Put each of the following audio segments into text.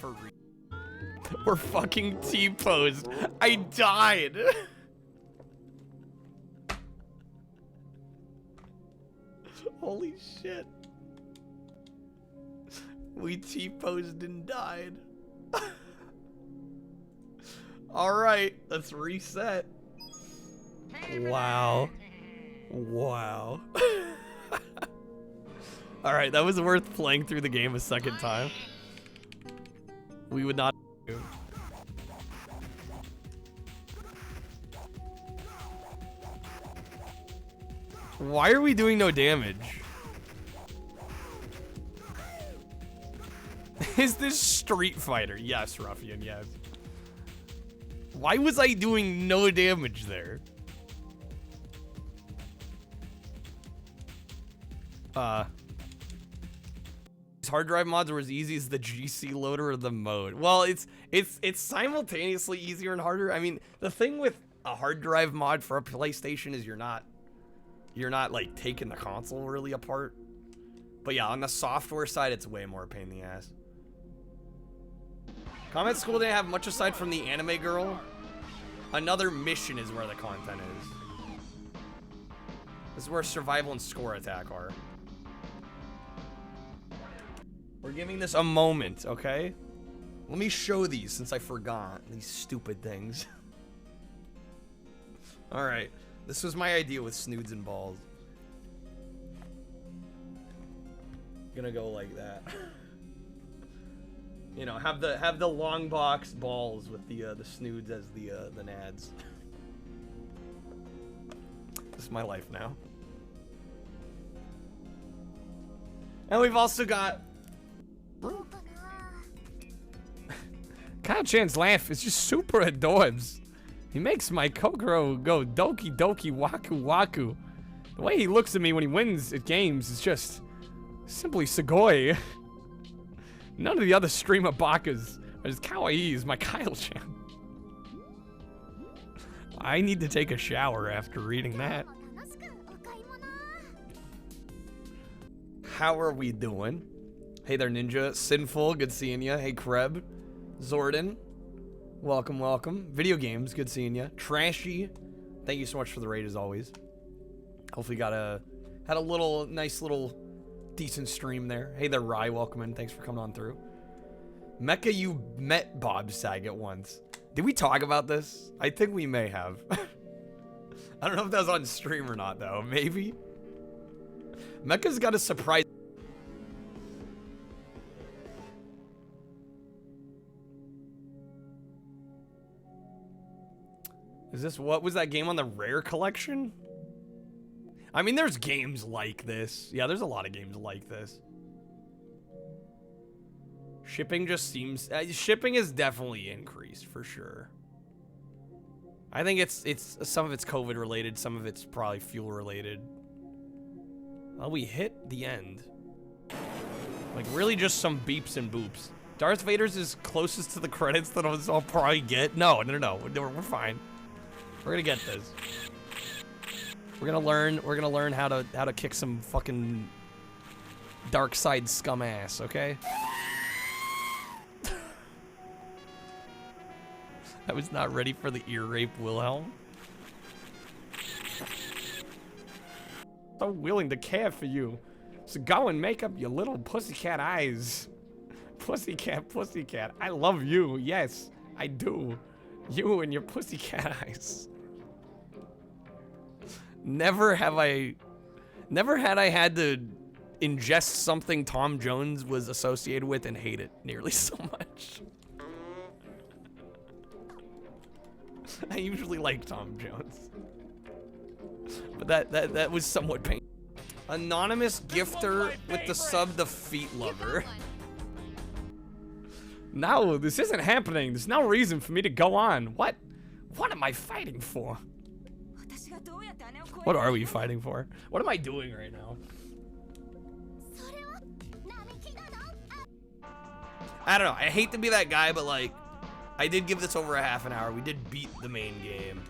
for real. We're fucking T-posed. I died. Holy shit. We T-posed and died. Alright, let's reset. Wow. Wow. Alright, that was worth playing through the game a second time. We would not do. Why are we doing no damage? Is this Street Fighter? Yes, Ruffian, yes. Why was I doing no damage there? Hard drive mods are as easy as the GC loader or the mode. Well, it's simultaneously easier and harder. I mean, the thing with a hard drive mod for a PlayStation is you're not like taking the console really apart. But yeah, on the software side, it's way more a pain in the ass. Combat School didn't have much aside from the anime girl. Another mission is where the content is. This is where survival and score attack are. We're giving this a moment, okay? Let me show these since I forgot these stupid things. Alright, this was my idea with snoods and balls. Gonna go like that. You know, have the long box balls with the snoods as the nads. This is my life now. And we've also got Kyle-chan's laugh is just super adorbs. He makes my Kokoro go doki doki waku waku. The way he looks at me when he wins at games is just simply sugoi. None of the other streamer bakas are as kawaii as my Kyle-chan. I need to take a shower after reading that. How are we doing? Hey there, Ninja. Sinful, good seeing ya. Hey, Kreb. Zordon. Welcome, welcome. Video games, good seeing ya. Trashy. Thank you so much for the raid, as always. Hopefully had a nice little decent stream there. Hey there, Rye. Welcome in. Thanks for coming on through. Mecca, you met Bob Saget once. Did we talk about this? I think we may have. I don't know if that was on stream or not, though. Maybe. Mecca's got a surprise. Is this, what was that game on the Rare Collection? I mean, there's games like this. Yeah, there's a lot of games like this. Shipping just seems, shipping is definitely increased for sure. I think it's some of it's COVID related, some of it's probably fuel related. Well, we hit the end. Like, really just some beeps and boops. Darth Vader's is closest to the credits that I'll probably get. No, we're fine. We're gonna get this. We're gonna learn how to kick some fucking dark side scum ass, okay? I was not ready for the ear rape, Wilhelm. So willing to care for you. So go and make up your little pussycat eyes. Pussycat, pussycat. I love you. Yes, I do. You and your pussycat eyes. Never had I had to ingest something Tom Jones was associated with and hate it nearly so much. I usually like Tom Jones. But that was somewhat painful. Anonymous gifter with the sub, the feet lover. No, this isn't happening. There's no reason for me to go on. What am I fighting for? What are we fighting for? What am I doing right now? I don't know. I hate to be that guy, but like, I did give this over a half an hour. We did beat the main game.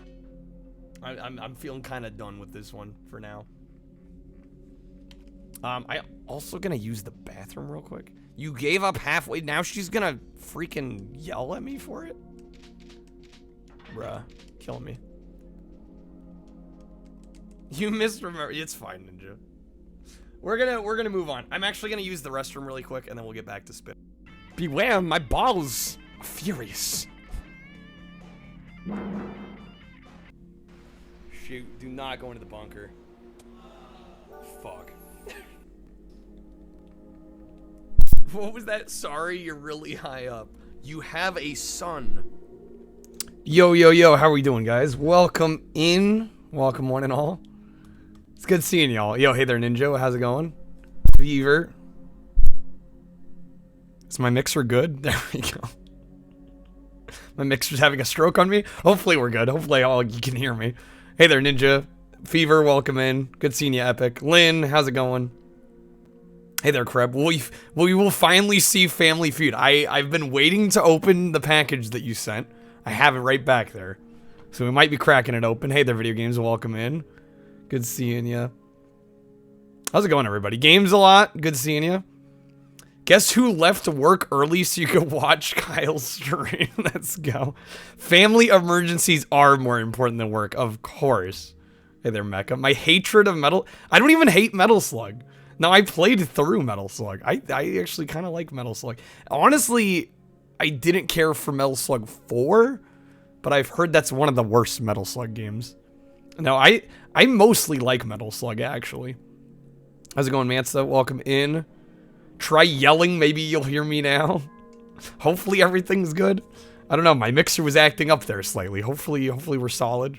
I'm feeling kind of done with this one for now. I also gonna use the bathroom real quick. You gave up halfway. Now she's gonna freaking yell at me for it? Bruh. Killing me. You misremember. It's fine, Ninja. We're gonna move on. I'm actually gonna use the restroom really quick, and then we'll get back to spin. Beware, my balls are furious. Shoot, do not go into the bunker. Fuck. What was that? Sorry, you're really high up. You have a son. Yo, yo, yo, how are we doing, guys? Welcome in. Welcome, one and all. It's good seeing y'all. Yo, hey there, Ninja. How's it going? Beaver. Is my mixer good? There we go. My mixer's having a stroke on me. Hopefully we're good. Hopefully you can hear me. Hey there, Ninja. Fever, welcome in. Good seeing you, Epic. Lynn, how's it going? Hey there, Kreb. We will finally see Family Feud. I've been waiting to open the package that you sent. I have it right back there. So we might be cracking it open. Hey there, Video Games. Welcome in. Good seeing you. How's it going, everybody? Games a lot. Good seeing you. Guess who left work early so you could watch Kyle's stream? Let's go. Family emergencies are more important than work, of course. Hey there, Mecha. My hatred of Metal... I don't even hate Metal Slug. Now, I played through Metal Slug. I actually kind of like Metal Slug. Honestly, I didn't care for Metal Slug 4, but I've heard that's one of the worst Metal Slug games. No, I mostly like Metal Slug, actually. How's it going, Mansta? Welcome in. Try yelling, maybe you'll hear me now. Hopefully everything's good. I don't know, my mixer was acting up there slightly. Hopefully we're solid.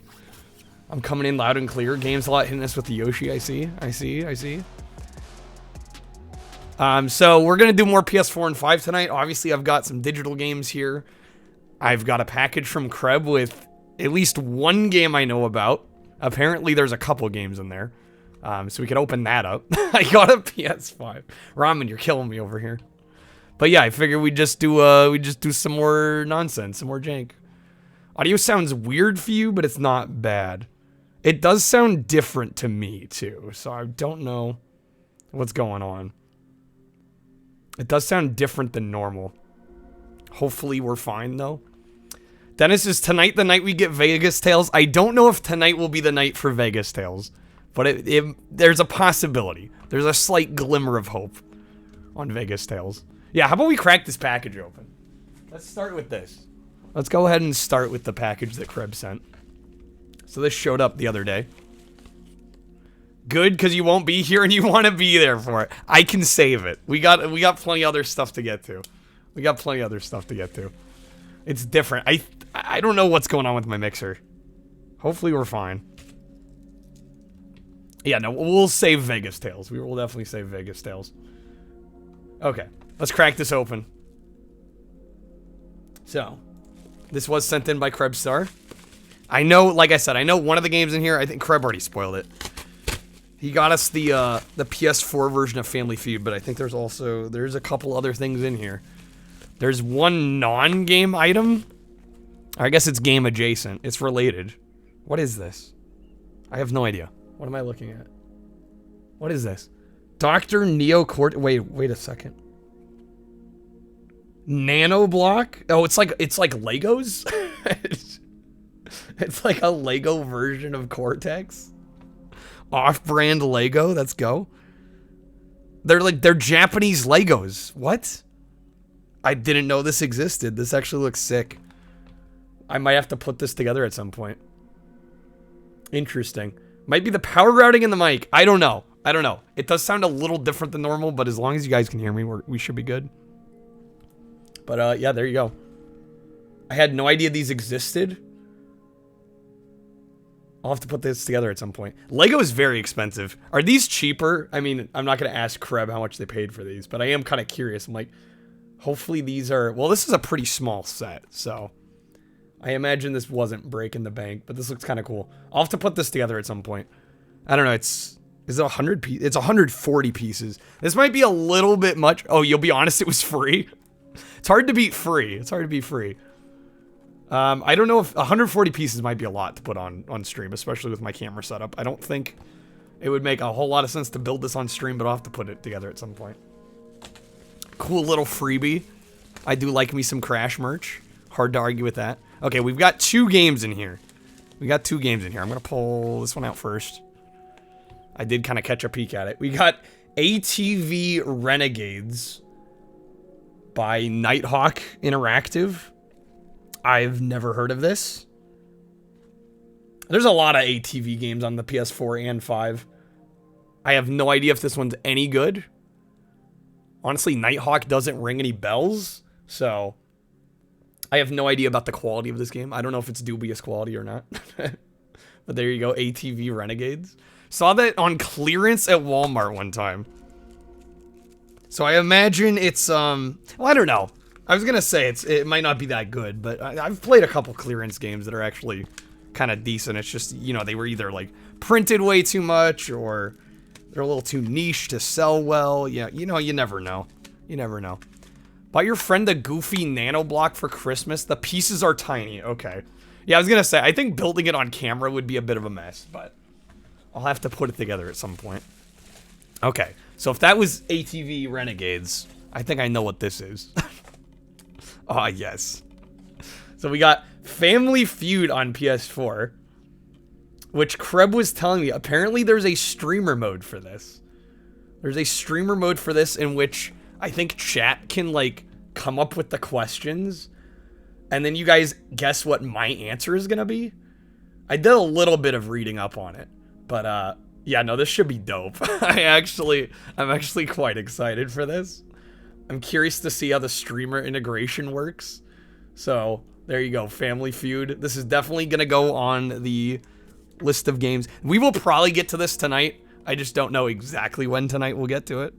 I'm coming in loud and clear. Game's a lot hitting us with the Yoshi, I see. So we're gonna do more PS4 and 5 tonight. Obviously, I've got some digital games here. I've got a package from Kreb with at least one game I know about. Apparently, there's a couple games in there. So we can open that up. I got a PS5. Ramen, you're killing me over here. But yeah, I figured we'd just do some more nonsense, some more jank. Audio sounds weird for you, but it's not bad. It does sound different to me too, so I don't know what's going on. It does sound different than normal. Hopefully we're fine though. Dennis, is tonight the night we get Vegas Tales? I don't know if tonight will be the night for Vegas Tales. But there's a possibility. There's a slight glimmer of hope on Vegas Tales. Yeah, how about we crack this package open? Let's start with this. Let's go ahead and start with the package that Kreb sent. So this showed up the other day. Good, because you won't be here and you want to be there for it. I can save it. We got plenty other stuff to get to. It's different. I don't know what's going on with my mixer. Hopefully we're fine. Yeah, no, we'll save Vegas Tales. We will definitely save Vegas Tales. Okay, let's crack this open. So, this was sent in by Krebstar. I know, like I said, I know one of the games in here. I think Kreb already spoiled it. He got us the PS4 version of Family Feud, but I think there's a couple other things in here. There's one non-game item. I guess it's game adjacent. It's related. What is this? I have no idea. What am I looking at? What is this? Dr. Neocort. Wait a second. Nanoblock? Oh, it's like Legos? It's like a Lego version of Cortex. Off-brand Lego. Let's go. They're Japanese Legos. What? I didn't know this existed. This actually looks sick. I might have to put this together at some point. Interesting. Might be the power routing in the mic. I don't know. It does sound a little different than normal, but as long as you guys can hear me, we should be good. But yeah, there you go. I had no idea these existed. I'll have to put this together at some point. Lego is very expensive. Are these cheaper? I mean, I'm not going to ask Kreb how much they paid for these, but I am kind of curious. I'm like, hopefully these are... Well, this is a pretty small set, so... I imagine this wasn't breaking the bank, but this looks kind of cool. I'll have to put this together at some point. I don't know, is it 100 pieces? It's 140 pieces. This might be a little bit much. Oh, you'll be honest, it was free. It's hard to beat free. I don't know if 140 pieces might be a lot to put on stream, especially with my camera setup. I don't think it would make a whole lot of sense to build this on stream, but I'll have to put it together at some point. Cool little freebie. I do like me some Crash merch. Hard to argue with that. Okay, we've got 2 games in here. I'm gonna pull this one out first. I did kind of catch a peek at it. We got ATV Renegades by Nighthawk Interactive. I've never heard of this. There's a lot of ATV games on the PS4 and 5. I have no idea if this one's any good. Honestly, Nighthawk doesn't ring any bells, so I have no idea about the quality of this game. I don't know if it's dubious quality or not. But there you go, ATV Renegades. Saw that on clearance at Walmart one time. So I imagine it's, well, I don't know. I was gonna say it might not be that good, but I've played a couple clearance games that are actually kind of decent. It's just, you know, they were either like printed way too much or they're a little too niche to sell well. Yeah, you know, you never know. You never know. Bought your friend the goofy nano block for Christmas. The pieces are tiny. Okay. Yeah, I was gonna say, I think building it on camera would be a bit of a mess, but I'll have to put it together at some point. Okay, so if that was ATV Renegades, I think I know what this is. Ah, yes. So we got Family Feud on PS4, which Kreb was telling me, apparently there's a streamer mode for this. There's a streamer mode for this in which I think chat can, like, come up with the questions, and then you guys guess what my answer is gonna be. I did a little bit of reading up on it, but, yeah, no, this should be dope. I'm actually quite excited for this. I'm curious to see how the streamer integration works. So, there you go, Family Feud. This is definitely gonna go on the list of games. We will probably get to this tonight. I just don't know exactly when tonight we'll get to it.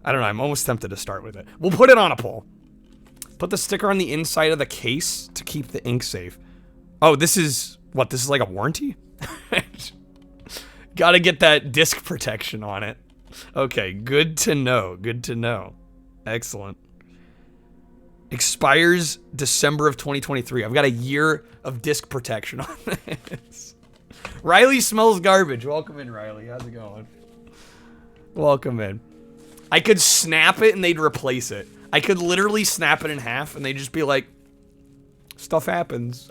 I don't know, I'm almost tempted to start with it. We'll put it on a poll. Put the sticker on the inside of the case to keep the ink safe. Oh, this is, what, this is like a warranty? Gotta get that disc protection on it. Okay, good to know, good to know. Excellent. Expires December of 2023. I've got a year of disc protection on this. Riley smells garbage. Welcome in, Riley. How's it going? Welcome in. I could snap it and they'd replace it. I could literally snap it in half and they'd just be like, stuff happens.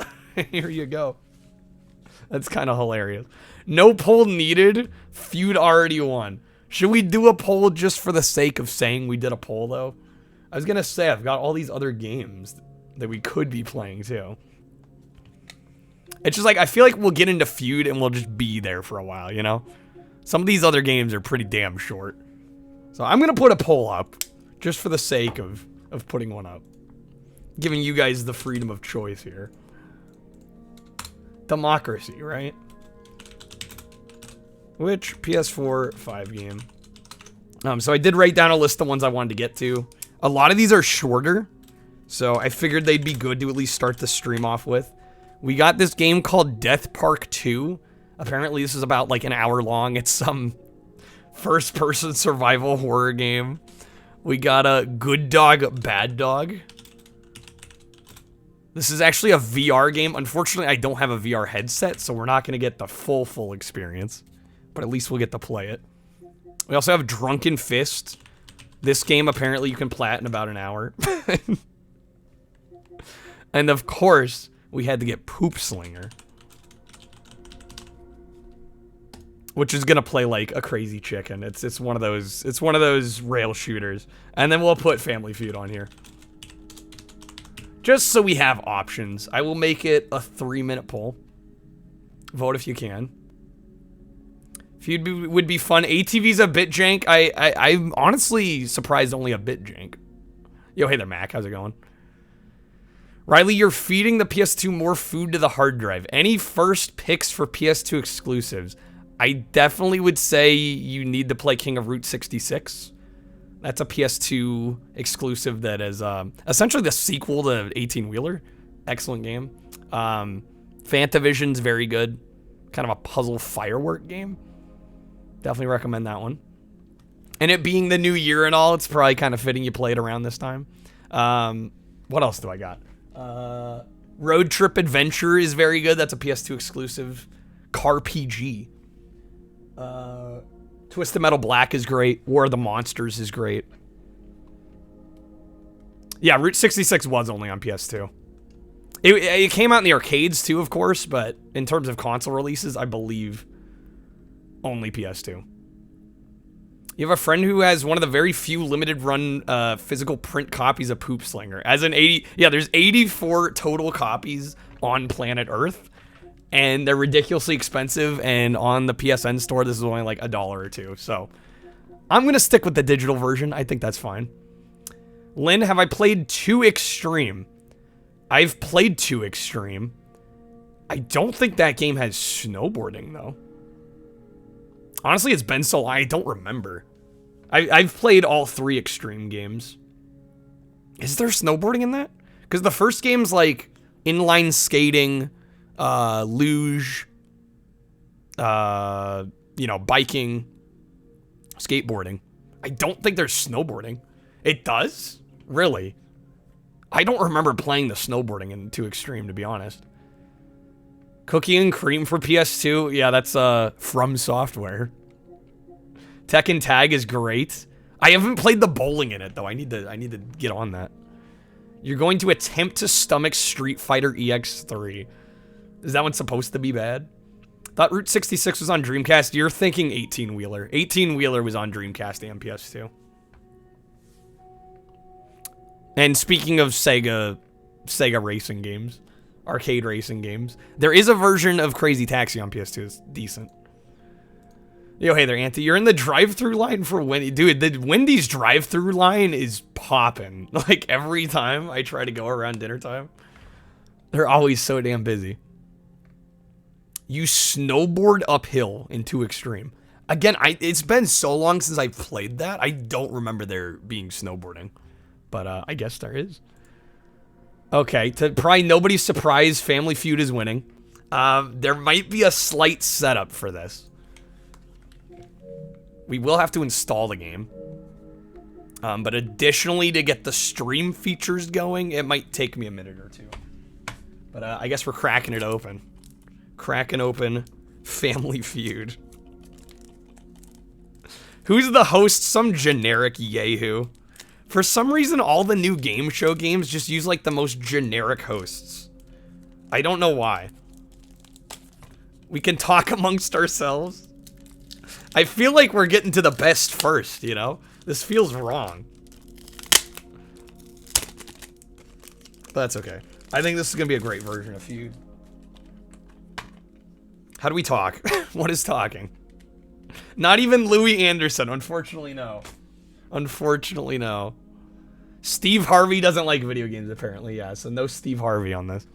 Here you go. That's kind of hilarious. No poll needed. Feud already won. Should we do a poll just for the sake of saying we did a poll, though? I was going to say, I've got all these other games that we could be playing, too. It's just like, I feel like we'll get into Feud and we'll just be there for a while, you know? Some of these other games are pretty damn short. So I'm going to put a poll up just for the sake of putting one up. Giving you guys the freedom of choice here. Democracy, right? Which PS4 5 game? So I did write down a list of ones I wanted to get to. A lot of these are shorter, so I figured they'd be good to at least start the stream off with. We got this game called Death Park 2. Apparently this is about like an hour long. It's some first-person survival horror game. We got a Good Dog, Bad Dog. This is actually a VR game. Unfortunately, I don't have a VR headset, so we're not going to get the full experience. But at least we'll get to play it. We also have Drunken Fist. This game, apparently, you can plat in about an hour. And of course, we had to get Poop Slinger. Which is gonna play like a crazy chicken. It's one of those rail shooters. And then we'll put Family Feud on here. Just so we have options. I will make it a 3-minute poll. Vote if you can. Feud would be fun. ATV's a bit jank. I'm honestly surprised only a bit jank. Yo, hey there, Mac. How's it going? Riley, you're feeding the PS2 more food to the hard drive. Any first picks for PS2 exclusives? I definitely would say you need to play King of Route 66. That's a PS2 exclusive that is essentially the sequel to 18-Wheeler. Excellent game. Fantavision's very good. Kind of a puzzle firework game. Definitely recommend that one. And it being the new year and all, it's probably kind of fitting you play it around this time. What else do I got? Road Trip Adventure is very good. That's a PS2 exclusive. CarPG. Twisted Metal Black is great. War of the Monsters is great. Yeah, Route 66 was only on PS2. It came out in the arcades too, of course, but in terms of console releases, I believe only PS2. You have a friend who has one of the very few limited run physical print copies of Poop Slinger. As in 80, yeah, there's 84 total copies on planet Earth, and they're ridiculously expensive, and on the PSN store, this is only like $1 or $2, so I'm gonna stick with the digital version. I think that's fine. Lynn, have I played 2 Extreme? I've played 2 Extreme. I don't think that game has snowboarding, though. Honestly, it's been so long, I don't remember. I've played all 3 Extreme games. Is there snowboarding in that? Because the first game's like inline skating, luge, you know, biking, skateboarding. I don't think there's snowboarding. It does? Really? I don't remember playing the snowboarding in 2 Extreme, to be honest. Cookie and Cream for PS2? Yeah, that's From Software. Tekken Tag is great. I haven't played the bowling in it, though. I need to get on that. You're going to attempt to stomach Street Fighter EX3. Is that one supposed to be bad? Thought Route 66 was on Dreamcast. You're thinking 18-wheeler. 18-wheeler was on Dreamcast and PS2. And speaking of Sega racing games, arcade racing games, there is a version of Crazy Taxi on PS2. It's decent. Yo, hey there, Auntie. You're in the drive-thru line for Wendy's. Dude, the Wendy's drive-thru line is popping. Like, every time I try to go around dinner time, they're always so damn busy. You snowboard uphill in 2 Extreme. Again, it's been so long since I've played that, I don't remember there being snowboarding. But I guess there is. Okay, to probably nobody's surprise, Family Feud is winning. There might be a slight setup for this. We will have to install the game. But additionally, to get the stream features going, it might take me a minute or 2. But I guess we're cracking it open. Cracking open Family Feud. Who's the host? Some generic yahoo. For some reason, all the new game show games just use like the most generic hosts. I don't know why. We can talk amongst ourselves. I feel like we're getting to the best first, you know? This feels wrong. But that's okay. I think this is gonna be a great version of Feud. How do we talk? What is talking? Not even Louis Anderson, unfortunately no. Unfortunately, no. Steve Harvey doesn't like video games, apparently, yeah. So no Steve Harvey on this.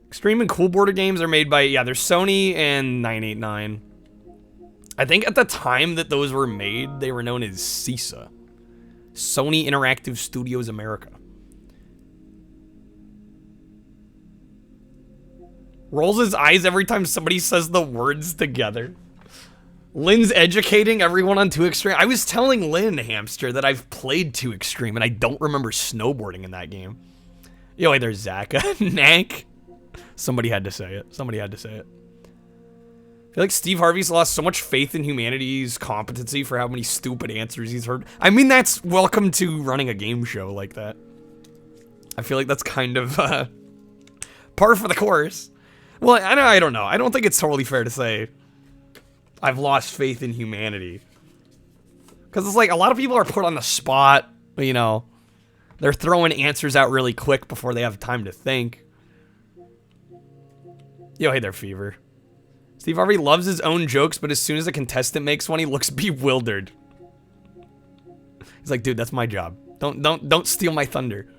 Extreme and Cool Border games are made by, yeah, they're Sony and 989. I think at the time that those were made, they were known as CISA. Sony Interactive Studios America. Rolls his eyes every time somebody says the words together. Lynn's educating everyone on 2 Extreme. I was telling Lynn, Hamster, that I've played 2 Extreme, and I don't remember snowboarding in that game. Yo, hey, there's Zaka. Nank. Somebody had to say it. Somebody had to say it. I feel like Steve Harvey's lost so much faith in humanity's competency for how many stupid answers he's heard. I mean, that's welcome to running a game show like that. I feel like that's kind of, par for the course. Well, I don't know. I don't think it's totally fair to say I've lost faith in humanity. Because it's like, a lot of people are put on the spot, you know. They're throwing answers out really quick before they have time to think. Yo, hey there, Fever. Steve Harvey loves his own jokes, but as soon as a contestant makes one, he looks bewildered. He's like, dude, that's my job. Don't steal my thunder.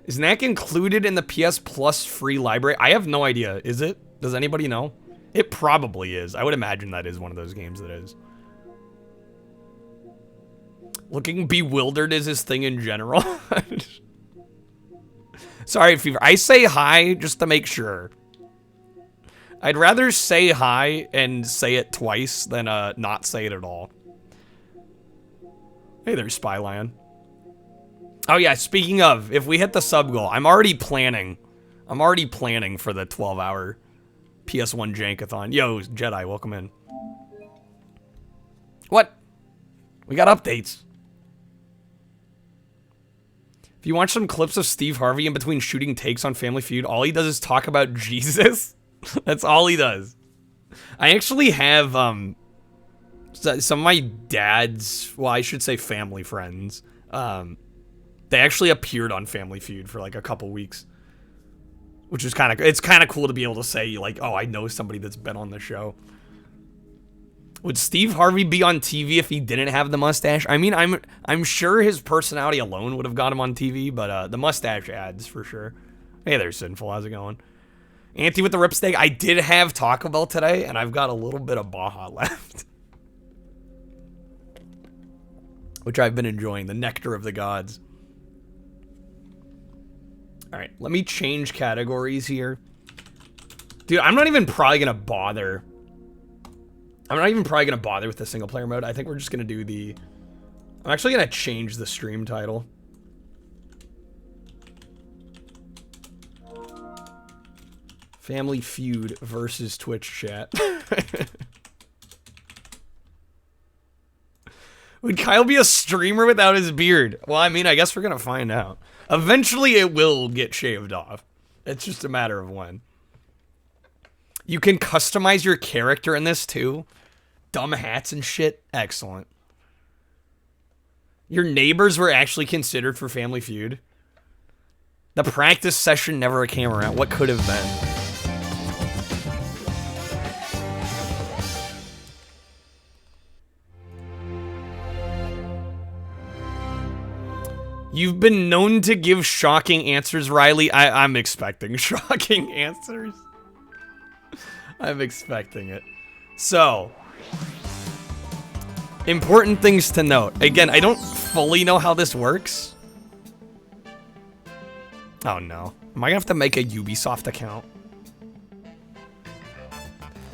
Is Knack included in the PS Plus free library? I have no idea. Is it? Does anybody know? It probably is. I would imagine that is one of those games that is. Looking bewildered is his thing in general. Sorry, Fever. I say hi just to make sure. I'd rather say hi and say it twice than not say it at all. Hey there, Spylion. Oh yeah, speaking of, if we hit the sub goal, I'm already planning for the 12-hour PS1 Jankathon. Yo, Jedi, welcome in. What? We got updates. If you watch some clips of Steve Harvey in between shooting takes on Family Feud, all he does is talk about Jesus. That's all he does. I actually have some of my dad's, well, I should say family friends. They actually appeared on Family Feud for like a couple weeks, which is it's kind of cool to be able to say like, oh, I know somebody that's been on the show. Would Steve Harvey be on TV if he didn't have the mustache? I mean, I'm sure his personality alone would have got him on TV, but the mustache adds for sure. Hey there, Sinful. How's it going? Auntie with the ripsteak. I did have Taco Bell today, and I've got a little bit of Baja left, which I've been enjoying. The nectar of the gods. All right, let me change categories here. Dude, I'm not even probably going to bother. I'm not even probably going to bother with the single player mode. I think we're just going to do the... I'm actually going to change the stream title. Family Feud versus Twitch chat. Would Kyle be a streamer without his beard? Well, I mean, I guess we're going to find out. Eventually, it will get shaved off. It's just a matter of when. You can customize your character in this too. Dumb hats and shit. Excellent. Your neighbors were actually considered for Family Feud. The practice session never came around. What could have been? You've been known to give shocking answers, Riley. I'm expecting shocking answers. I'm expecting it. So, important things to note. Again, I don't fully know how this works. Oh no. Am I gonna have to make a Ubisoft account?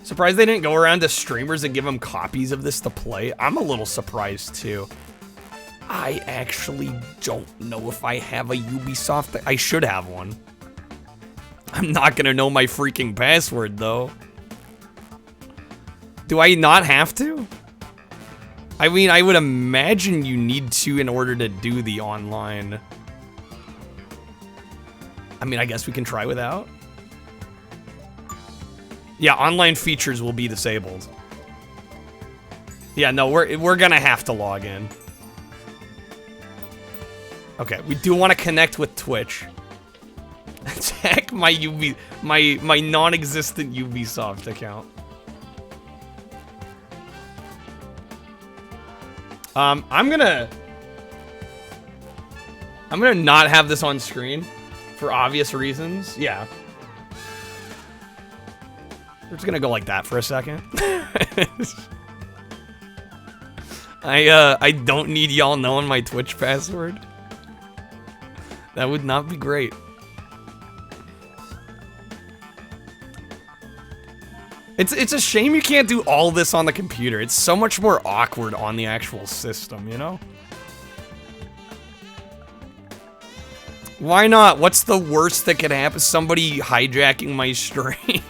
Surprised they didn't go around to streamers and give them copies of this to play. I'm a little surprised too. I actually don't know if I have a Ubisoft. I should have one. I'm not gonna know my freaking password though. Do I not have to? I mean, I would imagine you need to in order to do the online. I mean, I guess we can try without. Yeah, online features will be disabled. Yeah, no, we're gonna have to log in. Okay, we do want to connect with Twitch. Attack my my non-existent Ubisoft account. I'm gonna not have this on screen for obvious reasons. Yeah. We're just gonna go like that for a second. I don't need y'all knowing my Twitch password. That would not be great. It's a shame you can't do all this on the computer. It's so much more awkward on the actual system, you know? Why not? What's the worst that could happen? Somebody hijacking my stream.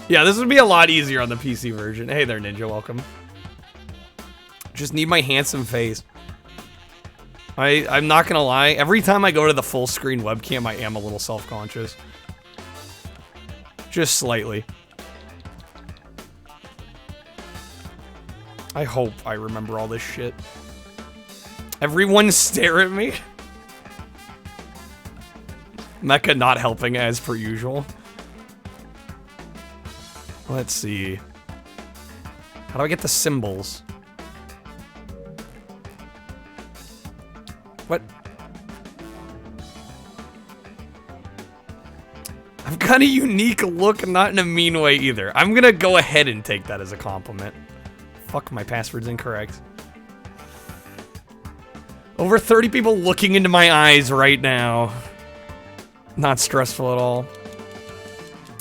Yeah, this would be a lot easier on the PC version. Hey there, Ninja, welcome. Just need my handsome face. I'm not gonna lie, every time I go to the full screen webcam, I am a little self-conscious. Just slightly. I hope I remember all this shit. Everyone stare at me. Mecha not helping as per usual. Let's see. How do I get the symbols? What? I've got a unique look, not in a mean way either. I'm gonna go ahead and take that as a compliment. Fuck, my password's incorrect. Over 30 people looking into my eyes right now. Not stressful at all.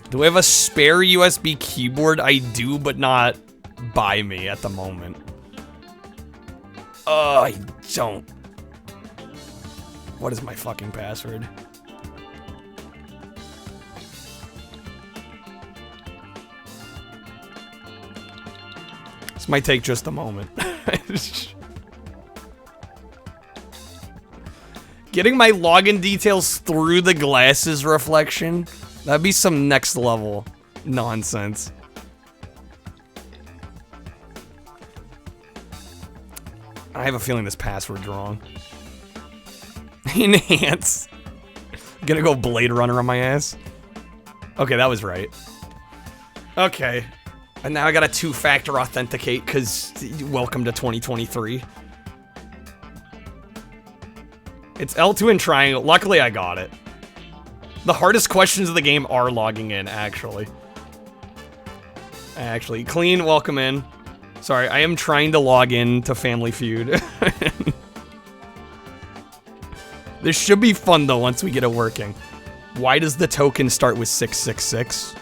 Do I have a spare USB keyboard? I do, but not by me at the moment. I don't. What is my fucking password? This might take just a moment. Getting my login details through the glasses reflection, that'd be some next level nonsense. I have a feeling this password's wrong. Enhance. Gonna go Blade Runner on my ass. Okay, that was right. Okay. And now I gotta two-factor authenticate, because welcome to 2023. It's L2 and triangle. Luckily, I got it. The hardest questions of the game are logging in, actually. Clean, welcome in. Sorry, I am trying to log in to Family Feud. This should be fun, though, once we get it working. Why does the token start with 666?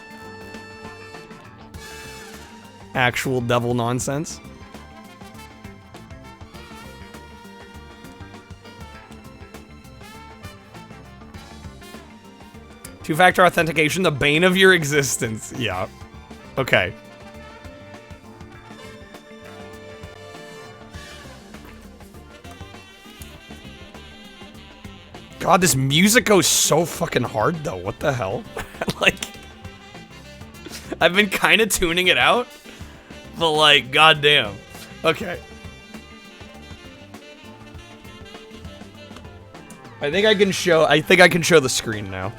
Actual devil nonsense. Two-factor authentication, the bane of your existence. Yeah. Okay. God, this music goes so fucking hard, though. What the hell? Like, I've been kind of tuning it out, but like, goddamn. Okay. I think I can show the screen now.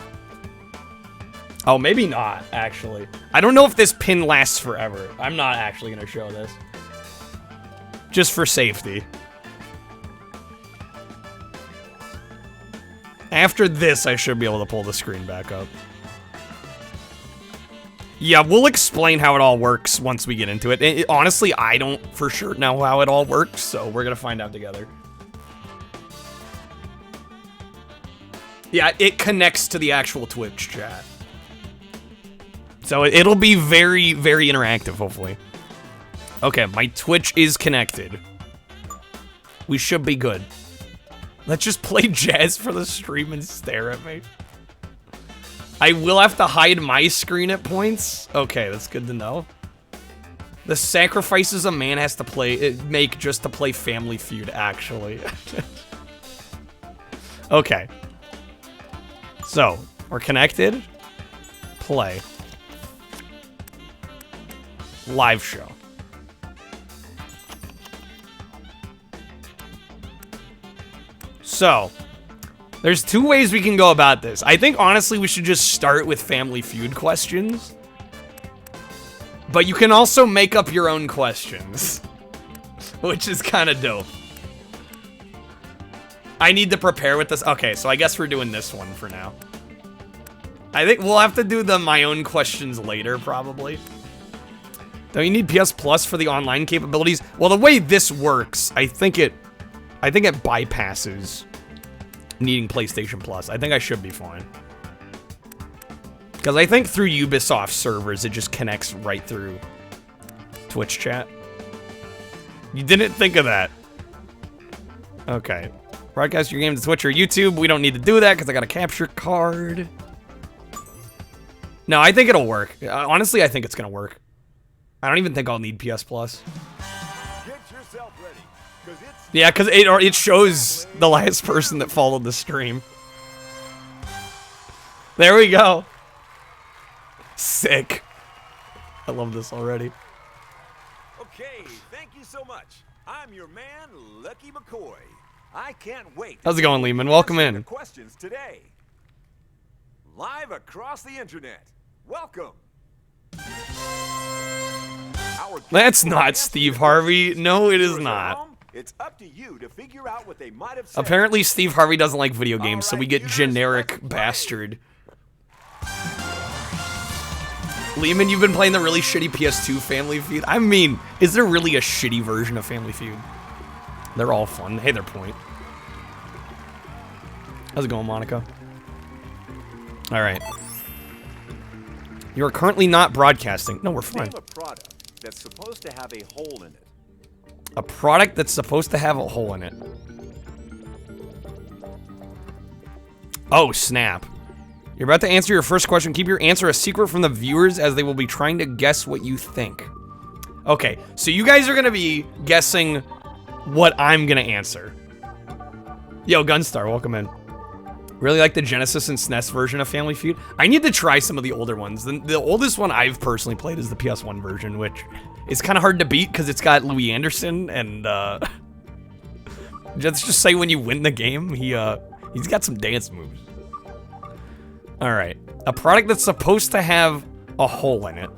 Oh, maybe not, actually. I don't know if this pin lasts forever. I'm not actually gonna show this. Just for safety. After this, I should be able to pull the screen back up. Yeah, we'll explain how it all works once we get into it. Honestly, I don't for sure know how it all works, so we're gonna find out together. Yeah, it connects to the actual Twitch chat. So it'll be very, very interactive, hopefully. Okay, my Twitch is connected. We should be good. Let's just play jazz for the stream and stare at me. I will have to hide my screen at points. Okay, that's good to know. The sacrifices a man has to make just to play Family Feud, actually. Okay. So, we're connected. Play. Live show. So, there's two ways we can go about this. I think, honestly, we should just start with Family Feud questions. But you can also make up your own questions. Which is kind of dope. I need to prepare with this. Okay, so I guess we're doing this one for now. I think we'll have to do my own questions later, probably. Don't you need PS Plus for the online capabilities? Well, the way this works, I think it bypasses needing PlayStation Plus. I think I should be fine. Because I think through Ubisoft servers, it just connects right through Twitch chat. You didn't think of that. Okay. Broadcast your game to Twitch or YouTube. We don't need to do that because I got a capture card. No, I think it'll work. Honestly, I think it's going to work. I don't even think I'll need PS Plus. Get yourself ready, 'cause it's Yeah, because it shows the last person that followed the stream. There we go. Sick. I love this already. okay. Thank you so much. I'm your man, Lucky McCoy. I can't wait. How's it going, Lehman? Welcome Answer the in. questions today. Live across the internet. Welcome. That's not Steve Harvey. No, it is not. It's up to you to figure out what they might have said. Apparently, Steve Harvey doesn't like video games, so we get generic bastard. Lehman, you've been playing the really shitty PS2 Family Feud. I mean, is there really a shitty version of Family Feud? They're all fun. Hey, they're point. How's it going, Monica? All right. You are currently not broadcasting. No, we're fine. Name a product that's supposed to have a hole in it. A product that's supposed to have a hole in it. Oh, snap. You're about to answer your first question. Keep your answer a secret from the viewers as they will be trying to guess what you think. Okay, so you guys are gonna be guessing what I'm gonna answer. Yo, Gunstar, welcome in. Really like the Genesis and SNES version of Family Feud. I need to try some of the older ones. The oldest one I've personally played is the PS1 version, which is kind of hard to beat because it's got Louis Anderson and let's just say when you win the game, he's got some dance moves. All right, a product that's supposed to have a hole in it.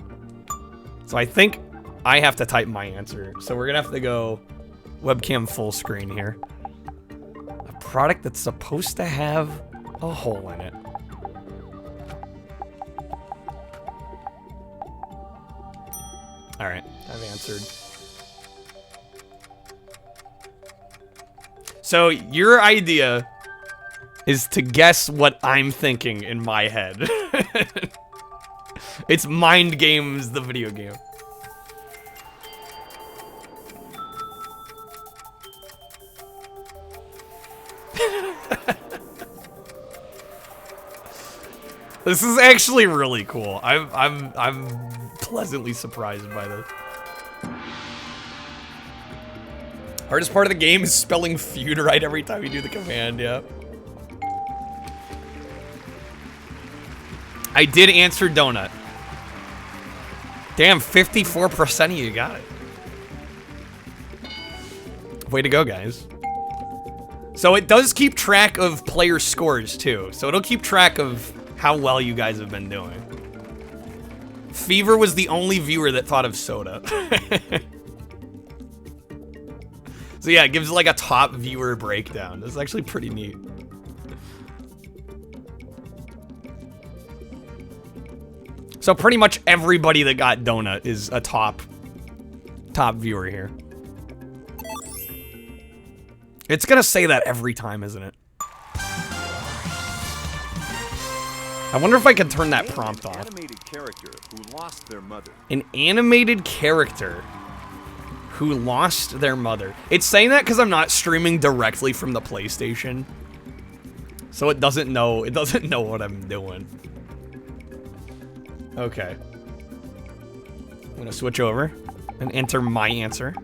So I think I have to type my answer. So we're gonna have to go webcam full screen here. A product that's supposed to have a hole in it. All right, I've answered. So your idea is to guess what I'm thinking in my head. It's Mind Games, the video game. This is actually really cool. I'm pleasantly surprised by this. Hardest part of the game is spelling Feud right every time you do the command, yeah. I did answer donut. Damn, 54% of you got it. Way to go, guys. So it does keep track of player scores too. So it'll keep track of how well you guys have been doing. Fever was the only viewer that thought of soda. So yeah, it gives like a top viewer breakdown. That's actually pretty neat. So pretty much everybody that got donut is a top viewer here. It's gonna say that every time, isn't it? I wonder if I can turn that prompt off. An animated character who lost their mother. An animated character who lost their mother. It's saying that because I'm not streaming directly from the PlayStation. So it doesn't know what I'm doing. Okay. I'm gonna switch over and enter my answer.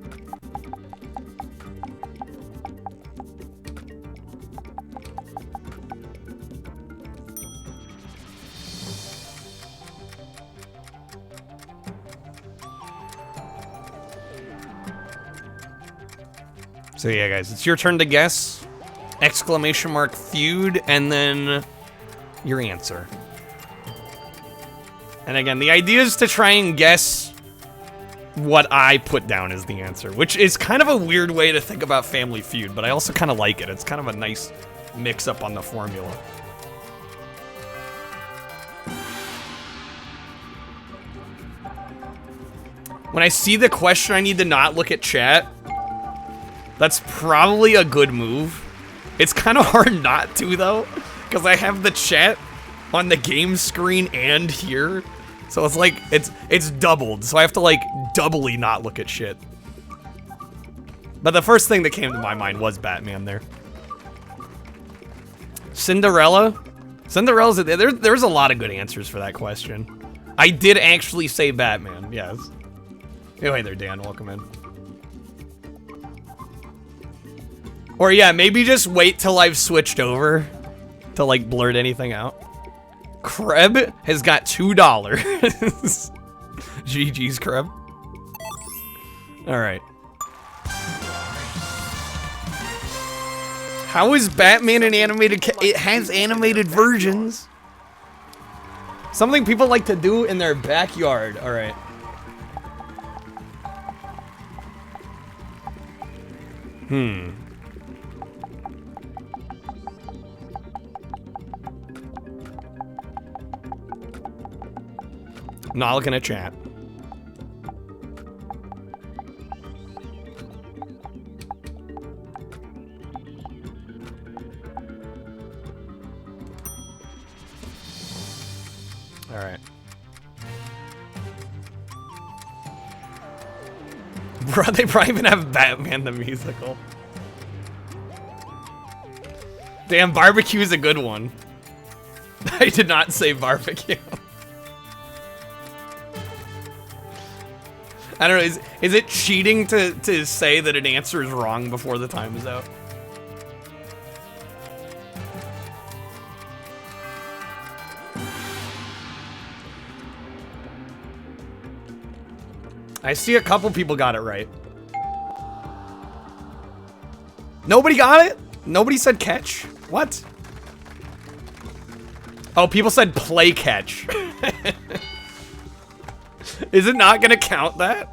So yeah, guys, it's your turn to guess. Exclamation mark Feud, and then your answer. And again, the idea is to try and guess what I put down as the answer, which is kind of a weird way to think about Family Feud, but I also kind of like it. It's kind of a nice mix-up on the formula. When I see the question, I need to not look at chat. That's probably a good move. It's kind of hard not to, though, because I have the chat on the game screen and here. So it's like, it's doubled, so I have to, like, doubly not look at shit. But the first thing that came to my mind was Batman there. Cinderella? Cinderella's, there's a lot of good answers for that question. I did actually say Batman, yes. Oh, hey there, Dan, welcome in. Or yeah, maybe just wait till I've switched over to like blurt anything out. Kreb has got $2. GG's, Kreb. All right. How is Batman an animated? It has animated versions. Something people like to do in their backyard. All right. Not looking at chat. All right. Bro, they probably even have Batman the musical. Damn, barbecue is a good one. I did not say barbecue. I don't know, is it cheating to say that an answer is wrong before the time is out? I see a couple people got it right. Nobody got it? Nobody said catch? What? Oh, people said play catch. Is it not gonna count that?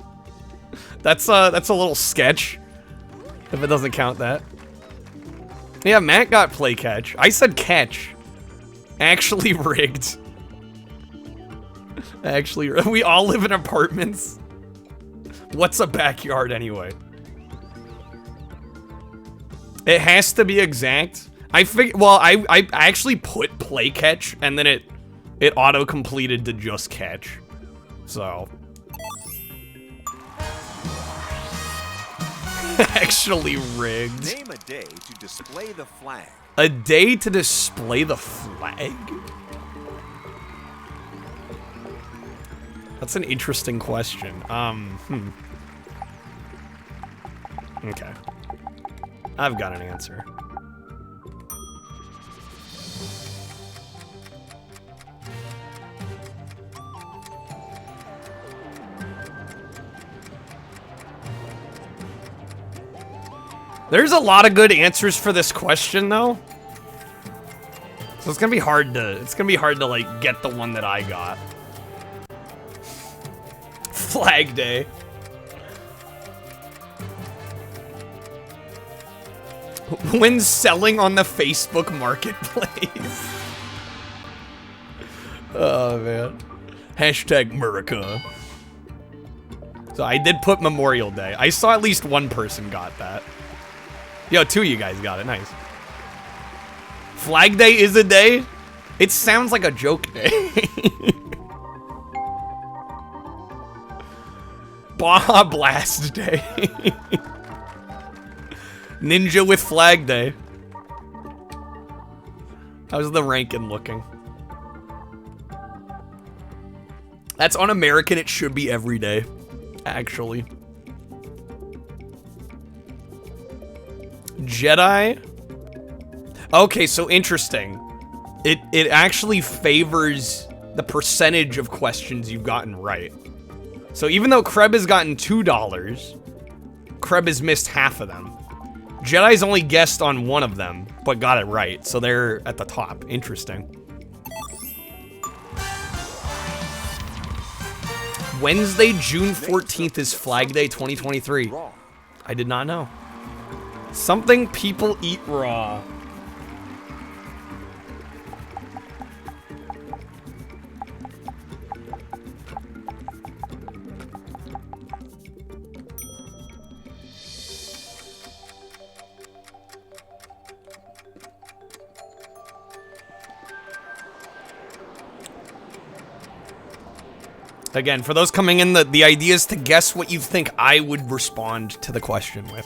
That's a little sketch. If it doesn't count that. Yeah, Matt got play catch. I said catch. Actually rigged. Actually, we all live in apartments. What's a backyard anyway? It has to be exact. Well, I actually put play catch and then it auto completed to just catch. So actually rigged. Name a day to display the flag. A day to display the flag? That's an interesting question. Okay. I've got an answer. There's a lot of good answers for this question, though. So it's gonna be hard to like get the one that I got. Flag Day. When selling on the Facebook Marketplace. Oh, man. Hashtag America. So I did put Memorial Day. I saw at least one person got that. Yo, 2 of you guys got it. Nice. Flag Day is a day? It sounds like a joke day. Baja Blast Day. Ninja with Flag Day. How's the ranking looking? That's un-American. It should be every day, actually. Jedi? Okay, so interesting. It actually favors the percentage of questions you've gotten right. So even though Kreb has gotten $2, Kreb has missed half of them. Jedi's only guessed on one of them, but got it right, so they're at the top. Interesting. Wednesday, June 14th is Flag Day 2023. I did not know. Something people eat raw. Again, for those coming in, the idea is to guess what you think I would respond to the question with.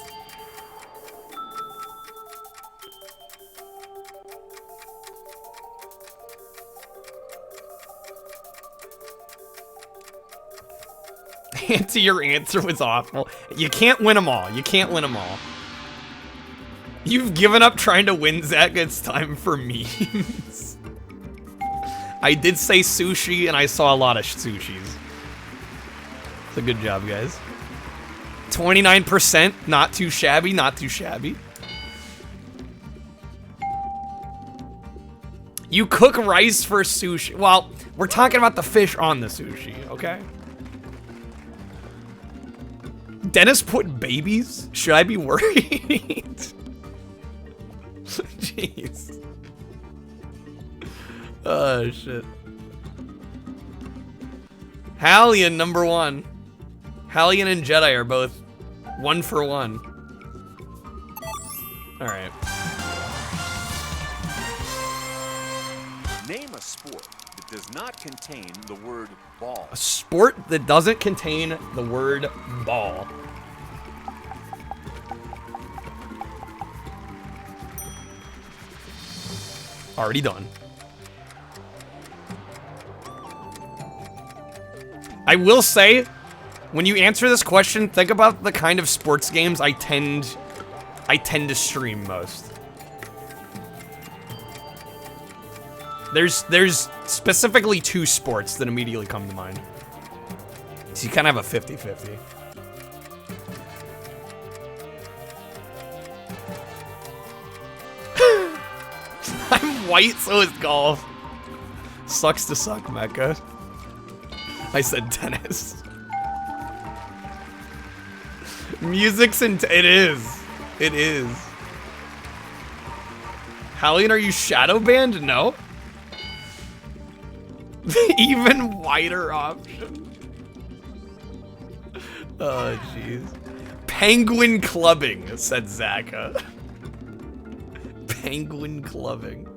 Your answer was awful. You can't win them all. You can't win them all. You've given up trying to win, Zach. It's time for memes. I did say sushi, and I saw a lot of sushis. So good job, guys. 29%, not too shabby, not too shabby. You cook rice for sushi. Well, we're talking about the fish on the sushi, okay? Dennis put babies? Should I be worried? Jeez. Oh, shit. Hallion, number 1. Hallion and Jedi are both 1 for 1. Alright. Name a sport that does not contain the word ball. A sport that doesn't contain the word ball. Already done. I will say, When you answer this question, think about the kind of sports games I tend to stream most. There's specifically 2 sports that immediately come to mind. So you kind of have a 50-50. I'm white, so is golf. Sucks to suck, Mecca. I said tennis. Music's it is. It is. Hallian, are you shadow banned? No. The even wider option. Oh, jeez. Penguin clubbing, said Zaka. Penguin clubbing.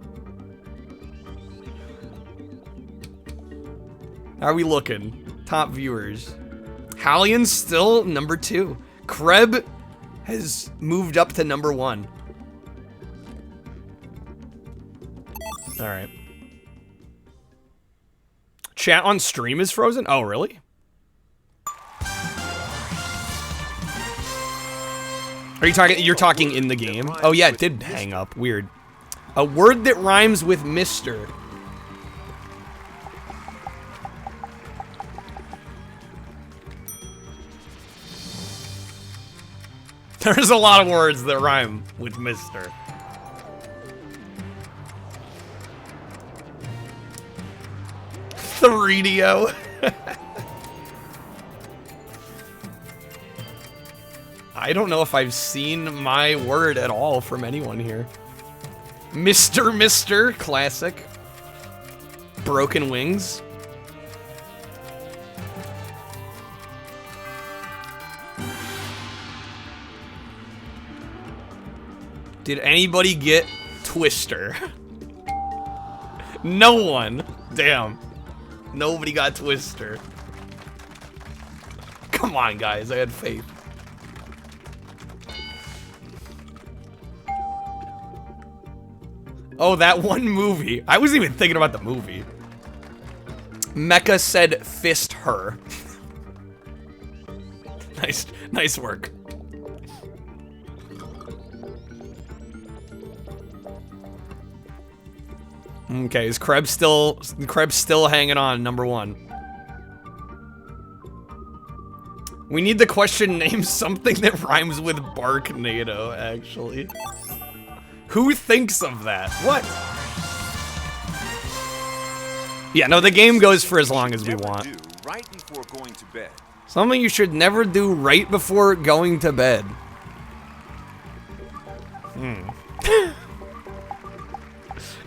How are we looking? Top viewers. Hallian's still number 2. Kreb has moved up to number 1. All right. Chat on stream is frozen? Oh, really? Are you talking? You're talking in the game? Oh yeah, it did hang up. Weird. A word that rhymes with Mr. There's a lot of words that rhyme with Mr. Threedio. I don't know if I've seen my word at all from anyone here. Mr. Classic. Broken Wings. Did anybody get Twister? No one. Damn. Nobody got Twister. Come on, guys. I had faith. Oh, that one movie. I wasn't even thinking about the movie. Mecca said fist her. Nice work. Okay, is Krebs still hanging on, number 1? We need the question name something that rhymes with Barknado, actually. Who thinks of that? What? Yeah, no, the game goes for as long as we want. Right before going to bed. Something you should never do right before going to bed.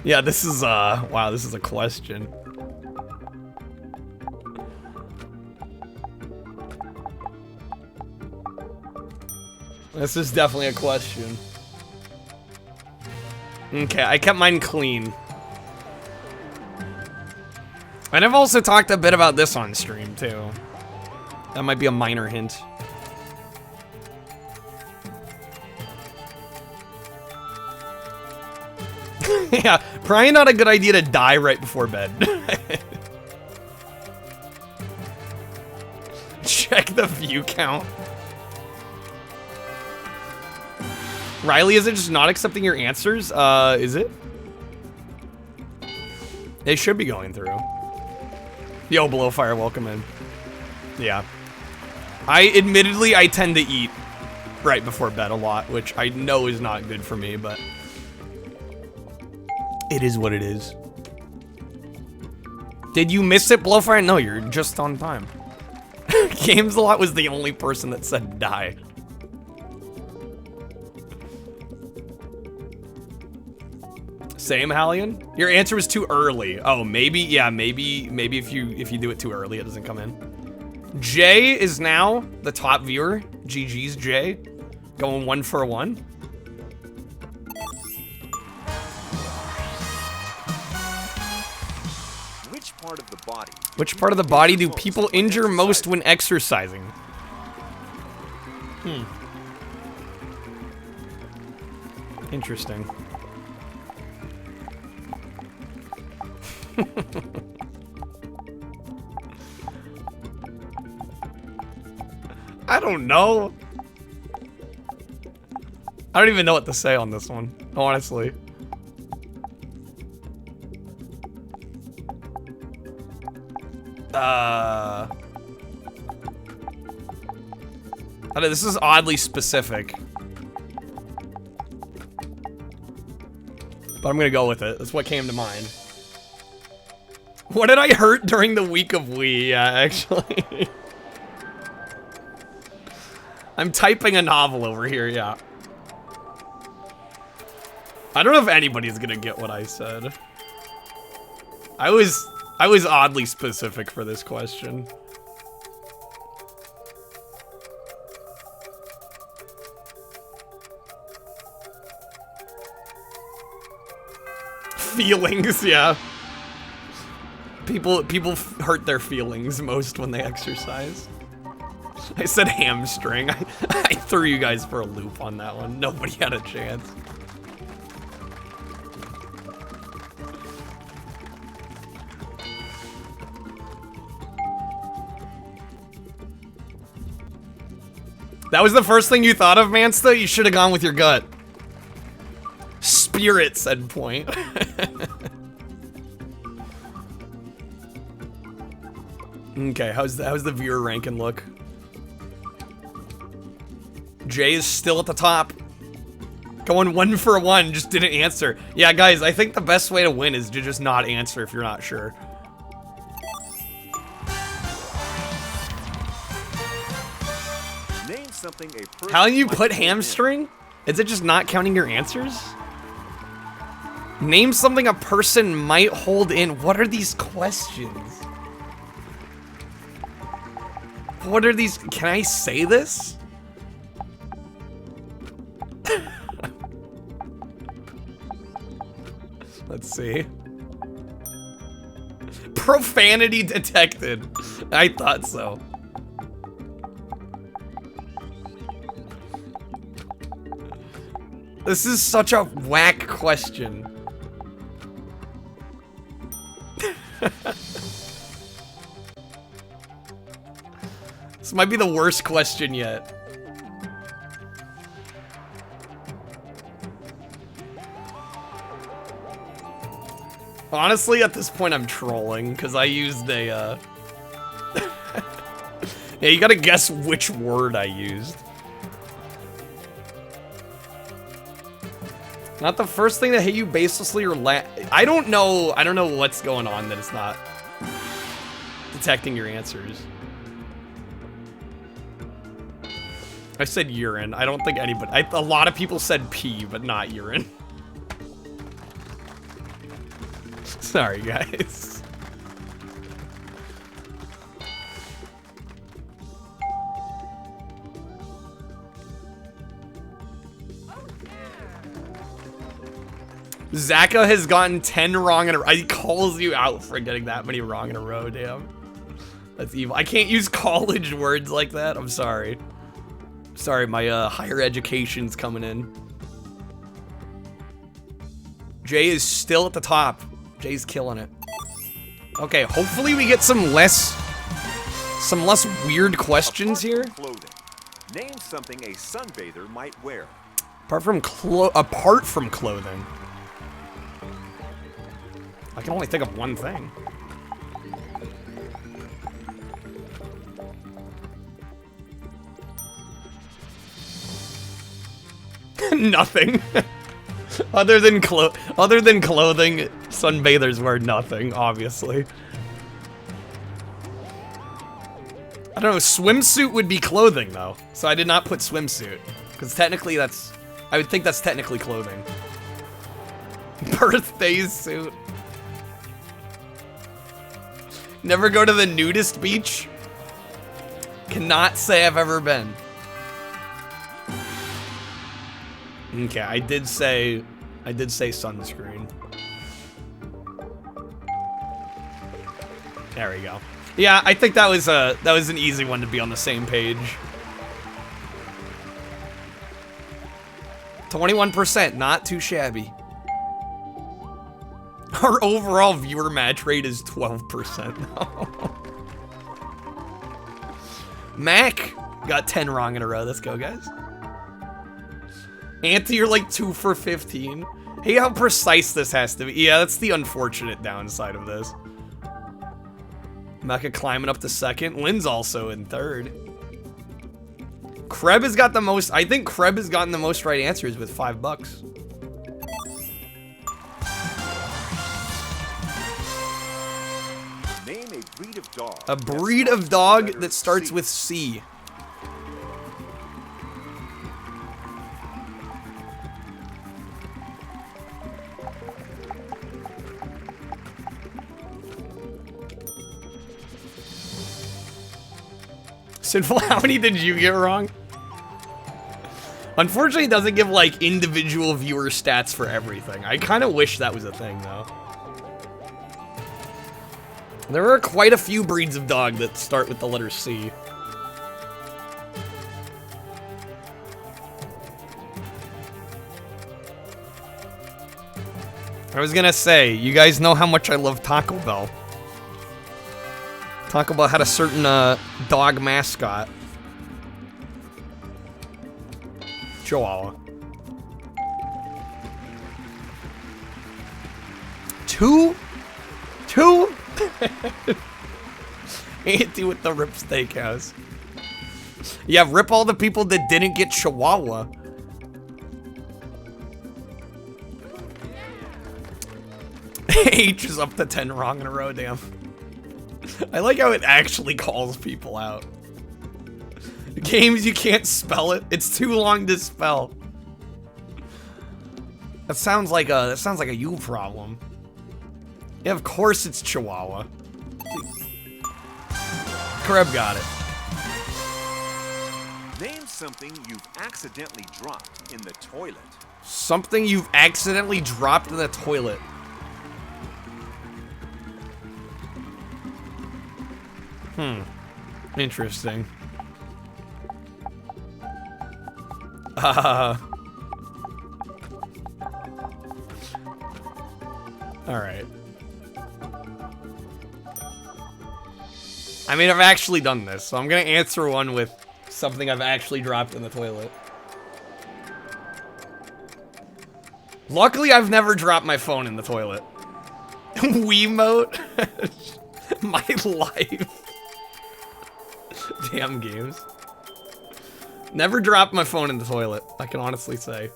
Yeah, this is, wow, this is a question. This is definitely a question. Okay, I kept mine clean. And I've also talked a bit about this on stream, too. That might be a minor hint. Yeah, probably not a good idea to die right before bed. Check the view count. Riley, is it just not accepting your answers? Is it? They should be going through. Yo, Blowfire, welcome in. Yeah. Admittedly, I tend to eat right before bed a lot, which I know is not good for me, but it is what it is. Did you miss it, Blowfire? No, you're just on time. Games a lot was the only person that said die. Same, Hallian? Your answer was too early. Oh, maybe, yeah, maybe if you do it too early, it doesn't come in. Jay is now the top viewer. GG's Jay. Going 1 for 1. Which part of the body do people injure most when exercising? Interesting. I don't know. I don't even know what to say on this one, honestly. I know, this is oddly specific. But I'm gonna go with it. That's what came to mind. What did I hurt during the week of Wii? Yeah, actually. I'm typing a novel over here, yeah. I don't know if anybody's gonna get what I said. I was oddly specific for this question. Feelings, yeah. People hurt their feelings most when they exercise. I said hamstring. I threw you guys for a loop on that one. Nobody had a chance. That was the first thing you thought of, Mansta? You should have gone with your gut. Spirit said point. Okay, how's the viewer ranking look? Jay is still at the top. Going 1 for 1, just didn't answer. Yeah, guys, I think the best way to win is to just not answer if you're not sure. Name something a person How do you might put hold in. hamstring? Is it just not counting your answers? Name something a person might hold in. What are these questions? What are these? Can I say this? Let's see. Profanity detected. I thought so. This is such a whack question. This might be the worst question yet. Honestly, at this point, I'm trolling because I used a. Yeah, you gotta guess which word I used. Not the first thing that hit you baselessly or I don't know what's going on that it's not detecting your answers. I said urine. I don't think anybody. A lot of people said pee, but not urine. Sorry, guys. Zaka has gotten 10 wrong in a row. He calls you out for getting that many wrong in a row, damn. That's evil. I can't use college words like that. I'm sorry. Sorry, my higher education's coming in. Jay is still at the top. Jay's killing it. Okay, hopefully we get some less weird questions here. Clothing. Name something a sunbather might wear. Apart from clothing. I can only think of one thing. Nothing. Other than clothing, sunbathers wear nothing, obviously. I don't know, swimsuit would be clothing though. So I did not put swimsuit. Because technically I would think that's technically clothing. Birthday suit. Never go to the nudist beach? Cannot say I've ever been. Okay, I did say sunscreen. There we go. Yeah, I think that was an easy one to be on the same page. 21%, not too shabby. Our overall viewer match rate is 12% now. Mac Got 10 wrong in a row. Let's go, guys. Auntie, you're like 2 for 15. Hey, how precise this has to be. Yeah, that's the unfortunate downside of this. Mecha climbing up to second. Lynn's also in third. Kreb has got the most. I think Kreb has gotten the most right answers with $5. Name a breed of dog. A breed of dog that starts with C. Sinful, how many did you get wrong? Unfortunately, it doesn't give, like, individual viewer stats for everything. I kind of wish that was a thing, though. There are quite a few breeds of dog that start with the letter C. I was gonna say, you guys know how much I love Taco Bell. Taco Bell had a certain dog mascot. Chihuahua. 2? 2? Auntie with the Rip Steakhouse. Yeah, rip all the people that didn't get Chihuahua. H is up to 10 wrong in a row, damn. I like how it actually calls people out. Games you can't spell it. It's too long to spell. That sounds like a you problem. Yeah, of course it's Chihuahua. Kreb got it. Name something you've accidentally dropped in the toilet. Something you've accidentally dropped in the toilet. Interesting. Alright. I mean, I've actually done this, so I'm gonna answer one with something I've actually dropped in the toilet. Luckily, I've never dropped my phone in the toilet. Wiimote? My life. Damn games. Never dropped my phone in the toilet, I can honestly say.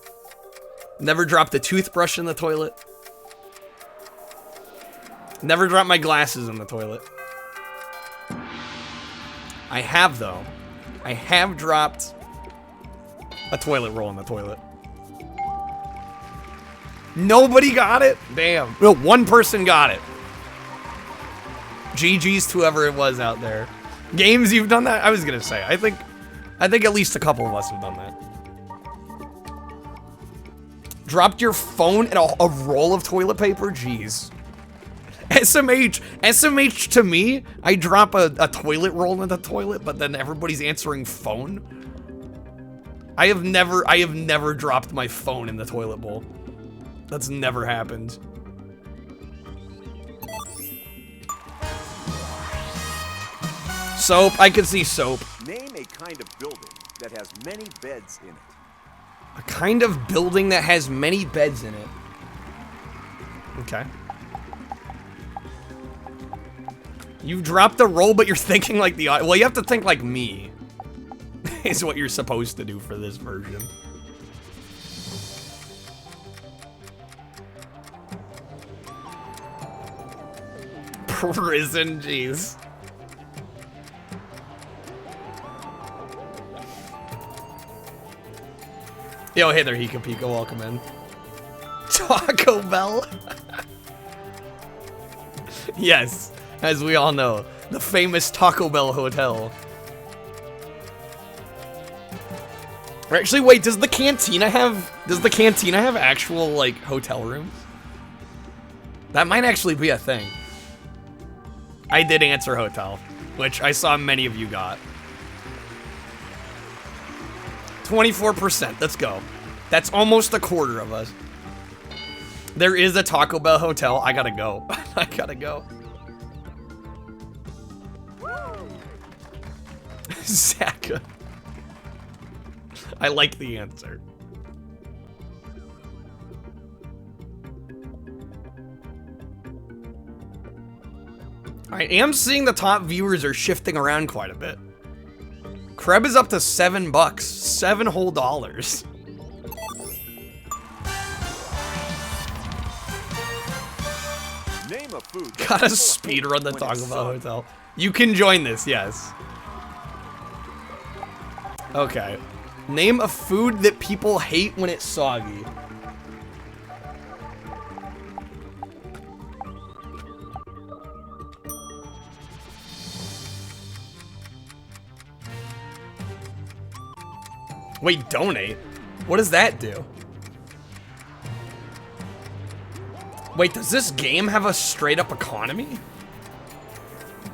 Never dropped a toothbrush in the toilet. Never dropped my glasses in the toilet. I have, though. I have dropped a toilet roll in the toilet. Nobody got it? Damn. No, one person got it. GG's to whoever it was out there. Games, you've done that? I was gonna say, I think at least a couple of us have done that. Dropped your phone and a roll of toilet paper? Jeez. SMH to me, I drop a toilet roll in the toilet, but then everybody's answering phone. I have never dropped my phone in the toilet bowl. That's never happened. Soap, I can see soap. Name a kind of building that has many beds in it. A kind of building that has many beds in it. Okay. You've dropped the roll, but you're thinking like the... Well, you have to think like me. Is what you're supposed to do for this version. Prison, jeez. Yo, hey there, Hika Pika, welcome in. Taco Bell? Yes, as we all know, the famous Taco Bell Hotel. Or actually, wait, does the cantina have actual, like, hotel rooms? That might actually be a thing. I did answer hotel, which I saw many of you got. 24%, let's go. That's almost a quarter of us. There is a Taco Bell hotel. I gotta go. I gotta go. Zaka. I like the answer. I am seeing the top viewers are shifting around quite a bit. Kreb is up to $7. $7 whole dollars. Name a food. Gotta speedrun the Taco Bell Hotel. You can join this, yes. Okay. Name a food that people hate when it's soggy. Wait, donate? What does that do? Wait, does this game have a straight up economy?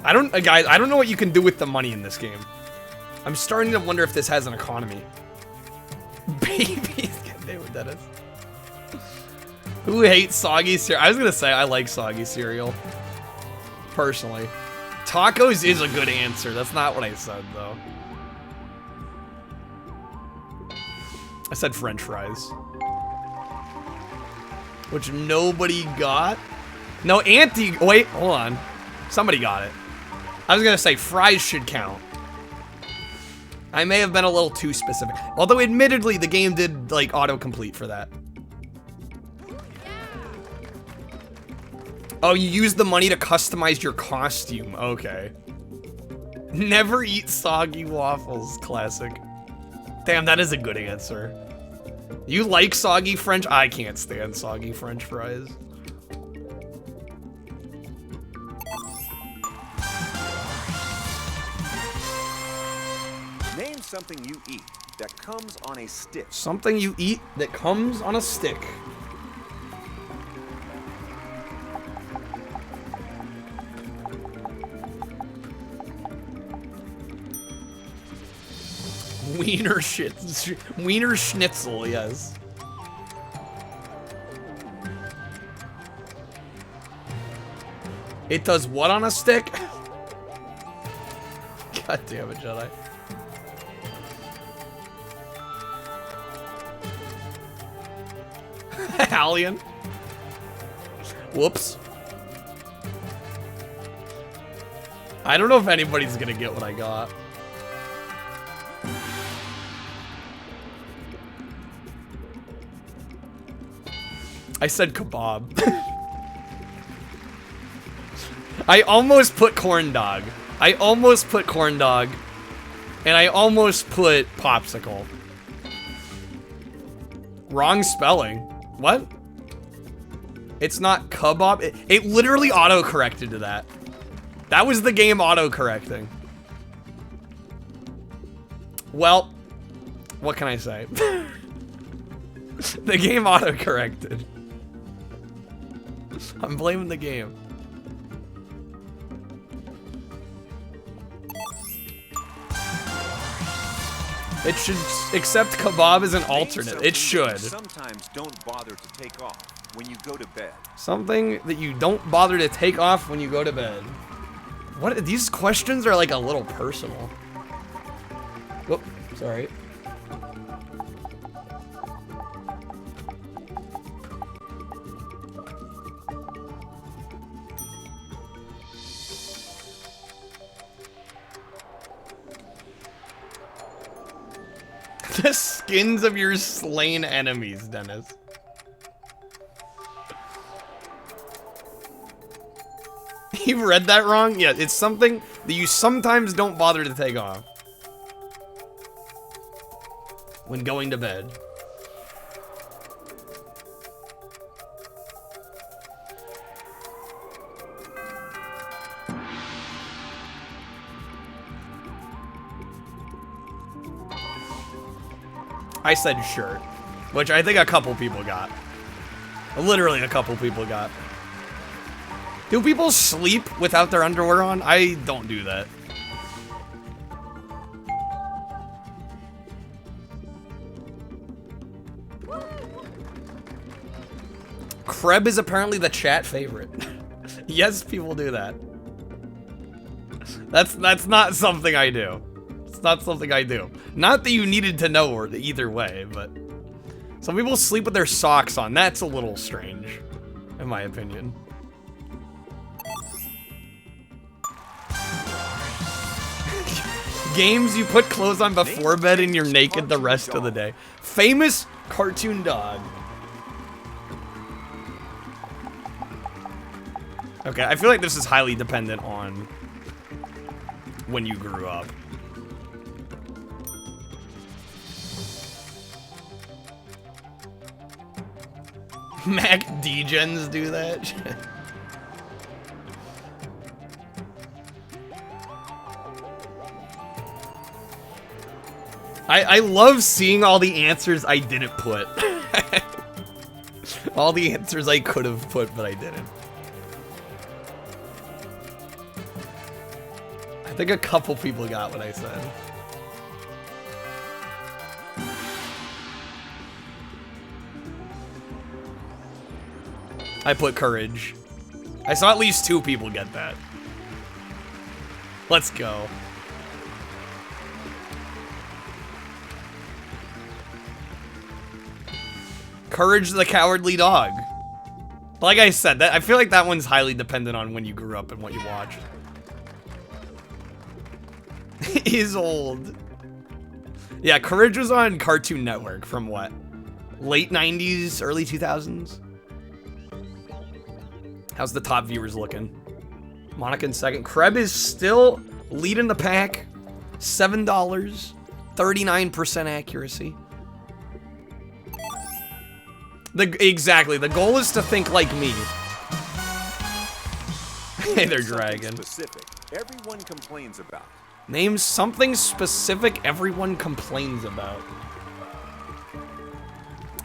Guys, I don't know what you can do with the money in this game. I'm starting to wonder if this has an economy. Babies, God damn it, Dennis. Who hates soggy cereal? I was gonna say I like soggy cereal. Personally. Tacos is a good answer. That's not what I said, though. I said French fries. Which nobody got? No, wait, hold on. Somebody got it. I was gonna say fries should count. I may have been a little too specific. Although admittedly, the game did like autocomplete for that. Oh, you used the money to customize your costume. Okay. Never eat soggy waffles. Classic. Damn, that is a good answer. You like soggy French? I can't stand soggy French fries. Name something you eat that comes on a stick. Something you eat that comes on a stick. Wiener Schnitzel, yes. It does what on a stick? God damn it, Jedi. Alien. Whoops. I don't know if anybody's gonna get what I got. I said kebab. I almost put corn dog. I almost put corn dog. And I almost put popsicle. Wrong spelling. What? It's not kebab. It literally auto-corrected to that. That was the game auto-correcting. Well, what can I say? The game auto-corrected. I'm blaming the game. It should accept kebab as an alternate. It should. Sometimes don't bother to take off when you go to bed. Something that you don't bother to take off when you go to bed. What? These questions are like a little personal. Whoop, sorry. The skins of your slain enemies, Dennis. You read that wrong? Yeah, it's something that you sometimes don't bother to take off when going to bed. I said shirt, which I think a couple people got. Literally a couple people got. Do people sleep without their underwear on? I don't do that. Kreb is apparently the chat favorite. Yes, people do that. That's not something I do. It's It's not something I do. Not that you needed to know or either way, but some people sleep with their socks on. That's a little strange, in my opinion. Games you put clothes on before bed and you're naked the rest of the day. Famous cartoon dog. Okay, I feel like this is highly dependent on when you grew up. Mac D-gens do that? I love seeing all the answers I didn't put. All the answers I could have put, but I didn't. I think a couple people got what I said. I put courage. I saw at least 2 people get that. Let's go. Courage the Cowardly Dog. Like I said, that I feel like that one's highly dependent on when you grew up and what you watched. Is old. Yeah, Courage was on Cartoon Network from what? Late 90s, early 2000s? How's the top viewers looking? Monica in second. Kreb is still leading the pack. $7. 39% accuracy. Exactly. The goal is to think like me. Hey there, Dragon. Specific. Everyone complains about. Name something specific everyone complains about.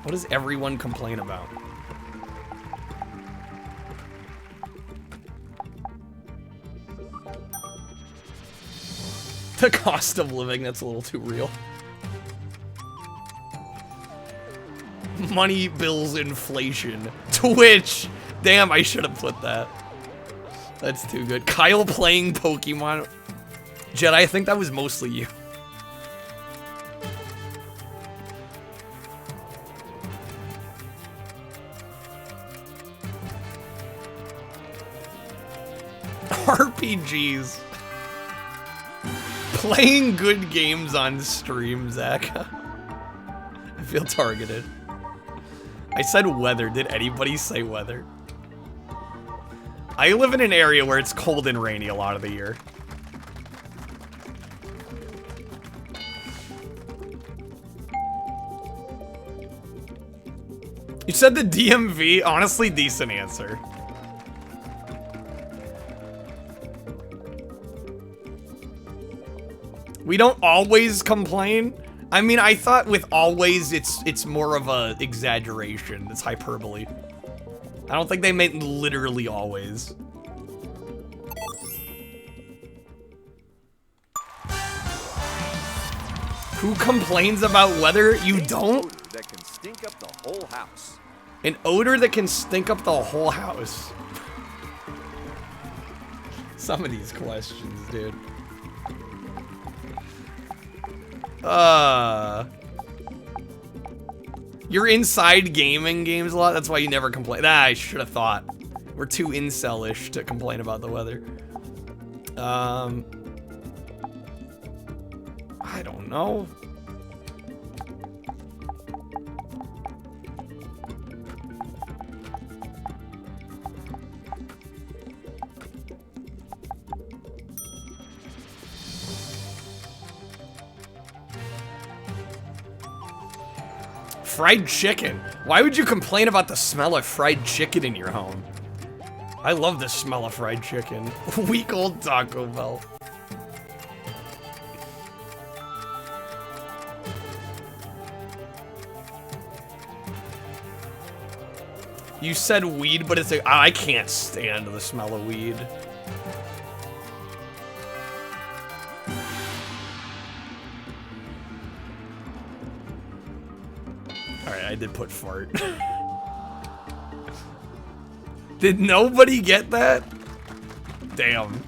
What does everyone complain about? The cost of living, that's a little too real. Money, bills, inflation. Twitch! Damn, I should have put that. That's too good. Kyle playing Pokemon. Jed, I think that was mostly you. RPGs. Playing good games on stream, Zach. I feel targeted. I said weather. Did anybody say weather? I live in an area where it's cold and rainy a lot of the year. You said the DMV? Honestly, decent answer. We don't always complain. I mean, I thought with always, it's more of a exaggeration. It's hyperbole. I don't think they meant literally always. Who complains about weather? You don't? That can stink up the whole house. An odor that can stink up the whole house. Some of these questions, dude. You're inside gaming games a lot, that's why you never complain. I should have thought. We're too incel-ish to complain about the weather. I don't know. Fried chicken. Why would you complain about the smell of fried chicken in your home? I love the smell of fried chicken. Week-old Taco Bell. You said weed, but it's like, I can't stand the smell of weed. Alright, I did put fart. Did nobody get that? Damn.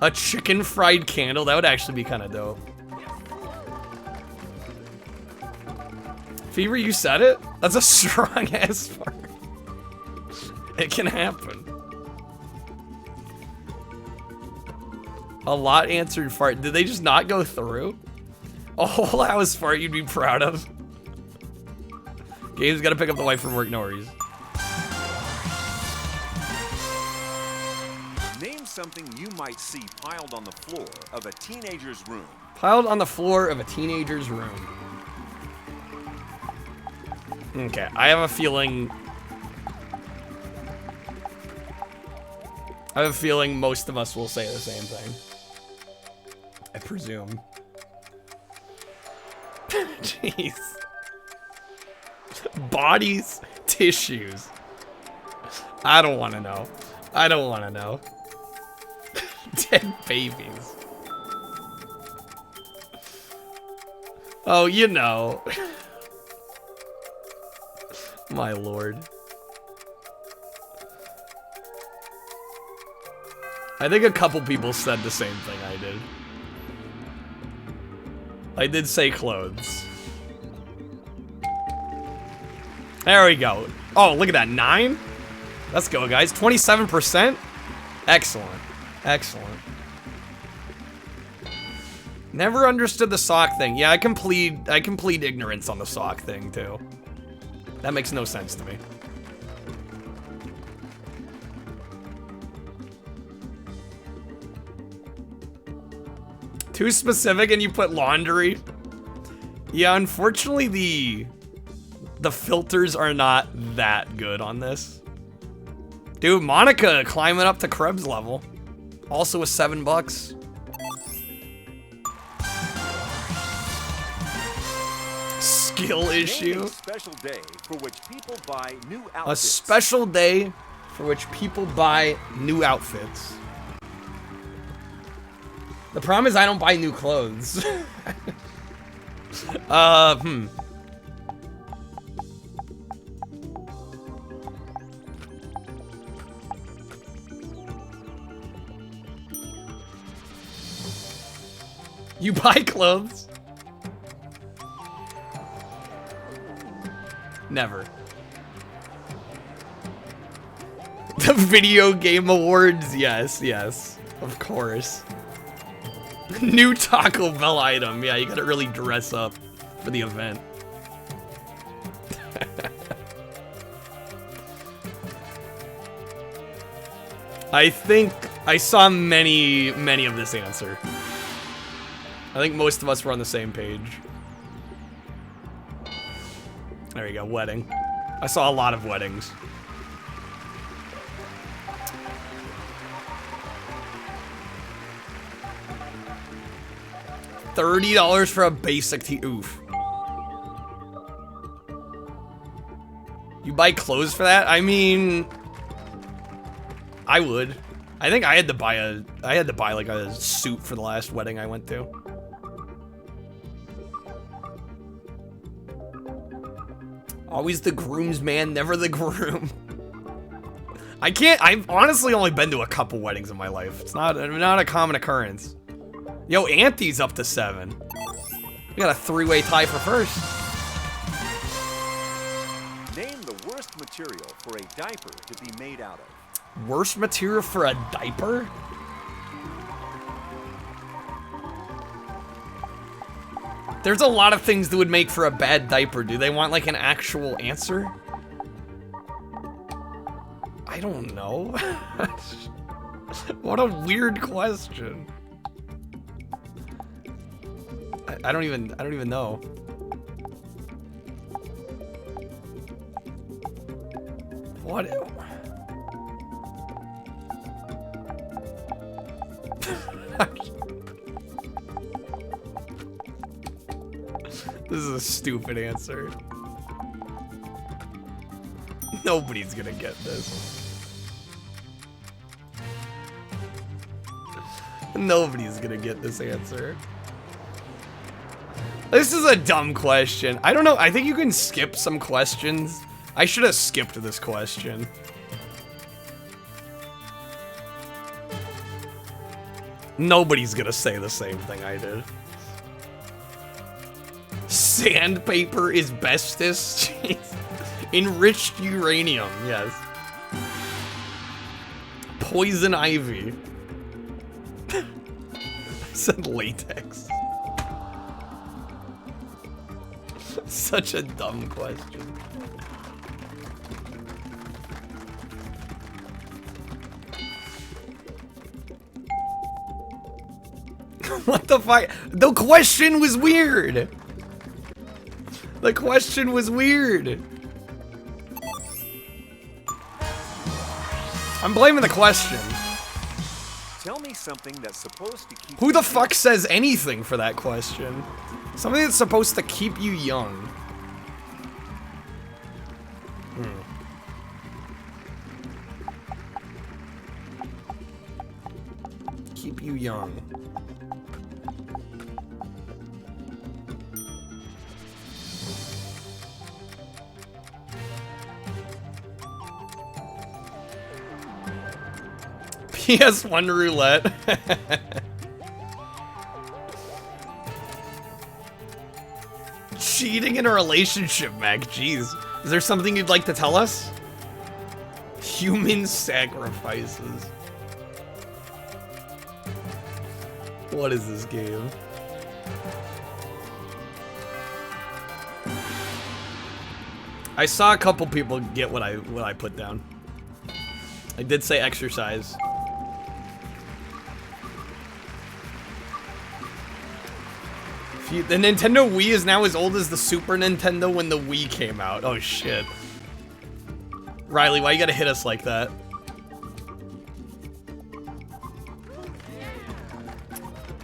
A chicken fried candle? That would actually be kind of dope. Fever, you said it? That's a strong ass fart. It can happen. A lot answered fart. Did they just not go through? A whole house fart you'd be proud of. Gabe's gotta pick up the wife from work, no worries. Name something you might see piled on the floor of a teenager's room. Piled on the floor of a teenager's room. Okay, I have a feeling... most of us will say the same thing. I presume. Jeez. Bodies, tissues. I don't want to know. I don't want to know. Dead babies. Oh, you know. My lord. I think a couple people said the same thing I did. I did say clothes. There we go. Oh, look at that. 9? Let's go, guys. 27%? Excellent. Excellent. Never understood the sock thing. Yeah, I can plead ignorance on the sock thing, too. That makes no sense to me. Too specific and you put laundry? Yeah, unfortunately the filters are not that good on this. Dude, Monica climbing up to Krebs level. Also with $7. Skill issue. A special day for which people buy new outfits. A special day for which people buy new outfits. The problem is I don't buy new clothes. You buy clothes? Never. The video game awards? Yes, yes. Of course. New Taco Bell item. Yeah, you gotta really dress up for the event. I think I saw many of this answer. I think most of us were on the same page. There you go, wedding. I saw a lot of weddings. $30 for a basic tee. Oof. You buy clothes for that? I mean, I would. I think I had to buy like a suit for the last wedding I went to. Always the groomsman, never the groom. I've honestly only been to a couple weddings in my life. It's not a common occurrence. Yo, Auntie's up to 7. We got a 3-way tie for first. Name the worst material for a diaper to be made out of. Worst material for a diaper? There's a lot of things that would make for a bad diaper. Do they want like an actual answer? I don't know. What a weird question. I don't even know. What? This is a stupid answer. Nobody's gonna get this. Nobody's gonna get this answer. This is a dumb question. I don't know. I think you can skip some questions. I should have skipped this question. Nobody's gonna say the same thing I did. Sandpaper is asbestos. Jeez. Enriched uranium, yes. Poison ivy. I said latex. Such a dumb question. What the fuck? The question was weird. The question was weird. I'm blaming the question. Tell me something that's supposed to keep. Who the fuck says anything for that question? Something that's supposed to keep you young. Keep you young. PS1 roulette. Cheating in a relationship, Mac. Jeez. Is there something you'd like to tell us? Human sacrifices. What is this game? I saw a couple people get what I put down. I did say exercise. The Nintendo Wii is now as old as the Super Nintendo when the Wii came out. Oh shit. Riley, why you gotta hit us like that?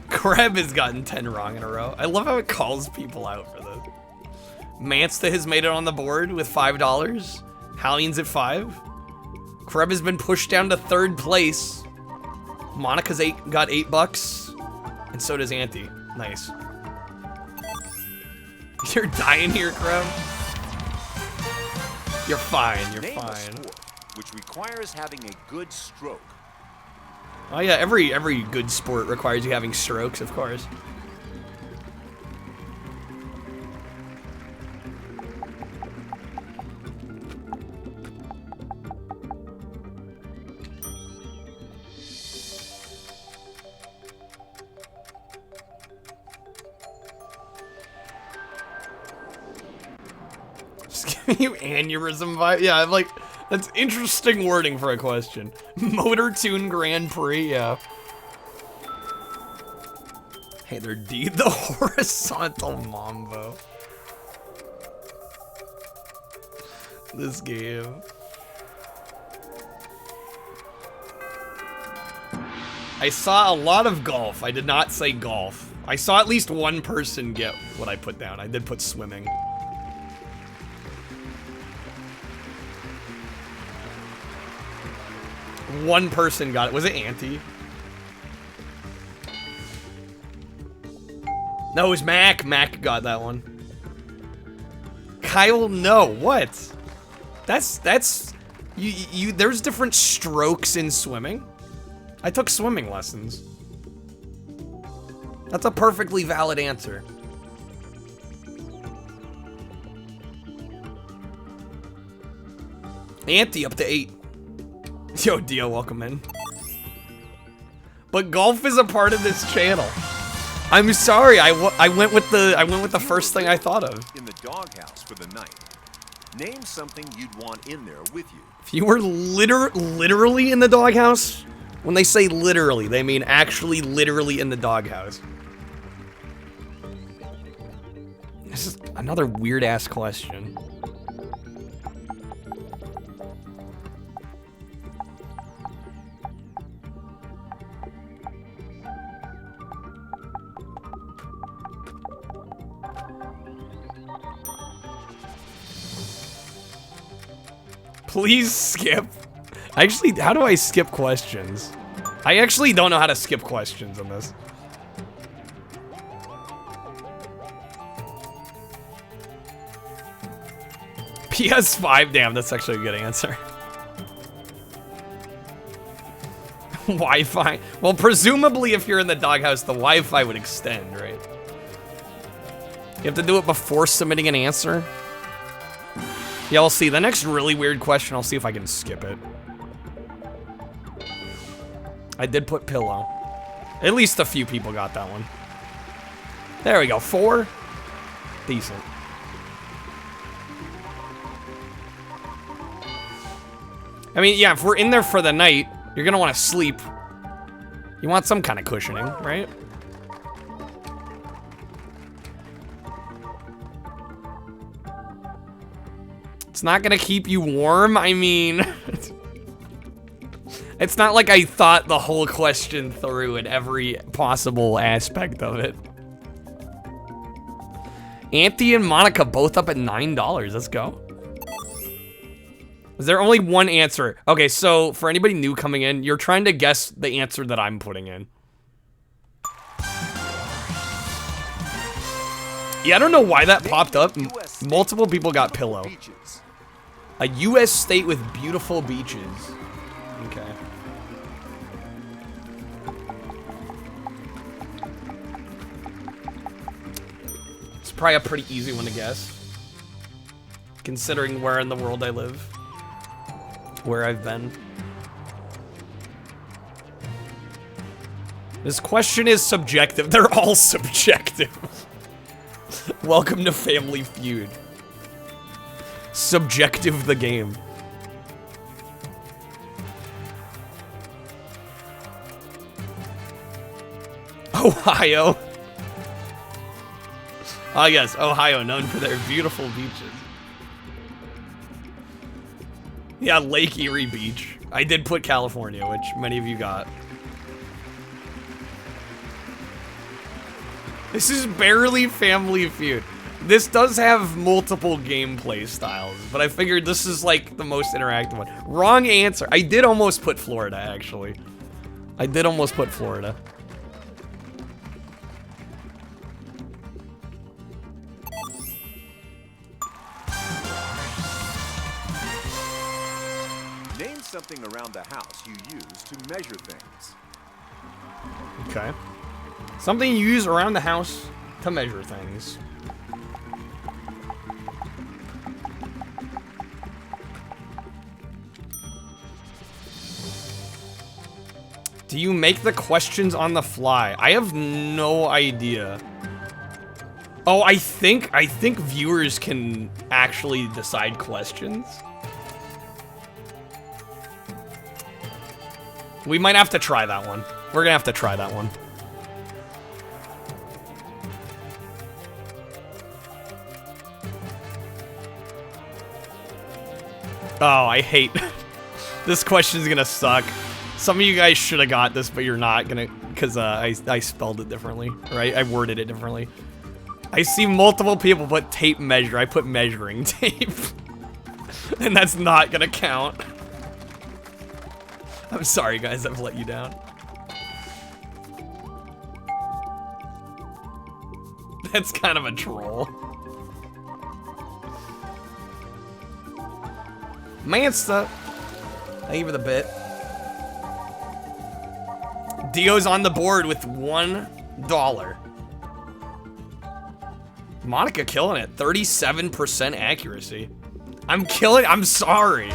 Kreb has gotten 10 wrong in a row. I love how it calls people out for this. Mansta has made it on the board with $5. Hallian's at 5. Kreb has been pushed down to 3rd place. Monica's got $8. And so does Auntie. Nice. You're dying here, Kreb. You're fine, you're Name fine. a sport which requires having a good stroke. Oh yeah, every good sport requires you having strokes, of course. Just giving you aneurysm vibe. Yeah, I'm like, that's interesting wording for a question. Motor Tune Grand Prix, yeah. Hey there, D, the horizontal mambo. This game. I saw a lot of golf. I did not say golf. I saw at least one person get what I put down. I did put swimming. One person got it. Was it Auntie? No, it was Mac. Mac got that one. Kyle, no. What? That's you there's different strokes in swimming. I took swimming lessons. That's a perfectly valid answer. Auntie up to 8. Yo, Dio, welcome in. But golf is a part of this channel. I'm sorry. I went with the first thing I thought of. In the doghouse for the night. Name something you'd want in there with you. If you were literally in the doghouse, when they say literally, they mean actually literally in the doghouse. This is another weird ass question. Please skip. Actually, how do I skip questions? I actually don't know how to skip questions on this. PS5, damn, that's actually a good answer. Wi-Fi. Well, presumably if you're in the doghouse, the Wi-Fi would extend, right? You have to do it before submitting an answer. Yeah, we'll see. The next really weird question, I'll see if I can skip it. I did put pillow. At least a few people got that one. There we go. 4. Decent. I mean, yeah, if we're in there for the night, you're gonna want to sleep. You want some kind of cushioning, right? It's not gonna keep you warm. I mean, it's not like I thought the whole question through in every possible aspect of it. Anthony and Monica both up at $9. Let's go. Is there only one answer? Okay, so for anybody new coming in, you're trying to guess the answer that I'm putting in. Yeah, I don't know why that popped up. Multiple people got pillow. A U.S. state with beautiful beaches. Okay. It's probably a pretty easy one to guess, considering where in the world I live. Where I've been. This question is subjective. They're all subjective. Welcome to Family Feud. Subjective the game. Ohio. Oh yes, Ohio, known for their beautiful beaches. Yeah, Lake Erie Beach. I did put California, which many of you got. This is barely Family Feud. This does have multiple gameplay styles, but I figured this is like the most interactive one. Wrong answer. I did almost put Florida, actually. I did almost put Florida. Name something around the house you use to measure things. Okay. Something you use around the house to measure things. Do you make the questions on the fly? I have no idea. Oh, I think viewers can actually decide questions. We might have to try that one. We're gonna have to try that one. Oh, I hate this question is gonna suck. Some of you guys should have got this, but you're not gonna, because I spelled it differently, or I worded it differently. I see multiple people put tape measure. I put measuring tape, and that's not gonna count. I'm sorry, guys. I've let you down. That's kind of a troll. Mansta, thank you for the bit. Dio's on the board with $1. Monica killing it, 37% accuracy. I'm killing, I'm sorry.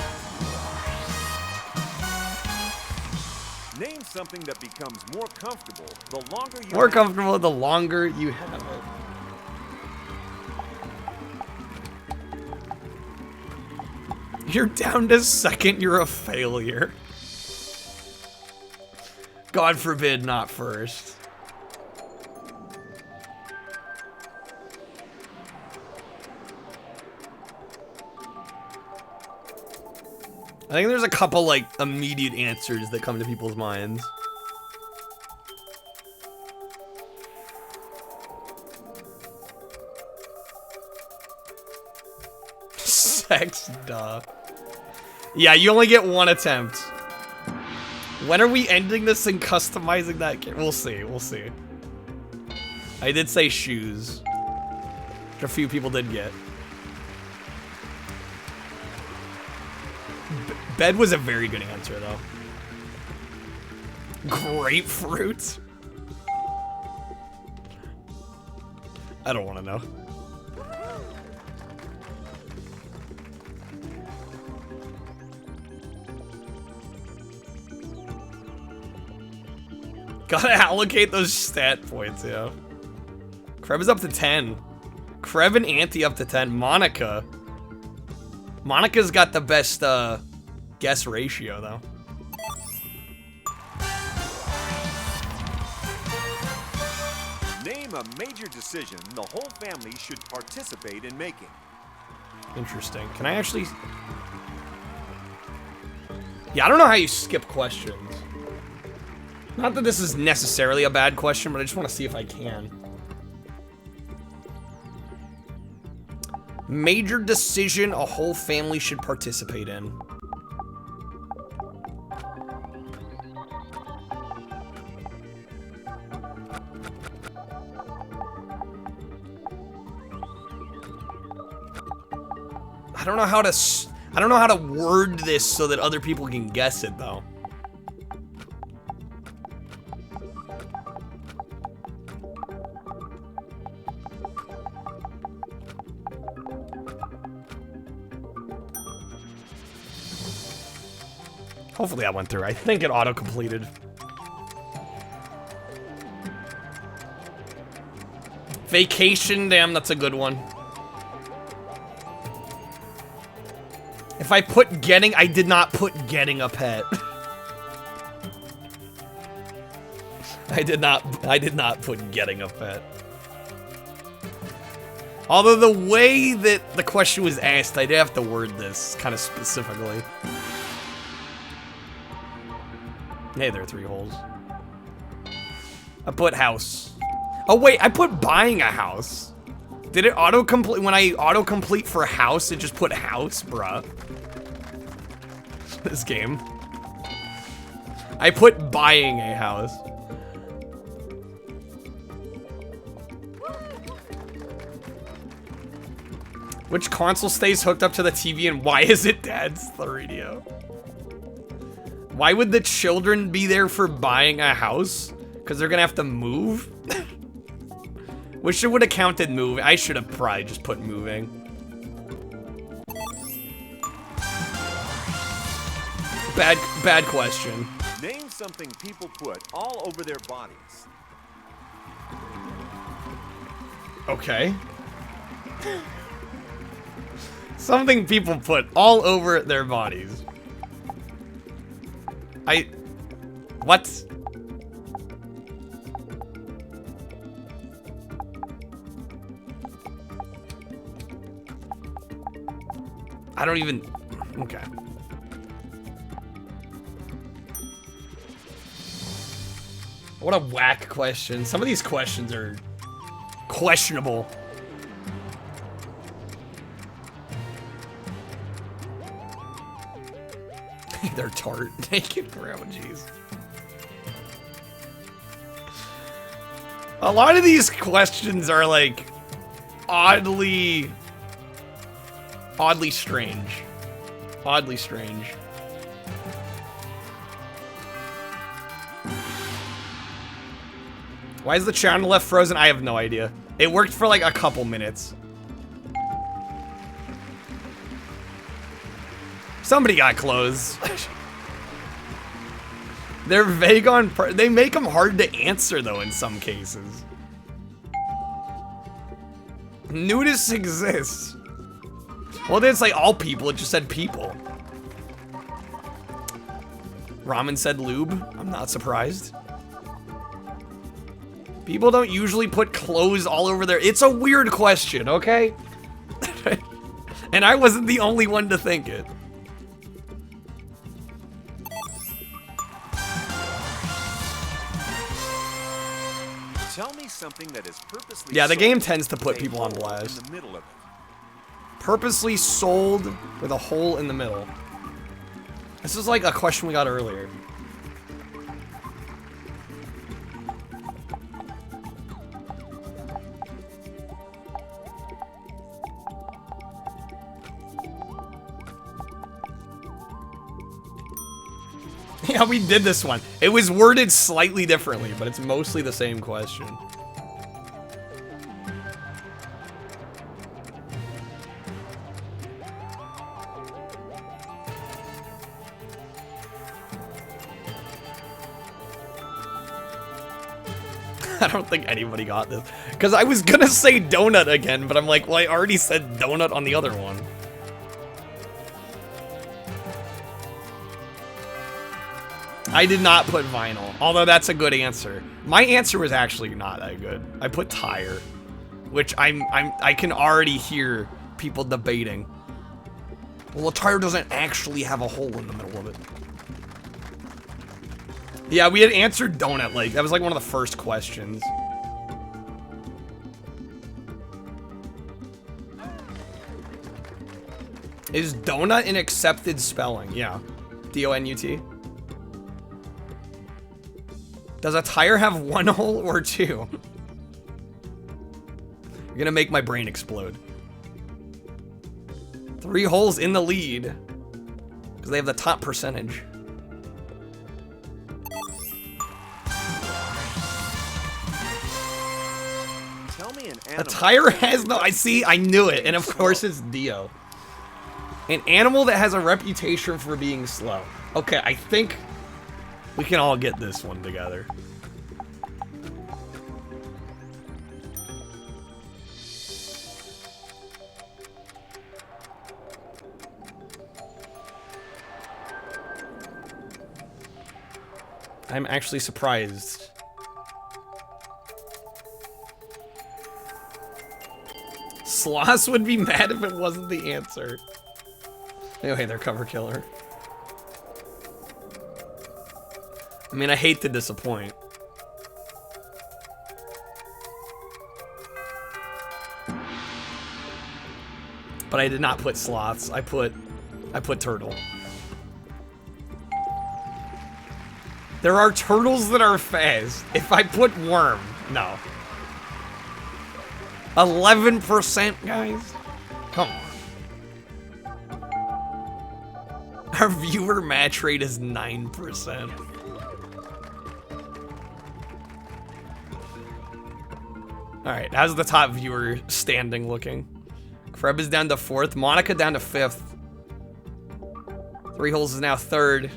Name something that becomes more comfortable the longer you More comfortable the longer you have it. You're down to second, you're a failure. God forbid, not first. I think there's a couple, like, immediate answers that come to people's minds. Sex, duh. Yeah, you only get one attempt. When are we ending this and customizing that? We'll see, we'll see. I did say shoes, which a few people did get. Bed was a very good answer, though. Grapefruit? I don't want to know. Gotta allocate those stat points, yeah. Kreb is up to 10. Kreb and Auntie up to 10. Monica. Monica's got the best guess ratio, though. Name a major decision the whole family should participate in making. Interesting. Can I actually... Yeah, I don't know how you skip questions. Not that this is necessarily a bad question, but I just want to see if I can. Major decision a whole family should participate in. I don't know how to word this so that other people can guess it, though. Hopefully that went through. I think it auto-completed. Vacation, damn, that's a good one. If I put getting, I did not put getting a pet. I did not put getting a pet. Although the way that the question was asked, I did have to word this kind of specifically. Hey, there are 3 holes. I put house. Oh wait, I put buying a house. Did it auto-complete? When I auto-complete for house, it just put house, bruh. This game. I put buying a house. Which console stays hooked up to the TV and why is it Dad's the radio? Why would the children be there for buying a house? Because they're gonna have to move? Wish it would have counted moving. I should have probably just put moving. Bad question. Name something people put all over their bodies. Okay. Something people put all over their bodies. What? I don't even, okay. What a whack question. Some of these questions are questionable. They're tart. Naked grandma, jeez. A lot of these questions are like oddly strange. Oddly strange. Why is the channel left frozen? I have no idea. It worked for like a couple minutes. Somebody got clothes. They're vague on, they make them hard to answer though in some cases. Nudists exist. Well, it's like all people, it just said people. Ramen said lube, I'm not surprised. People don't usually put clothes all over their, it's a weird question, okay? And I wasn't the only one to think it. Tell me something that is purposely Yeah, the sold game tends to put with a people on hole blast. in the middle of it. Purposely sold with a hole in the middle. This is like a question we got earlier. Yeah, we did this one. It was worded slightly differently, but it's mostly the same question. I don't think anybody got this. Because I was gonna say donut again, but I'm like, well, I already said donut on the other one. I did not put vinyl, although that's a good answer. My answer was actually not that good. I put tire, which I can already hear people debating. Well, a tire doesn't actually have a hole in the middle of it. Yeah, we had answered donut, like, that was like one of the first questions. Is donut an accepted spelling? Yeah. D-O-N-U-T. Does a tire have one hole or two? You're gonna make my brain explode. 3 holes in the lead. Because they have the top percentage. A tire has no, I knew it, and of course it's Dio. An animal that has a reputation for being slow. Okay, I think we can all get this one together. I'm actually surprised. Sloths would be mad if it wasn't the answer. Anyway, they're cover killer. I mean, I hate to disappoint. But I did not put sloths. I put turtle. There are turtles that are fast. If I put worm, no. 11%, guys? Come on. Our viewer match rate is 9%. Alright, how's the top viewer standing looking? Kreb is down to 4th, Monica down to 5th. 3 holes is now 3rd.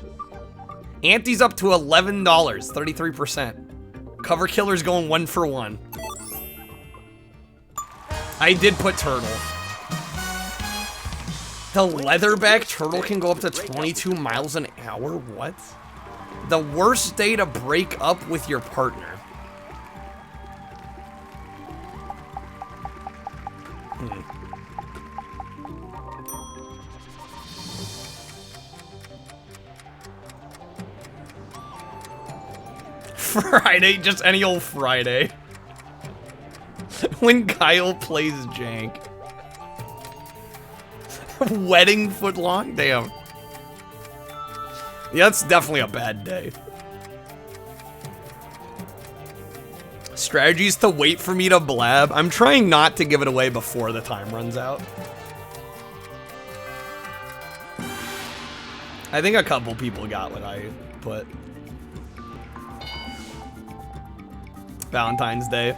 Auntie's up to $11, 33%. Cover killer's going 1 for 1. I did put turtle. The leatherback turtle can go up to 22 miles an hour? What? The worst day to break up with your partner. Friday, just any old Friday. When Kyle plays jank. Wedding footlong? Damn. Yeah, that's definitely a bad day. Strategies to wait for me to blab. I'm trying not to give it away before the time runs out. I think a couple people got what I put. Valentine's Day.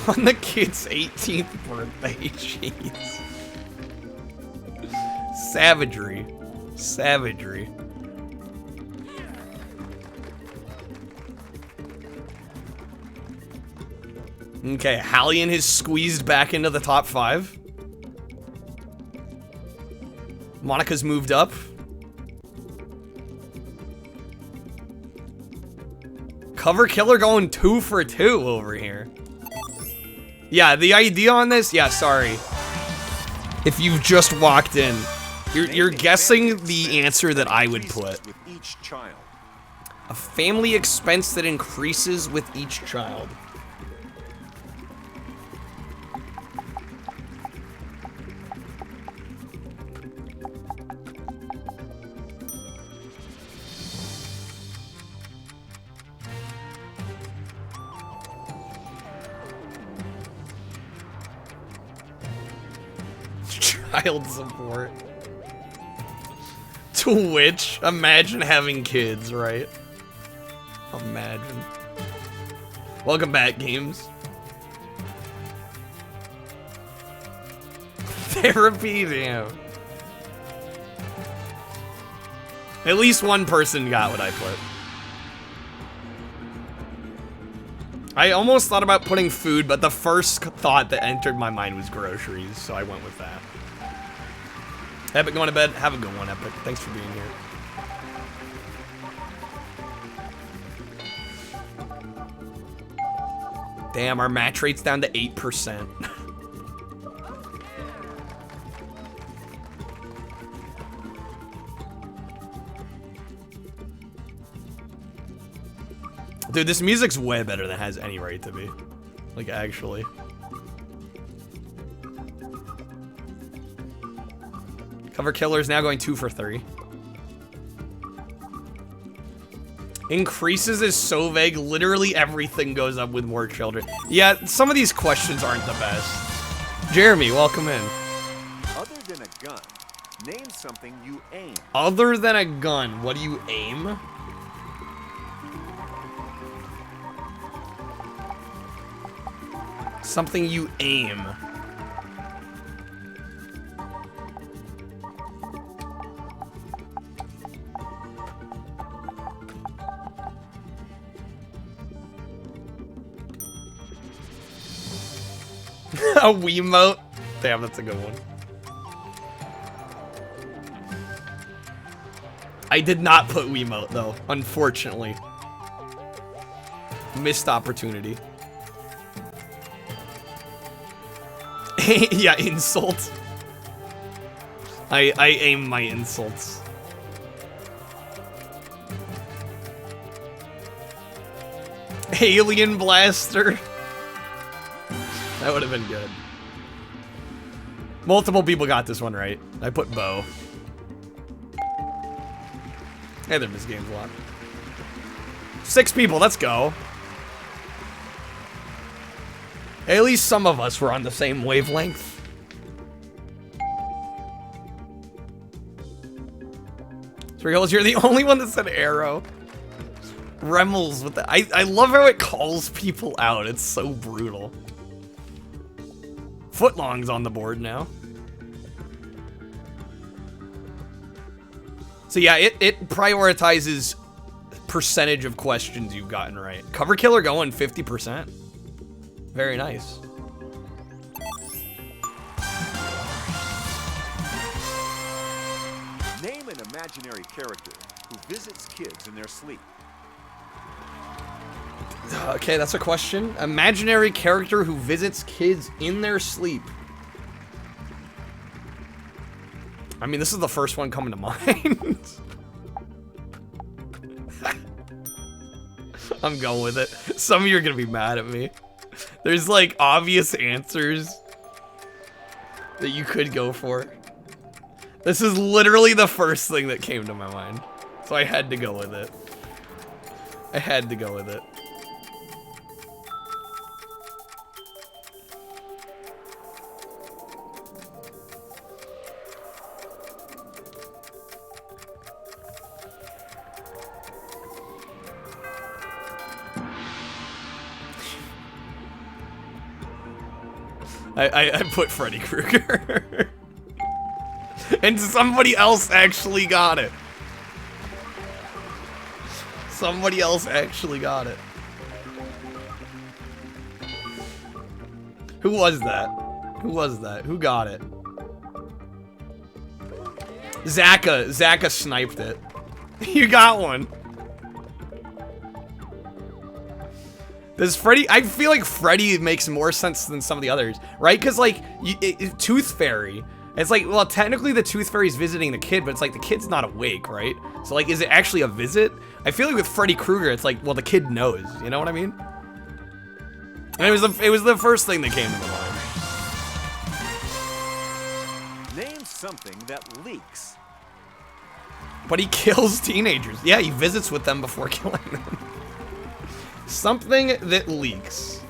On the kid's 18th birthday, jeez. Savagery. Savagery. Okay, Hallian has squeezed back into the top 5. Monica's moved up. Cover killer going 2 for 2 over here. Yeah, the idea on this, yeah, sorry. If you've just walked in, you're guessing the answer that I would put. A family expense that increases with each child. Child support. Twitch. Imagine having kids, right? Imagine. Welcome back, games. Therapy, damn. At least one person got what I put. I almost thought about putting food, but the first thought that entered my mind was groceries, so I went with that. Epic going to bed. Have a good one, Epic. Thanks for being here. Damn, our match rate's down to 8%. Dude, this music's way better than it has any right to be. Like, actually. Cover Killer's now going 2 for 3. Increases is so vague. Literally everything goes up with more children. Yeah, some of these questions aren't the best. Jeremy, welcome in. Other than a gun, name something you aim. Other than a gun, what do you aim? Something you aim. A Wiimote? Damn, that's a good one. I did not put Wiimote, though, unfortunately. Missed opportunity. Yeah, insult. I aim my insults. Alien Blaster. That would have been good. Multiple people got this one right. I put bow. Hey there, Miss Games Lot. 6 people, let's go. At least some of us were on the same wavelength. Three Holes, you're the only one that said arrow. Remels with that. I love how it calls people out. It's so brutal. Footlong's on the board now. So yeah, it prioritizes percentage of questions you've gotten right. Cover Killer going 50%. Very nice. Name an imaginary character who visits kids in their sleep. Okay, that's a question. Imaginary character who visits kids in their sleep. I mean, this is the first one coming to mind. I'm going with it. Some of you are gonna be mad at me. There's like obvious answers that you could go for. This is literally the first thing that came to my mind. So I had to go with it. I had to go with it. I put Freddy Krueger. And somebody else actually got it. Somebody else actually got it. Who was that? Who was that? Who got it? Zaka sniped it. You got one. Does Freddy? I feel like Freddy makes more sense than some of the others, right? Because like, Tooth Fairy, it's like, well, technically the Tooth Fairy's visiting the kid, but it's like the kid's not awake, right? So like, is it actually a visit? I feel like with Freddy Krueger, it's like, well, the kid knows. You know what I mean? And it was the first thing that came to mind. Name something that leaks. But he kills teenagers. Yeah, he visits with them before killing them. Something that leaks.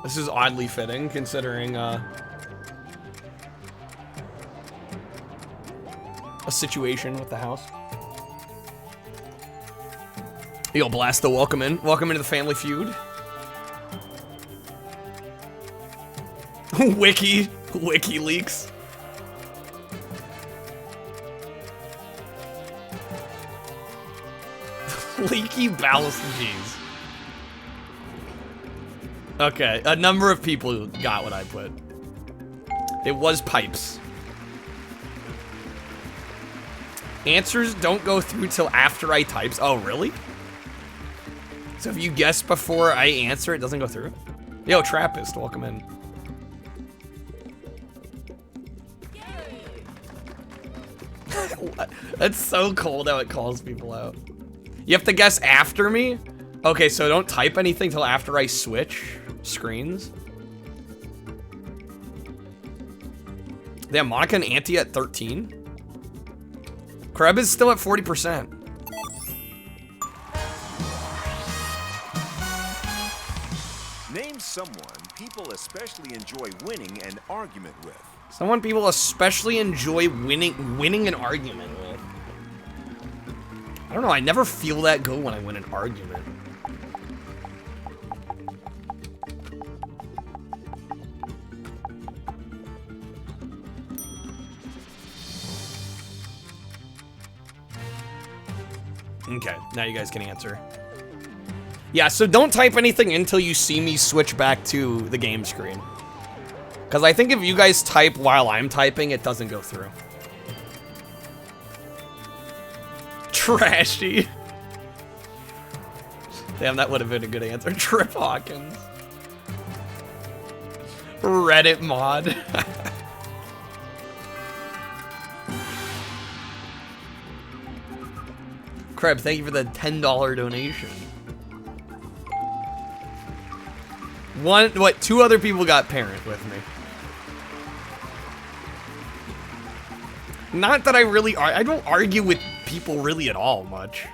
This is oddly fitting, considering, a situation with the house. Yo, Blasto, welcome in. Welcome into the family feud. WikiLeaks. Leaky bowels. Jeez. Okay, a number of people got what I put. It was pipes. Answers don't go through till after I types. Oh, really? So if you guess before I answer, it doesn't go through? Yo, Trappist, welcome in. That's so cold how it calls people out. You have to guess after me? Okay, so don't type anything till after I switch screens. Damn, Monica and Auntie at 13? Kreb is still at 40%. Name someone people especially enjoy winning an argument with. Someone people especially enjoy winning an argument with. I don't know, I never feel that good when I win an argument. Okay, now you guys can answer. Yeah, so don't type anything until you see me switch back to the game screen. Because I think if you guys type while I'm typing, it doesn't go through. Trashy. Damn, that would have been a good answer. Trip Hawkins. Reddit mod. Kreb, thank you for the $10 donation. Two other people got parent with me. Not that I don't argue with people really at all much.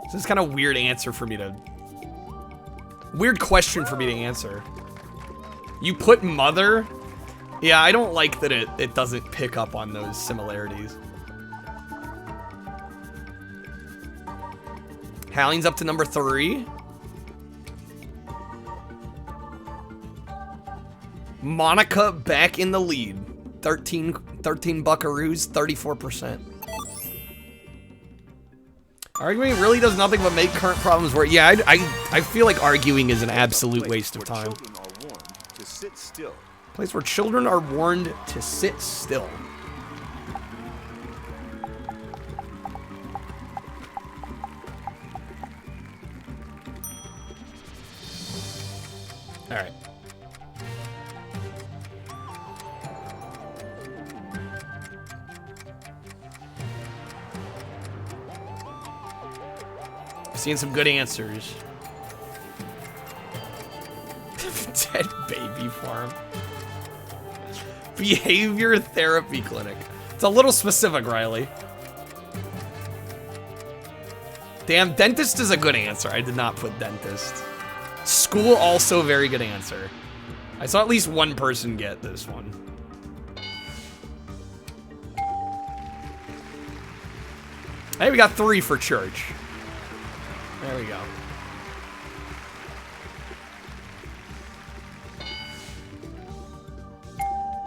This is kind of weird answer for me to, weird question for me to answer. You put mother? Yeah, I don't like that it doesn't pick up on those similarities. Halling's up to number 3. Monica back in the lead. 13 buckaroos, 34%. Arguing really does nothing but make current problems worse. Yeah, I feel like arguing is an absolute waste of time. Place where children are warned to sit still. All right. Seeing some good answers. Dead baby farm. Behavior therapy clinic. It's a little specific, Riley. Damn, dentist is a good answer. I did not put dentist. School, also a very good answer. I saw at least one person get this one. Hey, we got 3 for church. There we go.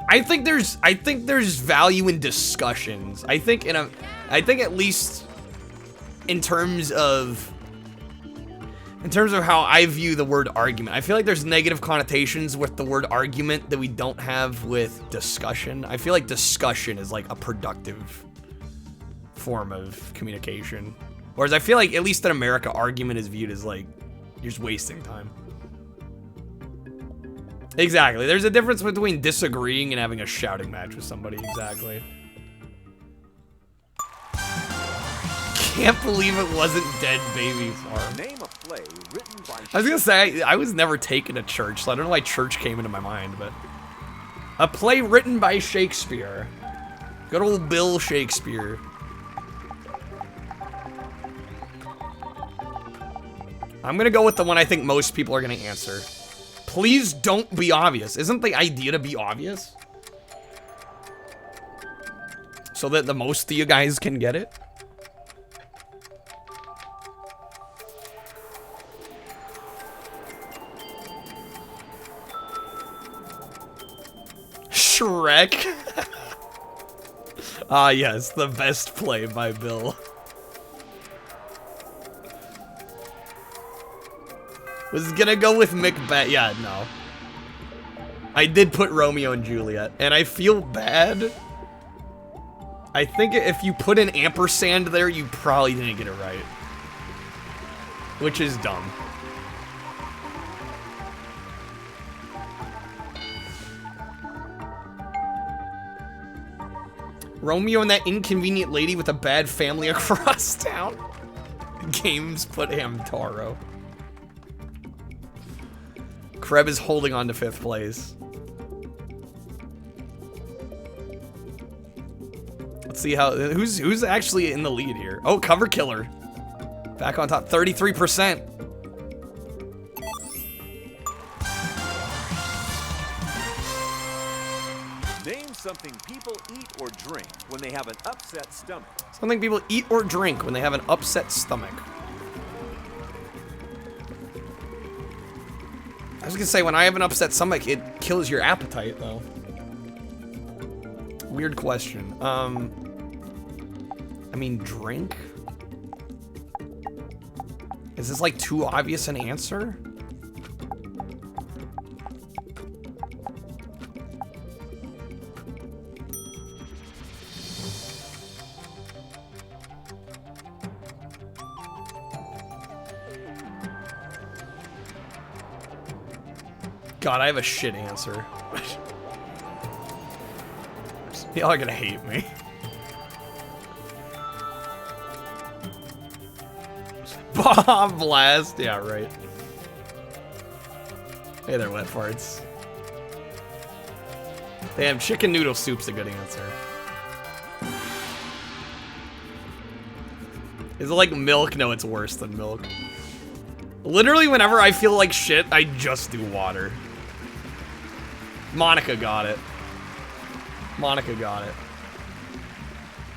I think there's value in discussions. I think at least in terms of how I view the word argument. I feel like there's negative connotations with the word argument that we don't have with discussion. I feel like discussion is like a productive form of communication. Whereas I feel like, at least in America, argument is viewed as like, you're just wasting time. Exactly. There's a difference between disagreeing and having a shouting match with somebody. Exactly. Can't believe it wasn't Dead Baby Farm. Name a play written by I was gonna say, I was never taken to church, so I don't know why church came into my mind, but... A play written by Shakespeare. Good old Bill Shakespeare. I'm gonna go with the one I think most people are gonna answer. Please don't be obvious. Isn't the idea to be obvious? So that the most of you guys can get it? Shrek. Ah, yes, the best play by Bill. Was gonna go with Macbeth. Yeah, no. I did put Romeo and Juliet, and I feel bad. I think if you put an ampersand there, you probably didn't get it right. Which is dumb. Romeo and that inconvenient lady with a bad family across town. Games put Hamtaro. Kreb is holding on to 5th place. Let's see how who's actually in the lead here. Oh, Cover Killer. Back on top, 33%. Name something people eat or drink when they have an upset stomach. Something people eat or drink when they have an upset stomach. I was gonna say, when I have an upset stomach, it kills your appetite, though. Weird question. I mean, drink? Is this like too obvious an answer? God, I have a shit answer. Y'all are gonna hate me. Bomb blast. Yeah, right. Hey there, wet farts. Damn, chicken noodle soup's a good answer. Is it like milk? No, it's worse than milk. Literally, whenever I feel like shit, I just do water. Monica got it. Monica got it.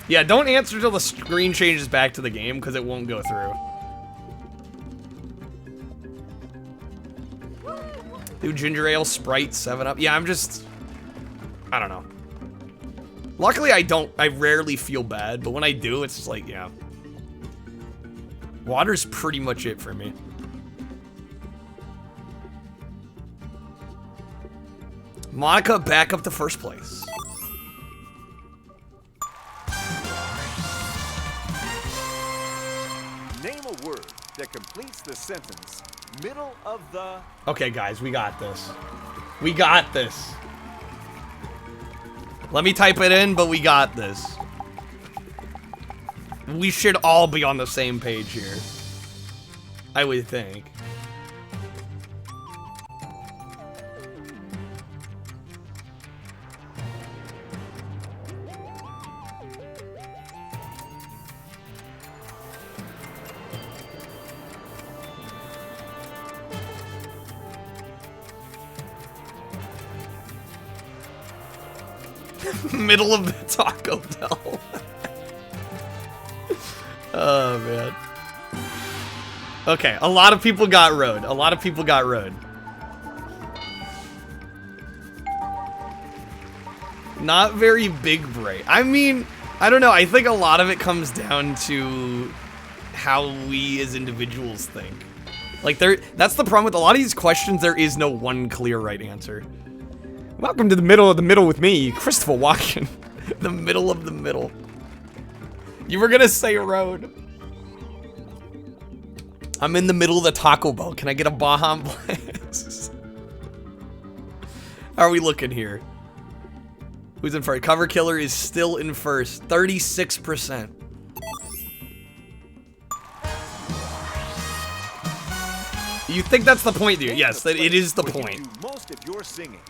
Yeah, don't answer till the screen changes back to the game, because it won't go through. Do ginger ale, Sprite, 7-Up. Yeah, I'm just... I don't know. Luckily, I rarely feel bad, but when I do, it's just like, yeah. Water's pretty much it for me. Monica back up to 1st place. Name a word that completes the sentence, middle of the... Okay, guys, we got this. We got this. Let me type it in, but we got this. We should all be on the same page here. I would think. Middle of the Taco Bell. Oh, man. Okay, a lot of people got road. A lot of people got road. Not very big break. I mean, I don't know. I think a lot of it comes down to how we as individuals think. Like, that's the problem with a lot of these questions. There is no one clear right answer. Welcome to the middle of the middle with me, Christopher Walken. The middle of the middle. You were gonna say road. I'm in the middle of the Taco Bell. Can I get a Baja Blast? How are we looking here? Who's in first? Cover Killer is still in first. 36%. You think that's the point, dude? Yes, that it is the point. Most of your singing.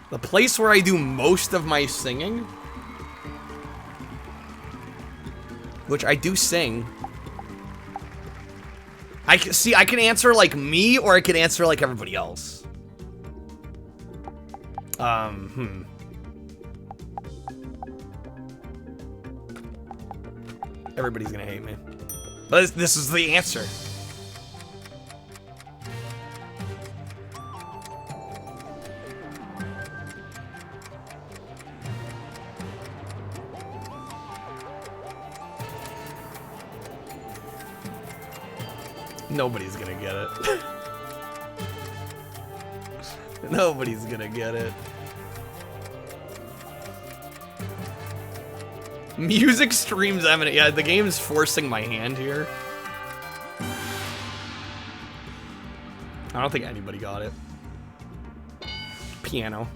The place where I do most of my singing, which I do sing. I can answer like me, or I can answer like everybody else. Everybody's gonna hate me. But this is the answer. Nobody's gonna get it. Nobody's gonna get it. Music streams eminent. Yeah, the game's forcing my hand here. I don't think anybody got it. Piano.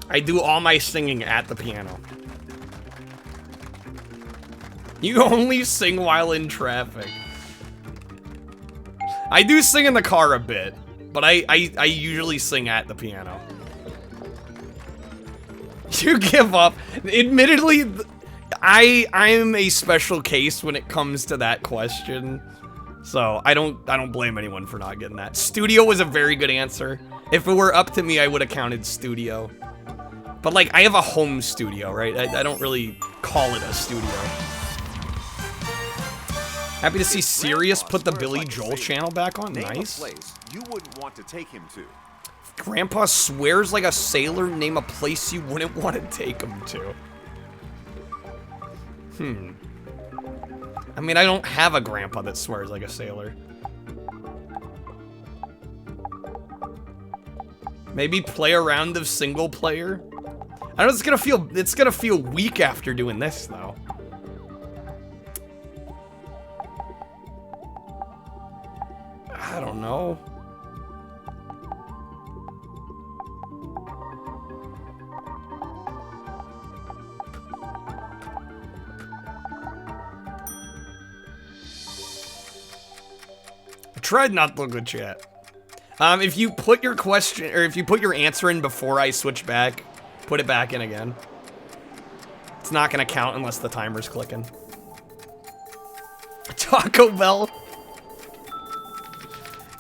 I do all my singing at the piano. You only sing while in traffic. I do sing in the car a bit, but I usually sing at the piano. You give up. Admittedly, I'm a special case when it comes to that question. So I don't blame anyone for not getting that. Studio was a very good answer. If it were up to me, I would have counted studio. But like, I have a home studio, right? I don't really call it a studio. Happy to see Sirius put the Billy Joel channel back on. Nice. Name a place you wouldn't want to take him to. Grandpa swears like a sailor. Name a place you wouldn't want to take him to. I mean, I don't have a grandpa that swears like a sailor. Maybe play a round of single player. I know it's gonna feel weak after doing this though. I don't know. I tried not to look at chat. If you put your question, or if you put your answer in before I switch back, put it back in again. It's not gonna count unless the timer's clicking. Taco Bell.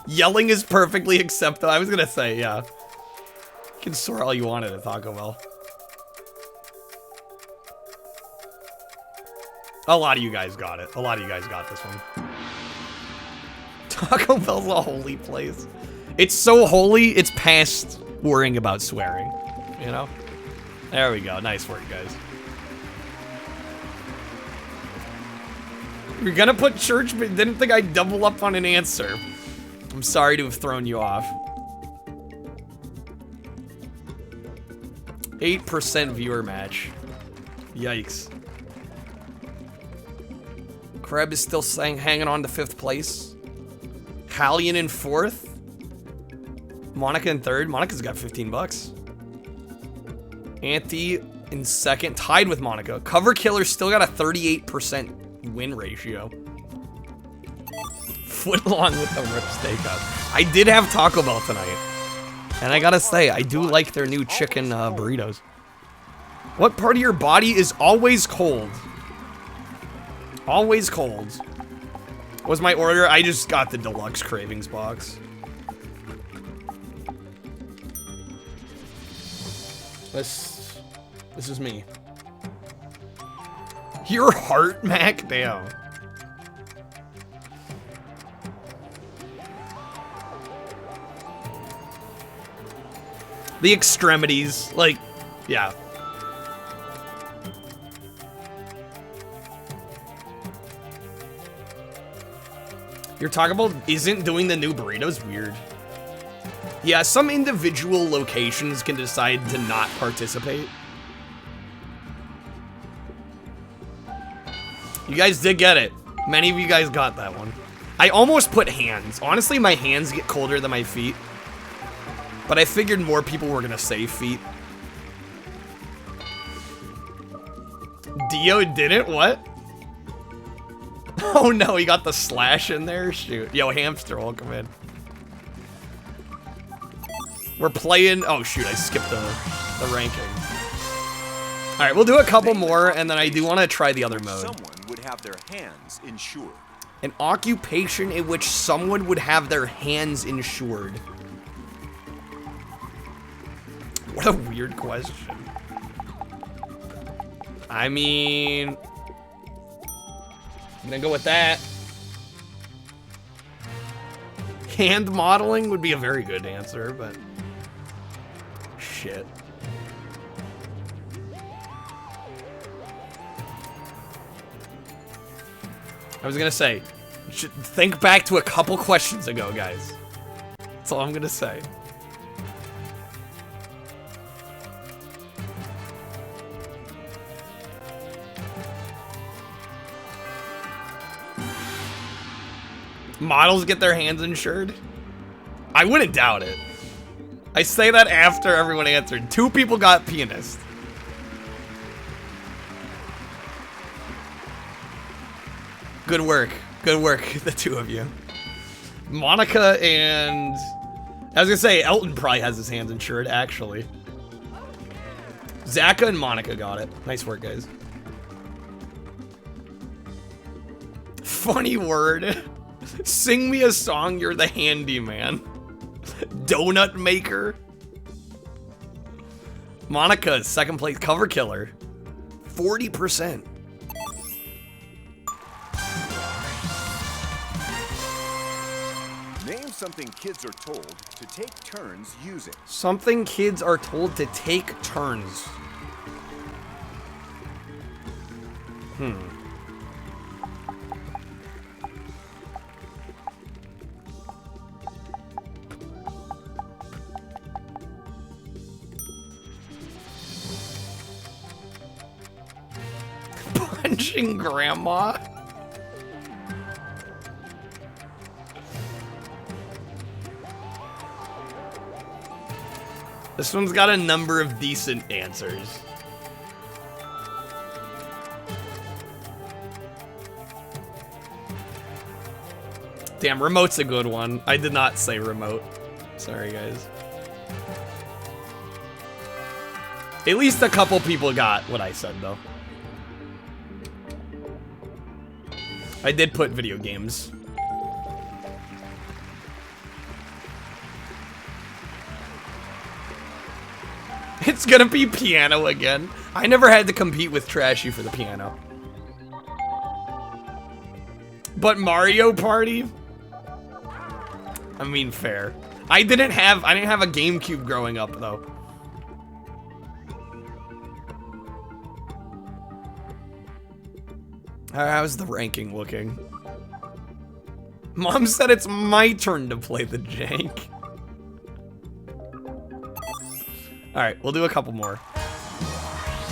Yelling is perfectly acceptable. I was gonna say, yeah. You can swear all you want at a Taco Bell. A lot of you guys got it. A lot of you guys got this one. Taco Bell's a holy place. It's so holy, it's past worrying about swearing. You know? There we go. Nice work, guys. You're gonna put church, but didn't think I'd double up on an answer. I'm sorry to have thrown you off. 8% viewer match. Yikes. Kreb is still hanging on to 5th place. Hallian in 4th. Monica in 3rd. Monica's got 15 bucks. Auntie in 2nd, tied with Monica. Cover Killer still got a 38% win ratio. Foot long with the rip steakhouse. I did have Taco Bell tonight. And I gotta say, I do like their new chicken burritos. What part of your body is always cold? Always cold. What was my order? I just got the deluxe cravings box. This is me. Your heart, Mac? Damn. The extremities, like, yeah. Your Taco Bell isn't doing the new burritos? Weird. Yeah, some individual locations can decide to not participate. You guys did get it. Many of you guys got that one. I almost put hands. Honestly, my hands get colder than my feet. But I figured more people were gonna say feet. Dio didn't? What? Oh no, he got the slash in there? Shoot. Yo, Hamster, welcome in. We're playing... Oh shoot, I skipped the ranking. Alright, we'll do a couple more, and then I do want to try the other mode. Someone would have their hands insured. An occupation in which someone would have their hands insured. What a weird question. I mean, I'm gonna go with that. Hand modeling would be a very good answer, but shit. I was gonna say, think back to a couple questions ago, guys. That's all I'm gonna say. Models get their hands insured? I wouldn't doubt it. I say that after everyone answered. 2 people got pianist. Good work. Good work, the 2 of you. Monica and... I was gonna say, Elton probably has his hands insured, actually. Zaka and Monica got it. Nice work, guys. Funny word. Sing me a song, you're the handyman. Donut maker. Monica, second place cover killer. 40%. Name something kids are told to take turns using. Something kids are told to take turns. Punching grandma? This one's got a number of decent answers. Damn, remote's a good one. I did not say remote. Sorry, guys. At least a couple people got what I said, though. I did put video games. It's gonna be piano again. I never had to compete with Trashy for the piano. But Mario Party? I mean, fair. I didn't have a GameCube growing up, though. How's the ranking looking? Mom said it's my turn to play the jank. Alright, we'll do a couple more.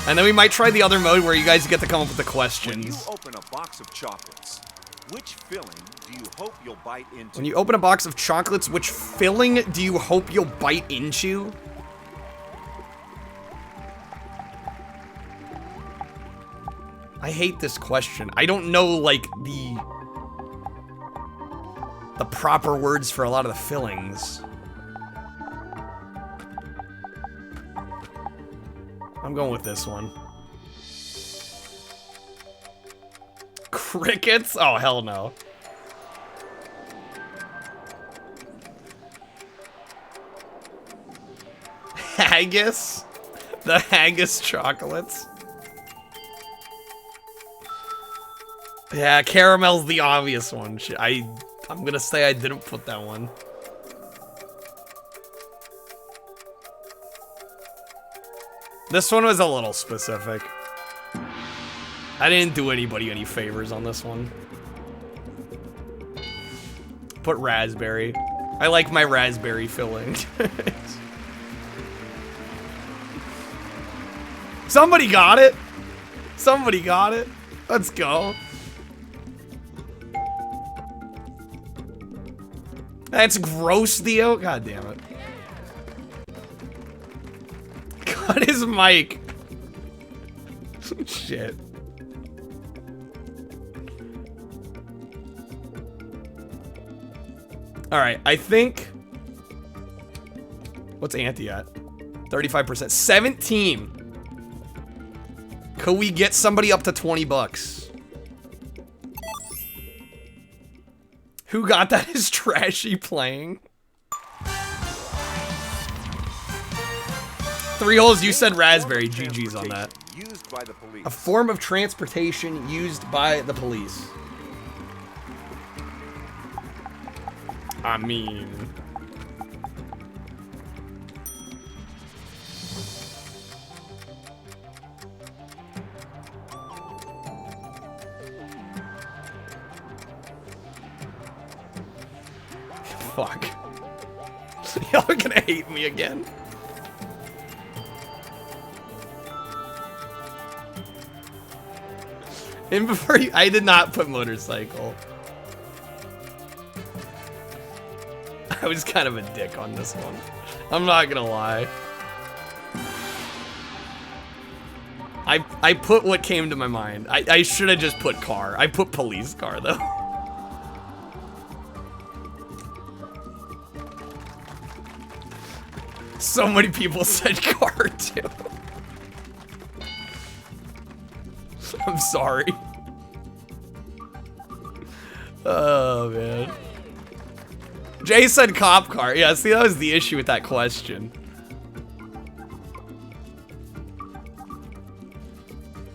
And then we might try the other mode where you guys get to come up with the questions. When you open a box of chocolates, which filling do you hope you'll bite into? When you open a box of chocolates, which filling do you hope you'll bite into? I hate this question. I don't know, like, the proper words for a lot of the fillings. I'm going with this one. Crickets? Oh, hell no. Haggis? The haggis chocolates? Yeah, caramel's the obvious one. I'm gonna say I didn't put that one. This one was a little specific. I didn't do anybody any favors on this one. Put raspberry. I like my raspberry filling. Somebody got it. Somebody got it. Let's go. That's gross, Theo. God damn it. Cut his mic. Shit. Alright, I think... What's Auntie at? 35%. 17! Could we get somebody up to 20 bucks? Who got that is Trashy playing? 3 holes, you said raspberry. GG's on that. Used by the police. A form of transportation used by the police. I mean... Fuck. Y'all are gonna hate me again. And before you, I did not put motorcycle. I was kind of a dick on this one. I'm not gonna lie. I put what came to my mind. I should have just put car. I put police car though. So many people said car too. I'm sorry. Oh man. Jay said cop car. Yeah, see, that was the issue with that question.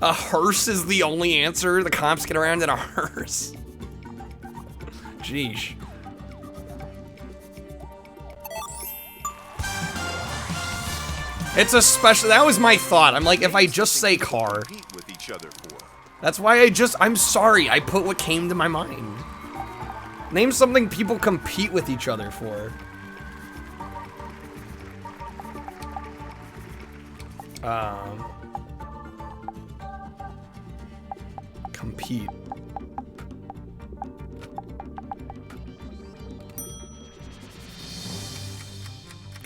A hearse is the only answer. The cops get around in a hearse. Jeesh. It's a special. That was my thought. I'm like, if I just say car. With each other for. That's why I'm sorry. I put what came to my mind. Name something people compete with each other for. Compete.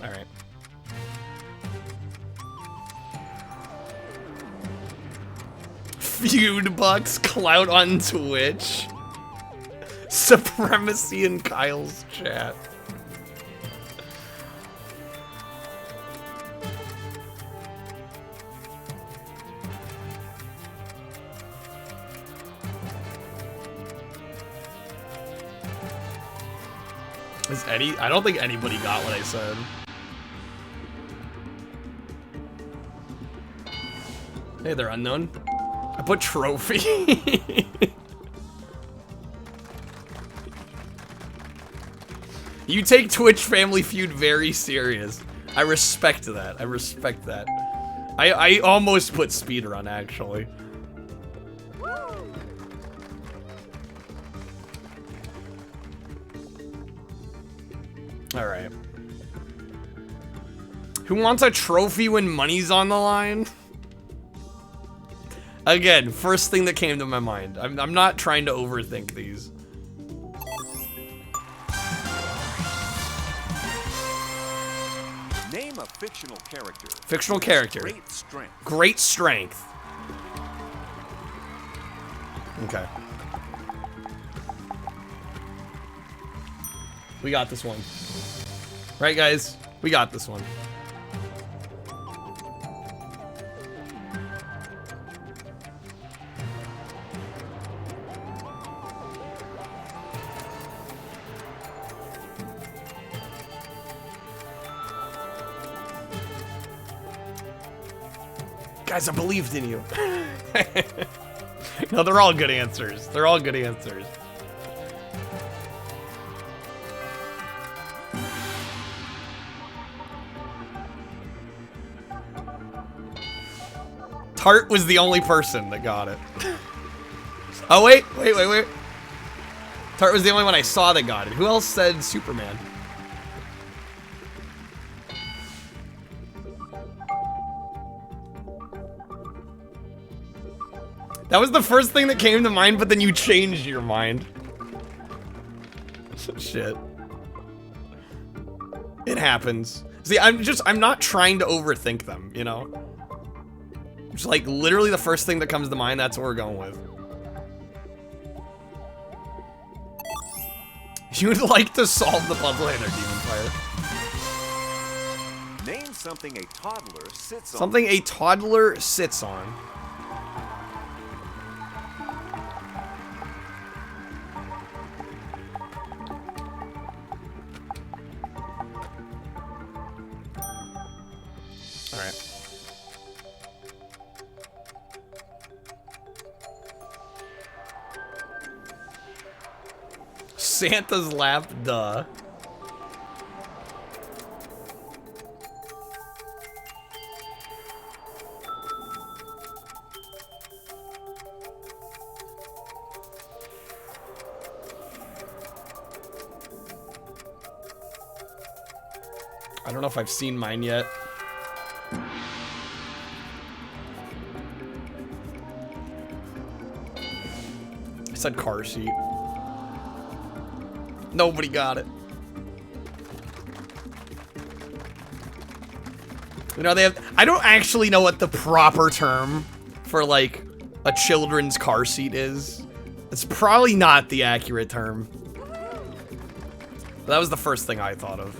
All right. Feud bucks, clout on Twitch. Supremacy in Kyle's chat. Is Eddie? I don't think anybody got what I said. Hey, they're unknown. I put trophy. You take Twitch Family Feud very serious. I respect that. I respect that. I almost put speedrun, actually. Alright. Who wants a trophy when money's on the line? Again, first thing that came to my mind. I'm not trying to overthink these. Name a fictional character. Fictional character. Great strength. Great strength. Okay. We got this one. Right, guys? We got this one. Guys, I believed in you. No, they're all good answers. They're all good answers. Tart was the only person that got it. Oh, wait. Tart was the only one I saw that got it. Who else said Superman? That was the first thing that came to mind, but then you changed your mind. Shit. It happens. See, I'm not trying to overthink them, you know? Just like literally the first thing that comes to mind, that's what we're going with. You'd like to solve the puzzle. Hey there, Demon Fire. Name something a toddler sits on. Something a toddler sits on. Alright. Santa's lap, duh. I don't know if I've seen mine yet. I said car seat. Nobody got it. You know, they have... I don't actually know what the proper term for, like, a children's car seat is. It's probably not the accurate term. But that was the first thing I thought of.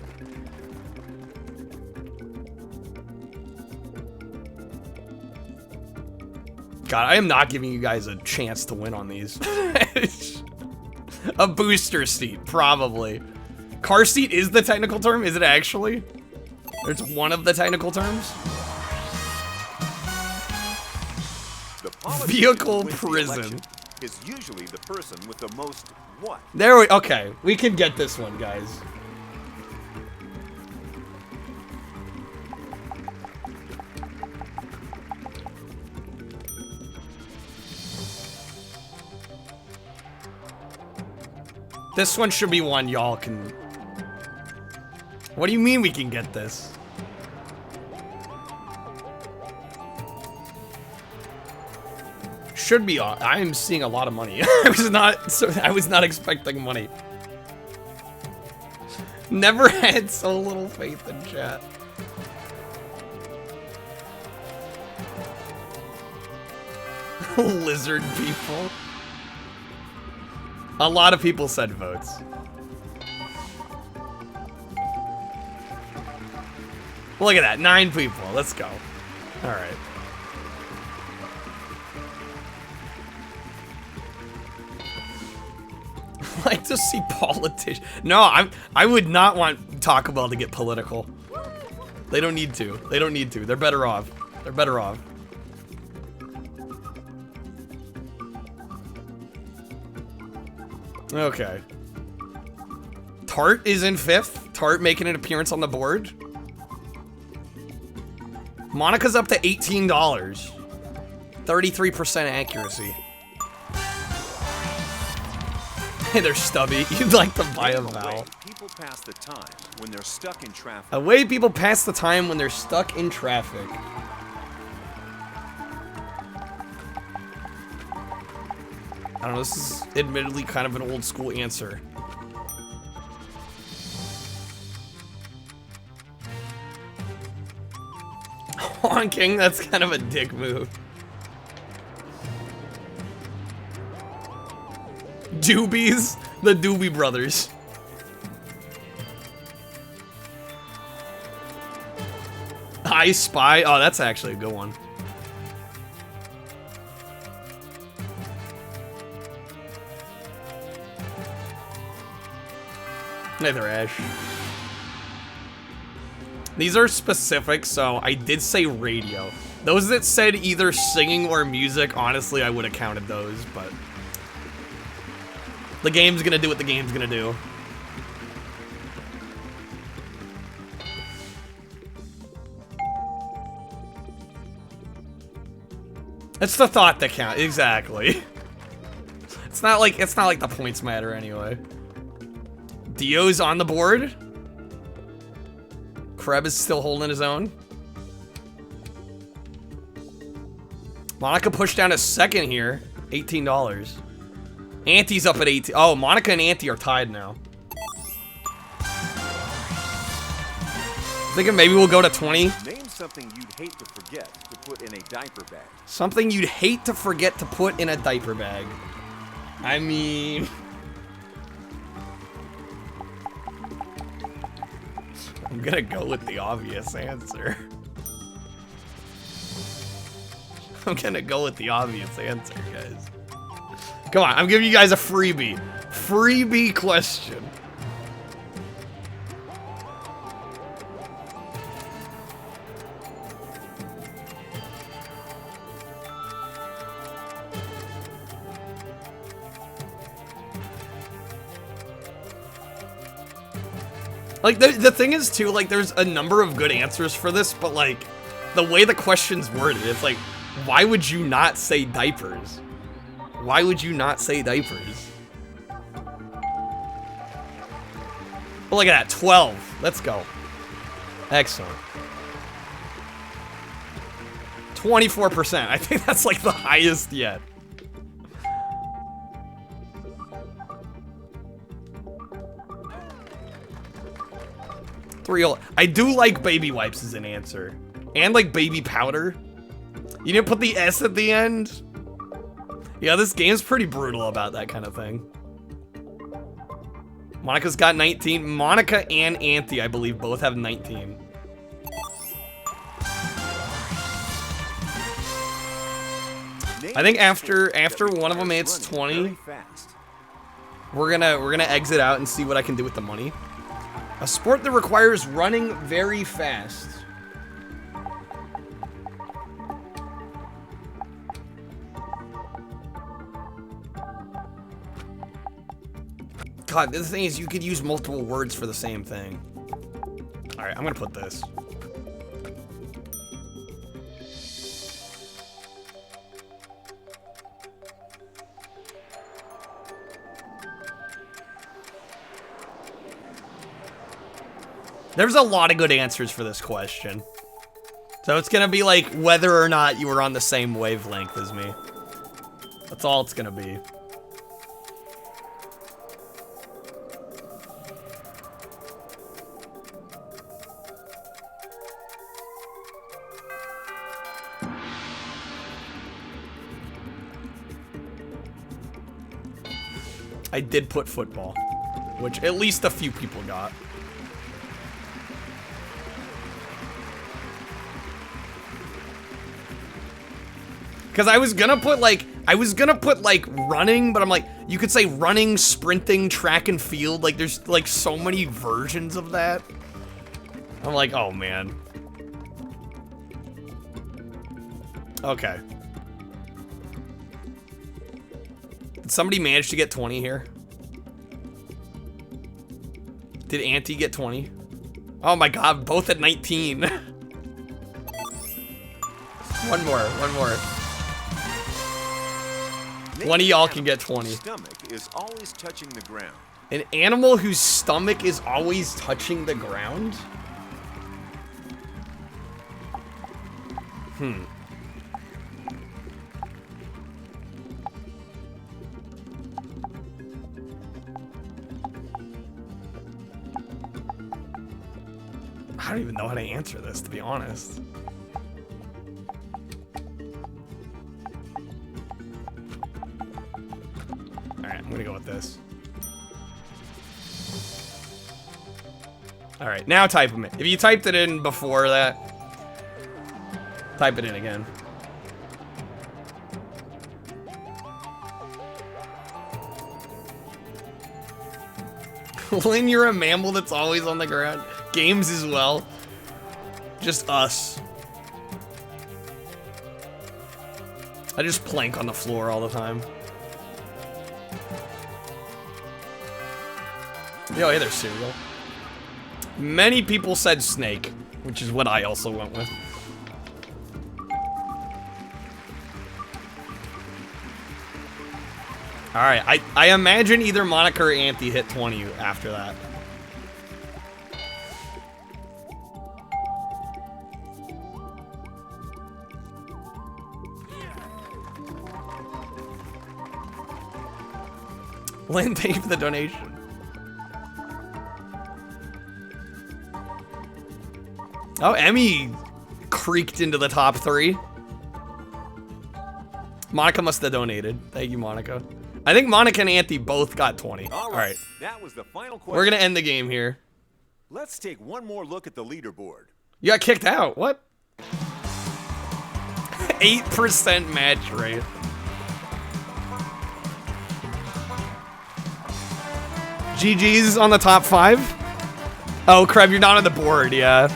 God, I am not giving you guys a chance to win on these. A booster seat, probably. Car seat is the technical term? Is it actually? It's one of the technical terms? Vehicle prison. Is usually the person with the most what? There we, okay, we can get this one, guys. This one should be one y'all can... What do you mean we can get this? Should be. I am seeing a lot of money. I was not expecting money. Never had so little faith in chat. Lizard people. A lot of people said votes. Look at that, 9 people. Let's go. All right. I like to see politicians. No, I would not want Taco Bell to get political. They don't need to. They don't need to. They're better off. They're better off. Okay. Tart is in 5th. Tart making an appearance on the board. Monica's up to $18. 33% accuracy. Hey there, Stubby. You'd like to buy a vowel. People pass the time when they're stuck in traffic. A way people pass the time when they're stuck in traffic. I don't know, this is admittedly kind of an old school answer. Honking, that's kind of a dick move. Doobies, the Doobie Brothers. I Spy, oh, that's actually a good one. Neither Ash. These are specific, so I did say radio. Those that said either singing or music, honestly, I would have counted those, but the game's gonna do what the game's gonna do. It's the thought that counts, exactly. It's not like the points matter anyway. Dio's on the board. Kreb is still holding his own. Monica pushed down a second here. $18. Auntie's up at 18. Oh, Monica and Auntie are tied now. Thinking maybe we'll go to 20. Name something you'd hate to forget to put in a diaper bag. Something you'd hate to forget to put in a diaper bag. I mean... I'm gonna go with the obvious answer. I'm gonna go with the obvious answer, guys. Come on, I'm giving you guys a freebie. Freebie question. Like, the thing is, too, like, there's a number of good answers for this, but, like, the way the question's worded, it's like, why would you not say diapers? Why would you not say diapers? Well, look at that, 12. Let's go. Excellent. 24%. I think that's, like, the highest yet. I do like baby wipes as an answer. And like baby powder. You didn't put the S at the end? Yeah, this game's pretty brutal about that kind of thing. Monica's got 19. Monica and Auntie, I believe, both have 19. I think after one of them hits 20, we're gonna exit out and see what I can do with the money. A sport that requires running very fast. God, the thing is, you could use multiple words for the same thing. All right, I'm gonna put this. There's a lot of good answers for this question. So it's gonna be like whether or not you were on the same wavelength as me. That's all it's gonna be. I did put football, which at least a few people got. Because I was gonna put like running, but I'm like, you could say running, sprinting, track and field. Like there's like so many versions of that. I'm like, oh man. Okay. Did somebody manage to get 20 here? Did Auntie get 20? Oh my god, both at 19. One more. One of y'all can get 20. Stomach is always touching the ground. An animal whose stomach is always touching the ground? I don't even know how to answer this, to be honest. Alright, I'm gonna go with this. Alright, now type them in. If you typed it in before that, type it in again. Lynn, you're a mammal that's always on the ground. Games as well. Just us. I just plank on the floor all the time. Yo, hey there, cereal. Many people said snake, which is what I also went with. Alright, I imagine either Monica or Auntie hit 20 after that. Lynn, thank you for the donation. Oh, Emmy creaked into the top 3. Monica must have donated. Thank you, Monica. I think Monica and Auntie both got 20. All right. That was the final question. We're gonna end the game here. Let's take one more look at the leaderboard. You got kicked out. What? 8% match rate. GG's on the top 5. Oh, Kreb, you're not on the board, yeah.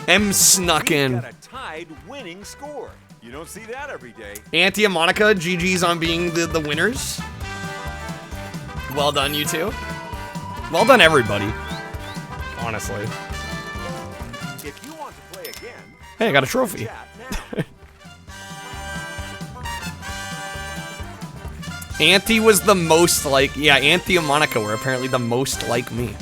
M snuck in. Got a tied winning score. You don't see that every day. Auntie and Monica, GG's on being the winners. Well done, you two. Well done, everybody. Honestly. If you want to play again, Hey, I got a trophy. chat now. Auntie was the most like... Yeah, Auntie and Monica were apparently the most like me.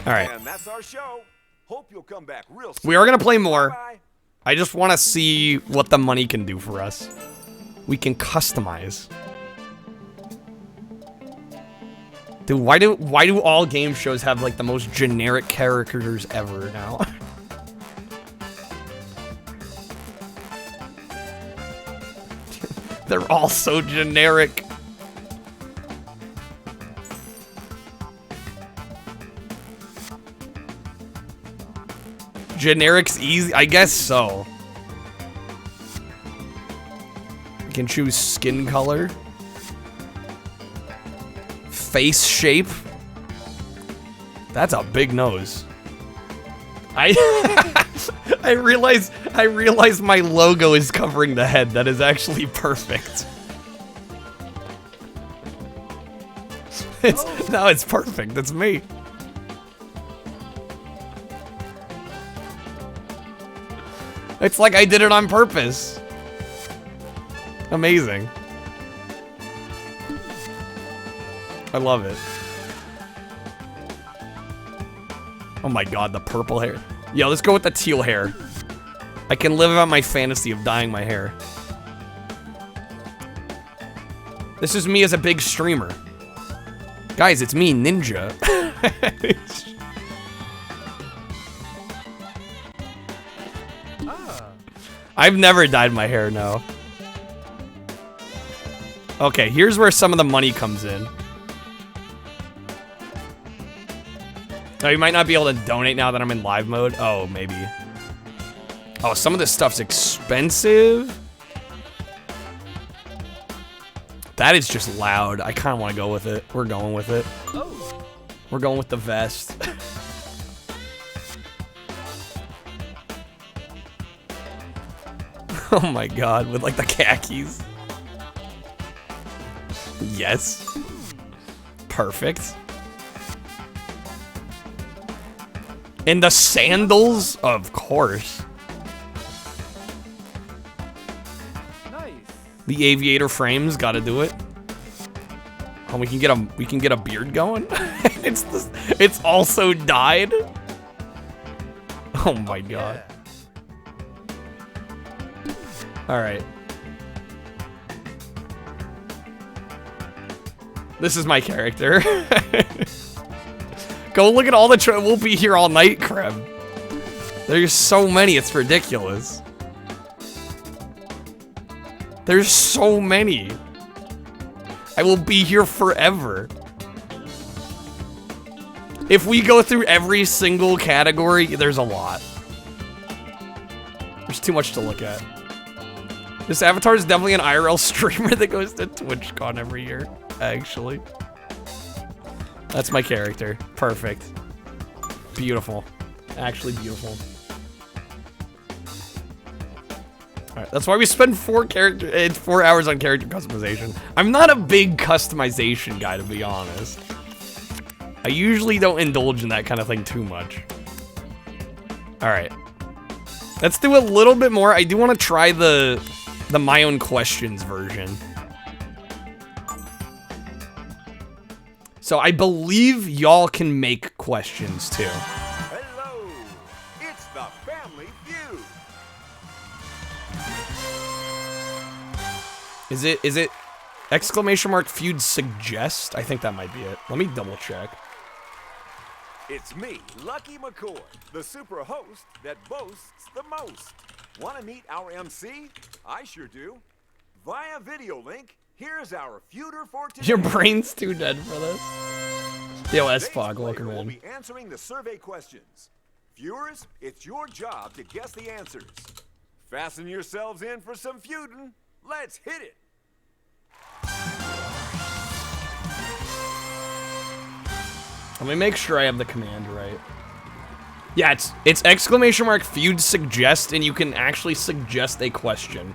Alright. And that's our show. Hope you'll come back real soon. We are going to play more. Bye. I just want to see what the money can do for us. We can customize. Dude, why do all game shows have like the most generic characters ever now? They're all so generic. Generic's easy? I guess so. You can choose skin color. Face shape. That's a big nose. I realize my logo is covering the head. That is actually perfect. No, it's perfect. That's me. It's like I did it on purpose. Amazing. I love it. Oh my god, the purple hair. Yo, let's go with the teal hair. I can live out my fantasy of dyeing my hair. This is me as a big streamer. Guys, it's me, Ninja. I've never dyed my hair, no. Okay, here's where some of the money comes in. Oh, you might not be able to donate now that I'm in live mode. Oh, maybe. Oh, some of this stuff's expensive. That is just loud. I kind of want to go with it. We're going with it. We're going with the vest. Oh my god, with like the khakis. Yes. Perfect. And the sandals? Of course. Nice. The aviator frames, gotta do it. Oh, we can get a beard going? It's also dyed. Oh my god. Alright. This is my character. Go look at all the we'll be here all night, Kreb. There's so many, it's ridiculous. There's so many. I will be here forever. If we go through every single category, there's a lot. There's too much to look at. This avatar is definitely an IRL streamer that goes to TwitchCon every year, actually. That's my character. Perfect. Beautiful. Actually beautiful. Alright, that's why we spend 4 hours on character customization. I'm not a big customization guy, to be honest. I usually don't indulge in that kind of thing too much. Alright. Let's do a little bit more. I do want to try the My Own Questions version. So I believe y'all can make questions too. Hello, it's the Family Feud. Is it exclamation mark Feud suggest? I think that might be it. Let me double check. It's me, Lucky McCoy, the super host that boasts the most. Want to meet our MC? I sure do. Via video link, here's our feuder for today. Your brain's too dead for this. Yo, S-Fog, welcome We'll in. be answering the survey questions. Viewers, it's your job to guess the answers. Fasten yourselves in for some feuding. Let's hit it. Let me make sure I have the command right. Yeah, it's exclamation mark Feud suggest, and you can actually suggest a question.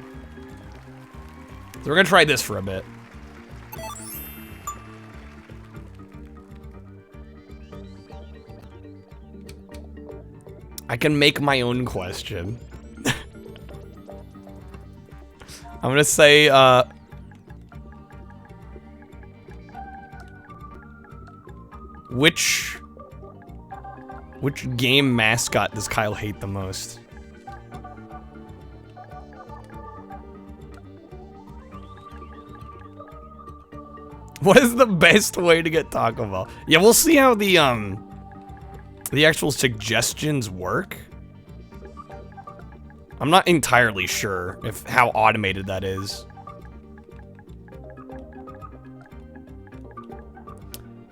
So we're gonna try this for a bit. I can make my own question. I'm gonna say, which game mascot does Kyle hate the most? What is the best way to get Taco Bell? Yeah, we'll see how the actual suggestions work. I'm not entirely sure if how automated that is.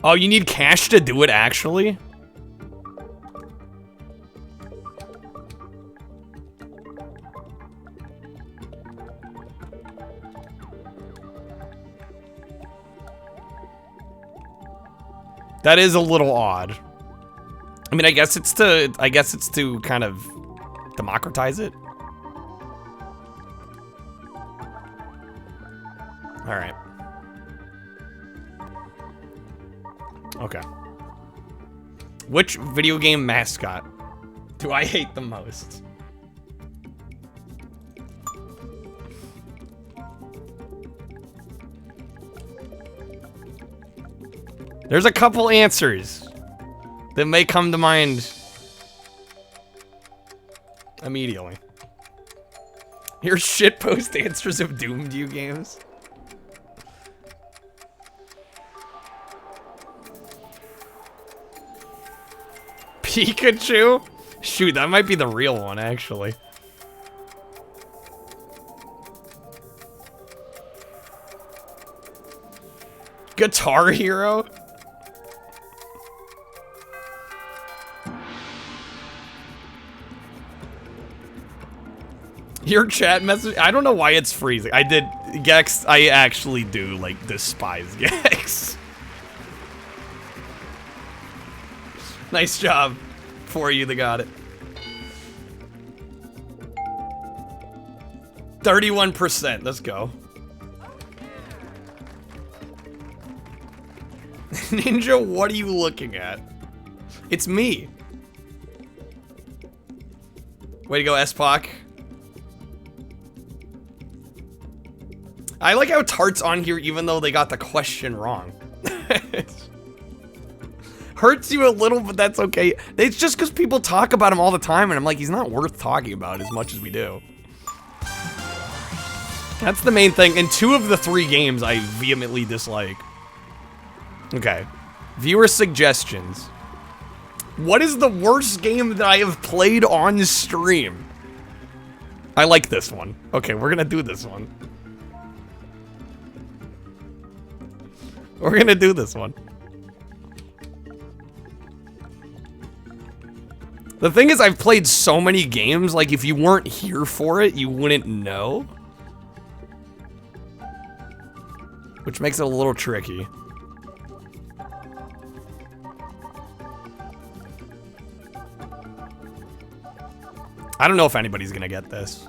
Oh, you need cash to do it, actually? That is a little odd. I mean, I guess it's to kind of democratize it. All right. Okay. Which video game mascot do I hate the most? There's a couple answers that may come to mind immediately. Here's shitpost answers of doomed you games. Pikachu? Shoot, that might be the real one, actually. Guitar Hero? Your chat message, I don't know why it's freezing. Gex, I actually do, like, despise Gex. Nice job for you that got it. 31%, let's go. Ninja, what are you looking at? It's me. Way to go, S-Pac. I like how Tart's on here even though they got the question wrong. Hurts you a little, but that's okay. It's just because people talk about him all the time, and I'm like, he's not worth talking about as much as we do. That's the main thing, and 2 of the 3 games I vehemently dislike. Okay. Viewer suggestions. What is the worst game that I have played on stream? I like this one. Okay, we're gonna do this one. We're gonna do this one. The thing is, I've played so many games, like, if you weren't here for it, you wouldn't know. Which makes it a little tricky. I don't know if anybody's gonna get this.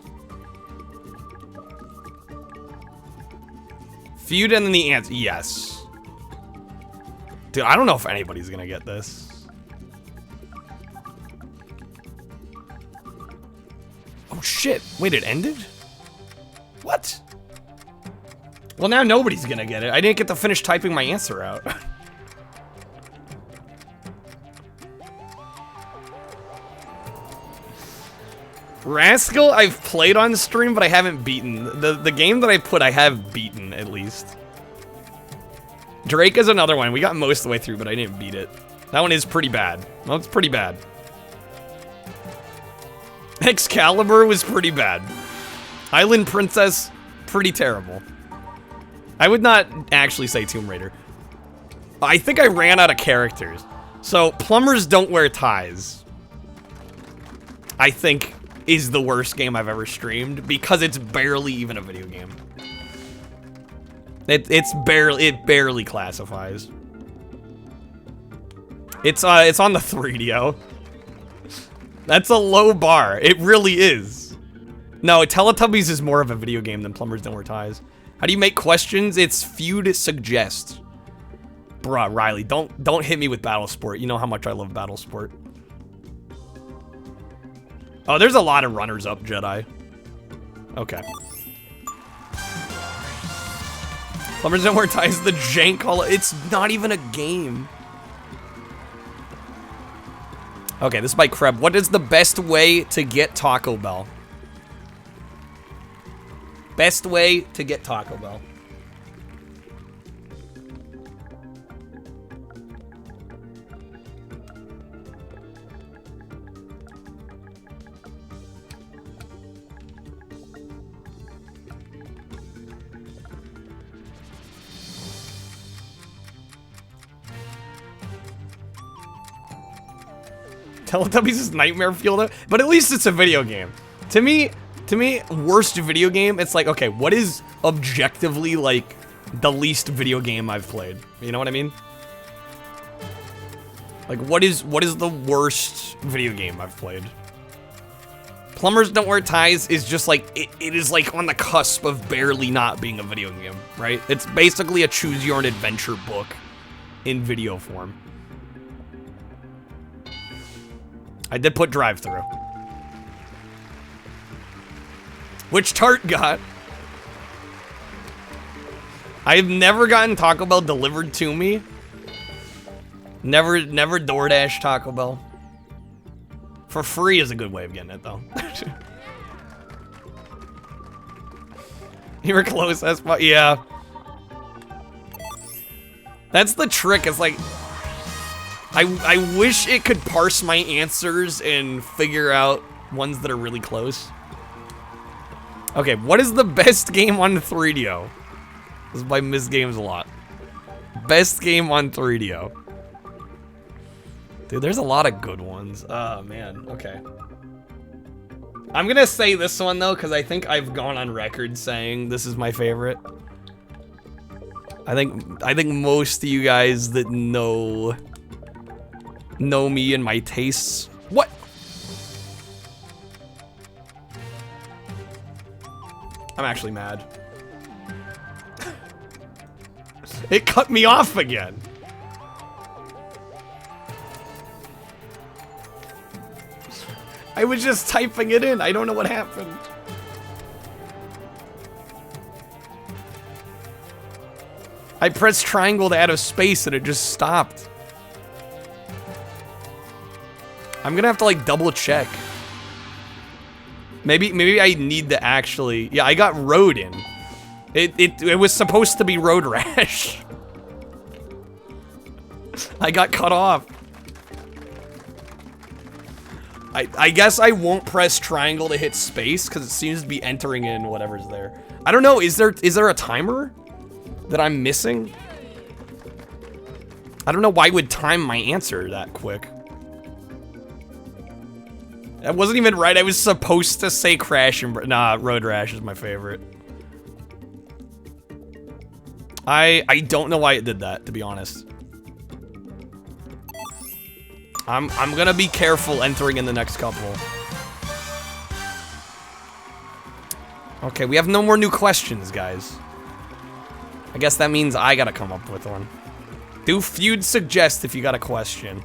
Feud and then the answer, yes. Dude, I don't know if anybody's gonna get this. Oh shit, wait, it ended? What? Well, now nobody's gonna get it. I didn't get to finish typing my answer out. Rascal, I've played on stream, but I haven't beaten. The game that I put, I have beaten, at least. Drake is another one. We got most of the way through, but I didn't beat it. That one is pretty bad. Well, it's pretty bad. Excalibur was pretty bad. Island Princess, pretty terrible. I would not actually say Tomb Raider. I think I ran out of characters. So, plumbers don't wear ties. I think is the worst game I've ever streamed because it's barely even a video game. It barely classifies. It's on the 3DO. That's a low bar. It really is. No, Teletubbies is more of a video game than Plumbers Don't Wear Ties. How do you make questions? It's Feud suggest. Bruh, Riley, don't hit me with Battle Sport. You know how much I love Battle Sport. Oh, there's a lot of runners-up Jedi. Okay. Plumbers Don't Wear Ties, the jank call. It's not even a game. Okay, this is by Kreb. What is the best way to get Taco Bell? Best way to get Taco Bell. Teletubbies is nightmare fuel, but at least it's a video game. To me, worst video game, it's like, okay, what is objectively, like, the least video game I've played? You know what I mean? Like, what is the worst video game I've played? Plumbers Don't Wear Ties is just like, it is like on the cusp of barely not being a video game, right? It's basically a choose your own adventure book in video form. I did put drive-thru. Which Tart got. I've never gotten Taco Bell delivered to me. Never DoorDash Taco Bell. For free is a good way of getting it, though. You were close, that's fine. Yeah. That's the trick, it's like... I wish it could parse my answers and figure out ones that are really close. Okay, what is the best game on 3DO? This is by Miss Games a lot. Best game on 3DO. Dude, there's a lot of good ones. Oh, man. Okay. I'm gonna say this one, though, because I think I've gone on record saying this is my favorite. I think most of you guys that know me and my tastes. What? I'm actually mad. It cut me off again. I was just typing it in. I don't know what happened. I pressed triangle to add a space and it just stopped. I'm gonna have to like double check. Maybe I need to actually. Yeah, I got road in. It was supposed to be road rash. I got cut off. I guess I won't press triangle to hit space because it seems to be entering in whatever's there. I don't know. Is there a timer that I'm missing? I don't know why it would time my answer that quick. That wasn't even right. I was supposed to say crash and... Nah, road rash is my favorite. I don't know why it did that, to be honest. I'm gonna be careful entering in the next couple. Okay, we have no more new questions, guys. I guess that means I gotta come up with one. Do Feud suggest if you got a question?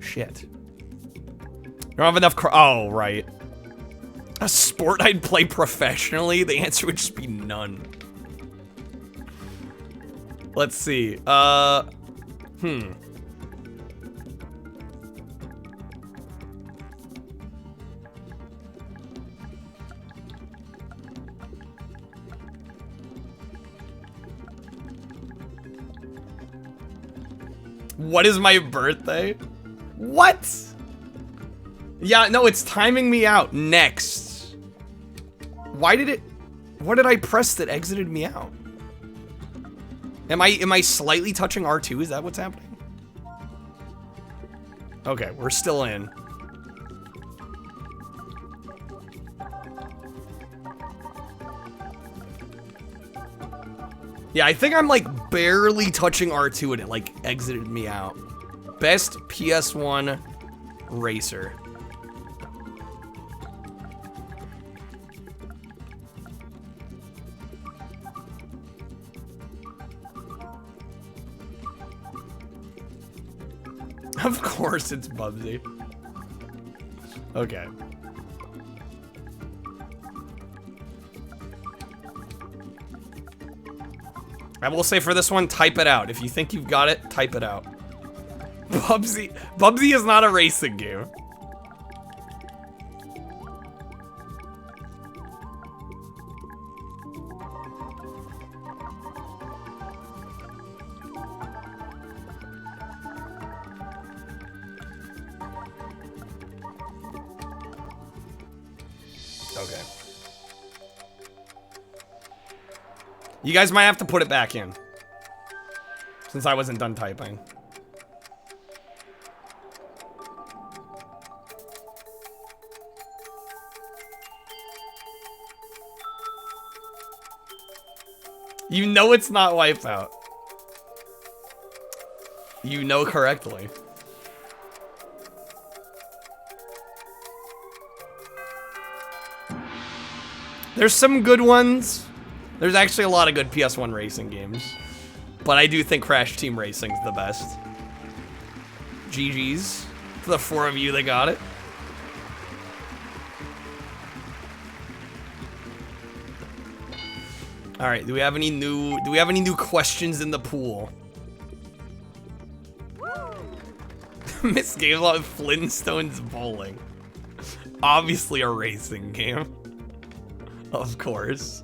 Shit. You don't have enough oh, right. A sport I'd play professionally? The answer would just be none. Let's see. What is my birthday? What? Yeah, no, it's timing me out. Next. Why did it... What did I press that exited me out? Am I slightly touching R2? Is that what's happening? Okay, we're still in. Yeah, I think I'm like barely touching R2 and it like exited me out. Best PS1 racer. Of course it's Bubsy. Okay. I will say for this one, type it out. If you think you've got it, type it out. Bubsy is not a racing game. Okay. You guys might have to put it back in, since I wasn't done typing. You know it's not Wipeout. You know correctly. There's some good ones. There's actually a lot of good PS1 racing games. But I do think Crash Team Racing's the best. GG's to the 4 of you that got it. All right, do we have any new questions in the pool? Miss Gamelot Flintstones Bowling. Obviously a racing game. Of course.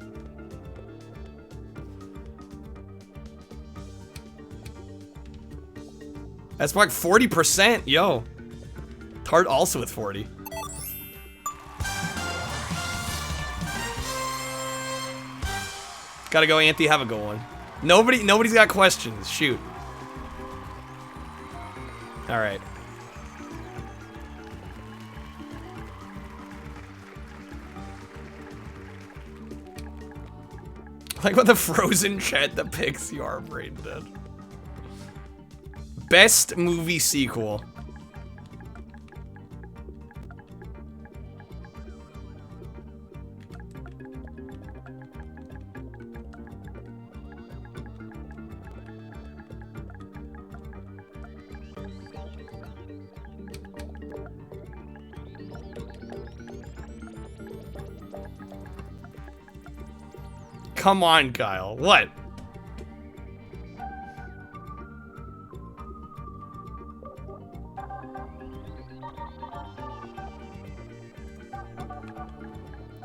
That's like 40%, yo. Tart also with 40. Gotta go, Anthony, have a good one. Nobody's got questions, shoot. All right. Like what the frozen chat depicts you are brain dead. Best movie sequel. Come on, Kyle. What?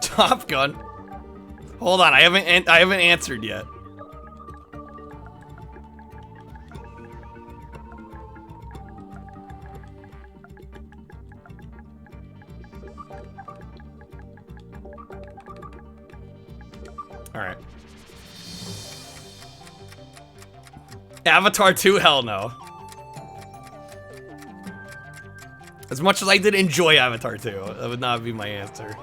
Top Gun. Hold on, I haven't answered yet. All right. Avatar 2, hell no. As much as I did enjoy Avatar 2, that would not be my answer.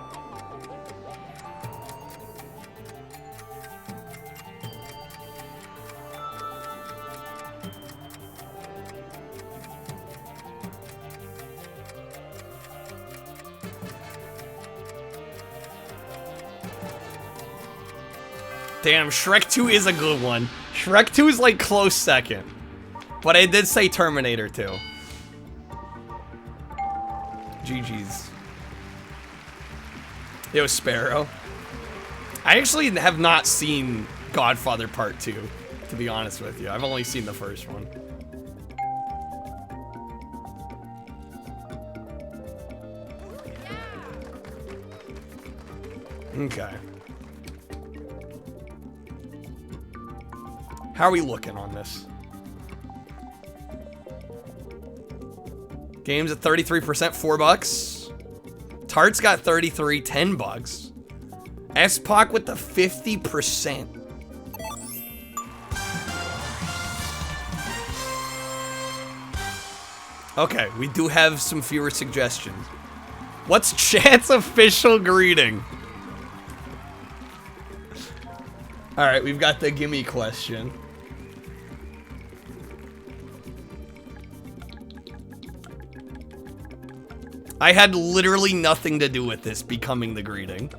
Damn, Shrek 2 is a good one. Shrek 2 is like close second. But I did say Terminator 2. GG's. Yo, Sparrow. I actually have not seen Godfather Part 2, to be honest with you. I've only seen the first one. Okay. How are we looking on this? Games at 33%, $4. Tart's got 33, $10. S-Poc with the 50%. Okay, we do have some fewer suggestions. What's chat's official greeting? All right, we've got the gimme question. I had literally nothing to do with this becoming the greeting.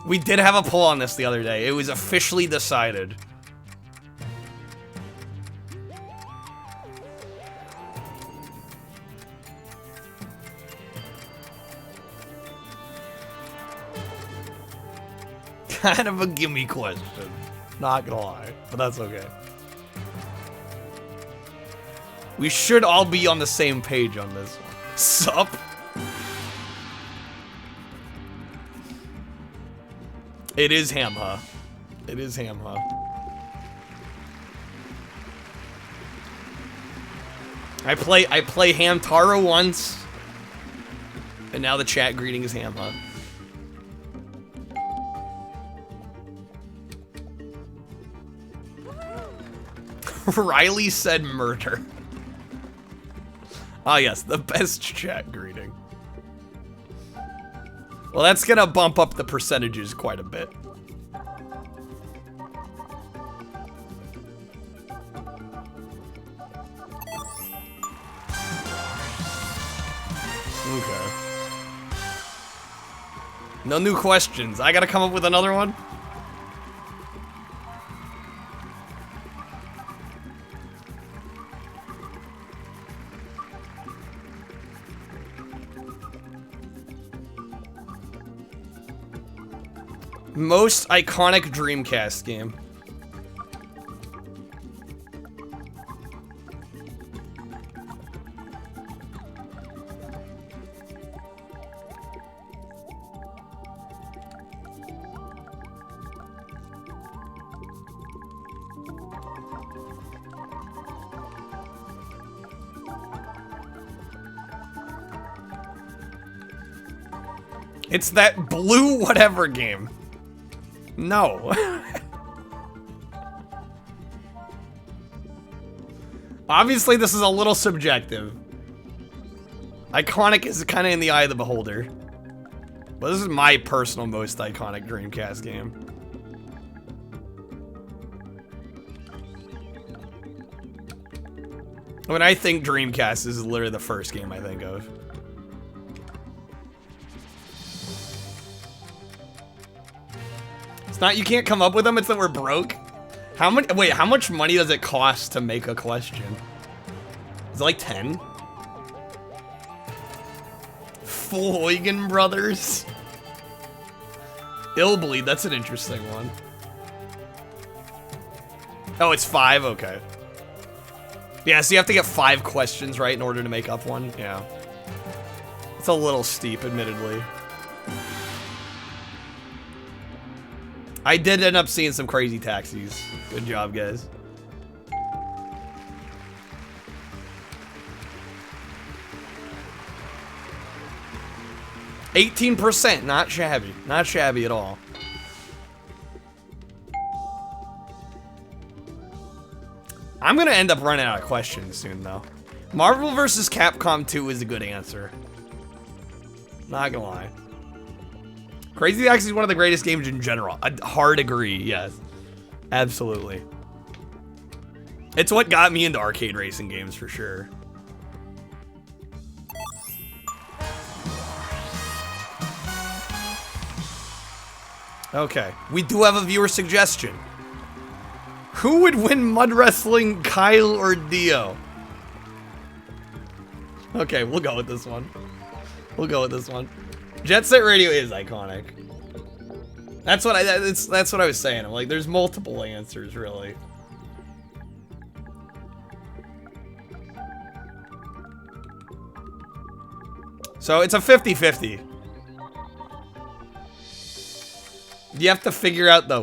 We did have a poll on this the other day. It was officially decided. kind of a gimme question. Not gonna lie, but that's okay. We should all be on the same page on this one. Sup? It is Hamha. It is Hamha. I play Hamtaro once, and now the chat greeting is Hamha. Riley said murder. Ah, yes, the best chat greeting. Well, that's gonna bump up the percentages quite a bit. Okay. No new questions. I gotta come up with another one? Most iconic Dreamcast game. It's that blue whatever game. No. Obviously, this is a little subjective. Iconic is kind of in the eye of the beholder. But this is my personal most iconic Dreamcast game. When I think Dreamcast, this is literally the first game I think of. Not, you can't come up with them, it's that we're broke. How much money does it cost to make a question? Is it like 10? Floygan Brothers? Illbleed, that's an interesting one. Oh, it's 5? Okay. Yeah, so you have to get 5 questions right in order to make up one? Yeah. It's a little steep, admittedly. I did end up seeing some crazy taxis. Good job, guys. %, not shabby. Not shabby at all. I'm gonna end up running out of questions soon, though. Marvel vs. Capcom 2 is a good answer. Not gonna lie. Crazy Taxi is one of the greatest games in general. I hard agree, yes. Absolutely. It's what got me into arcade racing games for sure. Okay, we do have a viewer suggestion. Who would win Mud Wrestling, Kyle or Dio? Okay, we'll go with this one. We'll go with this one. Jet Set Radio is iconic. That's what that's what I was saying. I'm like, there's multiple answers, really. So it's a 50-50. You have to figure out the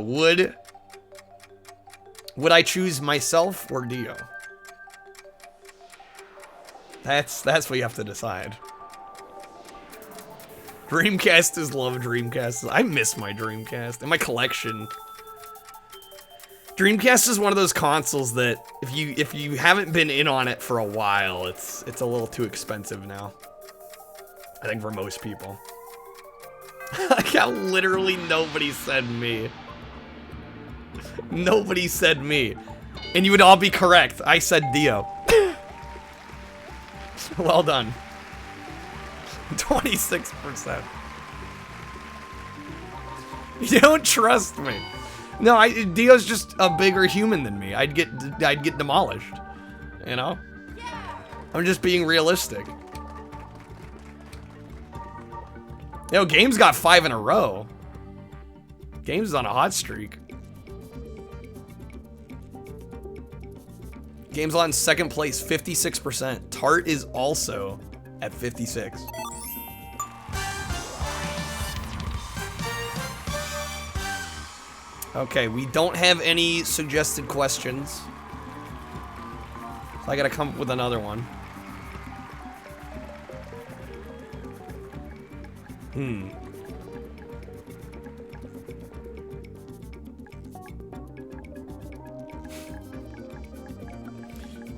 would I choose myself or Dio? That's what you have to decide. Dreamcasters love Dreamcasters. I miss my Dreamcast and my collection. Dreamcast is one of those consoles that if you haven't been in on it for a while, it's a little too expensive now. I think for most people. Like how literally nobody said me. Nobody said me. And you would all be correct. I said Dio. Well done. 26%. You don't trust me. No, Dio's just a bigger human than me. I'd get demolished. You know? I'm just being realistic. Yo, Games got 5 in a row. Games is on a hot streak. Games on second place, 56%. Tart is also at 56. Okay, we don't have any suggested questions. So I gotta come up with another one.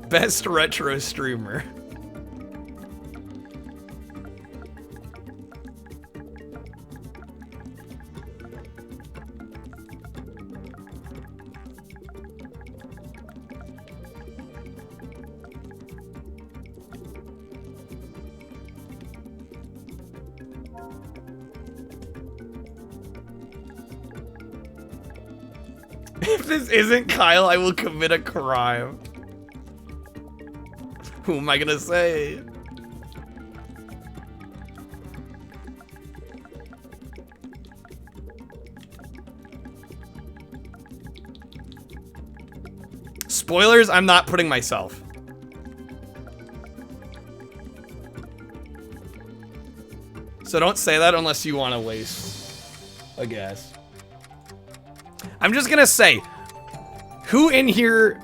Best retro streamer. If this isn't Kyle, I will commit a crime. Who am I gonna say? Spoilers, I'm not putting myself. So don't say that unless you want to waste a guess. I'm just gonna say, who in here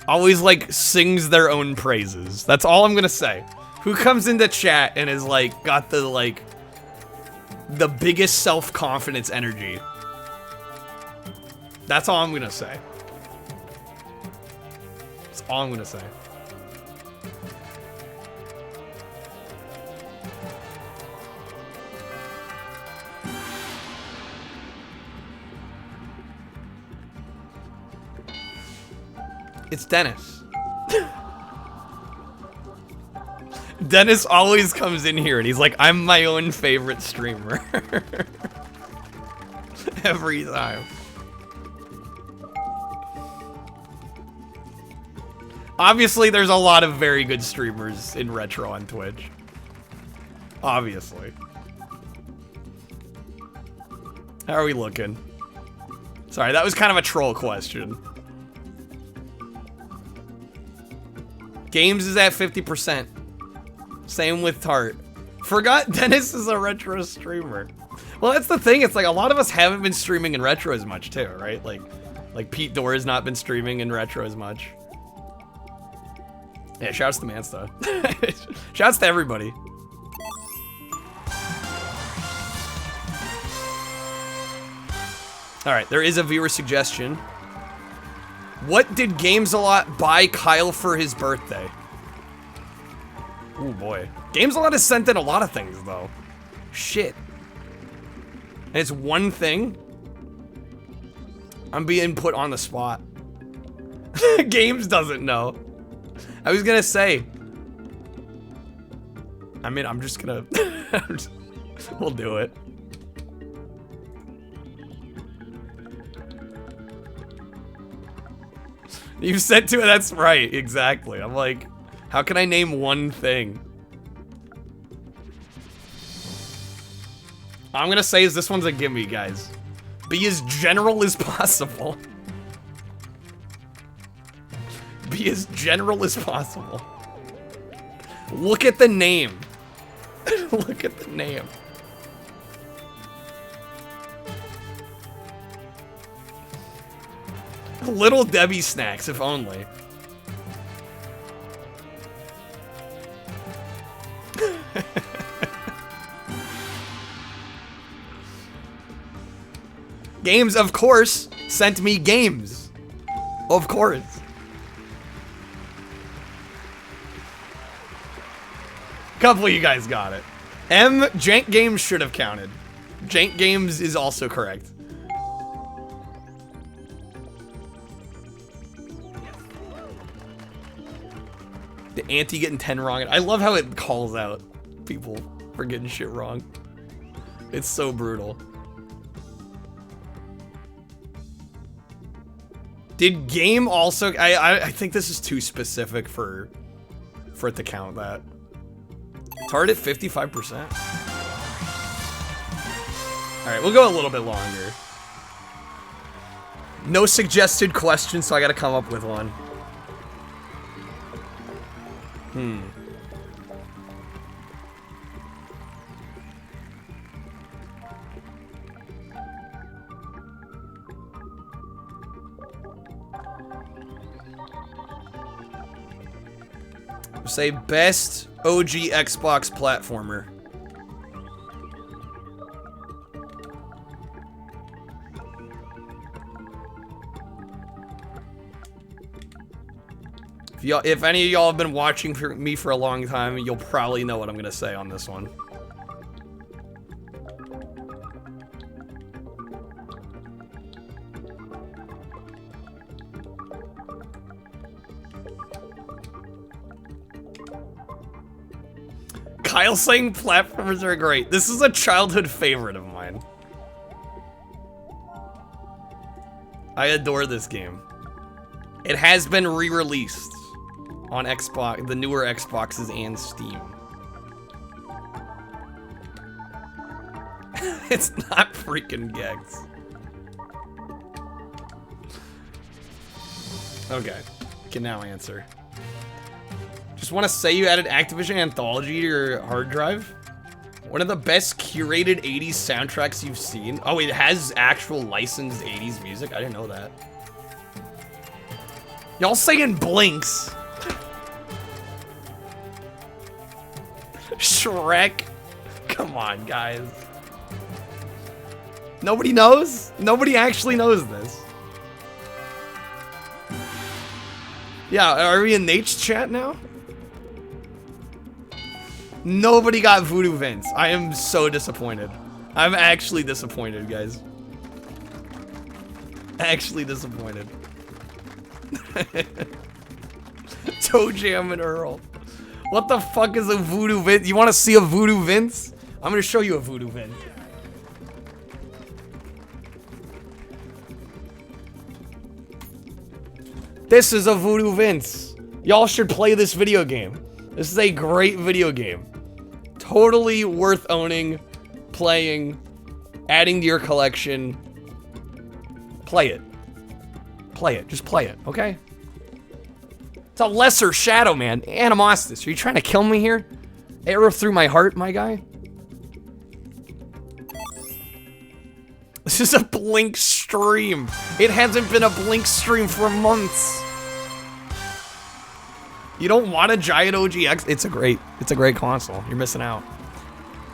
always like sings their own praises? That's all I'm gonna say. Who comes into chat and is like got the biggest self-confidence energy? That's all I'm gonna say. That's all I'm gonna say. It's Dennis. Dennis always comes in here and he's like, I'm my own favorite streamer. Every time. Obviously, there's a lot of very good streamers in retro on Twitch. Obviously. How are we looking? Sorry, that was kind of a troll question. Games is at 50%. Same with Tart. Forgot Dennis is a retro streamer. Well, that's the thing. It's like a lot of us haven't been streaming in retro as much too, right? Like Pete Dorr has not been streaming in retro as much. Yeah, shouts to Mansta. Shouts to everybody. All right, there is a viewer suggestion. What did Games-A-Lot buy Kyle for his birthday? Oh boy. Games-A-Lot has sent in a lot of things though. Shit. And it's one thing? I'm being put on the spot. Games doesn't know. I was gonna say. I mean, I'm just gonna... we'll do it. You said to it, that's right, exactly. I'm like, how can I name one thing? I'm gonna say is this one's a gimme, guys. Be as general as possible. Be as general as possible. Look at the name. Look at the name. Little Debbie snacks, if only. Games, of course, sent me games. Of course. Couple of you guys got it. Jank Games should have counted. Jank Games is also correct. The ante getting 10 wrong. I love how it calls out people for getting shit wrong. It's so brutal. Did game also... I think this is too specific for it to count that. Tart at 55%. Alright, we'll go a little bit longer. No suggested questions, so I gotta come up with one. Say best OG Xbox platformer. If any of y'all have been watching me for a long time, you'll probably know what I'm gonna say on this one. Kyle saying platformers are great. This is a childhood favorite of mine. I adore this game. It has been re-released on Xbox, the newer Xboxes and Steam. It's not freaking Gex. Okay, can now answer. Just want to say you added Activision Anthology to your hard drive. One of the best curated 80s soundtracks you've seen. Oh, it has actual licensed 80s music? I didn't know that. Y'all saying Blinks. Shrek. Come on, guys. Nobody knows? Nobody actually knows this. Yeah, are we in Nate's chat now? Nobody got Voodoo Vince. I am so disappointed. I'm actually disappointed, guys. Actually disappointed. Toe Jam and Earl. What the fuck is a Voodoo Vince? You want to see a Voodoo Vince? I'm gonna show you a Voodoo Vince. This is a Voodoo Vince. Y'all should play this video game. This is a great video game. Totally worth owning, playing, adding to your collection. Play it. Play it. Just play it, okay? It's a lesser Shadow Man. Animostus. Are you trying to kill me here? Arrow through my heart, my guy? This is a Blink stream. It hasn't been a Blink stream for months. You don't want a giant OGX? It's a great console. You're missing out.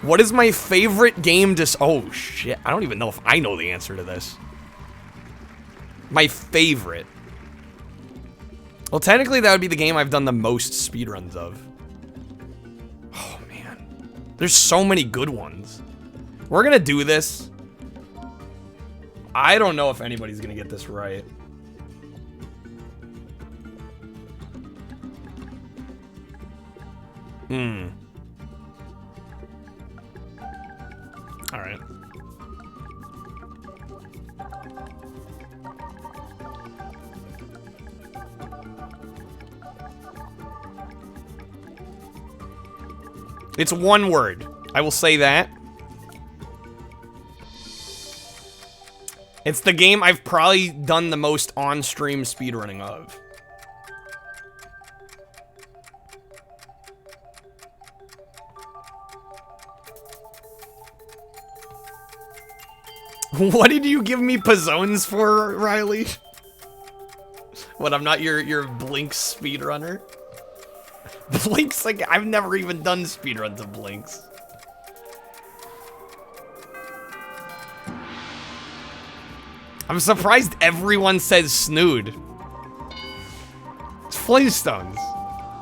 What is my favorite game oh shit. I don't even know if I know the answer to this. My favorite. Well, technically that would be the game I've done the most speedruns of. Oh man. There's so many good ones. We're gonna do this. I don't know if anybody's gonna get this right. All right. It's one word. I will say that. It's the game I've probably done the most on-stream speedrunning of. What did you give me Pizzones for, Riley? What, I'm not your Blinks speedrunner? Blinks, like, I've never even done speedruns of Blinks. I'm surprised everyone says Snood. It's Flintstones.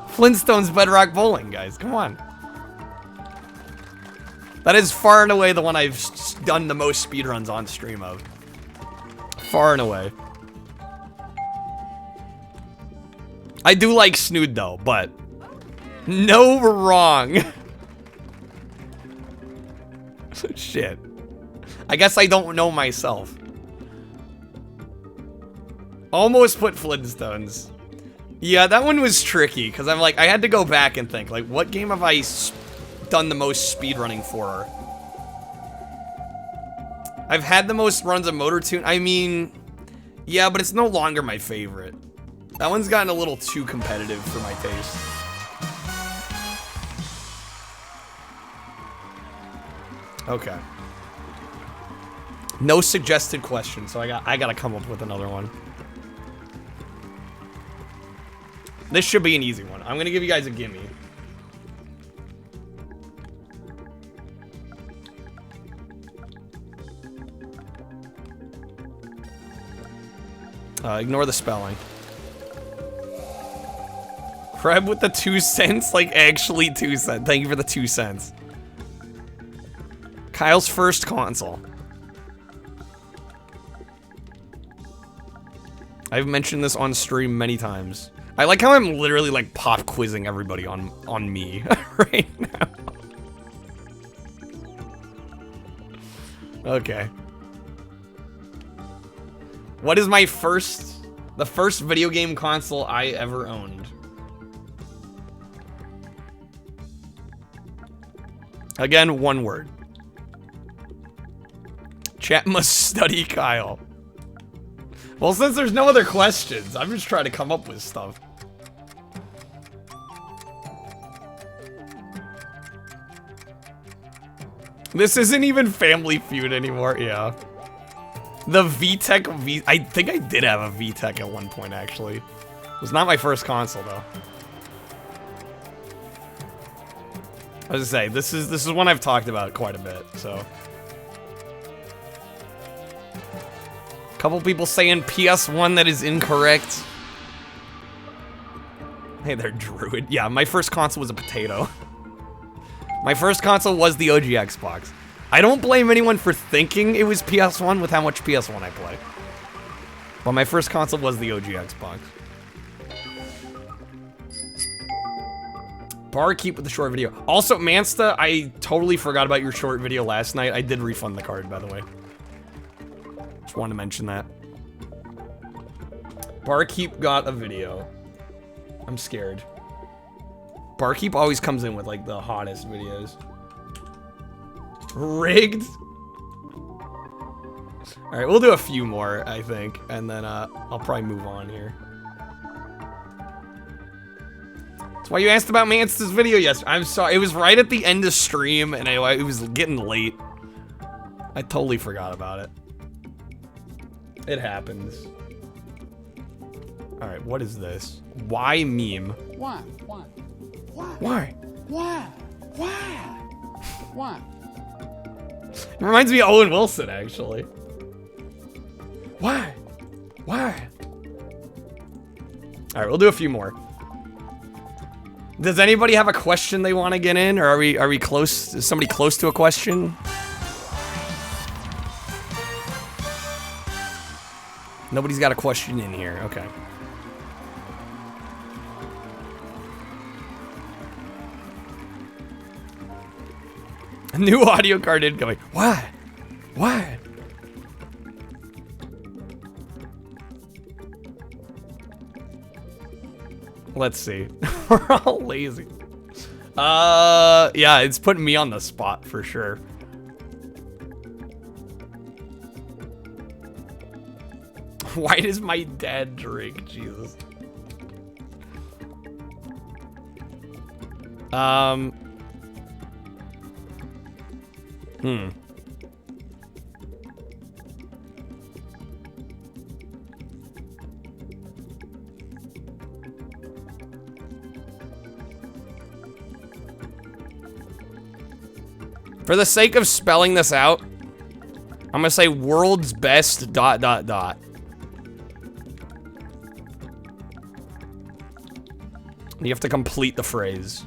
Flintstones Bedrock Bowling, guys, come on. That is far and away the one I've done the most speedruns on stream of. Far and away. I do like Snood though, but no wrong. Shit. I guess I don't know myself. Almost put Flintstones. Yeah, that one was tricky because I'm like, I had to go back and think, like, what game have I done the most speedrunning for? I've had the most runs of Motor Tune. I mean, Yeah, but it's no longer my favorite. That one's gotten a little too competitive for my taste. Okay. No suggested question, so I gotta come up with another one. This should be an easy one. I'm gonna give you guys a gimme. Ignore the spelling. Crab with the 2 cents? Like, actually 2 cents. Thank you for the 2 cents. Kyle's first console. I've mentioned this on stream many times. I like how I'm literally, like, pop quizzing everybody on me right now. Okay. What is my the first video game console I ever owned? Again, one word. Chat must study Kyle. Well, since there's no other questions, I'm just trying to come up with stuff. This isn't even Family Feud anymore, yeah. The VTech I think I did have a VTech at one point, actually. It was not my first console, though. I was gonna say, this is one I've talked about quite a bit, so. Couple people saying PS1 that is incorrect. Hey there, Druid. Yeah, my first console was a potato. My first console was the OG Xbox. I don't blame anyone for thinking it was PS1 with how much PS1 I play. But my first console was the OG Xbox. Barkeep with the short video. Also, Mansta, I totally forgot about your short video last night. I did refund the card, by the way. Just wanted to mention that. Barkeep got a video. I'm scared. Barkeep always comes in with, like, the hottest videos. Rigged? Alright, we'll do a few more, I think. And then, I'll probably move on here. That's why you asked about Mansta's video yesterday. I'm sorry, it was right at the end of stream, and it was getting late. I totally forgot about it. It happens. Alright, what is this? Why meme? Why? It reminds me of Owen Wilson, actually. Why? Alright, we'll do a few more. Does anybody have a question they want to get in, or are we close? Is somebody close to a question? Nobody's got a question in here. Okay. A new audio card incoming. Why? Let's see. We're all lazy. Yeah, it's putting me on the spot for sure. Why does my dad drink? Jesus. For the sake of spelling this out, I'm gonna say world's best ... You have to complete the phrase.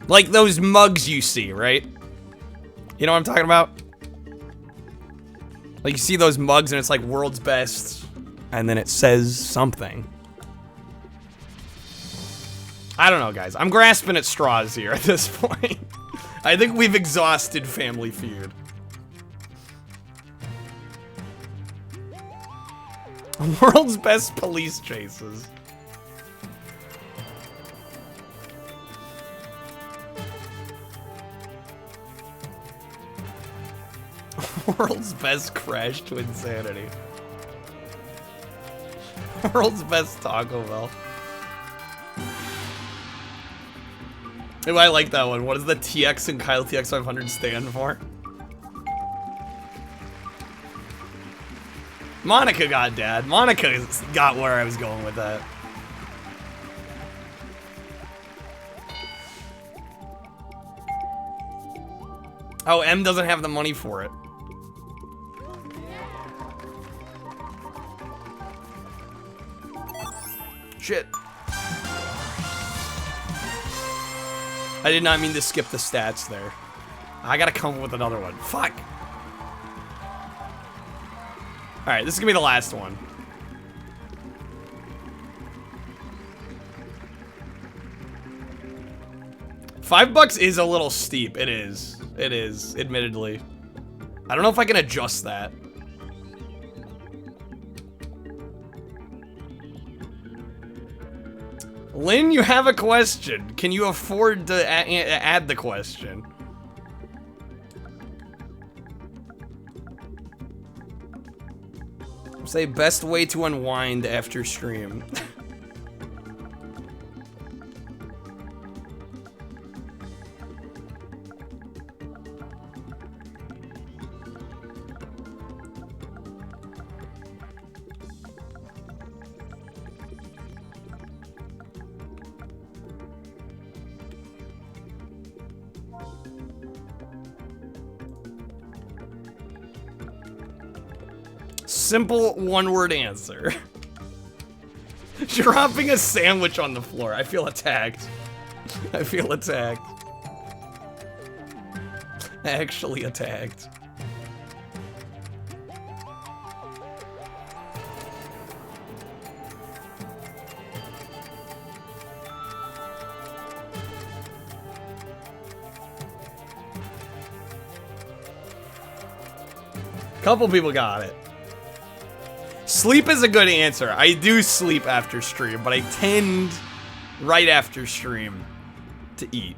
Like those mugs you see, right? You know what I'm talking about? Like you see those mugs and it's like world's best, and then it says something. I don't know, guys. I'm grasping at straws here at this point. I think we've exhausted Family Feud. World's best police chases. World's best crash to insanity. World's best Taco Bell. Oh, I like that one. What does the TX and Kyle TX 500 stand for? Monica got dad. Monica got where I was going with that. Oh, M doesn't have the money for it. Shit. I did not mean to skip the stats there. I gotta come up with another one. Fuck. Alright, this is gonna be the last one. $5 is a little steep. It is. It is, admittedly. I don't know if I can adjust that. Lynn, you have a question. Can you afford to add the question? Say best way to unwind after stream. Simple one-word answer. Dropping a sandwich on the floor. I feel attacked. I feel attacked. Actually attacked. Couple people got it. Sleep is a good answer. I do sleep after stream, but I tend right after stream to eat.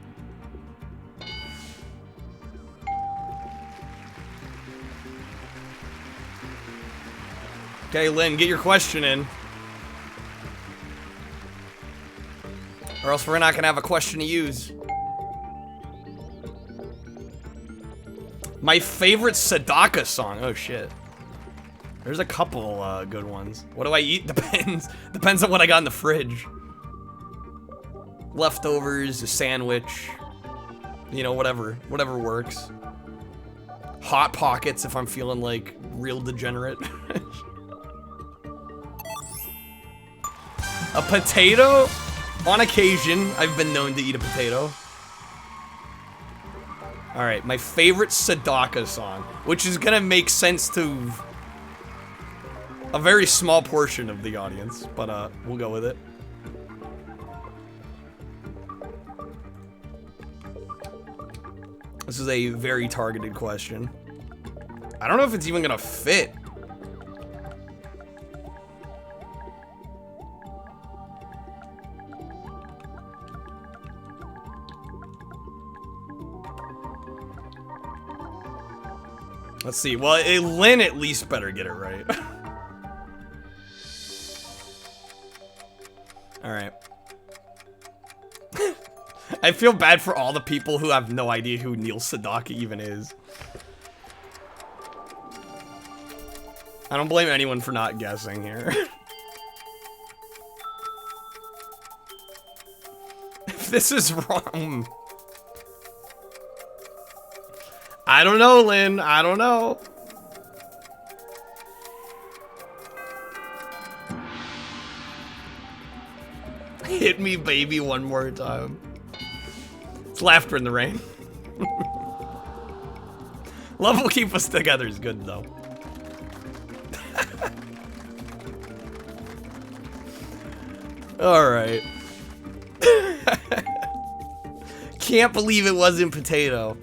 Okay, Lynn, get your question in. Or else we're not gonna have a question to use. My favorite Sadaka song. Oh shit. There's a couple good ones. What do I eat? Depends. Depends on what I got in the fridge. Leftovers, a sandwich. You know, whatever works. Hot Pockets if I'm feeling like real degenerate. A potato? On occasion, I've been known to eat a potato. Alright, my favorite Sadaka song, which is gonna make sense to a very small portion of the audience, but we'll go with it. This is a very targeted question. I don't know if it's even gonna fit. Let's see. Well, Lynn at least better get it right. Alright. I feel bad for all the people who have no idea who Neil Sedaka even is. I don't blame anyone for not guessing here. If this is wrong... I don't know, Lynn. I don't know. Hit me, baby, one more time. It's laughter in the rain. Love will keep us together is good, though. Alright. Can't believe it wasn't potato.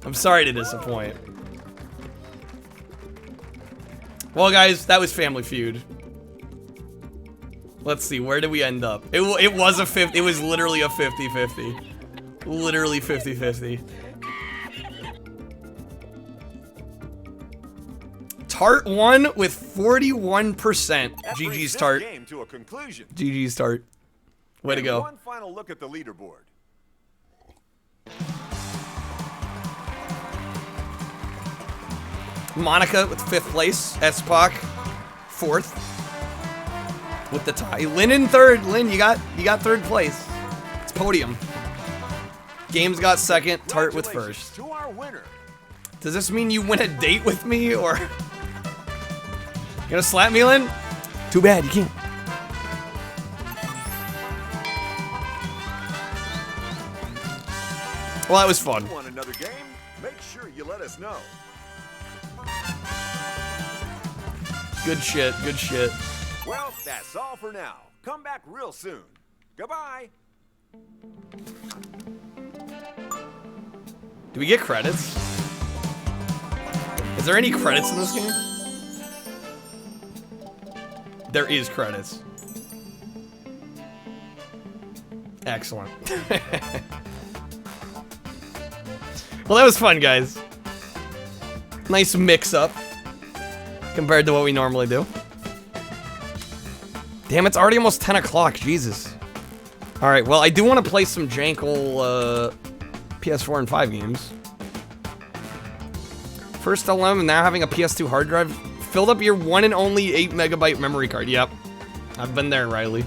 I'm sorry to disappoint. Well, guys, that was Family Feud. Let's see, where did we end up? It was a 50, it was literally a 50-50. Literally 50-50. Tart won with 41%. That GG's brings this Tart. game to a conclusion. GG's Tart. Way to And go. One final look at the leaderboard. Monica with 5th place. S-Pac 4th. With the tie. Lynn in 3rd. Lynn, you got 3rd place. It's podium. Games got 2nd. Tart with 1st. To our winner. Does this mean you win a date with me, or you gonna slap me, Lynn? Too bad, you can't. Well, that was fun. If you want another game? Make sure you let us know. Good shit, good shit. Well, that's all for now. Come back real soon. Goodbye. Do we get credits? Is there any credits in this game? There is credits. Excellent. Well, that was fun, guys. Nice mix-up compared to what we normally do. Damn, it's already almost 10 o'clock. Jesus. All right, well, I do want to play some Jankle PS4 and 5 games. First dilemma, now having a PS2 hard drive. Filled up your one and only 8 megabyte memory card. Yep. I've been there, Riley.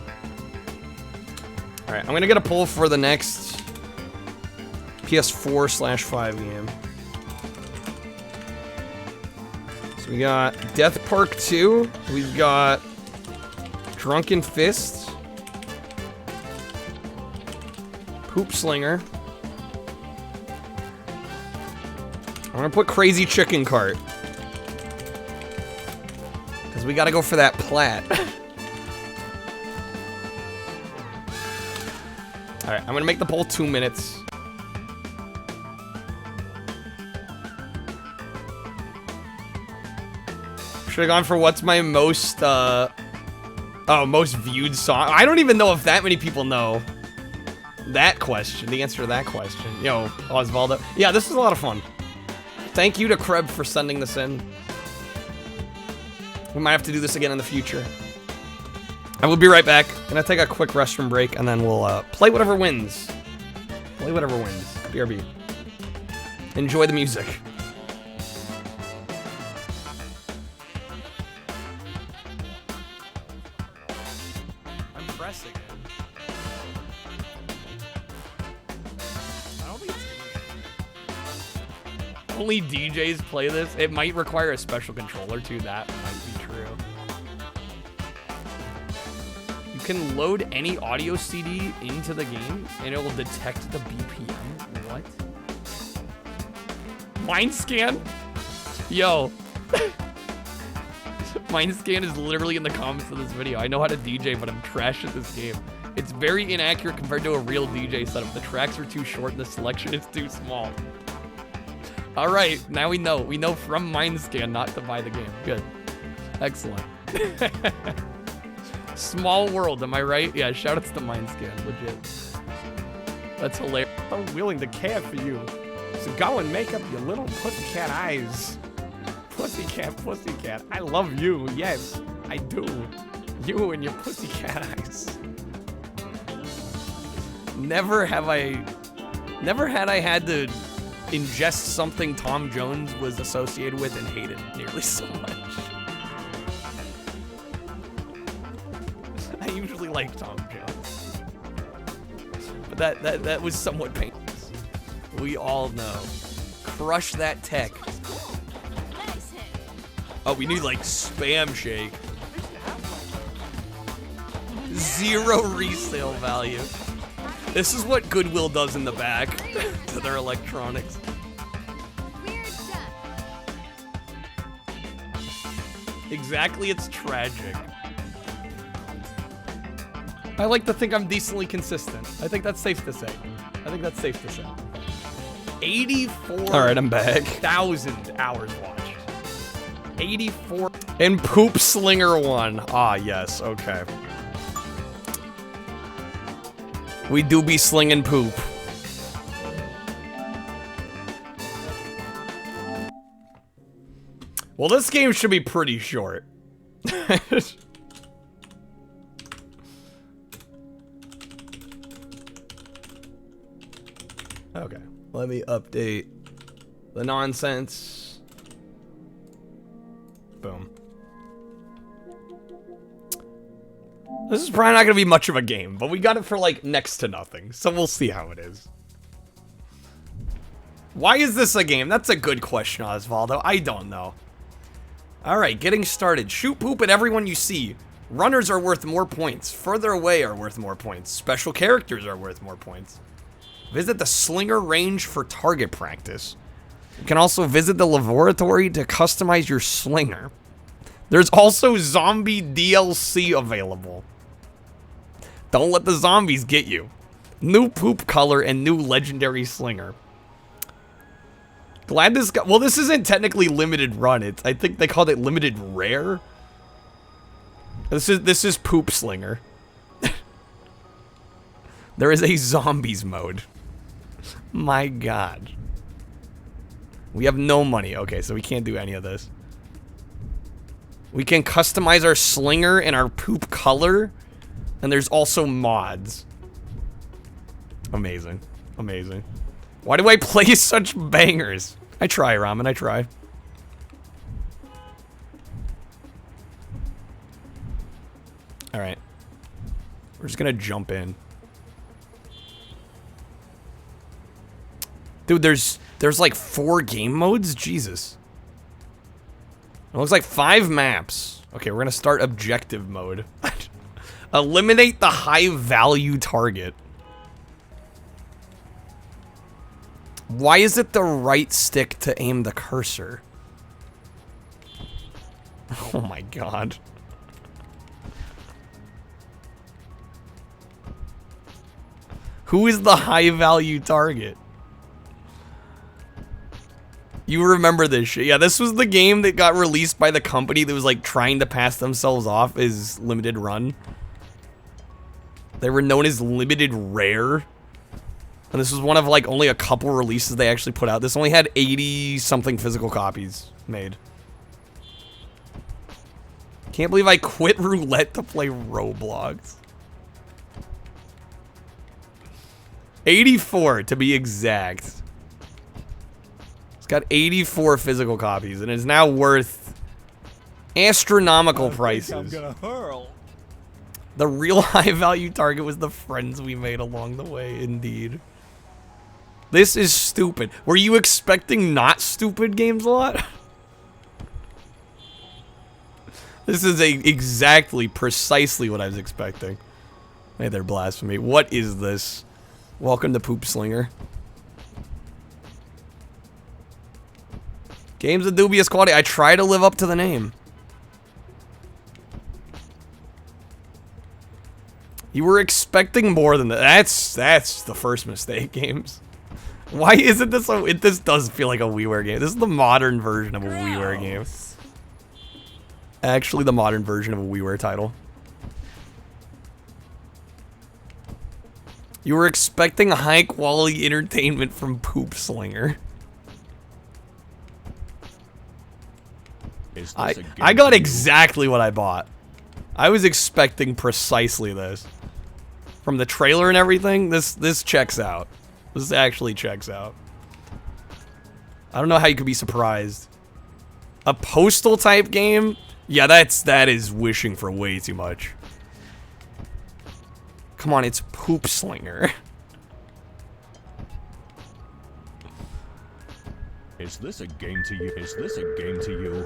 All right, I'm going to get a poll for the next PS4/5 game. So we got Death Park 2. We've got Drunken Fist. Poop Slinger. I'm gonna put Crazy Chicken Kart. Because we gotta go for that plat. Alright, I'm gonna make the poll 2 minutes. Should have gone for what's my most, most viewed song. I don't even know if that many people know that question, the answer to that question. Yo, Osvaldo. Yeah, this is a lot of fun. Thank you to Kreb for sending this in. We might have to do this again in the future. I will be right back. Gonna take a quick restroom break, and then we'll play whatever wins. Play whatever wins. BRB. Enjoy the music. I'm pressing it. I don't think it's doing it. Only DJs play this. It might require a special controller too. That might be true. You can load any audio CD into the game and it will detect the BPM. What? Mind scan? Yo. Mind scan is literally in the comments of this video. I know how to DJ, but I'm trash at this game. It's very inaccurate compared to a real DJ setup. The tracks are too short and the selection is too small. Alright, now we know. We know from Mindscan not to buy the game. Good. Excellent. Small world, am I right? Yeah, shout outs to Mindscan, legit. That's hilarious. I'm willing to care for you. So go and make up your little pussycat eyes. Pussycat, pussycat. I love you. Yes, I do. You and your pussycat eyes. Never had I had to ingest something Tom Jones was associated with and hated nearly so much. I usually like Tom Jones, but that was somewhat painless. We all know. Crush that tech. Oh, we need like spam shake. 0 resale value. This is what Goodwill does in the back to their electronics. Exactly, it's tragic. I like to think I'm decently consistent. I think that's safe to say. 84. All right, I'm back. 1,000 hours watched. 84. And Poop Slinger won. Ah, yes. Okay. We do be slinging poop. Well, this game should be pretty short. Okay, let me update the nonsense. Boom. This is probably not going to be much of a game, but we got it for, like, next to nothing, so we'll see how it is. Why is this a game? That's a good question, Osvaldo. I don't know. Alright, getting started. Shoot poop at everyone you see. Runners are worth more points. Further away are worth more points. Special characters are worth more points. Visit the Slinger range for target practice. You can also visit the laboratory to customize your Slinger. There's also zombie DLC available. Don't let the zombies get you. New poop color and new legendary Slinger. Glad this got, well, this isn't technically limited run. I think they called it limited rare. This is poop Slinger. There is a zombies mode. My god. We have no money. Okay, so we can't do any of this. We can customize our Slinger and our poop color. And there's also mods. Amazing. Amazing. Why do I play such bangers? I try, Ramen, I try. Alright. We're just gonna jump in. Dude, there's like 4 game modes? Jesus. It looks like 5 maps. Okay, we're gonna start objective mode. Eliminate the high value target. Why is it the right stick to aim the cursor? Oh my god. Who is the high value target? You remember this shit. Yeah, this was the game that got released by the company that was like trying to pass themselves off as limited run. They were known as limited rare. And this was one of like only a couple releases they actually put out. This only had 80 something physical copies made. Can't believe I quit roulette to play Roblox. 84 to be exact. It's got 84 physical copies and is now worth astronomical prices. I'm gonna hurl. The real high value target was the friends we made along the way, indeed. This is stupid. Were you expecting not stupid games a lot? This is exactly, precisely what I was expecting. Hey, they're blasphemy. What is this? Welcome to Poop Slinger. Games of dubious quality. I try to live up to the name. You were expecting more than that. That's the first mistake, games. Why isn't this a... This does feel like a WiiWare game. This is the modern version of a WiiWare game. Actually, the modern version of a WiiWare title. You were expecting high-quality entertainment from Poop Slinger. I got exactly what I bought. I was expecting precisely this. From the trailer and everything, this checks out. This actually checks out. I don't know how you could be surprised. A postal type game? Yeah, that is wishing for way too much. Come on, it's Poop Slinger. Is this a game to you? Is this a game to you?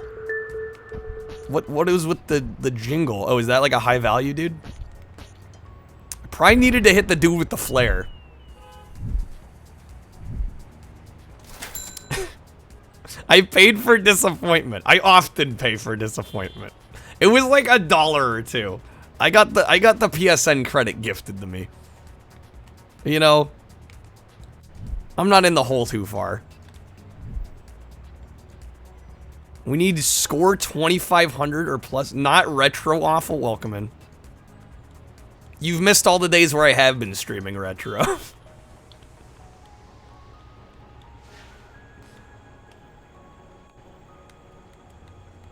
What is with the jingle? Oh, is that like a high value, dude? I probably needed to hit the dude with the flare. I paid for disappointment. I often pay for disappointment. It was like $1 or $2. I got the PSN credit gifted to me. You know, I'm not in the hole too far. We need to score 2,500 or plus. Not retro awful. Welcome in. You've missed all the days where I have been streaming retro.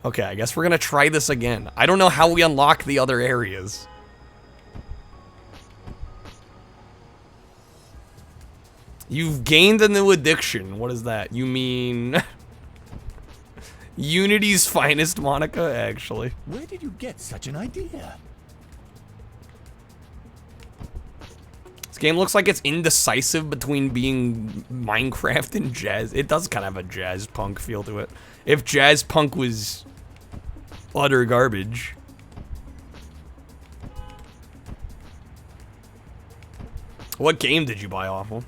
Okay, I guess we're gonna try this again. I don't know how we unlock the other areas. You've gained a new addiction. What is that? You mean... Unity's finest, Monica, actually. Where did you get such an idea? This game looks like it's indecisive between being Minecraft and jazz. It does kind of have a jazz punk feel to it. If jazz punk was utter garbage. What game did you buy, Awful?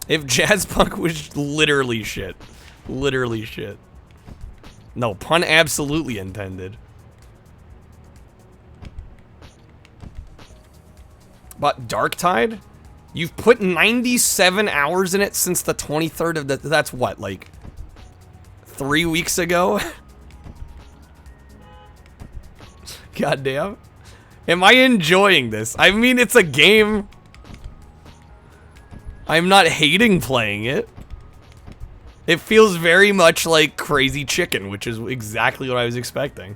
If jazz punk was literally shit. Literally shit. No, pun absolutely intended. But Darktide? You've put 97 hours in it since the 23rd of the... That's what, like... 3 weeks ago? Goddamn. Am I enjoying this? I mean, it's a game... I'm not hating playing it. It feels very much like Crazy Chicken, which is exactly what I was expecting.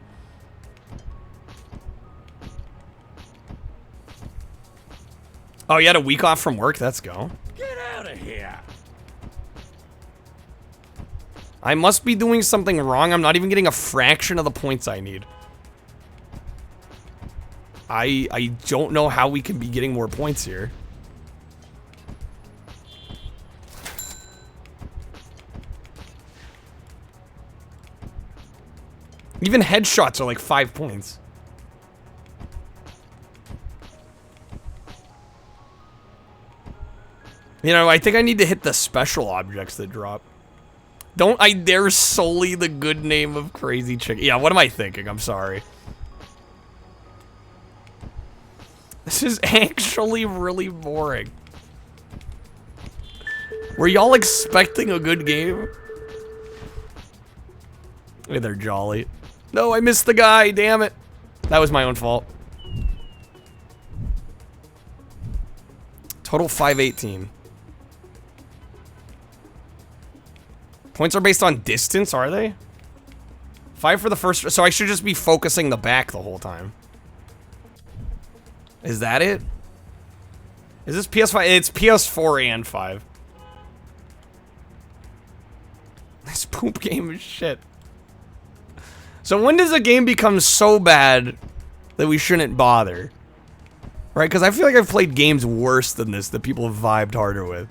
Oh, you had a week off from work? Let's go. Get out of here! I must be doing something wrong. I'm not even getting a fraction of the points I need. I don't know how we can be getting more points here. Even headshots are like 5 points. You know, I think I need to hit the special objects that drop. Don't I dare sully the good name of Crazy Chicken. Yeah, what am I thinking? I'm sorry. This is actually really boring. Were y'all expecting a good game? Hey there, Jolly. No, I missed the guy, damn it. That was my own fault. Total 518. Points are based on distance, are they? 5 for the first, so I should just be focusing the back the whole time. Is that it? Is this PS5? It's PS4 and 5. This poop game is shit. So when does a game become so bad that we shouldn't bother? Right? Because I feel like I've played games worse than this that people have vibed harder with.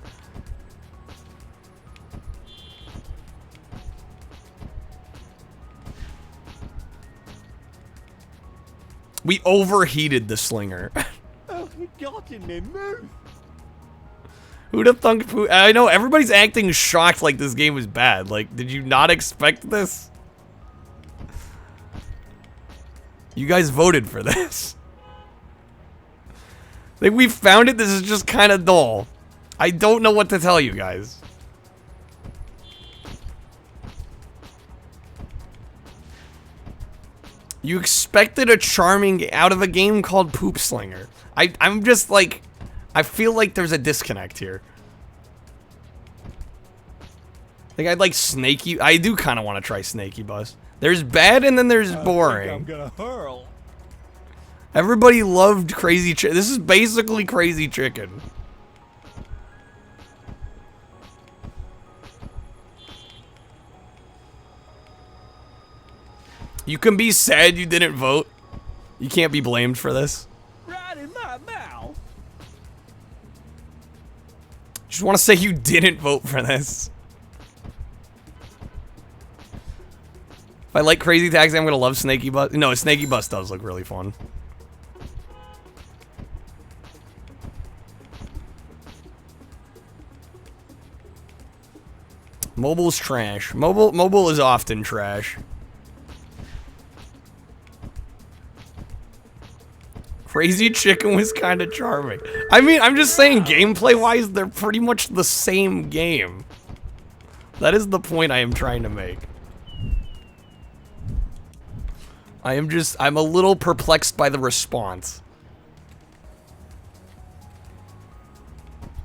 We overheated the Slinger. Oh, it got in my mouth. Who'd have thunk poo? I know, everybody's acting shocked like this game was bad. Like, did you not expect this? You guys voted for this. Like, we found it, this is just kind of dull. I don't know what to tell you guys. You expected a charming out of a game called Poop Slinger. I'm just like, I feel like there's a disconnect here. Like, I'd like Snaky. I do kind of want to try Snaky Bus. There's bad and then there's boring. I'm gonna hurl. Everybody loved Crazy Chicken. This is basically Crazy Chicken. You can be sad you didn't vote. You can't be blamed for this. Right in my mouth. Just want to say you didn't vote for this. If I like Crazy Taxi, I'm gonna love Snaky Bus. No, Snaky Bus does look really fun. Mobile's trash. Mobile is often trash. Crazy Chicken was kind of charming. I mean, I'm just saying, gameplay-wise, they're pretty much the same game. That is the point I am trying to make. I'm a little perplexed by the response.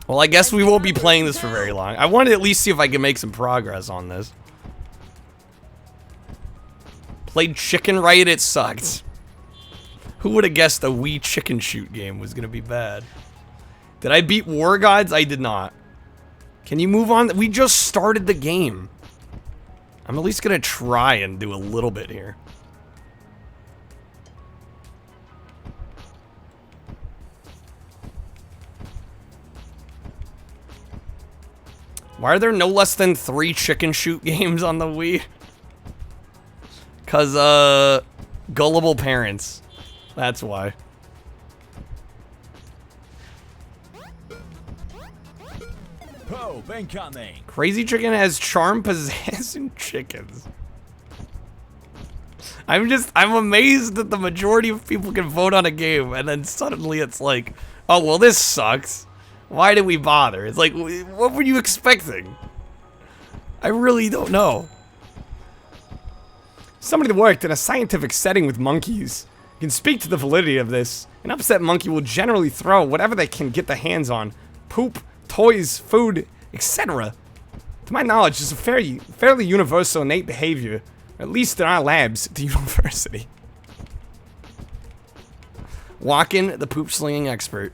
Well, I guess we won't be playing this for very long. I wanted to at least see if I can make some progress on this. Played Chicken right, it sucked. Who would have guessed a Wii chicken shoot game was gonna be bad? Did I beat War Gods? I did not. Can you move on? We just started the game. I'm at least gonna try and do a little bit here. Why are there no less than 3 chicken shoot games on the Wii? Cause, gullible parents. That's why. Pope incoming. Crazy Chicken has charm possessing chickens. I'm amazed that the majority of people can vote on a game and then suddenly it's like, oh, well, this sucks. Why did we bother? It's like, what were you expecting? I really don't know. Somebody that worked in a scientific setting with monkeys can speak to the validity of this. An upset monkey will generally throw whatever they can get their hands on. Poop, toys, food, etc. To my knowledge, it's a fairly universal innate behavior, at least in our labs at the university. Walkin', the poop slinging expert.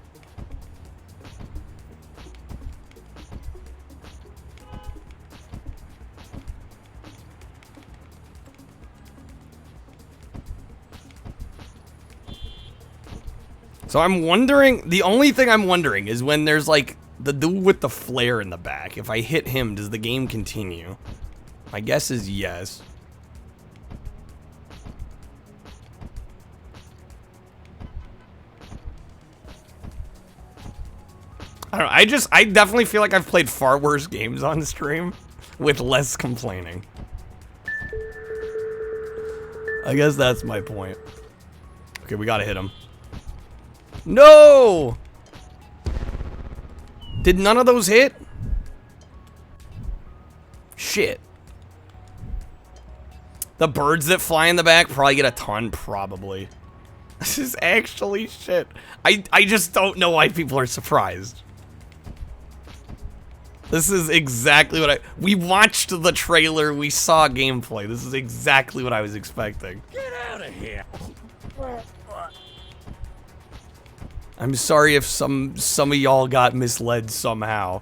So I'm wondering, the only thing I'm wondering is when there's like the dude with the flare in the back. If I hit him, does the game continue? My guess is yes. I don't know, I definitely feel like I've played far worse games on stream with less complaining. I guess that's my point. Okay, we gotta hit him. No! Did none of those hit? Shit. The birds that fly in the back probably get a ton, probably. This is actually shit. I just don't know why people are surprised. This is exactly what we watched the trailer, we saw gameplay. This is exactly what I was expecting. Get out of here. I'm sorry if some of y'all got misled somehow.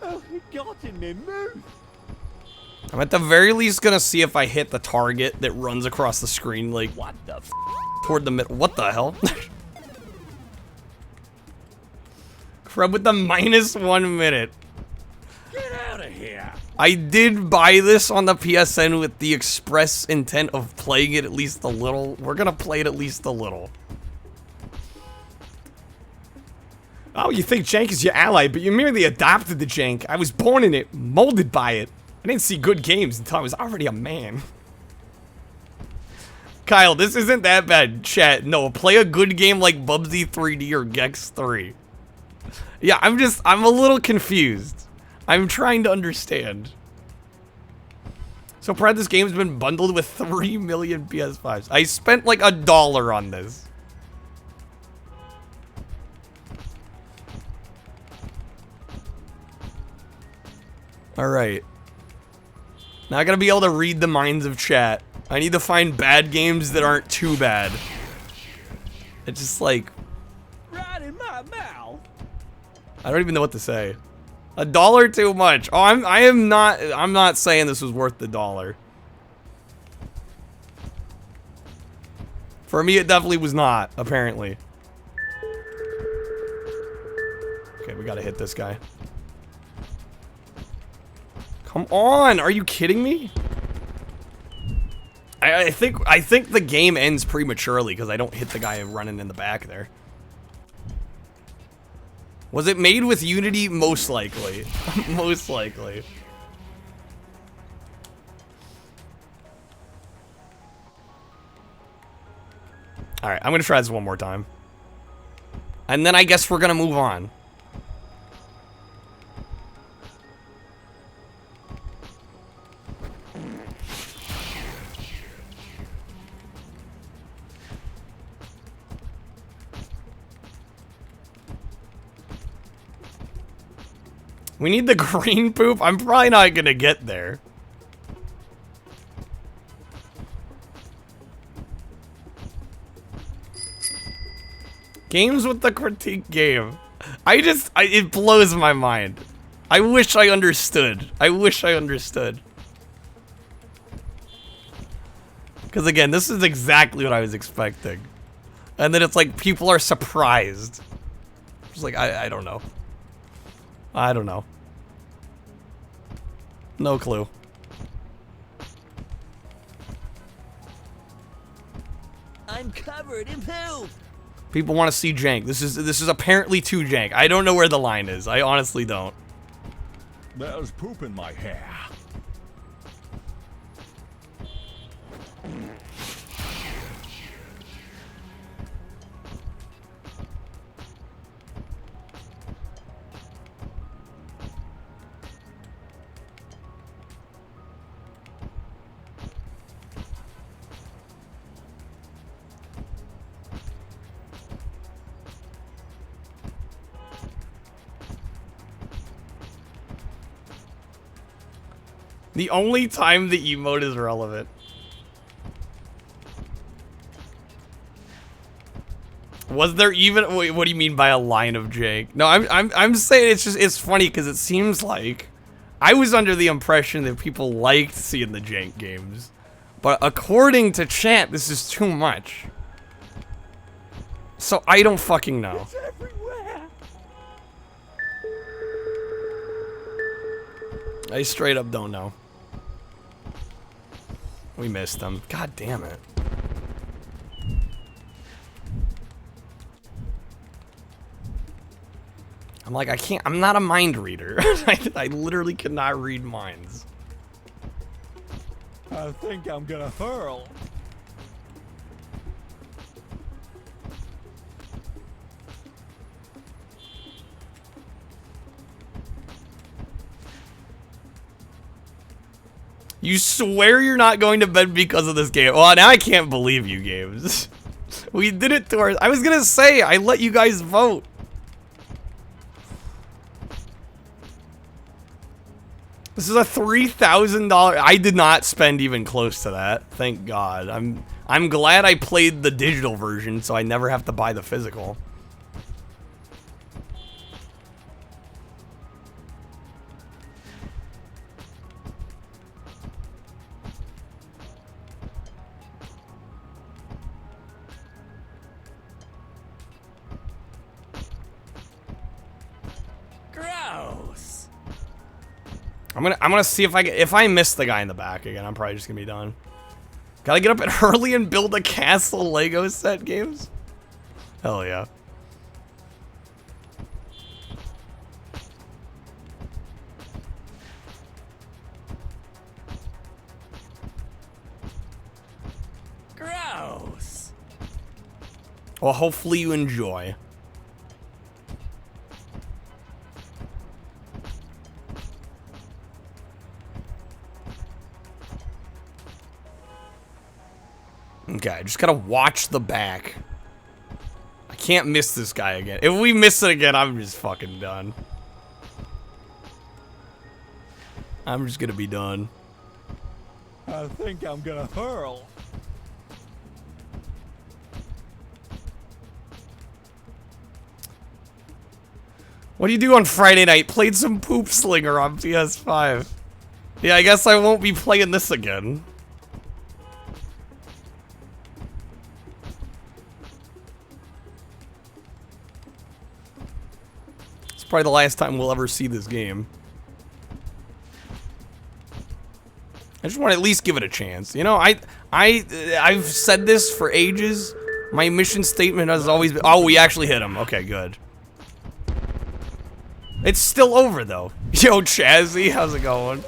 Oh, he got in me mouth. I'm at the very least gonna see if I hit the target that runs across the screen, like, What the f? toward the middle. What the hell? Crab with the -1 minute. Get out of here. I did buy this on the PSN with the express intent of playing it at least a little. We're gonna play it at least a little. Oh, you think jank is your ally, but you merely adopted the jank. I was born in it, molded by it. I didn't see good games until I was already a man. Kyle, this isn't that bad. Chat, no, play a good game like Bubsy 3D or Gex 3. Yeah, I'm a little confused. I'm trying to understand. So, Brad, this game's been bundled with 3 million PS5s. I spent like $1 on this. Alright. Not gonna be able to read the minds of chat. I need to find bad games that aren't too bad. It's just like... Right in my mouth. I don't even know what to say. $1 too much. Oh, I'm not saying this was worth the $1. For me, it definitely was not, apparently. Okay, we gotta hit this guy. Come on, are you kidding me? I think the game ends prematurely because I don't hit the guy running in the back there. Was it made with Unity? Most likely. Most likely. Alright, I'm gonna try this one more time. And then I guess we're gonna move on. We need the green poop? I'm probably not gonna get there. Games with the critique game. It blows my mind. I wish I understood. I wish I understood. Because again, this is exactly what I was expecting. And then it's like, people are surprised. It's like, I don't know. I don't know. No clue. I'm covered in poop. People want to see jank. This is apparently too jank. I don't know where the line is. I honestly don't. There's poop in my hair. The only time the emote is relevant. Was there even? Wait, what do you mean by a line of Jake? No, I'm saying it's funny because it seems like I was under the impression that people liked seeing the jank games, but according to chat, this is too much. So I don't fucking know. It's everywhere. I straight up don't know. We missed them. God damn it. I'm like, I'm not a mind reader. I literally cannot read minds. I think I'm gonna hurl. You swear you're not going to bed because of this game? Well, now I can't believe you, games. We did it to our... I was gonna say, I let you guys vote. This is a $3,000... I did not spend even close to that. Thank God. I'm glad I played the digital version, so I never have to buy the physical. Gross. I'm gonna see if I miss the guy in the back again, I'm probably just gonna be done. Gotta get up early and build a castle Lego set, games? Hell yeah. Gross. Well, hopefully you enjoy. Okay, I just gotta watch the back. I can't miss this guy again. If we miss it again, I'm just fucking done. I'm just gonna be done. I think I'm gonna hurl. What do you do on Friday night? Played some Poop Slinger on PS5. Yeah, I guess I won't be playing this again. It's probably the last time we'll ever see this game. I just want to at least give it a chance. You know, I've said this for ages. My mission statement has always been... Oh, we actually hit him. Okay, good. It's still over, though. Yo, Chazzy, how's it going?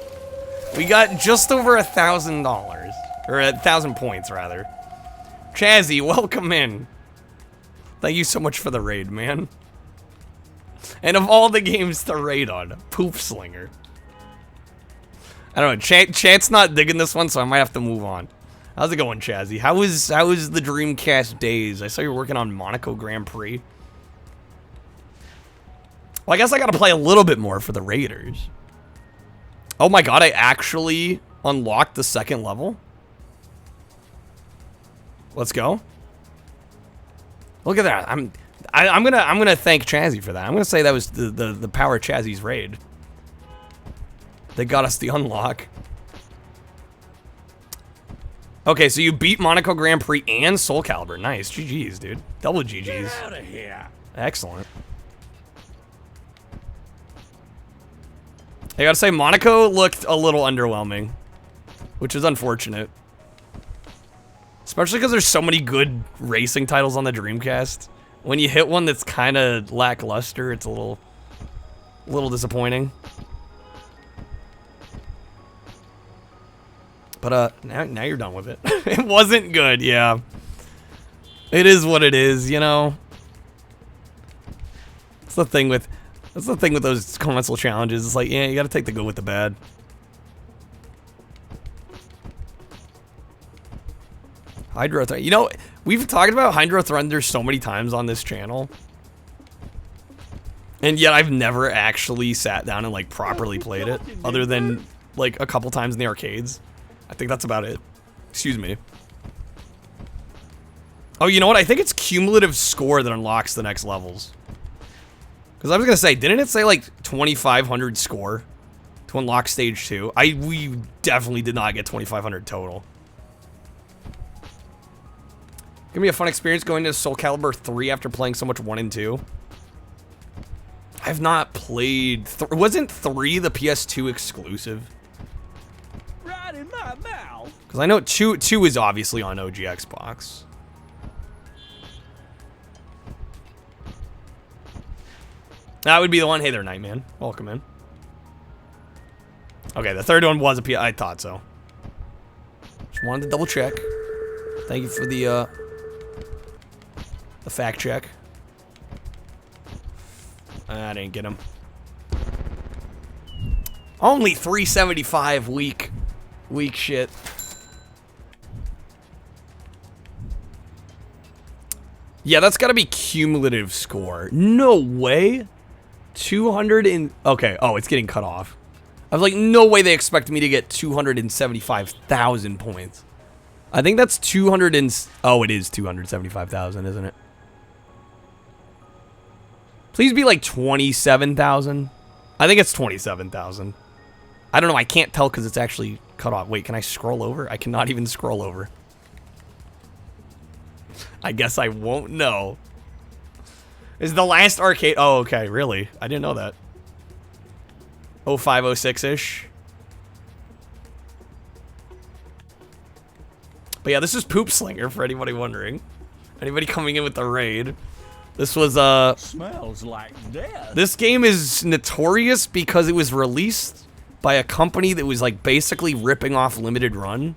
We got just over $1,000. Or 1,000 points, rather. Chazzy, welcome in. Thank you so much for the raid, man. And of all the games to raid on, Poop Slinger. I don't know, chat's not digging this one, so I might have to move on. How's it going, Chazzy? How was the Dreamcast days? I saw you were working on Monaco Grand Prix. Well, I guess I gotta play a little bit more for the Raiders. Oh my god, I actually unlocked the second level. Let's go. Look at that. I'm gonna thank Chazzy for that. I'm gonna say that was the power of Chazzy's raid. They got us the unlock. Okay, so you beat Monaco Grand Prix and Soul Calibur. Nice. GG's, dude. Double GG's. Get out of here. Excellent. I gotta say, Monaco looked a little underwhelming, which is unfortunate. Especially because there's so many good racing titles on the Dreamcast. When you hit one that's kind of lackluster, it's a little disappointing. But now you're done with it. It wasn't good, yeah. It is what it is, you know. That's the thing with those console challenges. It's like, yeah, you got to take the good with the bad. Hydro Thunder. You know, we've talked about Hydro Thunder so many times on this channel. And yet I've never actually sat down and like properly played it, other than like a couple times in the arcades. I think that's about it. Excuse me. Oh, you know what? I think it's cumulative score that unlocks the next levels. Because I was going to say, didn't it say like 2,500 score to unlock stage 2? We definitely did not get 2,500 total. Gonna be a fun experience going to Soul Calibur 3 after playing so much 1 and 2. I've not played... wasn't 3 the PS2 exclusive? Right in my mouth. Because I know 2 is obviously on OG Xbox. That would be the one. Hey there, Nightman. Welcome in. Okay, the third one was a PS... I thought so. Just wanted to double check. Thank you for the fact check. I didn't get him. Only 375 weak shit. Yeah, that's got to be cumulative score. No way. 200 and... Okay. Oh, it's getting cut off. I was like, no way they expect me to get 275,000 points. I think that's 200 and... Oh, it is 275,000, isn't it? Please be like 27,000. I think it's 27,000. I don't know. I can't tell because it's actually cut off. Wait, can I scroll over? I cannot even scroll over. I guess I won't know. Is the last arcade... Oh, okay. Really? I didn't know that. 05, 06-ish. But yeah, this is Poop Slinger for anybody wondering. Anybody coming in with the raid. This was, Smells like death. This game is notorious because it was released by a company that was, like, basically ripping off Limited Run.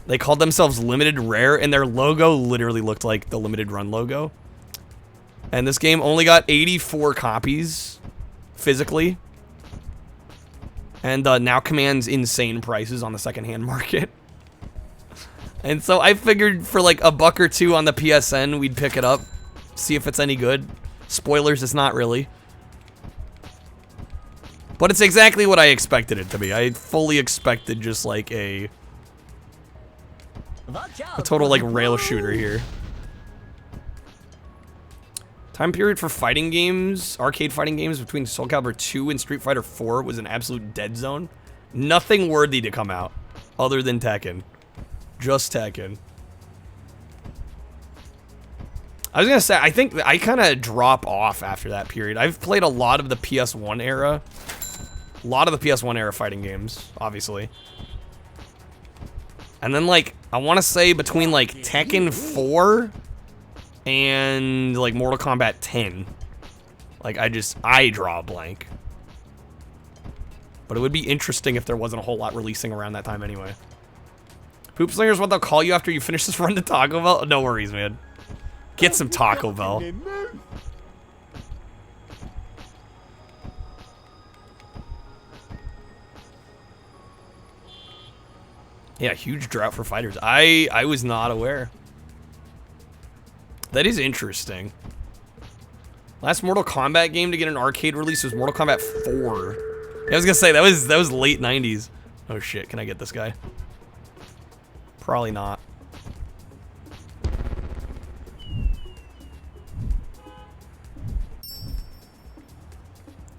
They called themselves Limited Rare, and their logo literally looked like the Limited Run logo. And this game only got 84 copies, physically. And now commands insane prices on the secondhand market. And so I figured for like $1 or $2 on the PSN, we'd pick it up. See if it's any good. Spoilers, it's not really. But it's exactly what I expected it to be. I fully expected just like a total like rail shooter here. Time period for fighting games, arcade fighting games between Soul Calibur 2 and Street Fighter 4 was an absolute dead zone. Nothing worthy to come out other than Tekken. Just Tekken. I was gonna say, I think I kind of drop off after that period. I've played a lot of the PS1 era. A lot of the PS1 era fighting games, obviously. And then, like, I want to say between, like, Tekken 4 and, like, Mortal Kombat 10. Like, I draw a blank. But it would be interesting if there wasn't a whole lot releasing around that time anyway. Hoop Slinger's what they'll call you after you finish this run to Taco Bell. No worries, man. Get some Taco Bell. Yeah, huge drought for fighters. I was not aware. That is interesting. Last Mortal Kombat game to get an arcade release was Mortal Kombat 4. I was gonna say that was late 90s. Oh shit, can I get this guy? Probably not.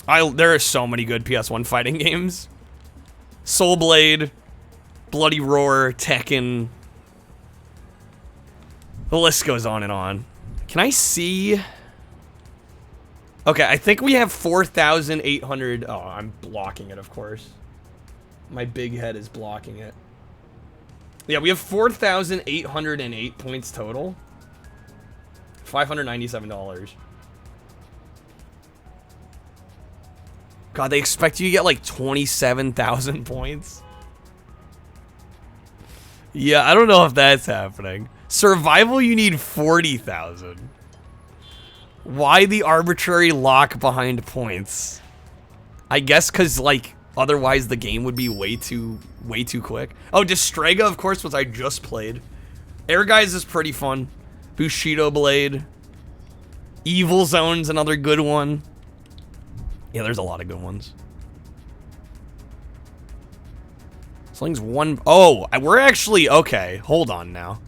There are so many good PS1 fighting games. Soul Blade, Bloody Roar, Tekken. The list goes on and on. Can I see? Okay, I think we have 4,800. Oh, I'm blocking it, of course. My big head is blocking it. Yeah, we have 4,808 points total. $597. God, they expect you to get like 27,000 points. Yeah, I don't know if that's happening. Survival, you need 40,000. Why the arbitrary lock behind points? I guess because, like, otherwise the game would be way too quick. Oh, Distrega, of course, which I just played. Air Guys is pretty fun. Bushido Blade. Evil Zone's another good one. Yeah, there's a lot of good ones. Sling's one. Oh, we're actually okay. Hold on now.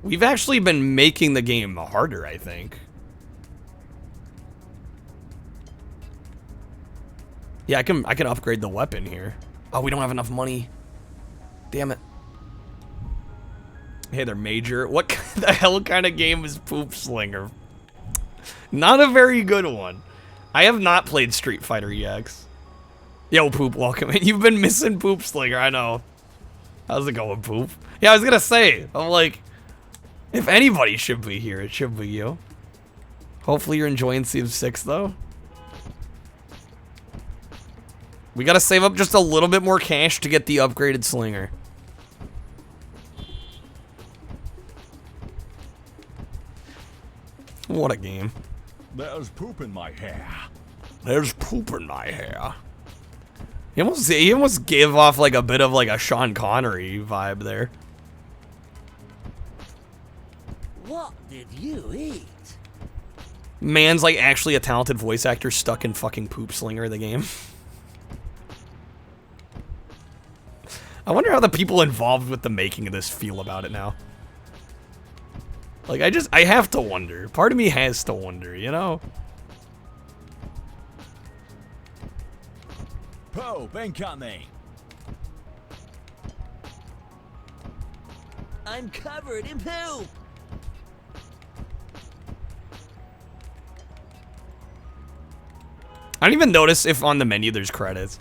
We've actually been making the game harder, I think. Yeah, I can upgrade the weapon here. Oh, we don't have enough money. Damn it. Hey there, Major. What the hell kind of game is Poop Slinger? Not a very good one. I have not played Street Fighter EX. Yo, Poop, welcome in. You've been missing Poop Slinger, I know. How's it going, Poop? Yeah, I was gonna say, I'm like, if anybody should be here, it should be you. Hopefully you're enjoying Civ 6, though. We gotta save up just a little bit more cash to get the upgraded Slinger. What a game. There's poop in my hair. There's poop in my hair. He almost gave off like a bit of like a Sean Connery vibe there. What did you eat? Man's like actually a talented voice actor stuck in fucking Poop Slinger, the game. I wonder how the people involved with the making of this feel about it now. Like, I have to wonder. Part of me has to wonder, you know? Poop incoming. I'm covered in poop. I don't even notice if on the menu there's credits.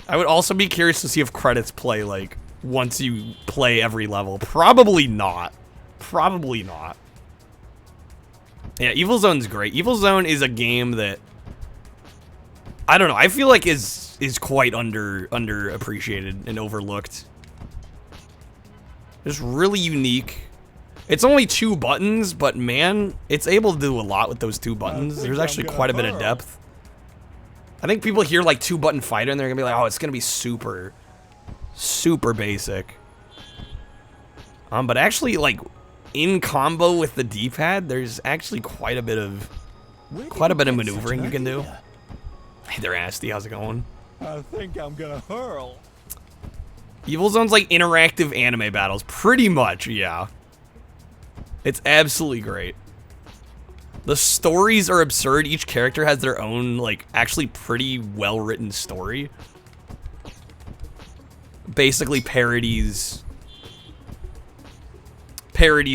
I would also be curious to see if credits play, like, once you play every level. Probably not. Probably not. Yeah, Evil Zone's great. Evil Zone is a game that, I don't know, I feel like is quite underappreciated and overlooked. It's really unique. It's only 2 buttons, but man, it's able to do a lot with those 2 buttons. There's actually quite a bit of depth. I think people hear like 2-button fighter and they're gonna be like, oh, it's gonna be super basic. But actually, like, in combo with the D-pad, there's actually quite a bit of maneuvering you can do. Hey there, Asti, how's it going? I think I'm gonna hurl. Evil Zone's like interactive anime battles, pretty much, yeah. It's absolutely great. The stories are absurd. Each character has their own, like, actually pretty well-written story. Basically parodies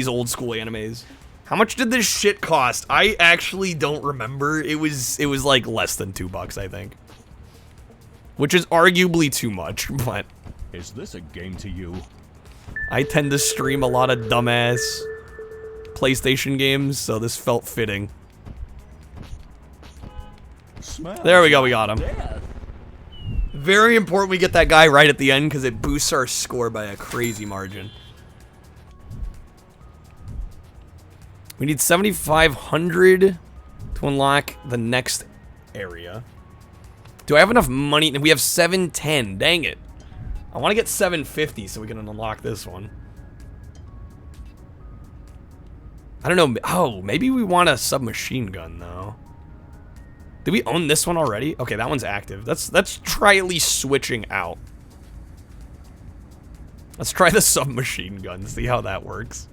old school animes. How much did this shit cost? I actually don't remember. It was like less than $2, I think. Which is arguably too much, but Is this a game to you? I tend to stream a lot of dumbass PlayStation games, so this felt fitting. Smells There we go, we got him. death. Very important we get that guy right at the end because it boosts our score by a crazy margin. We need 7,500 to unlock the next area. Do I have enough money? We have 710. Dang it. I want to get 750 so we can unlock this one. I don't know. Oh, maybe we want a submachine gun, though. Did we own this one already? Okay, that one's active. Let's try at least switching out. Let's try the submachine gun, see how that works.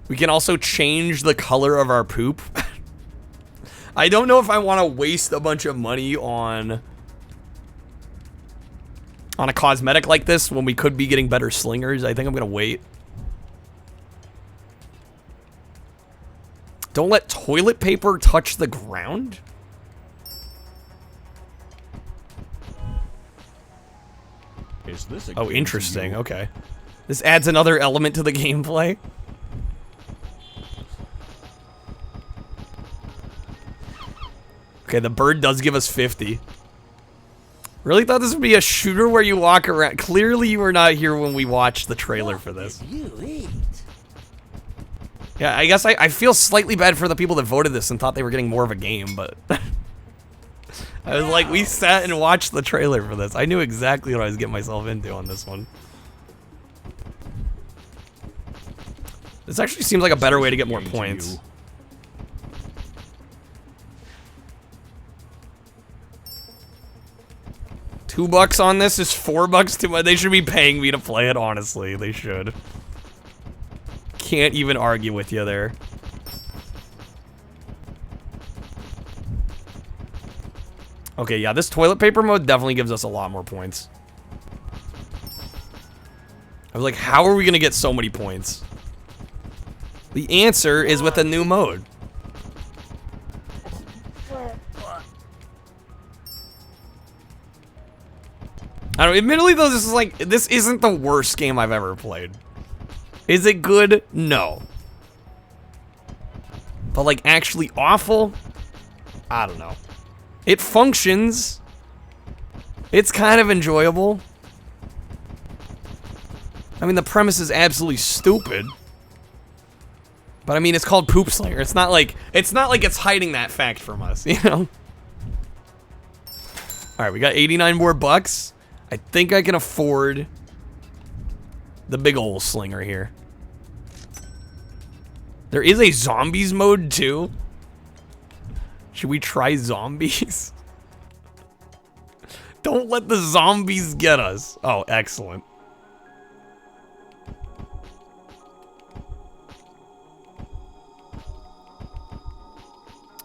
We can also change the color of our poop. I don't know if I want to waste a bunch of money on a cosmetic like this when we could be getting better slingers. I think I'm going to wait. Don't let toilet paper touch the ground? Is this a Oh, game to interesting. you? Okay. This adds another element to the gameplay. Okay, the bird does give us 50. Really thought this would be a shooter where you walk around. Clearly you were not here when we watched the trailer for this. What did you eat? Yeah, I guess I feel slightly bad for the people that voted this and thought they were getting more of a game, but... I was like, we sat and watched the trailer for this. I knew exactly what I was getting myself into on this one. This actually seems like a better way to get more points. $2 on this is $4 too much. They should be paying me to play it, honestly. They should. Can't even argue with you there. Okay, yeah, this toilet paper mode definitely gives us a lot more points. I was like, how are we gonna get so many points? The answer is with a new mode. I don't, admittedly though, this isn't the worst game I've ever played. Is it good? No. But like actually awful? I don't know. It functions. It's kind of enjoyable. I mean, the premise is absolutely stupid. But I mean, it's called Poop Slinger. It's not like it's hiding that fact from us, you know? All right, we got 89 more bucks. I think I can afford the big ol' slinger here. There is a zombies mode too. Should we try zombies? Don't let the zombies get us. Oh, excellent.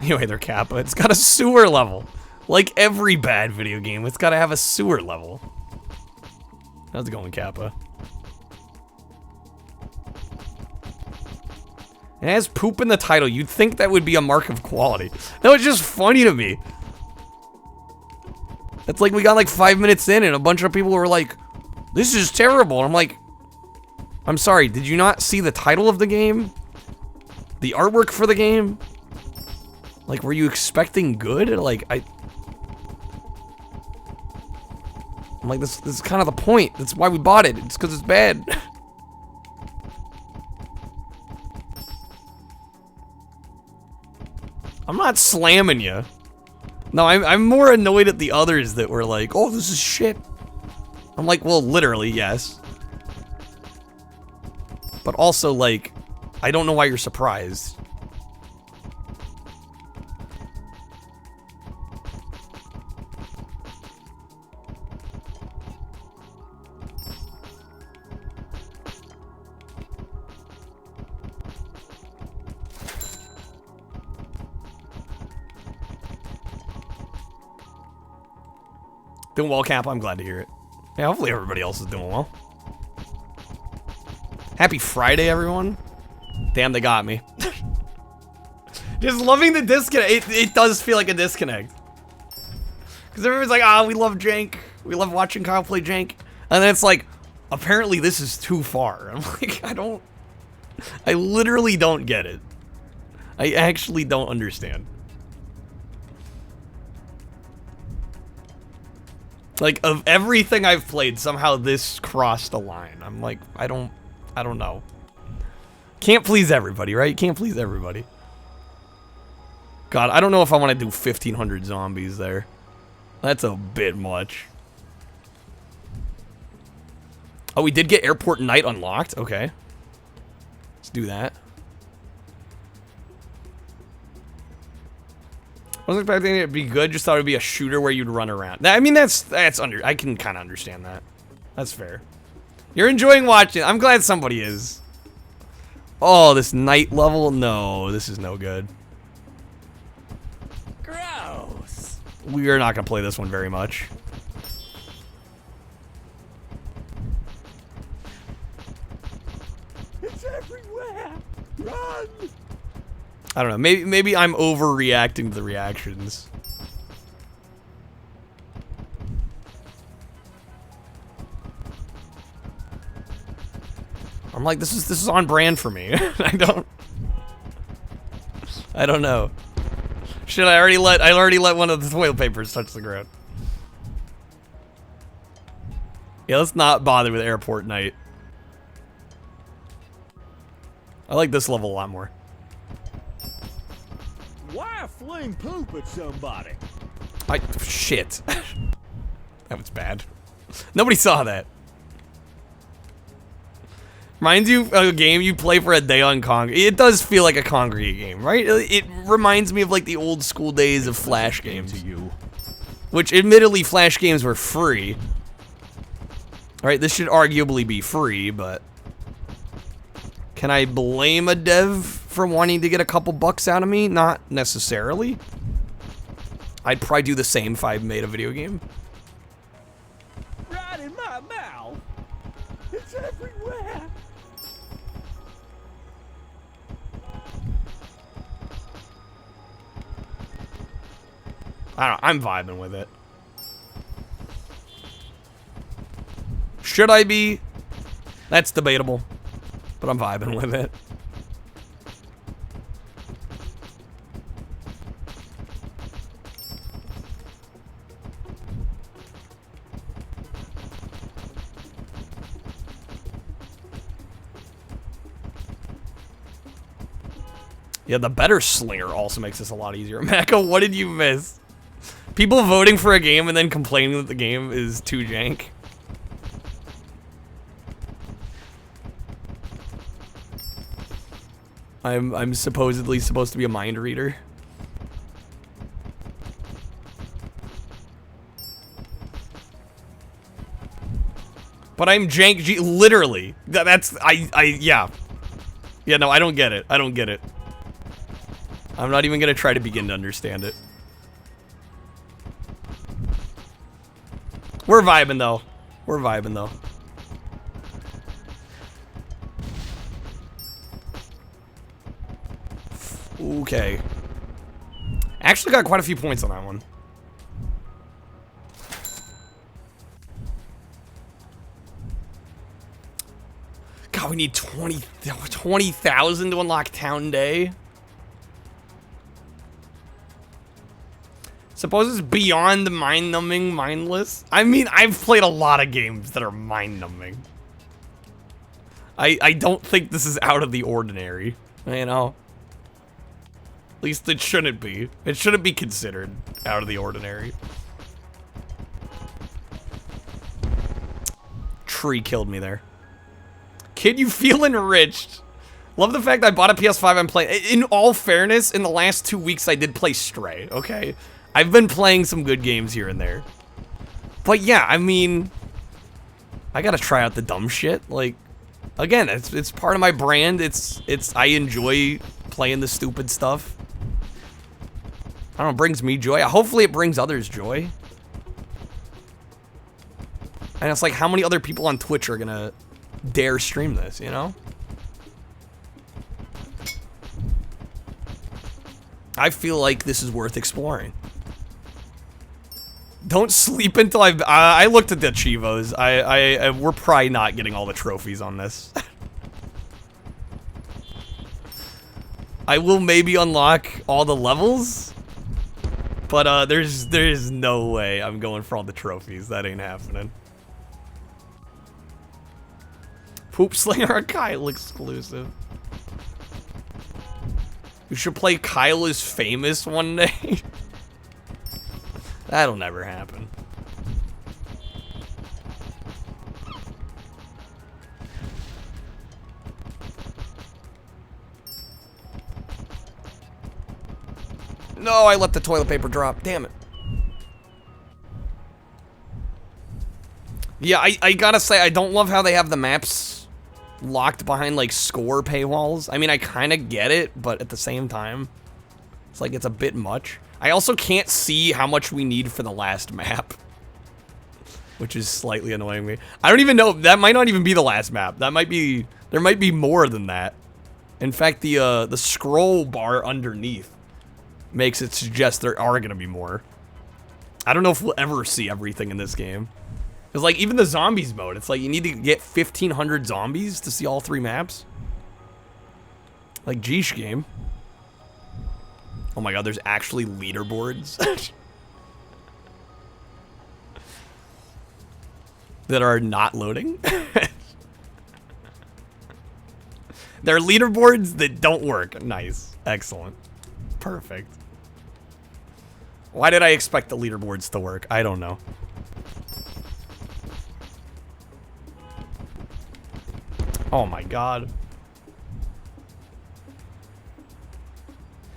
Anyway, they're Kappa. It's got a sewer level. Like every bad video game, it's got to have a sewer level. How's it going, Kappa? It has poop in the title. You'd think that would be a mark of quality. That was just funny to me. It's like we got like 5 minutes in and a bunch of people were like, this is terrible. And I'm like, I'm sorry, did you not see the title of the game? The artwork for the game? Like, were you expecting good? Like, I'm like, this is kind of the point. That's why we bought it. It's because it's bad. I'm not slamming you. No, I'm more annoyed at the others that were like, oh, this is shit. I'm like, well, literally, yes. But also, like, I don't know why you're surprised. Doing well, Cap. I'm glad to hear it. Yeah, hopefully everybody else is doing well. Happy Friday, everyone. Damn, they got me. Just loving the disconnect. It does feel like a disconnect. Because everyone's like, ah, we love Jank. We love watching Kyle play Jank. And then it's like, apparently this is too far. I'm like, I literally don't get it. I actually don't understand. Like, of everything I've played, somehow this crossed the line. I'm like, I don't know. Can't please everybody, right? Can't please everybody. God, I don't know if I want to do 1,500 zombies there. That's a bit much. Oh, we did get Airport Night unlocked? Okay. Let's do that. I wasn't expecting it to be good, just thought it would be a shooter where you'd run around. I mean, I can kind of understand that. That's fair. You're enjoying watching. I'm glad somebody is. Oh, this night level? No, this is no good. Gross. We are not going to play this one very much. It's everywhere. Run. I don't know. Maybe I'm overreacting to the reactions. I'm like, this is on brand for me. I don't know. Should I already let one of the toilet papers touch the ground? Yeah, let's not bother with Airport Night. I like this level a lot more. Why fling poop at somebody? Shit. That was bad. Nobody saw that. Reminds you of a game you play for a day on Congress. It does feel like a congregate game, right? It reminds me of like the old school days of Flash games. To you. Which, admittedly, Flash games were free. Alright, this should arguably be free, but... Can I blame a dev for wanting to get a couple bucks out of me? Not necessarily. I'd probably do the same if I made a video game. Right in my mouth. It's everywhere. I don't know, I'm vibing with it. Should I be? That's debatable. But I'm vibing with it. Yeah, the better Slinger also makes this a lot easier. Mecca, what did you miss? People voting for a game and then complaining that the game is too jank. I'm supposedly supposed to be a mind reader. But I'm jank G, literally. Yeah. Yeah, no, I don't get it. I don't get it. I'm not even gonna try to begin to understand it. We're vibing though. We're vibing though. Okay. Actually got quite a few points on that one. God, we need 20,000 to unlock Town Day. Suppose it's beyond mind-numbing, mindless. I mean, I've played a lot of games that are mind-numbing. I don't think this is out of the ordinary, you know? At least it shouldn't be. It shouldn't be considered out of the ordinary. Tree killed me there. Kid, you feel enriched. Love the fact I bought a PS5 and playing. In all fairness, in the last 2 weeks, I did play Stray, okay? I've been playing some good games here and there. But yeah, I mean, I gotta try out the dumb shit. Like, again, it's part of my brand. I enjoy playing the stupid stuff. I don't know, it brings me joy. Hopefully it brings others joy. And it's like, how many other people on Twitch are gonna dare stream this, you know? I feel like this is worth exploring. Don't sleep until I looked at the Chivos. We're probably not getting all the trophies on this. I will maybe unlock all the levels. But there's no way I'm going for all the trophies. That ain't happening. Poop Slinger, a Kyle exclusive. We should play Kyle is Famous one day. That'll never happen. No, I let the toilet paper drop. Damn it. Yeah, I gotta say, I don't love how they have the maps locked behind, like, score paywalls. I mean, I kind of get it, but at the same time, it's like it's a bit much. I also can't see how much we need for the last map, which is slightly annoying me. I don't even know. That might not even be the last map. That might be, there might be more than that. In fact, the scroll bar underneath makes it suggest there are gonna be more. I don't know if we'll ever see everything in this game. It's like, even the zombies mode, it's like you need to get 1,500 zombies to see all 3 maps. Like, geesh game. Oh my god, there's actually leaderboards that are not loading. There are leaderboards that don't work. Nice. Excellent. Perfect. Why did I expect the leaderboards to work? I don't know. Oh my god.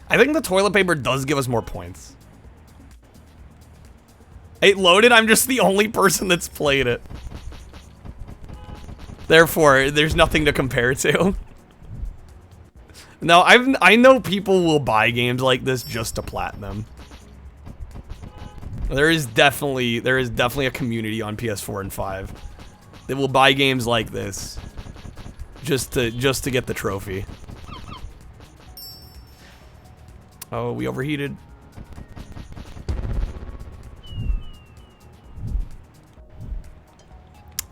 I think the toilet paper does give us more points. It loaded, I'm just the only person that's played it. Therefore, there's nothing to compare to. No, I know people will buy games like this just to platinum. There is definitely a community on PS4 and 5 that will buy games like this just to get the trophy. Oh, we overheated.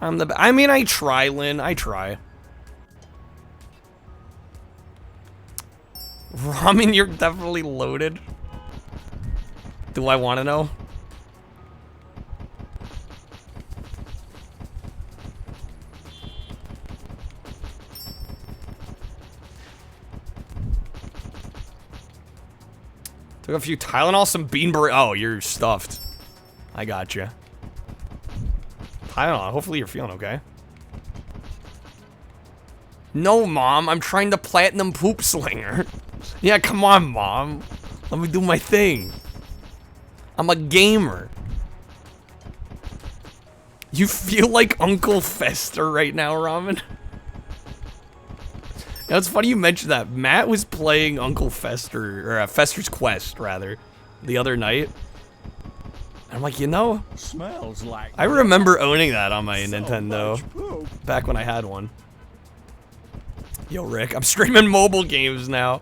I mean, I try, Lynn. I try. Ramen, you're definitely loaded. Do I want to know? Took a few Tylenol, some bean burrito. Oh, you're stuffed. I gotcha. Tylenol, hopefully you're feeling okay. No, Mom, I'm trying to platinum Poop Slinger. Yeah, come on, Mom. Let me do my thing. I'm a gamer. You feel like Uncle Fester right now, Ramen? You know, it's funny you mentioned that. Matt was playing Uncle Fester, or Fester's Quest, rather, the other night. I'm like, you know, Smells like I remember owning that on my so Nintendo much poop. back when I had one. Yo, Rick, I'm streaming mobile games now.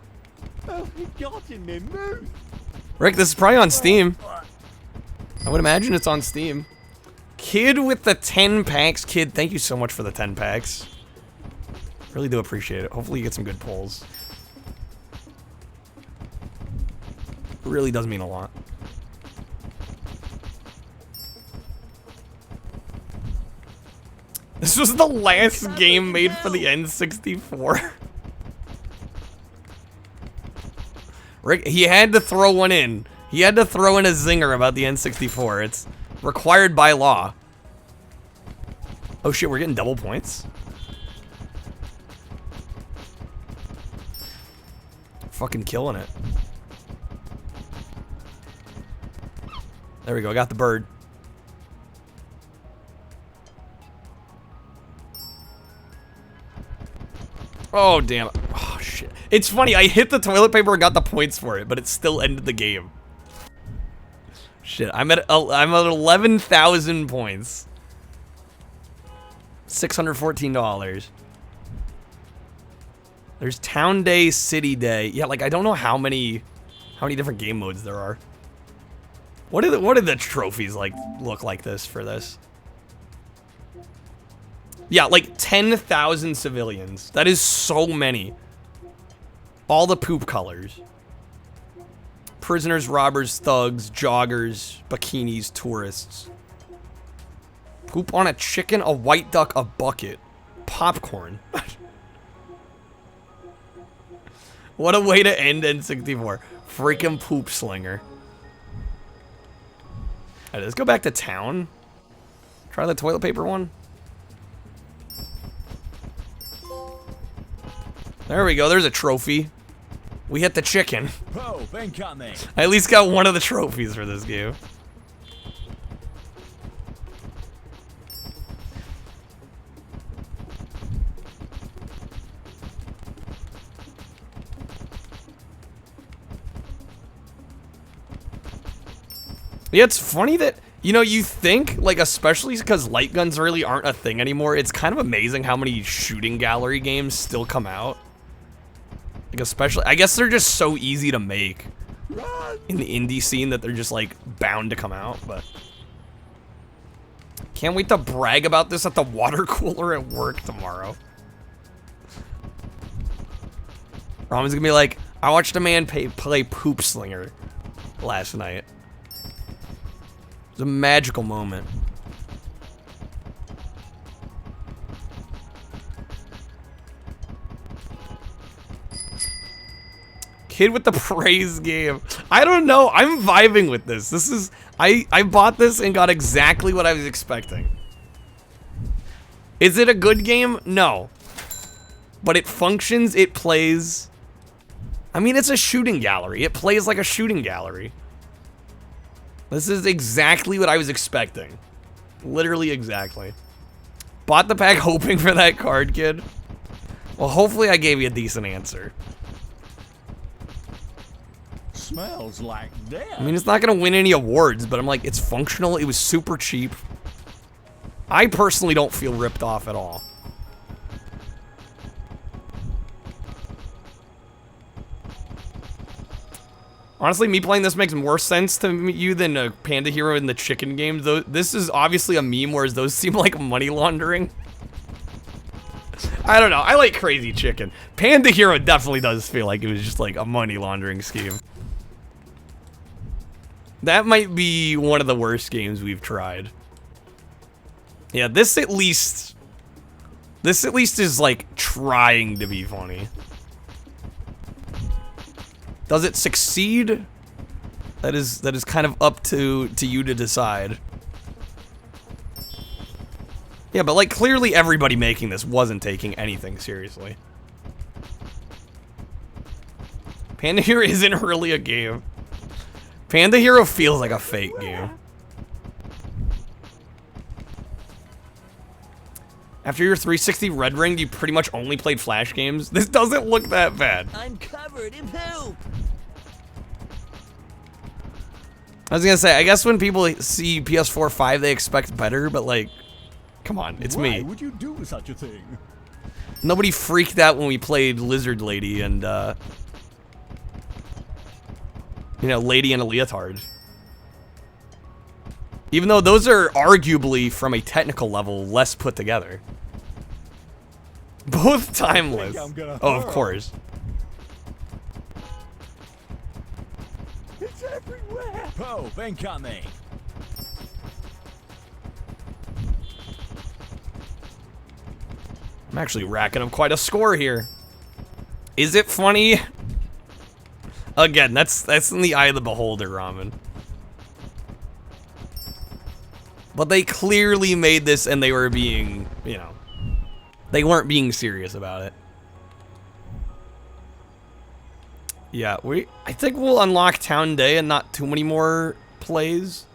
Oh, he got in me mood. Rick, this is probably on Steam. I would imagine it's on Steam. Kid with the 10 packs. Kid, thank you so much for the 10 packs. Really do appreciate it. Hopefully you get some good pulls. It really does mean a lot. This was the last game made for the N64. Rick, he had to throw one in. He had to throw in a zinger about the N64. It's required by law. Oh shit, we're getting double points? Fucking killing it. There we go, I got the bird. Oh, damn it. Oh, shit. It's funny, I hit the toilet paper and got the points for it, but it still ended the game. Shit, I'm at 11,000 points. $614. There's Town Day, City Day. Yeah, like, I don't know how many different game modes there are. What do the trophies, like, look like this for this? Yeah, like 10,000 civilians. That is so many. All the poop colors. prisoners, robbers, thugs, joggers, bikinis, tourists. Poop on a chicken, a white duck, a bucket. Popcorn. What a way to end N64. Freaking poop slinger. Alright, let's go back to town. Try the toilet paper one. There we go, there's a trophy. We hit the chicken. Pope incoming. I at least got one of the trophies for this game. Yeah, it's funny that, you know, you think, like, especially because light guns really aren't a thing anymore, it's kind of amazing how many shooting gallery games still come out. Like, especially, I guess they're just so easy to make in the indie scene that they're just, like, bound to come out, but... Can't wait to brag about this at the water cooler at work tomorrow. Ramon's gonna be like, I watched a man play Poop Slinger last night. It was a magical moment. Kid with the praise game. I don't know. I'm vibing with this. This is... I bought this and got exactly what I was expecting. Is it a good game? No. But it functions. It plays... I mean, it's a shooting gallery. It plays like a shooting gallery. This is exactly what I was expecting. Literally exactly. Bought the pack hoping for that card, kid. Well, hopefully I gave you a decent answer. Smells like death. I mean, it's not gonna win any awards, but I'm like, it's functional. It was super cheap. I personally don't feel ripped off at all. Honestly, me playing this makes more sense to you than a Panda Hero in the chicken game. Though this is obviously a meme, whereas those seem like money laundering. I don't know. I like Crazy Chicken. Panda Hero definitely does feel like it was just like a money laundering scheme. That might be one of the worst games we've tried. Yeah, this at least is like trying to be funny. Does it succeed? That is kind of up to you to decide. Yeah, but like clearly everybody making this wasn't taking anything seriously. Panda Hero isn't really a game. Panda Hero feels like a fake game. After your 360 Red Ring, you pretty much only played Flash games. This doesn't look that bad. I'm covered in poop. I was gonna say, I guess when people see PS4 5, they expect better, but like, come on, it's me. Why would you do such a thing? Nobody freaked out when we played Lizard Lady and, you know, Lady in a Leotard. Even though those are arguably, from a technical level, less put together. Both timeless. Oh, of course. It's everywhere. Pope incoming. I'm actually racking up quite a score here. Is it funny? Again, that's in the eye of the beholder, Ramen. But they clearly made this and they were being, you know, they weren't being serious about it. Yeah, I think we'll unlock Town Day and not too many more plays.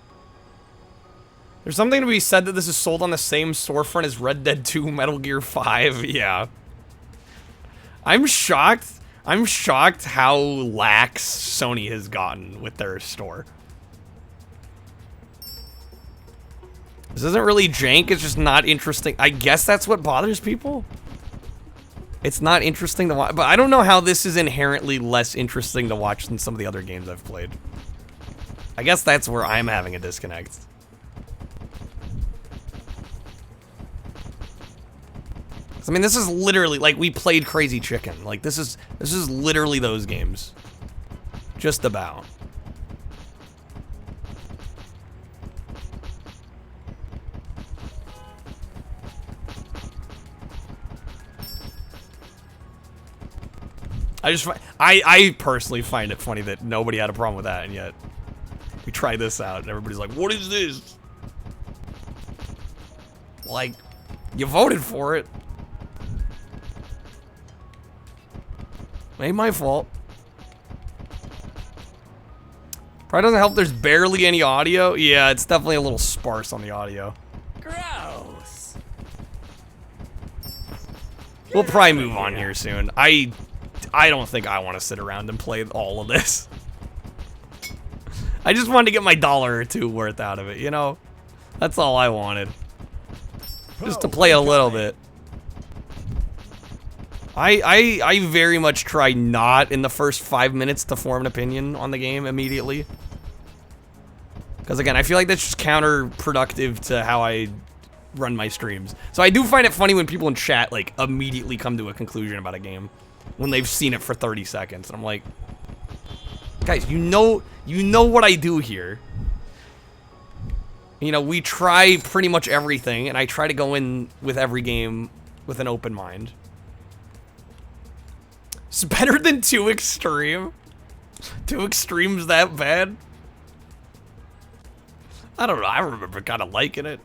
There's something to be said that this is sold on the same storefront as Red Dead 2, Metal Gear 5, yeah. I'm shocked how lax Sony has gotten with their store. This isn't really jank, it's just not interesting. I guess that's what bothers people. It's not interesting to watch, but I don't know how this is inherently less interesting to watch than some of the other games I've played. I guess that's where I'm having a disconnect. I mean, this is literally, like, we played Crazy Chicken. Like, this is literally those games. Just about. I personally find it funny that nobody had a problem with that, and yet we try this out, and everybody's like, "What is this?" Like, you voted for it. Ain't my fault. Probably doesn't help there's barely any audio. Yeah, it's definitely a little sparse on the audio. Gross. We'll probably move on here soon. I don't think I want to sit around and play all of this. I just wanted to get my $1 or $2 worth out of it, you know? That's all I wanted. Just to play a little bit. I very much try not in the first 5 minutes to form an opinion on the game immediately. Because again, I feel like that's just counterproductive to how I run my streams. So I do find it funny when people in chat like immediately come to a conclusion about a game when they've seen it for 30 seconds. And I'm like, guys, you know what I do here. You know, we try pretty much everything, and I try to go in with every game with an open mind. It's better than 2 Extreme. 2 Extreme's that bad? I don't know, I remember kind of liking it.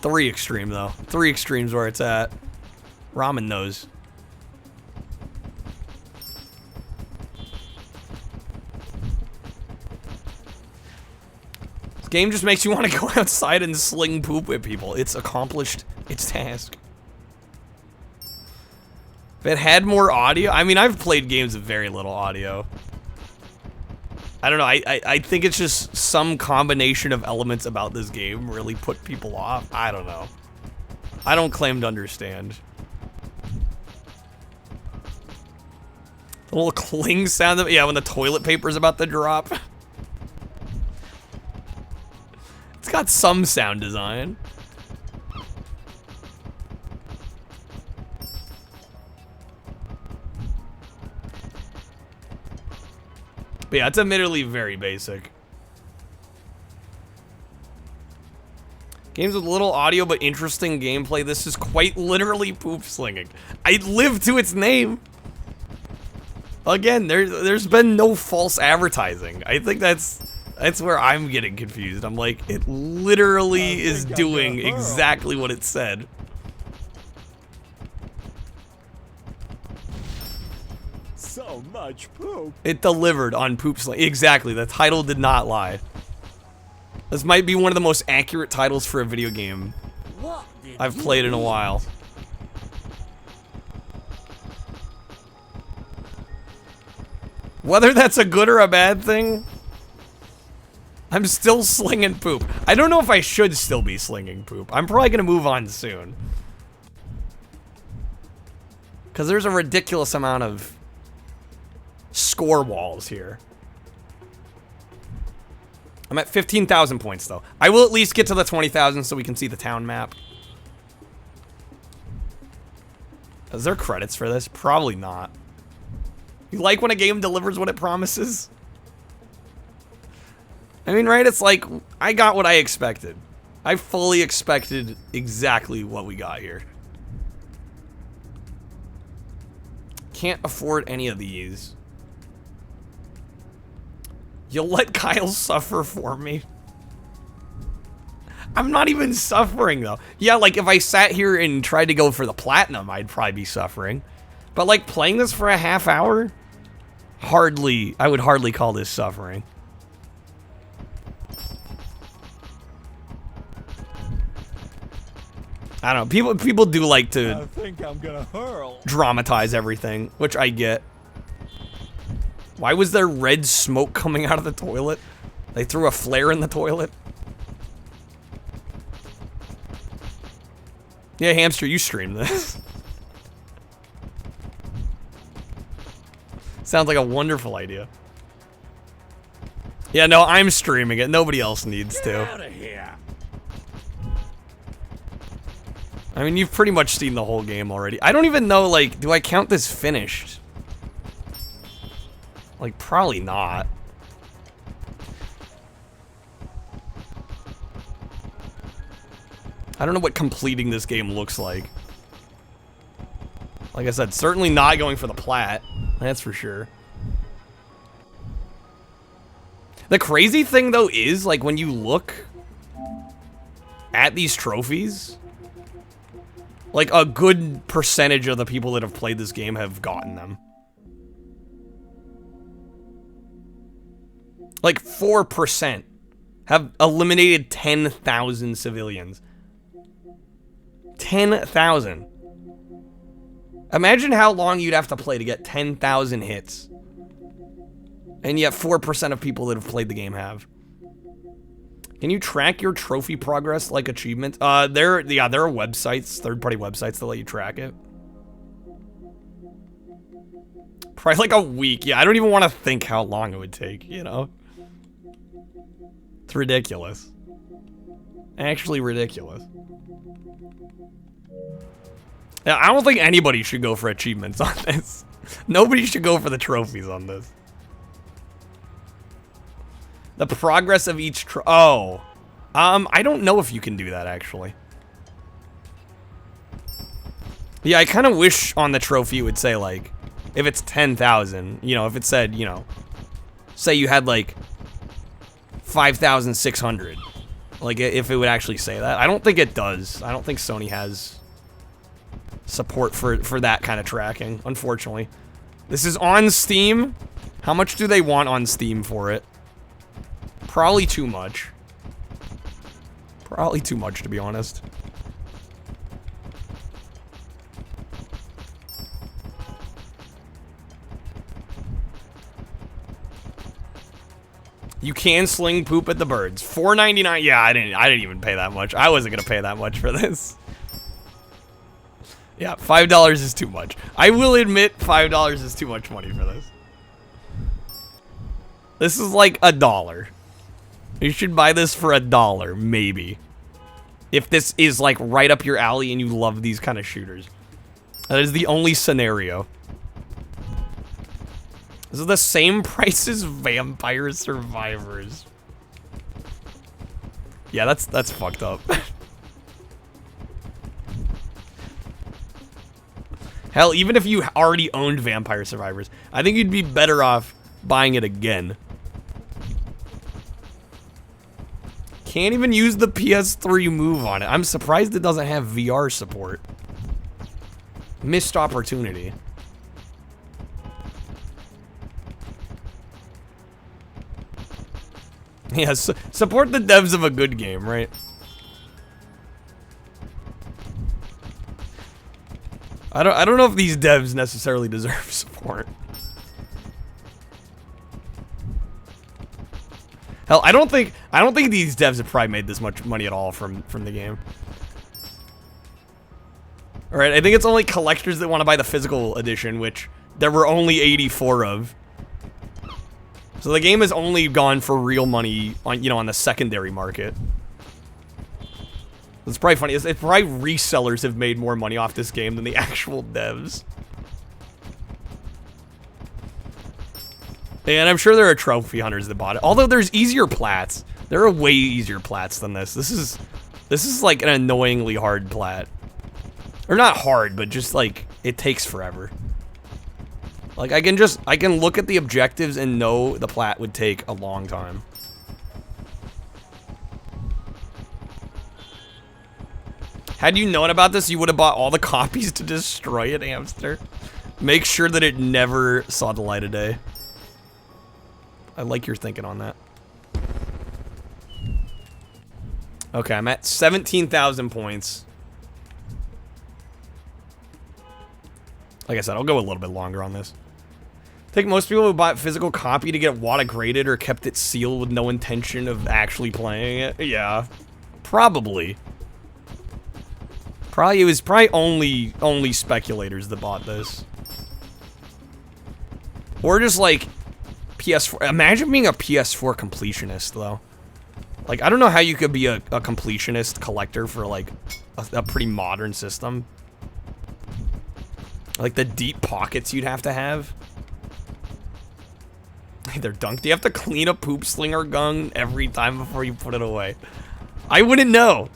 Three Extreme, though. 3 Extreme's where it's at. Ramen knows. This game just makes you want to go outside and sling poop at people. It's accomplished its task. If it had more audio... I mean, I've played games with very little audio. I don't know, I think it's just some combination of elements about this game really put people off. I don't know. I don't claim to understand. The little cling sound of... Yeah, when the toilet paper's about to drop. It's got some sound design. But yeah, it's admittedly very basic. Games with little audio but interesting gameplay. This is quite literally poop slinging. I live to its name. Again, there's been no false advertising. I think that's where I'm getting confused. I'm like, it literally is doing exactly what it said. So much poop. It delivered on poop sling. Exactly, the title did not lie. This might be one of the most accurate titles for a video game I've played in a while. Whether that's a good or a bad thing, I'm still slinging poop. I don't know if I should still be slinging poop. I'm probably gonna move on soon. Because there's a ridiculous amount of score walls here. I'm at 15,000 points, though. I will at least get to the 20,000 so we can see the town map. Is there credits for this? Probably not. You like when a game delivers what it promises? I mean, right? It's like, I got what I expected. I fully expected exactly what we got here. Can't afford any of these. You'll let Kyle suffer for me. I'm not even suffering, though. Yeah, like, if I sat here and tried to go for the platinum, I'd probably be suffering. But, like, playing this for a half hour? I would hardly call this suffering. I don't know. People do like to I think I'm gonna hurl. dramatize everything, which I get. Why was there red smoke coming out of the toilet? They threw a flare in the toilet? Yeah, Hamster, you stream this. Sounds like a wonderful idea. Yeah, no, I'm streaming it. Nobody else needs to. Out of here. I mean, you've pretty much seen the whole game already. I don't even know, like, do I count this finished? Like, probably not. I don't know what completing this game looks like. Like I said, certainly not going for the plat. That's for sure. The crazy thing, though, is, like, when you look at these trophies, like, a good percentage of the people that have played this game have gotten them. Like, 4% have eliminated 10,000 civilians. 10,000. Imagine how long you'd have to play to get 10,000 hits. And yet 4% of people that have played the game have. Can you track your trophy progress like achievements? There are websites, third-party websites that let you track it. Probably like a week. Yeah, I don't even want to think how long it would take, you know? It's ridiculous. Actually ridiculous. Yeah, I don't think anybody should go for achievements on this. Nobody should go for the trophies on this. The progress of each I don't know if you can do that, actually. Yeah, I kind of wish on the trophy it would say, like, if it's 10,000, you know, if it said, you know, say you had, like, 5,600. Like, if it would actually say that. I don't think it does. I don't think Sony has support for that kind of tracking, unfortunately. This is on Steam. How much do they want on Steam for it? Probably too much. Probably too much, to be honest. You can sling poop at the birds. $4.99. Yeah, I didn't even pay that much. I wasn't gonna pay that much for this. Yeah, $5 is too much. I will admit $5 is too much money for this. This is like $1. You should buy this for $1, maybe. If this is like right up your alley and you love these kind of shooters. That is the only scenario. This is the same price as Vampire Survivors. Yeah, that's fucked up. Hell, even if you already owned Vampire Survivors, I think you'd be better off buying it again. Can't even use the PS3 Move on it. I'm surprised it doesn't have VR support. Missed opportunity. Yes, support the devs of a good game, right? I don't know if these devs necessarily deserve support. Hell, I don't think these devs have probably made this much money at all from the game. Alright, I think it's only collectors that want to buy the physical edition, which there were only 84 of. So the game has only gone for real money on, you know, on the secondary market. It's probably funny. It's probably resellers have made more money off this game than the actual devs. And I'm sure there are trophy hunters that bought it. Although there's easier plats. There are way easier plats than this. This is like an annoyingly hard plat. Or not hard, but just like it takes forever. Like I can look at the objectives and know the plat would take a long time. Had you known about this, you would have bought all the copies to destroy it, Hamster. Make sure that it never saw the light of day. I like your thinking on that. Okay, I'm at 17,000 points. Like I said, I'll go a little bit longer on this. I think most people who bought physical copy to get WADA graded or kept it sealed with no intention of actually playing it. Yeah, probably. It was probably only speculators that bought this. Or just like PS4. Imagine being a PS4 completionist though. Like I don't know how you could be a completionist collector for like a pretty modern system. Like the deep pockets you'd have to have. They're dunked. You have to clean a poop slinger gun every time before you put it away. I wouldn't know.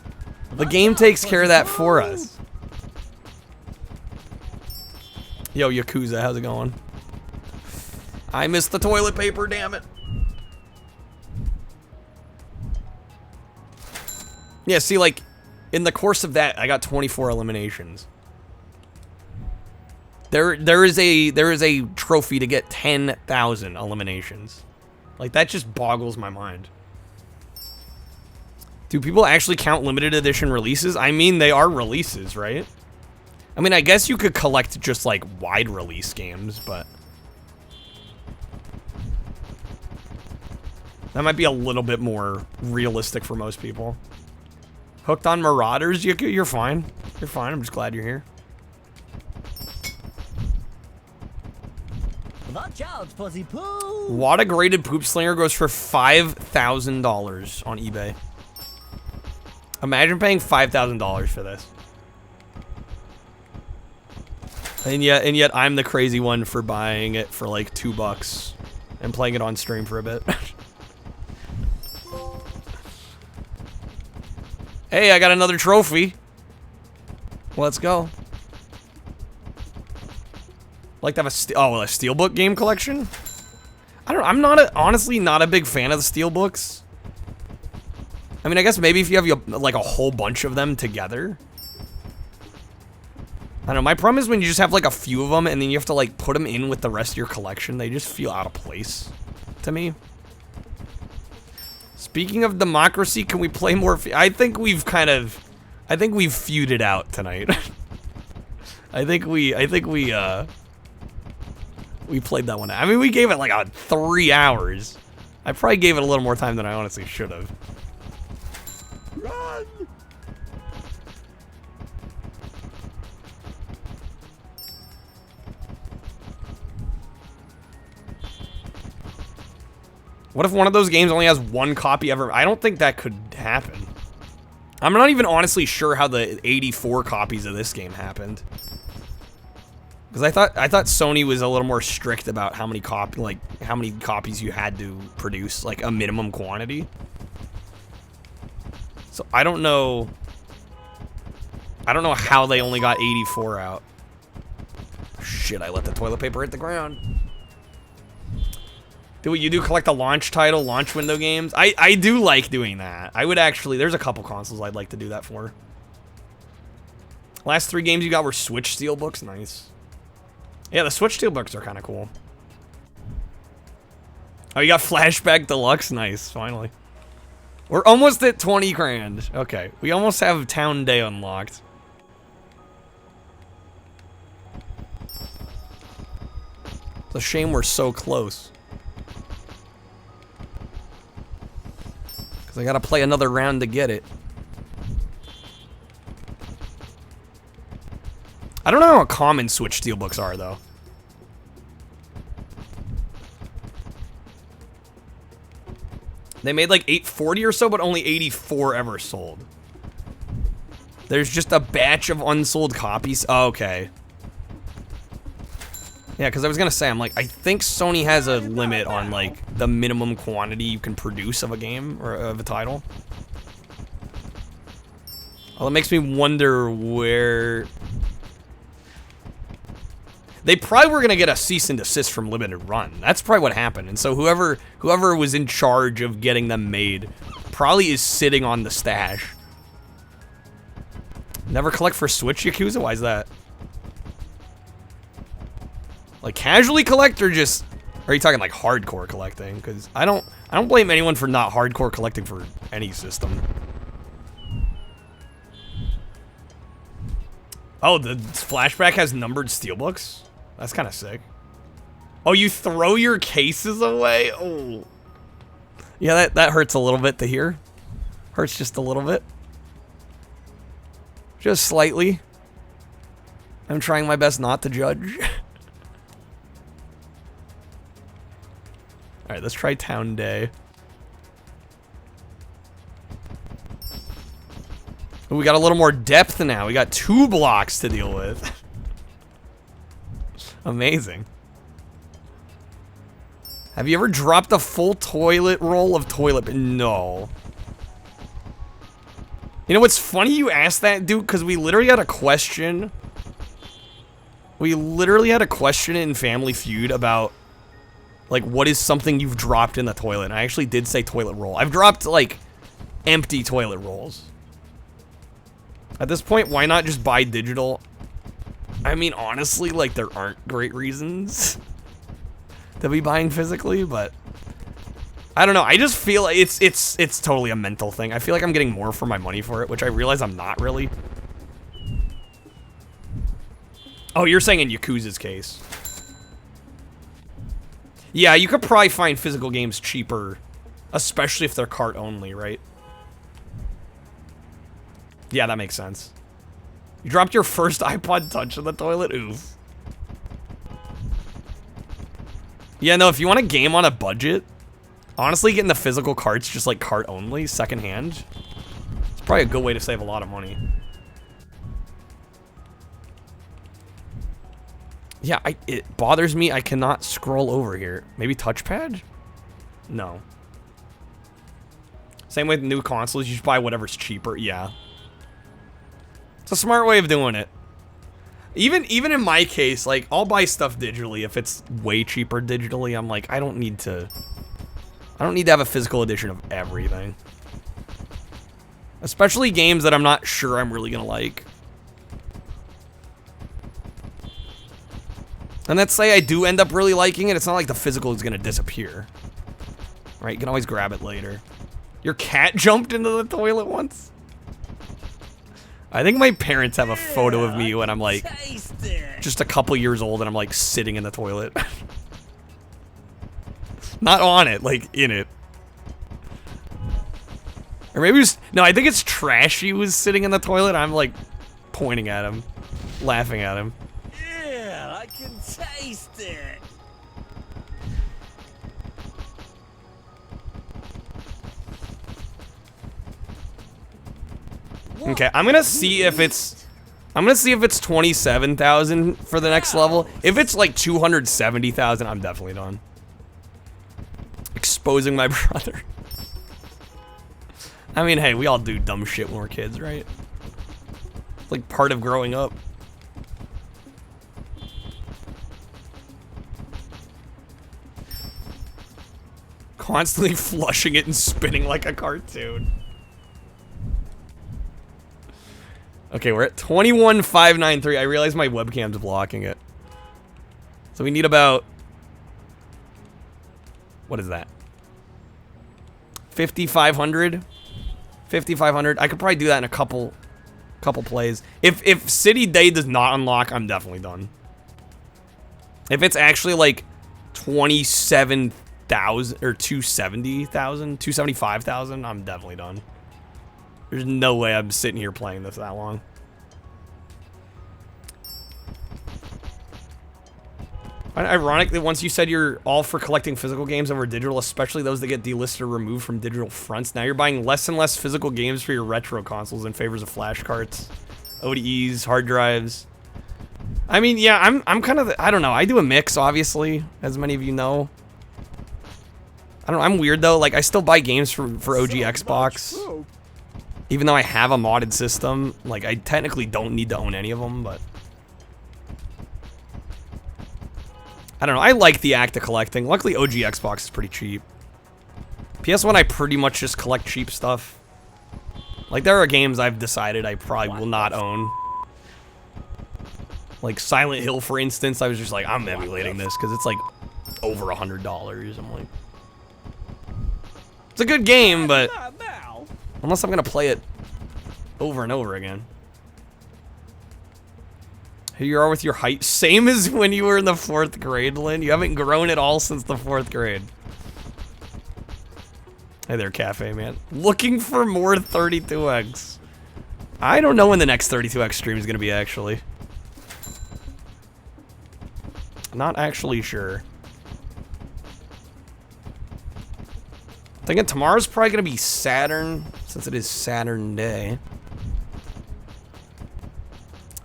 The game takes care of that for us. Yo, Yakuza, how's it going? I missed the toilet paper, damn it. Yeah, see, like, in the course of that, I got 24 eliminations. There is a trophy to get 10,000 eliminations. Like, that just boggles my mind. Do people actually count limited edition releases? I mean, they are releases, right? I mean, I guess you could collect just, like, wide release games, but... that might be a little bit more realistic for most people. Hooked on Marauders? You're fine. You're fine. I'm just glad you're here. Watch out, pussy poo! Wada graded poop slinger goes for $5,000 on eBay. Imagine paying $5,000 for this. And yet I'm the crazy one for buying it for like $2 and playing it on stream for a bit. Hey, I got another trophy. Let's go. Like to have a steelbook game collection? I don't know. I'm honestly not a big fan of the steelbooks. I mean, I guess maybe if you have like a whole bunch of them together. I don't know. My problem is when you just have like a few of them and then you have to like put them in with the rest of your collection. They just feel out of place to me. Speaking of democracy, can we play more? I think we've feuded out tonight. I think we played that one out. I mean, we gave it like 3 hours. I probably gave it a little more time than I honestly should have. Run! What if one of those games only has one copy ever? I don't think that could happen. I'm not even honestly sure how the 84 copies of this game happened. Because I thought Sony was a little more strict about how many copies you had to produce, like a minimum quantity. So I don't know how they only got 84 out. Shit, I let the toilet paper hit the ground. Do what you do, collect the launch title, launch window games. I do like doing that. I would actually, there's a couple consoles I'd like to do that for. Last 3 games you got were Switch Steelbooks, nice. Yeah, the Switch Steelbooks are kind of cool. Oh, you got Flashback Deluxe, nice, finally. We're almost at 20 grand. Okay, we almost have Town Day unlocked. It's a shame we're so close. Because I gotta play another round to get it. I don't know how common Switch Steelbooks are, though. They made like 840 or so, but only 84 ever sold. There's just a batch of unsold copies. Oh, okay. Yeah, because I was gonna say, I'm like, I think Sony has a limit on like the minimum quantity you can produce of a game or of a title. Well, it makes me wonder where they probably were gonna get a cease and desist from Limited Run. That's probably what happened. And so whoever was in charge of getting them made probably is sitting on the stash. Never collect for Switch Yakuza? Why is that? Like casually collect or just, or are you talking like hardcore collecting? Because I don't blame anyone for not hardcore collecting for any system. Oh, the Flashback has numbered steelbooks? That's kind of sick. Oh, you throw your cases away? Oh. Yeah, that hurts a little bit to hear. Hurts just a little bit. Just slightly. I'm trying my best not to judge. Alright, let's try Town Day. Ooh, we got a little more depth now. We got 2 blocks to deal with. Amazing. Have you ever dropped a full toilet roll of toilet paper? No. You know what's funny you asked that, dude? Because we literally had a question. We literally had a question in Family Feud about, like, what is something you've dropped in the toilet? And I actually did say toilet roll. I've dropped, like, empty toilet rolls. At this point, why not just buy digital? I mean, honestly, like, there aren't great reasons to be buying physically, but I don't know. I just feel like it's totally a mental thing. I feel like I'm getting more for my money for it, which I realize I'm not really. Oh, you're saying in Yakuza's case. Yeah, you could probably find physical games cheaper, especially if they're cart only, right? Yeah, that makes sense. You dropped your first iPod Touch in the toilet? Oof. Yeah, no, if you want a game on a budget, honestly, getting the physical carts just like cart only, secondhand, it's probably a good way to save a lot of money. Yeah, it bothers me I cannot scroll over here. Maybe touchpad? No. Same with new consoles, you just buy whatever's cheaper, yeah. It's a smart way of doing it. Even in my case, like, I'll buy stuff digitally if it's way cheaper digitally. I'm like, I don't need to have a physical edition of everything. Especially games that I'm not sure I'm really gonna like. And let's say I do end up really liking it, it's not like the physical is gonna disappear. Right, you can always grab it later. Your cat jumped into the toilet once? I think my parents have a photo of me when I'm like just a couple years old and I'm like sitting in the toilet. Not on it, like in it. Or maybe it was, no, I think it's Trashy was sitting in the toilet. I'm like pointing at him, laughing at him. Yeah, I can taste it. Okay, I'm gonna see if it's 27,000 for the next level. If it's like 270,000, I'm definitely done. Exposing my brother. I mean, hey, we all do dumb shit when we're kids, right? It's like part of growing up. Constantly flushing it and spinning like a cartoon. Okay, we're at 21,593. I realize my webcam's blocking it. So we need about... What is that? 5,500? 5,500. I could probably do that in a couple plays. If City Day does not unlock, I'm definitely done. If it's actually like 27,000 or 270,000, 275,000, I'm definitely done. There's no way I'm sitting here playing this that long. Ironically, once you said you're all for collecting physical games over digital, especially those that get delisted or removed from digital fronts, now you're buying less and less physical games for your retro consoles in favor of flash carts, ODEs, hard drives. I mean, yeah, I'm kind of, I don't know, I do a mix, obviously, as many of you know. I don't know, I'm weird though, like, I still buy games for OG Xbox. Even though I have a modded system, like, I technically don't need to own any of them, but... I don't know, I like the act of collecting. Luckily, OG Xbox is pretty cheap. PS1, I pretty much just collect cheap stuff. Like, there are games I've decided I probably will not own. Like, Silent Hill, for instance, I was just like, I'm emulating this, because it's, like, over $100. I'm like... It's a good game, but... Unless I'm gonna play it over and over again. Here you are with your height. Same as when you were in the 4th grade, Lynn. You haven't grown at all since the 4th grade. Hey there, Cafe Man. Looking for more 32X. I don't know when the next 32X stream is gonna be, actually. Not actually sure. Thinking tomorrow's probably gonna be Saturn, since it is Saturn Day.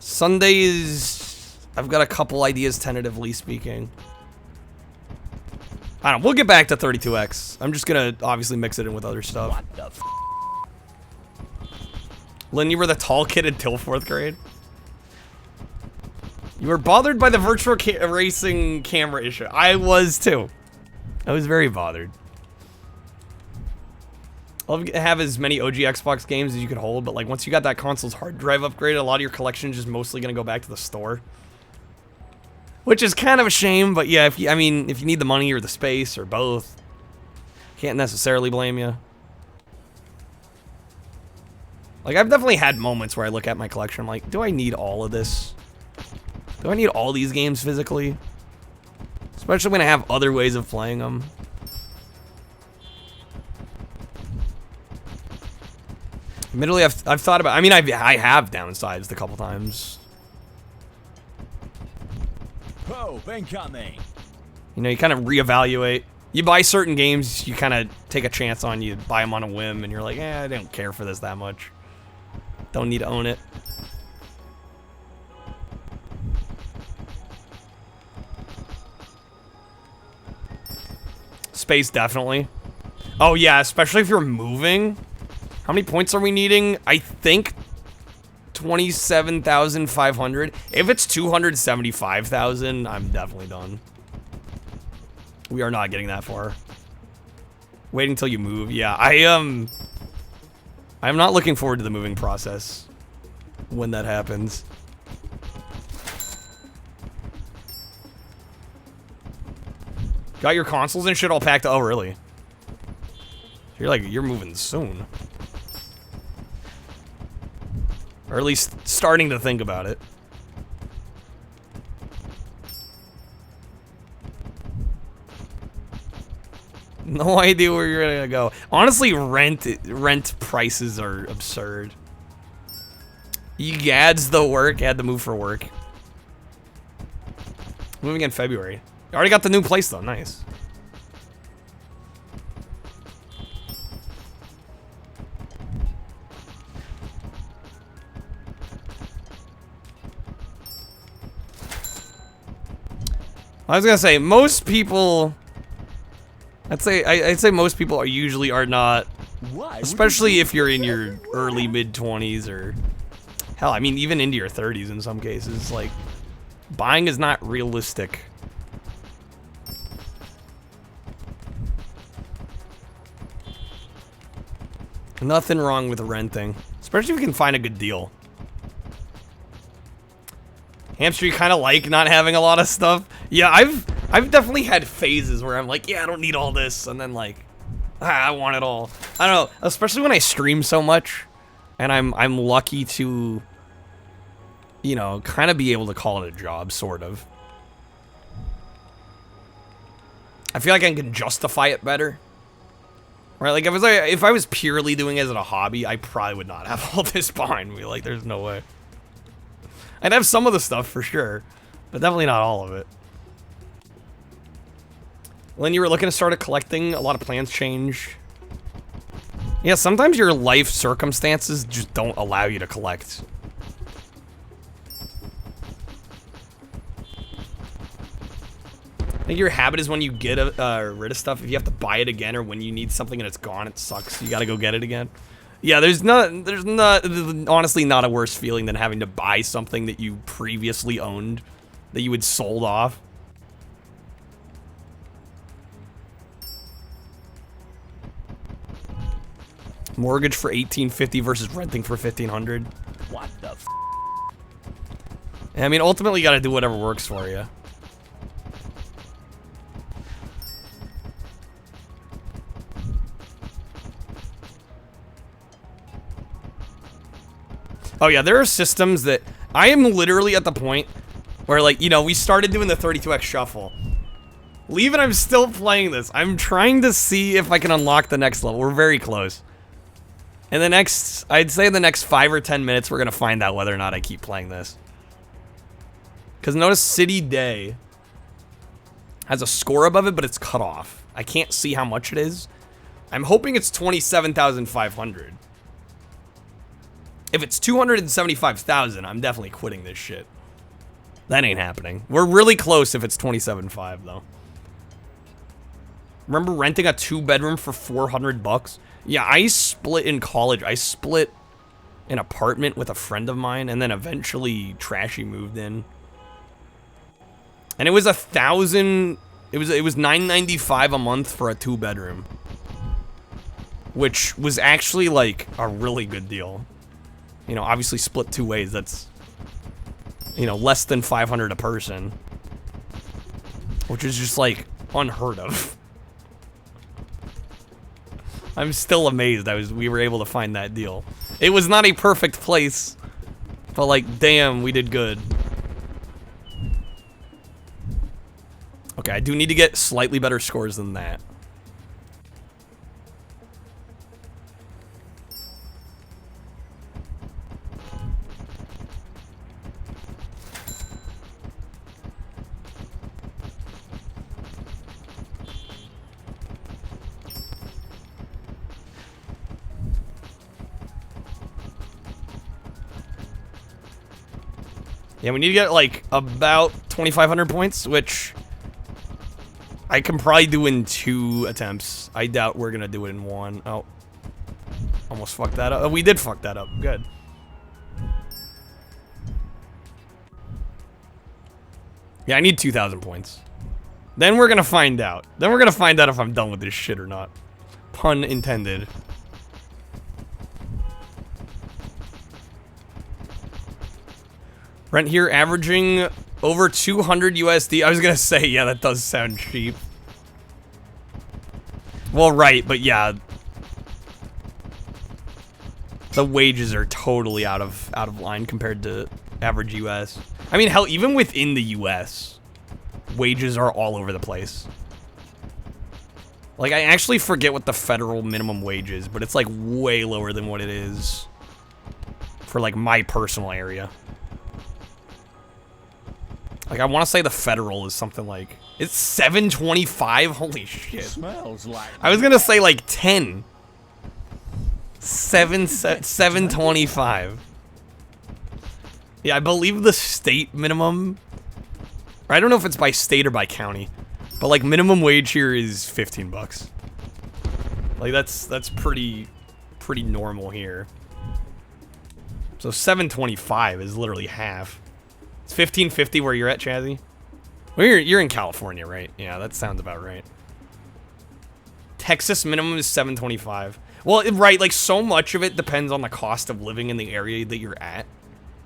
Sundays, I've got a couple ideas tentatively speaking. I don't know, we'll get back to 32X. I'm just gonna obviously mix it in with other stuff. What the f? Lynn, you were the tall kid until 4th grade? You were bothered by the virtual racing camera issue. I was too. I was very bothered. I'll have as many OG Xbox games as you could hold, but like once you got that console's hard drive upgraded, a lot of your collection is just mostly gonna go back to the store. Which is kind of a shame, but yeah, if you need the money or the space or both, can't necessarily blame you. Like I've definitely had moments where I look at my collection, I'm like, do I need all of this? Do I need all these games physically? Especially when I have other ways of playing them. Admittedly, I've thought about. I mean, I have downsized a couple times. Oh, incoming. You know, you kind of reevaluate. You buy certain games, you kind of take a chance on. You buy them on a whim, and you're like, I don't care for this that much. Don't need to own it. Space, definitely. Oh yeah, especially if you're moving. How many points are we needing? I think 27,500. If it's 275,000, I'm definitely done. We are not getting that far. Wait until you move. Yeah, I'm not looking forward to the moving process when that happens. Got your consoles and shit all packed? Oh, really? You're moving soon. Or at least starting to think about it. No idea where you're gonna go. Honestly, rent prices are absurd. You adds the work, had to move for work. Moving in February. You already got the new place though, nice. I was gonna say most people. I'd say most people are not, especially if you're in your early mid-20s or hell, I mean even into your 30s in some cases. Like buying is not realistic. Nothing wrong with renting, especially if you can find a good deal. Hamster, you kind of like not having a lot of stuff. Yeah, I've definitely had phases where I'm like, yeah, I don't need all this, and then like, I want it all. I don't know, especially when I stream so much, and I'm lucky to, you know, kind of be able to call it a job, sort of. I feel like I can justify it better. Right, like if I was purely doing it as a hobby, I probably would not have all this behind me. Like, there's no way. I'd have some of the stuff for sure, but definitely not all of it. When you were looking to start collecting, a lot of plans change. Yeah, sometimes your life circumstances just don't allow you to collect. I think your habit is when you get rid of stuff, if you have to buy it again or when you need something and it's gone, it sucks. You gotta go get it again. Yeah, there's honestly not a worse feeling than having to buy something that you previously owned, that you had sold off. Mortgage for $1,850 versus renting for $1,500. What the f? I mean, ultimately, you gotta do whatever works for you. Oh yeah, there are systems that I am literally at the point where, like, you know, we started doing the 32X shuffle. Leave it, I'm still playing this. I'm trying to see if I can unlock the next level. We're very close. In the next, I'd say in the next 5 or 10 minutes, we're gonna find out whether or not I keep playing this. Because notice City Day has a score above it, but it's cut off. I can't see how much it is. I'm hoping it's 27,500. If it's 275,000, I'm definitely quitting this shit. That ain't happening. We're really close if it's 27.5 though. Remember renting a 2-bedroom for $400? Yeah, I split in college. I split an apartment with a friend of mine, and then eventually Trashy moved in. And it was $1,000. It was $9.95 a month for a 2-bedroom, which was actually like a really good deal. You know, obviously split 2 ways. That's, you know, less than $500 a person, which is just like unheard of. I'm still amazed we were able to find that deal. It was not a perfect place, but like, damn, we did good. Okay, I do need to get slightly better scores than that. Yeah, we need to get, like, about 2,500 points, which I can probably do in 2 attempts. I doubt we're gonna do it in 1. Oh. Almost fucked that up. Oh, we did fuck that up. Good. Yeah, I need 2,000 points. Then we're gonna find out. Then we're gonna find out if I'm done with this shit or not. Pun intended. Rent here averaging over 200 USD. I was gonna say, yeah, that does sound cheap. Well, right, but yeah. The wages are totally out of line compared to average US. I mean, hell, even within the US, wages are all over the place. Like, I actually forget what the federal minimum wage is, but it's like way lower than what it is for like my personal area. Like, I want to say the federal is something like... It's $7.25? Holy shit. Smells like... I was gonna say, like, 10. $7.25. Yeah, I believe the state minimum... I don't know if it's by state or by county. But, like, minimum wage here is 15 bucks. Like, that's pretty normal here. So $7.25 is literally half. It's $15.50 where you're at, Chazzy? Well, you're in California, right? Yeah, that sounds about right. Texas minimum is $7.25. Well, right, like, so much of it depends on the cost of living in the area that you're at,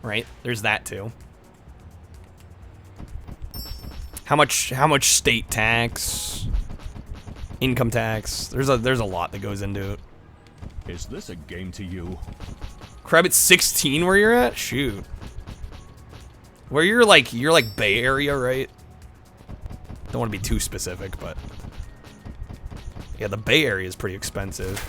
right? There's that, too. How much state tax, income tax? There's a lot that goes into it. Is this a game to you? Crab, it's 16 where you're at? Shoot. Where you're like Bay Area, right? Don't want to be too specific, but yeah, the Bay Area is pretty expensive.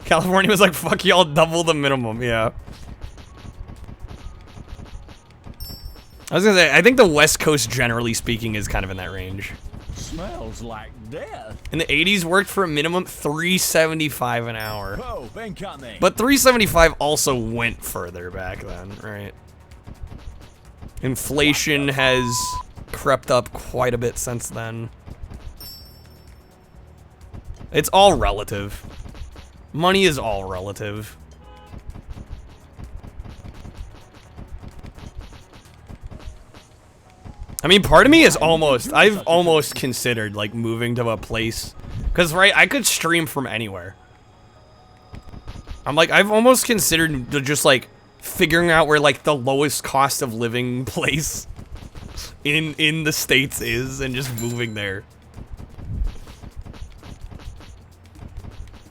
California was like, fuck y'all, double the minimum, yeah. I was gonna say, I think the West Coast, generally speaking, is kind of in that range. Smells like death. In the 80s, worked for a minimum $3.75 an hour. Oh, incoming. But $3.75 also went further back then, right? Inflation has crept up quite a bit since then. It's all relative. Money is all relative. I mean, part of me is I've almost considered, like, moving to a place. Because, right, I could stream from anywhere. I'm like, I've almost considered just, like, figuring out where, like, the lowest cost of living place in the States is and just moving there.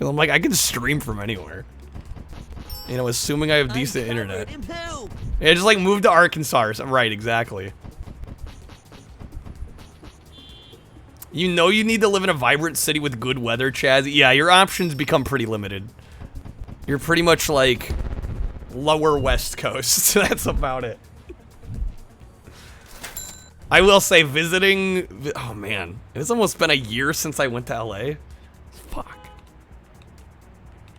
I'm like, I can stream from anywhere. You know, assuming I have decent internet. Yeah, just, like, move to Arkansas. Right, exactly. You know you need to live in a vibrant city with good weather, Chaz. Yeah, your options become pretty limited. You're pretty much like lower West Coast. That's about it. I will say visiting... Oh, man. It's almost been a year since I went to LA. Fuck.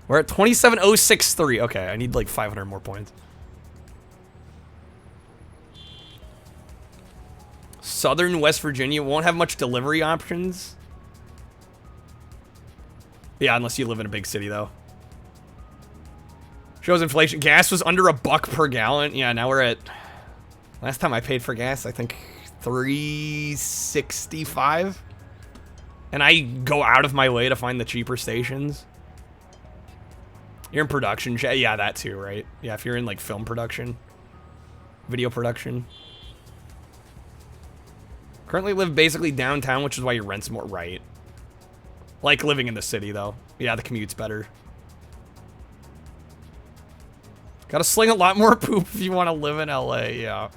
We're at 27,063. Okay, I need like 500 more points. Southern West Virginia won't have much delivery options. Yeah, unless you live in a big city, though. Shows inflation. Gas was under $1 per gallon. Yeah, now we're at... Last time I paid for gas, I think $3.65. And I go out of my way to find the cheaper stations. You're in production. Yeah, that too, right? Yeah, if you're in, like, film production. Video production. Currently live basically downtown, which is why your rent's more right. Like living in the city, though. Yeah, the commute's better. Gotta sling a lot more poop if you want to live in LA, yeah.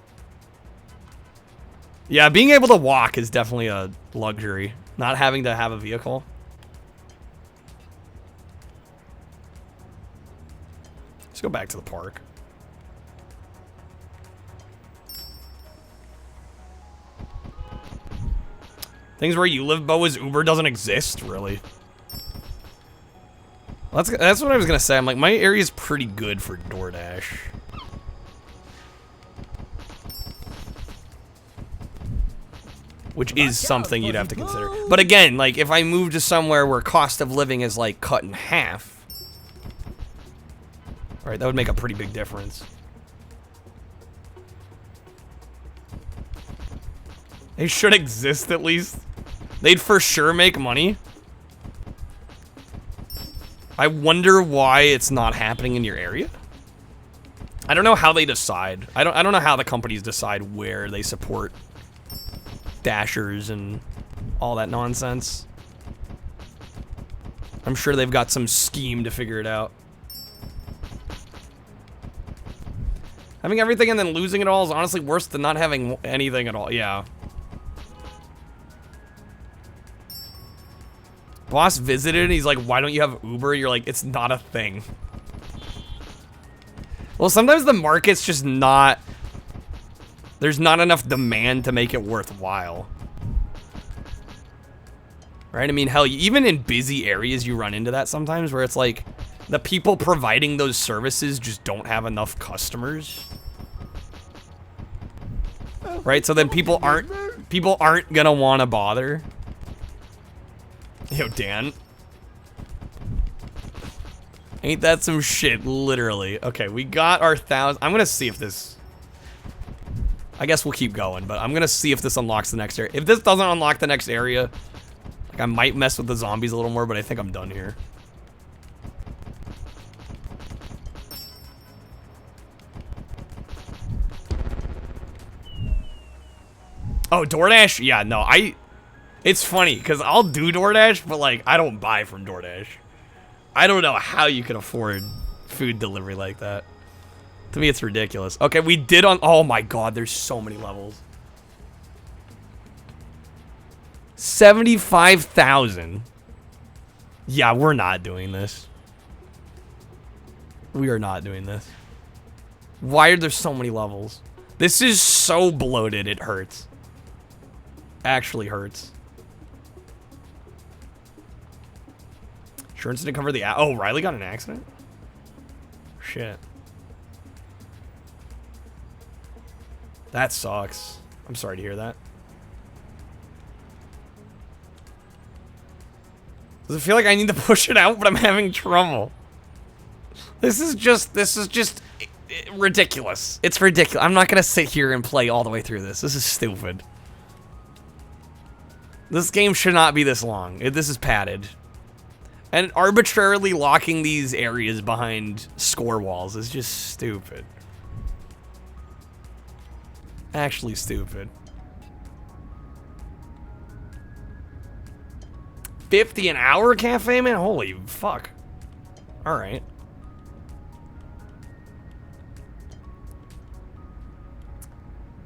Yeah, being able to walk is definitely a luxury. Not having to have a vehicle. Let's go back to the park. Things where you live, Bo, is Uber doesn't exist, really. Well, that's what I was gonna say. I'm like, my area's pretty good for DoorDash. Which is something you'd have to consider. But again, like, if I move to somewhere where cost of living is, like, cut in half. Right, that would make a pretty big difference. They should exist, at least. They'd for sure make money. I wonder why it's not happening in your area. I don't know how they decide. I don't know how the companies decide where they support dashers and all that nonsense. I'm sure they've got some scheme to figure it out. Having everything and then losing it all is honestly worse than not having anything at all. Yeah. Boss visited and he's like, why don't you have Uber? You're like, it's not a thing. Well, sometimes the market's just not... There's not enough demand to make it worthwhile. Right? I mean, hell, even in busy areas, you run into that sometimes where it's like, the people providing those services just don't have enough customers. Right? So then people aren't gonna want to bother. Yo, Dan. Ain't that some shit, literally. Okay, we got our 1,000. I'm gonna see if this... I guess we'll keep going, but I'm gonna see if this unlocks the next area. If this doesn't unlock the next area, like, I might mess with the zombies a little more, but I think I'm done here. Oh, DoorDash? Yeah, no, it's funny, because I'll do DoorDash, but, like, I don't buy from DoorDash. I don't know how you can afford food delivery like that. To me, it's ridiculous. Okay, we did on... Oh, my God, there's so many levels. 75,000. Yeah, we're not doing this. We are not doing this. Why are there so many levels? This is so bloated, it hurts. Actually hurts. Insurance didn't cover the... Oh, Riley got in an accident? Shit. That sucks. I'm sorry to hear that. Does it feel like I need to push it out, but I'm having trouble? This is just ridiculous. It's ridiculous. I'm not gonna sit here and play all the way through this. This is stupid. This game should not be this long. This is padded. And arbitrarily locking these areas behind score walls is just stupid. Actually stupid. 50 an hour, Cafe Man? Holy fuck. Alright.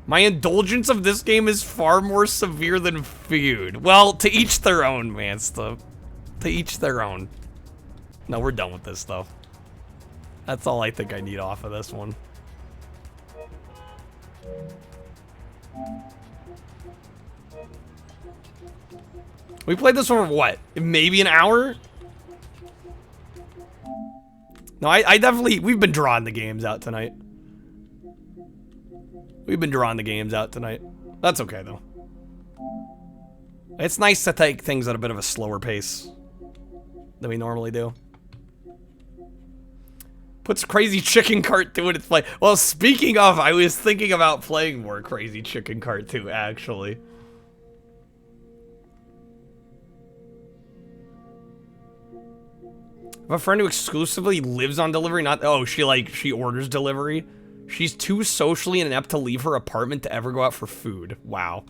My indulgence of this game is far more severe than Feud. Well, to each their own, man. To each their own. No, we're done with this, though. That's all I think I need off of this one. We played this for what? Maybe an hour? No, I definitely... We've been drawing the games out tonight. We've been drawing the games out tonight. That's okay, though. It's nice to take things at a bit of a slower pace than we normally do. Puts Crazy Chicken Kart 2 in its play. Well, speaking of, I was thinking about playing more Crazy Chicken Kart 2, actually. I have a friend who exclusively lives on delivery, not- oh, she orders delivery. She's too socially inept to leave her apartment to ever go out for food. Wow.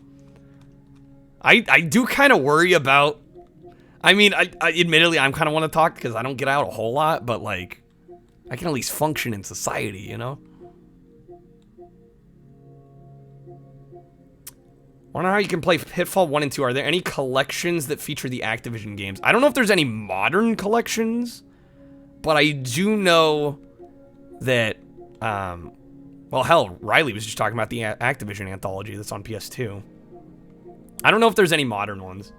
I do kind of worry about... I mean, I admittedly, I'm kind of want to talk because I don't get out a whole lot, but like... I can at least function in society, you know? Wonder how you can play Pitfall 1 and 2. Are there any collections that feature the Activision games? I don't know if there's any modern collections, but I do know that, well, hell, Riley was just talking about the Activision anthology that's on PS2. I don't know if there's any modern ones.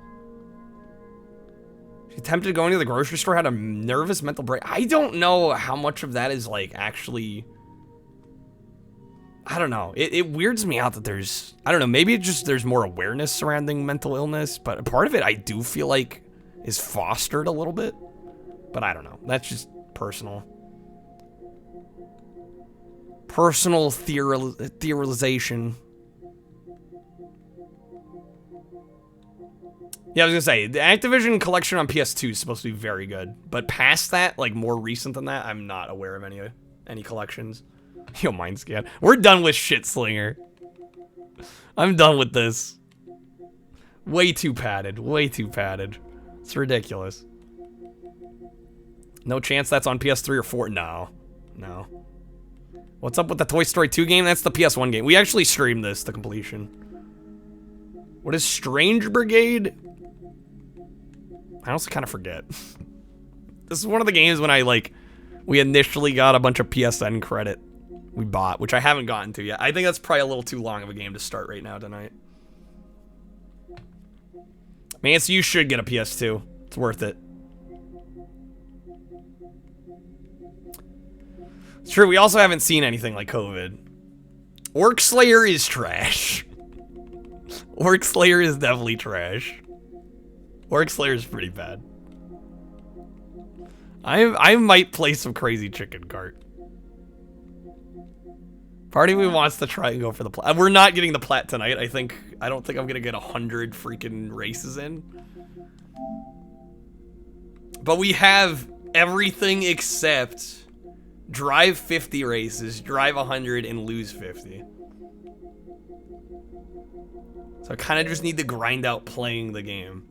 She attempted going to the grocery store, had a nervous mental break. I don't know how much of that is, like, actually... I don't know. It weirds me out that there's... I don't know, maybe it just there's more awareness surrounding mental illness, but part of it I do feel like is fostered a little bit. But I don't know. That's just personal. Personal theorization. Yeah, I was gonna say, the Activision collection on PS2 is supposed to be very good. But past that, like more recent than that, I'm not aware of any collections. Yo, mind scan. We're done with shit, Slinger. I'm done with this. Way too padded. Way too padded. It's ridiculous. No chance that's on PS3 or 4? No. No. What's up with the Toy Story 2 game? That's the PS1 game. We actually streamed this to completion. What is Strange Brigade? I also kind of forget. This is one of the games when we initially got a bunch of PSN credit we bought, which I haven't gotten to yet. I think that's probably a little too long of a game to start right now tonight. Man, so you should get a PS2. It's worth it. It's true, we also haven't seen anything like COVID. Orc Slayer is trash. Orc Slayer is definitely trash. Orc Slayer is pretty bad. I might play some Crazy Chicken Kart. Part of me wants to try and go for the plat. We're not getting the plat tonight. I don't think I'm gonna get 100 freaking races in. But we have everything except drive 50 races, drive 100, and lose 50. So I kind of just need to grind out playing the game.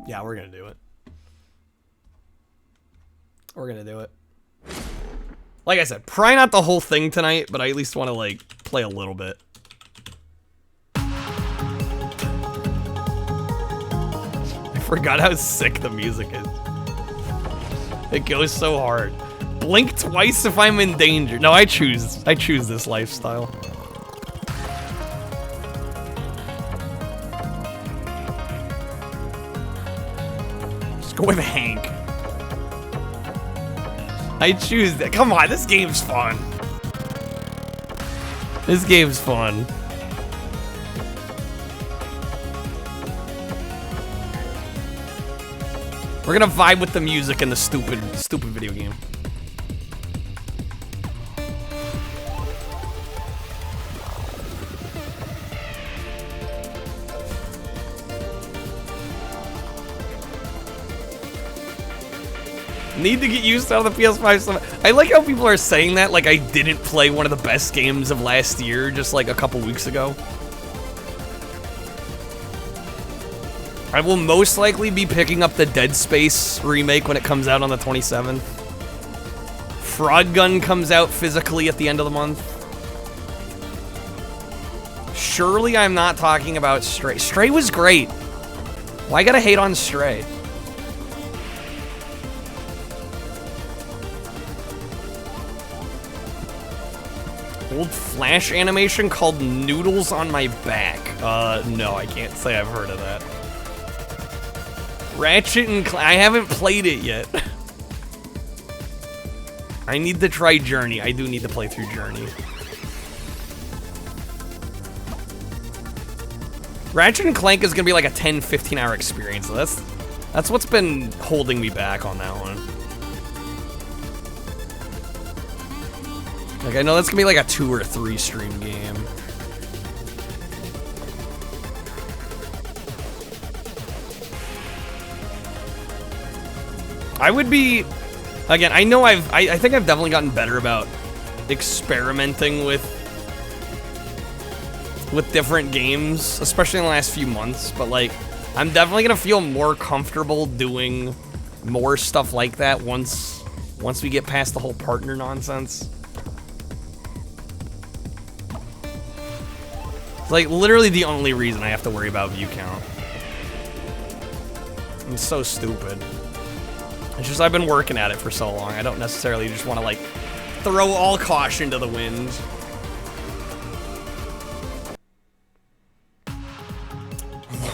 Yeah, we're gonna do it. We're gonna do it. Like I said, probably not the whole thing tonight, but I at least want to, like, play a little bit. I forgot how sick the music is. It goes so hard. Blink twice if I'm in danger. No, I choose this lifestyle. Just go with Hank. I choose that. Come on, this game's fun. This game's fun. We're gonna vibe with the music and the stupid video game. Need to get used to how the PS5 stuff. I like how people are saying that like I didn't play one of the best games of last year just like a couple weeks ago. I will most likely be picking up the Dead Space remake when it comes out on the 27th. Frog Gun comes out physically at the end of the month. Surely I'm not talking about Stray. Stray was great. Why gotta hate on Stray? Old Flash animation called Noodles on My Back. No, I can't say I've heard of that. Ratchet and I haven't played it yet. I need to try Journey. I do need to play through Journey. Ratchet and Clank is gonna be like a 10, 15 hour experience. So that's what's been holding me back on that one. Like I know that's gonna be like a 2 or 3 stream game. I would be, again, I know I think I've definitely gotten better about experimenting with different games, especially in the last few months, but like, I'm definitely gonna feel more comfortable doing more stuff like that once we get past the whole partner nonsense. It's like literally the only reason I have to worry about view count. I'm so stupid. It's just I've been working at it for so long. I don't necessarily just want to like throw all caution to the wind.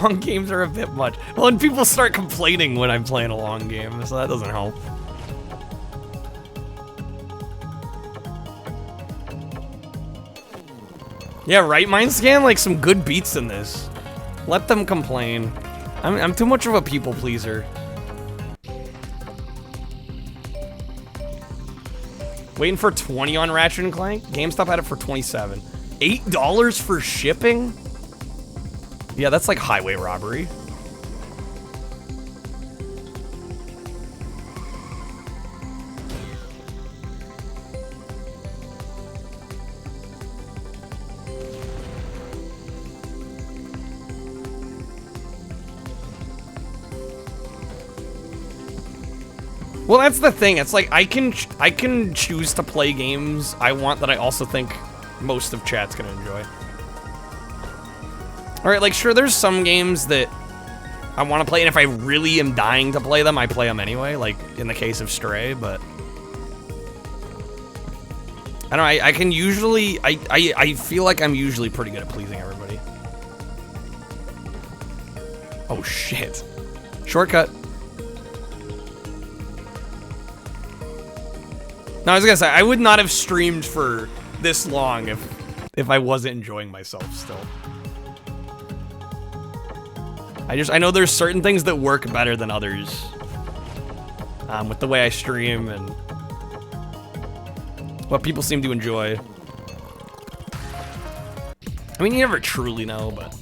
Long games are a bit much. Well, and people start complaining when I'm playing a long game, so that doesn't help. Yeah, right, Mindscan? Like some good beats in this. Let them complain. I'm too much of a people pleaser. Waiting for 20 on Ratchet and Clank? GameStop had it for 27. $8 for shipping? Yeah, that's like highway robbery. Well, that's the thing. It's like I can choose to play games I want that I also think most of chat's gonna enjoy. All right, like sure, there's some games that I want to play, and if I really am dying to play them, I play them anyway. Like in the case of Stray, but I don't know. I can usually I feel like I'm usually pretty good at pleasing everybody. Oh shit! Shortcut. No, I was gonna say, I would not have streamed for this long if I wasn't enjoying myself still. I know there's certain things that work better than others with the way I stream and what people seem to enjoy. I mean, you never truly know, but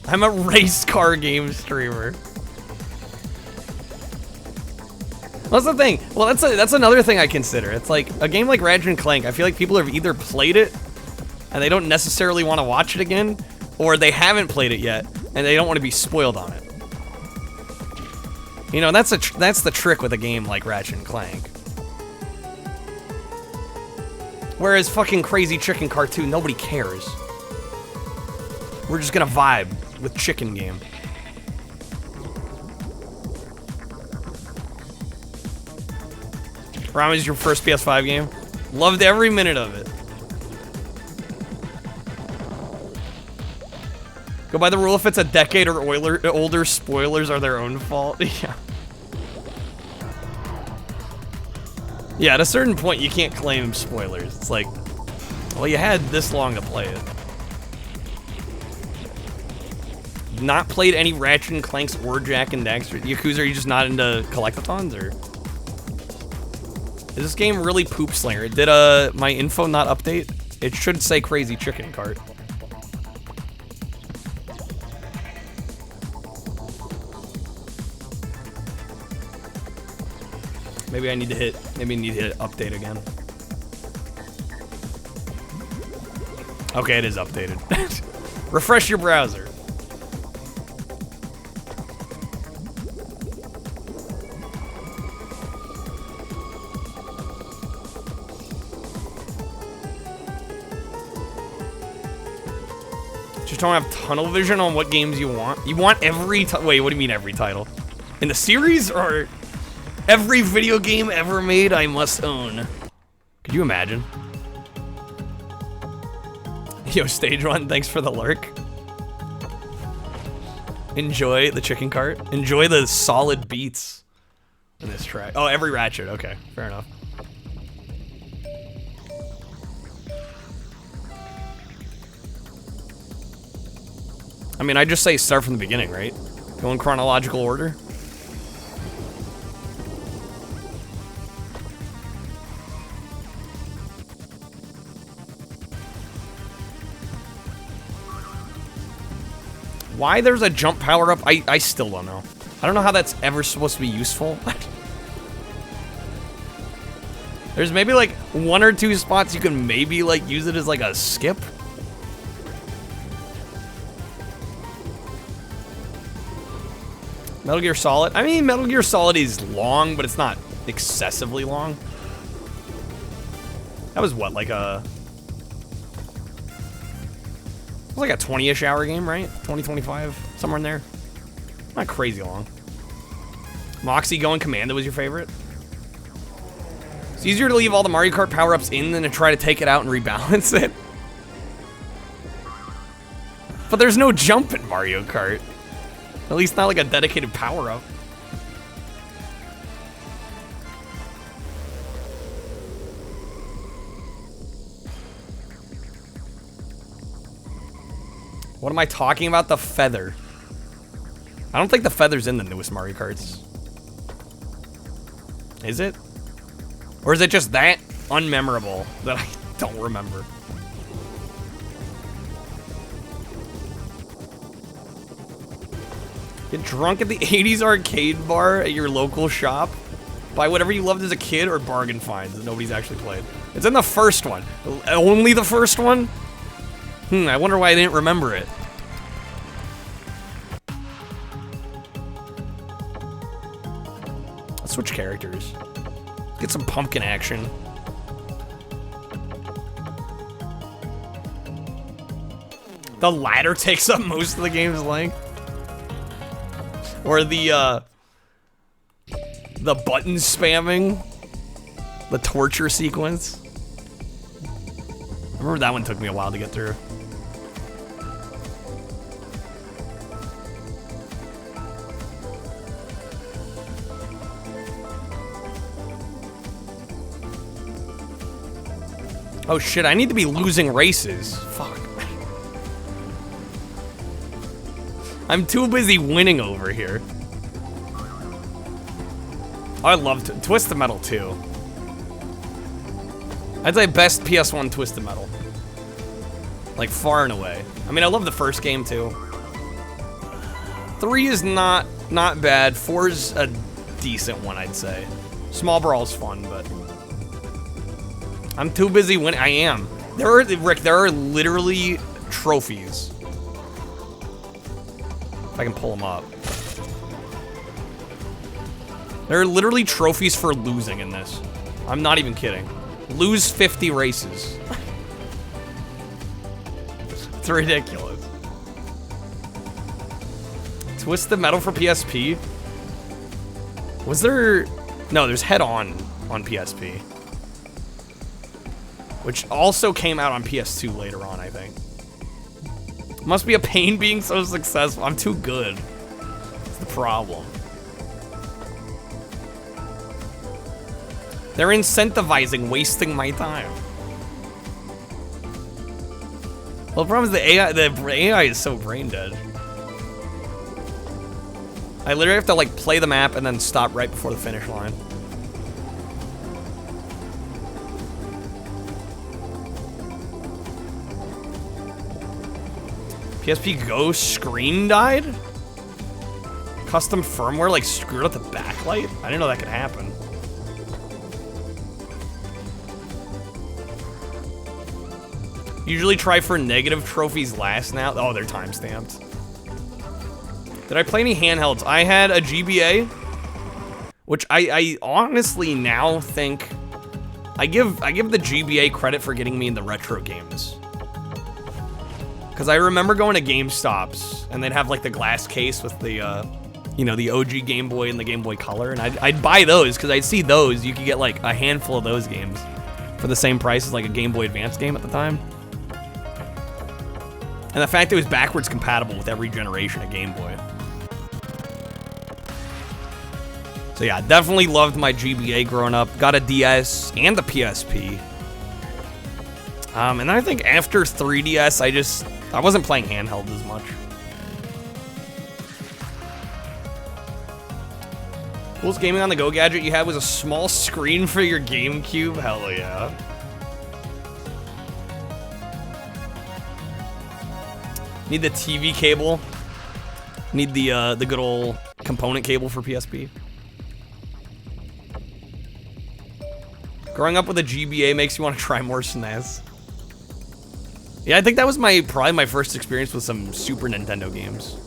I'm a race car game streamer. That's the thing. Well, that's another thing I consider. It's like a game like Ratchet and Clank. I feel like people have either played it and they don't necessarily want to watch it again, or they haven't played it yet and they don't want to be spoiled on it. You know, that's the trick with a game like Ratchet and Clank. Whereas fucking Crazy Chicken Cartoon, nobody cares. We're just gonna vibe with Chicken Game. Rami's your first PS5 game? Loved every minute of it. Go by the rule, if it's a decade or older, spoilers are their own fault. Yeah. Yeah, at a certain point, you can't claim spoilers. It's like, well, you had this long to play it. Not played any Ratchet and Clanks or Jack and Daxter? Yakuza, are you just not into collectathons, or? Is this game really poop Slinger? Did my info not update? It should say Crazy Chicken Kart. Maybe I need to hit update again. Okay, it is updated. Refresh your browser. Just don't have tunnel vision on what games you want. You want every wait, what do you mean every title? In the series, or every video game ever made I must own? Could you imagine? Yo, Stage 1, thanks for the lurk. Enjoy the chicken cart. Enjoy the solid beats in this track. Oh, every Ratchet. Okay, fair enough. I mean, I just say start from the beginning, right? Go in chronological order. Why there's a jump power-up, I still don't know. I don't know how that's ever supposed to be useful. There's maybe like 1 or 2 spots you can maybe like use it as like a skip. Metal Gear Solid. I mean, Metal Gear Solid is long, but it's not excessively long. That was what, like a... It was like a 20-ish hour game, right? 20, 25, somewhere in there. Not crazy long. Moxie Going Commando was your favorite? It's easier to leave all the Mario Kart power-ups in than to try to take it out and rebalance it. But there's no jump in Mario Kart. At least not like a dedicated power-up. What am I talking about? The feather. I don't think the feather's in the newest Mario Karts. Is it? Or is it just that unmemorable that I don't remember? Get drunk at the 80s arcade bar at your local shop. Buy whatever you loved as a kid or bargain finds that nobody's actually played. It's in the first one. Only the first one? I wonder why I didn't remember it. Let's switch characters. Get some pumpkin action. The ladder takes up most of the game's length. Or the button spamming. The torture sequence. I remember that one took me a while to get through. Oh shit, I need to be losing races. Fuck. I'm too busy winning over here. I love Twisted Metal 2. I'd say best PS1 Twisted Metal. Like, far and away. I mean, I love the first game, too. 3 is not bad. 4's a decent one, I'd say. Small Brawl's fun, but... I'm too busy winning. I am. Rick, there are literally trophies. If I can pull them up. There are literally trophies for losing in this. I'm not even kidding. Lose 50 races. It's ridiculous. Twisted Metal for PSP? Was there... No, there's Head On PSP. Which also came out on PS2 later on, I think. Must be a pain being so successful. I'm too good. That's the problem. They're incentivizing wasting my time. Well, the problem is the AI is so brain dead. I literally have to like play the map and then stop right before the finish line. PSP Go screen died? Custom firmware like screwed up the backlight? I didn't know that could happen. Usually try for negative trophies last now. Oh, they're time-stamped. Did I play any handhelds? I had a GBA, which I honestly now think I give the GBA credit for getting me into retro games. Because I remember going to GameStops, and they'd have, like, the glass case with the, you know, the OG Game Boy and the Game Boy Color, and I'd buy those, because I'd see those. You could get, like, a handful of those games for the same price as, like, a Game Boy Advance game at the time. And the fact that it was backwards compatible with every generation of Game Boy. So, yeah, definitely loved my GBA growing up. Got a DS and the PSP. And I think after 3DS, I wasn't playing handheld as much. Coolest gaming on the go gadget you had was a small screen for your GameCube? Hell yeah. Need the TV cable. Need the good old component cable for PSP. Growing up with a GBA makes you want to try more SNES. Yeah, I think that was probably my first experience with some Super Nintendo games.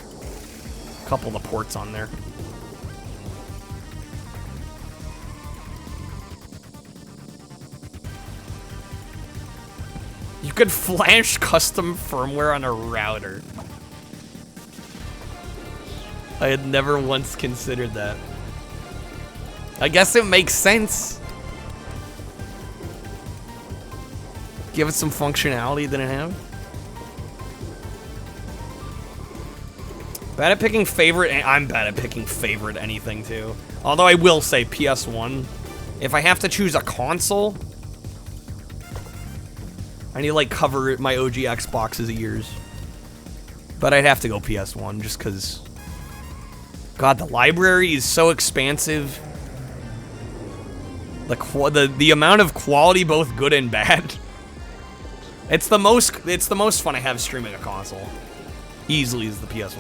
A couple of the ports on there. You could flash custom firmware on a router. I had never once considered that. I guess it makes sense. Give it some functionality it didn't have. Bad at picking favorite. I'm bad at picking favorite anything too. Although I will say PS1. If I have to choose a console, I need to like cover my OG Xbox's ears. But I'd have to go PS1 just because. God, the library is so expansive. The amount of quality, both good and bad. It's the most fun I have streaming a console. Easily is the PS1.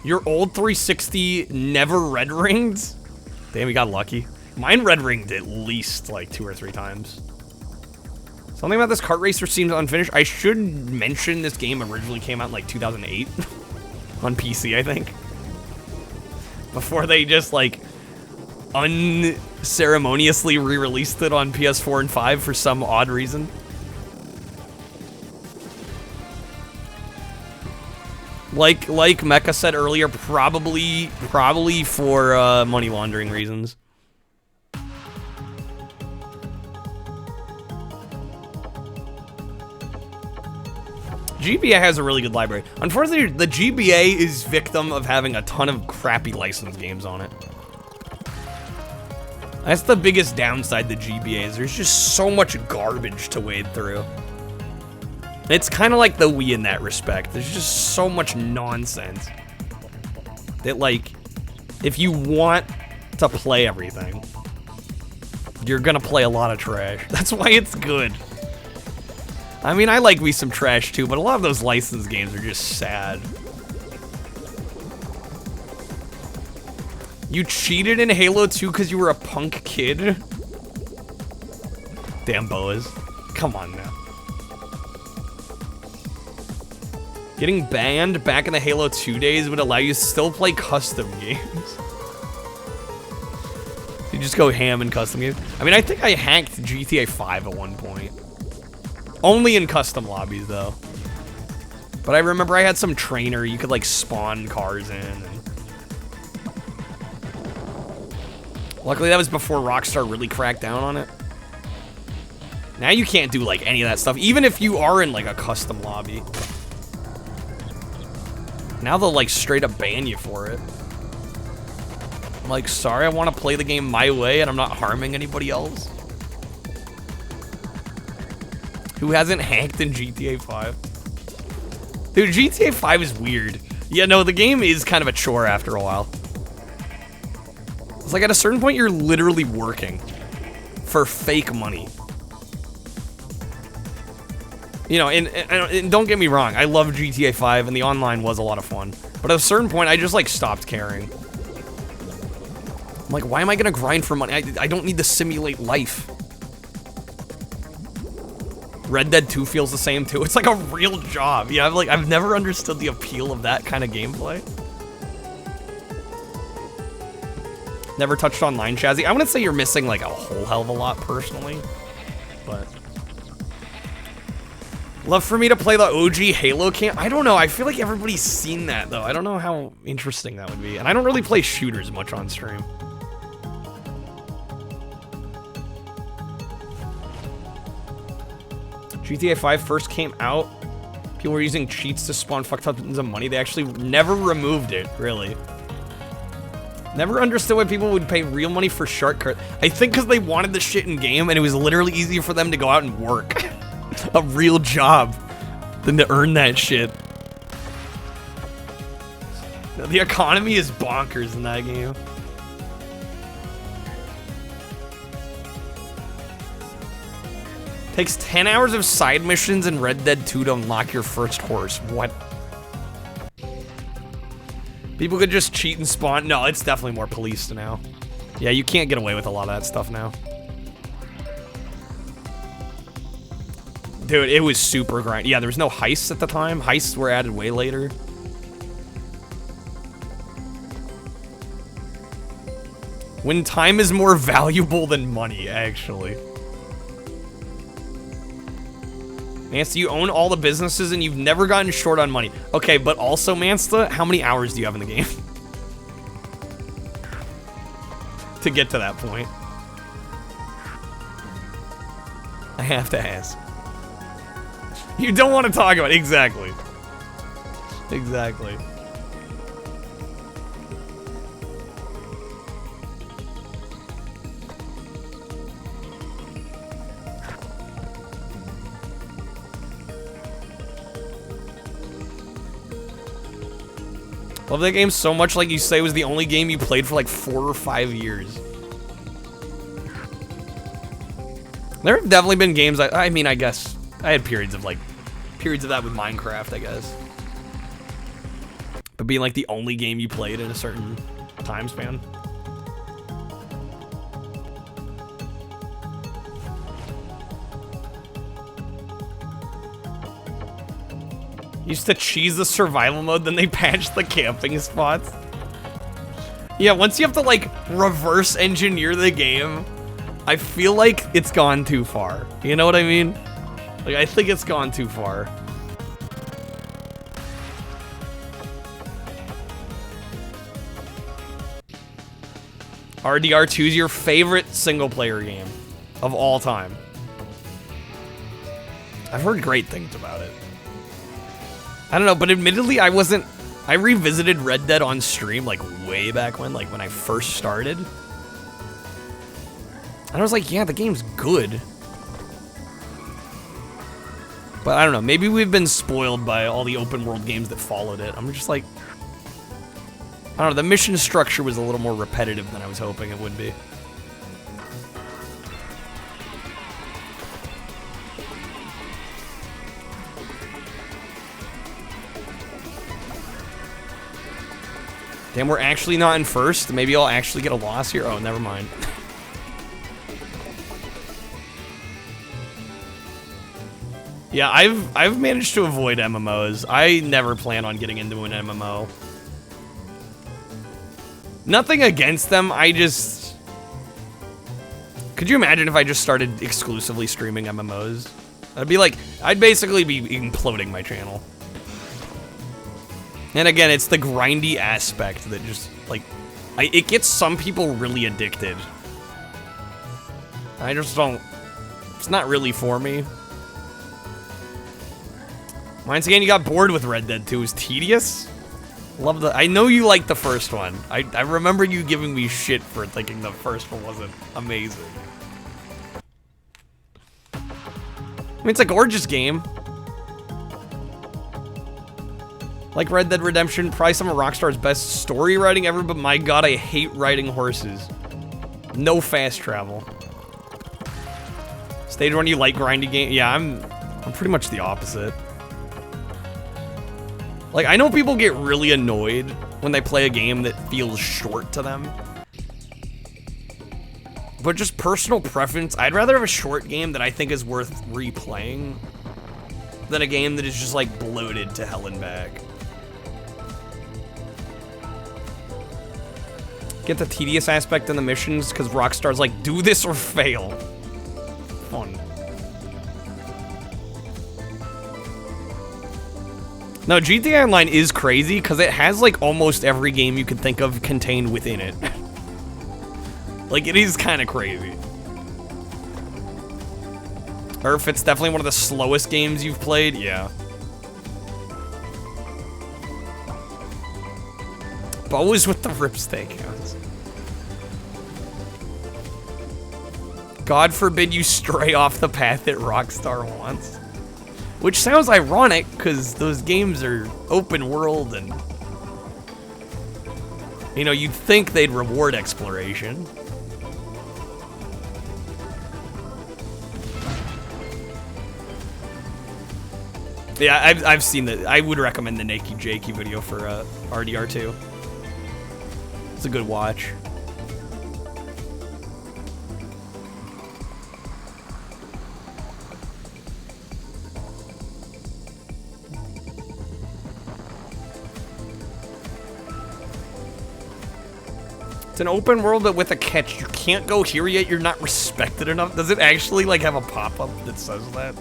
Your old 360 never red ringed? Damn, we got lucky. Mine red ringed at least like 2 or 3 times. Something about this kart racer seems unfinished. I should mention this game originally came out in like 2008 on PC, I think. Before they just like unceremoniously re-released it on PS4 and 5 for some odd reason. Like Mecha said earlier, probably for money laundering reasons. GBA has a really good library. Unfortunately, the GBA is victim of having a ton of crappy licensed games on it. That's the biggest downside to GBA is there's just so much garbage to wade through. It's kind of like the Wii in that respect. There's just so much nonsense that, like, if you want to play everything, you're gonna play a lot of trash. That's why it's good. I mean, I like me some trash too, but a lot of those licensed games are just sad. You cheated in Halo 2 because you were a punk kid? Damn, Boas. Come on now. Getting banned back in the Halo 2 days would allow you to still play custom games. You just go ham in custom games. I mean, I think I hacked GTA 5 at one point. Only in custom lobbies, though. But I remember I had some trainer you could, like, spawn cars in. And... Luckily, that was before Rockstar really cracked down on it. Now you can't do, like, any of that stuff, even if you are in, like, a custom lobby. Now they'll, like, straight up ban you for it. I'm like, sorry, I want to play the game my way and I'm not harming anybody else. Who hasn't hacked in GTA 5? Dude, GTA 5 is weird. Yeah, no, the game is kind of a chore after a while. It's like at a certain point, you're literally working for fake money. You know, and don't get me wrong, I love GTA 5 and the online was a lot of fun. But at a certain point, I just like stopped caring. I'm like, why am I gonna grind for money? I don't need to simulate life. Red Dead 2 feels the same too. It's like a real job. Yeah, I've never understood the appeal of that kind of gameplay. Never touched online, Chazzy. I wouldn't say you're missing like a whole hell of a lot personally, but love for me to play the OG Halo camp. I don't know. I feel like everybody's seen that though. I don't know how interesting that would be, and I don't really play shooters much on stream. GTA 5 first came out, people were using cheats to spawn fuck tons of money. They actually never removed it, really. Never understood why people would pay real money for shark card. I think because they wanted the shit in game and it was literally easier for them to go out and work. a real job than to earn that shit. The economy is bonkers in that game. Takes 10 hours of side missions in Red Dead 2 to unlock your first horse. What? People could just cheat and spawn. No, it's definitely more policed now. Yeah, you can't get away with a lot of that stuff now. Dude, it was super grind. Yeah, there was no heists at the time. Heists were added way later. When time is more valuable than money, actually. Mansta, you own all the businesses and you've never gotten short on money. Okay, but also, Mansta, how many hours do you have in the game? To get to that point. I have to ask. You don't want to talk about it. Exactly. Exactly. Love that game so much, like you say, it was the only game you played for like 4 or 5 years. There have definitely been games, I mean, I guess, I had periods of that with Minecraft, I guess. But being like the only game you played in a certain time span. Used to cheese the survival mode, then they patched the camping spots. Yeah, once you have to like reverse engineer the game, I feel like it's gone too far. You know what I mean? Like, I think it's gone too far. RDR2 is your favorite single player game of all time. I've heard great things about it. I don't know, but admittedly, I revisited Red Dead on stream, like, way back when, like, when I first started. And I was like, yeah, the game's good. But I don't know, maybe we've been spoiled by all the open world games that followed it. I'm just like, I don't know, the mission structure was a little more repetitive than I was hoping it would be. Damn, we're actually not in first. Maybe I'll actually get a loss here. Oh, never mind. Yeah, I've managed to avoid MMOs. I never plan on getting into an MMO. Nothing against them, I just... Could you imagine if I just started exclusively streaming MMOs? I'd basically be imploding my channel. And again, it's the grindy aspect that just, like, it gets some people really addicted. I just don't, it's not really for me. Once again, you got bored with Red Dead 2. It was tedious. I know you liked the first one. I remember you giving me shit for thinking the first one wasn't amazing. I mean, it's a gorgeous game. Like Red Dead Redemption, probably some of Rockstar's best story writing ever, but my god, I hate riding horses. No fast travel. Stage 1, you like grindy game? Yeah, I'm pretty much the opposite. Like, I know people get really annoyed when they play a game that feels short to them. But just personal preference, I'd rather have a short game that I think is worth replaying than a game that is just, like, bloated to hell and back. Get the tedious aspect in the missions, because Rockstar's like, do this or fail. Fun. No, GTA Online is crazy, because it has, like, almost every game you could think of contained within it. Like, it is kind of crazy. Or if it's definitely one of the slowest games you've played, yeah. But always with the rip steakhouse. God forbid you stray off the path that Rockstar wants. Which sounds ironic, because those games are open world and... You know, you'd think they'd reward exploration. Yeah, I've seen that. I would recommend the Nakey Jakey video for RDR2. It's a good watch. It's an open world, but with a catch. You can't go here yet. You're not respected enough. Does it actually like have a pop-up that says that?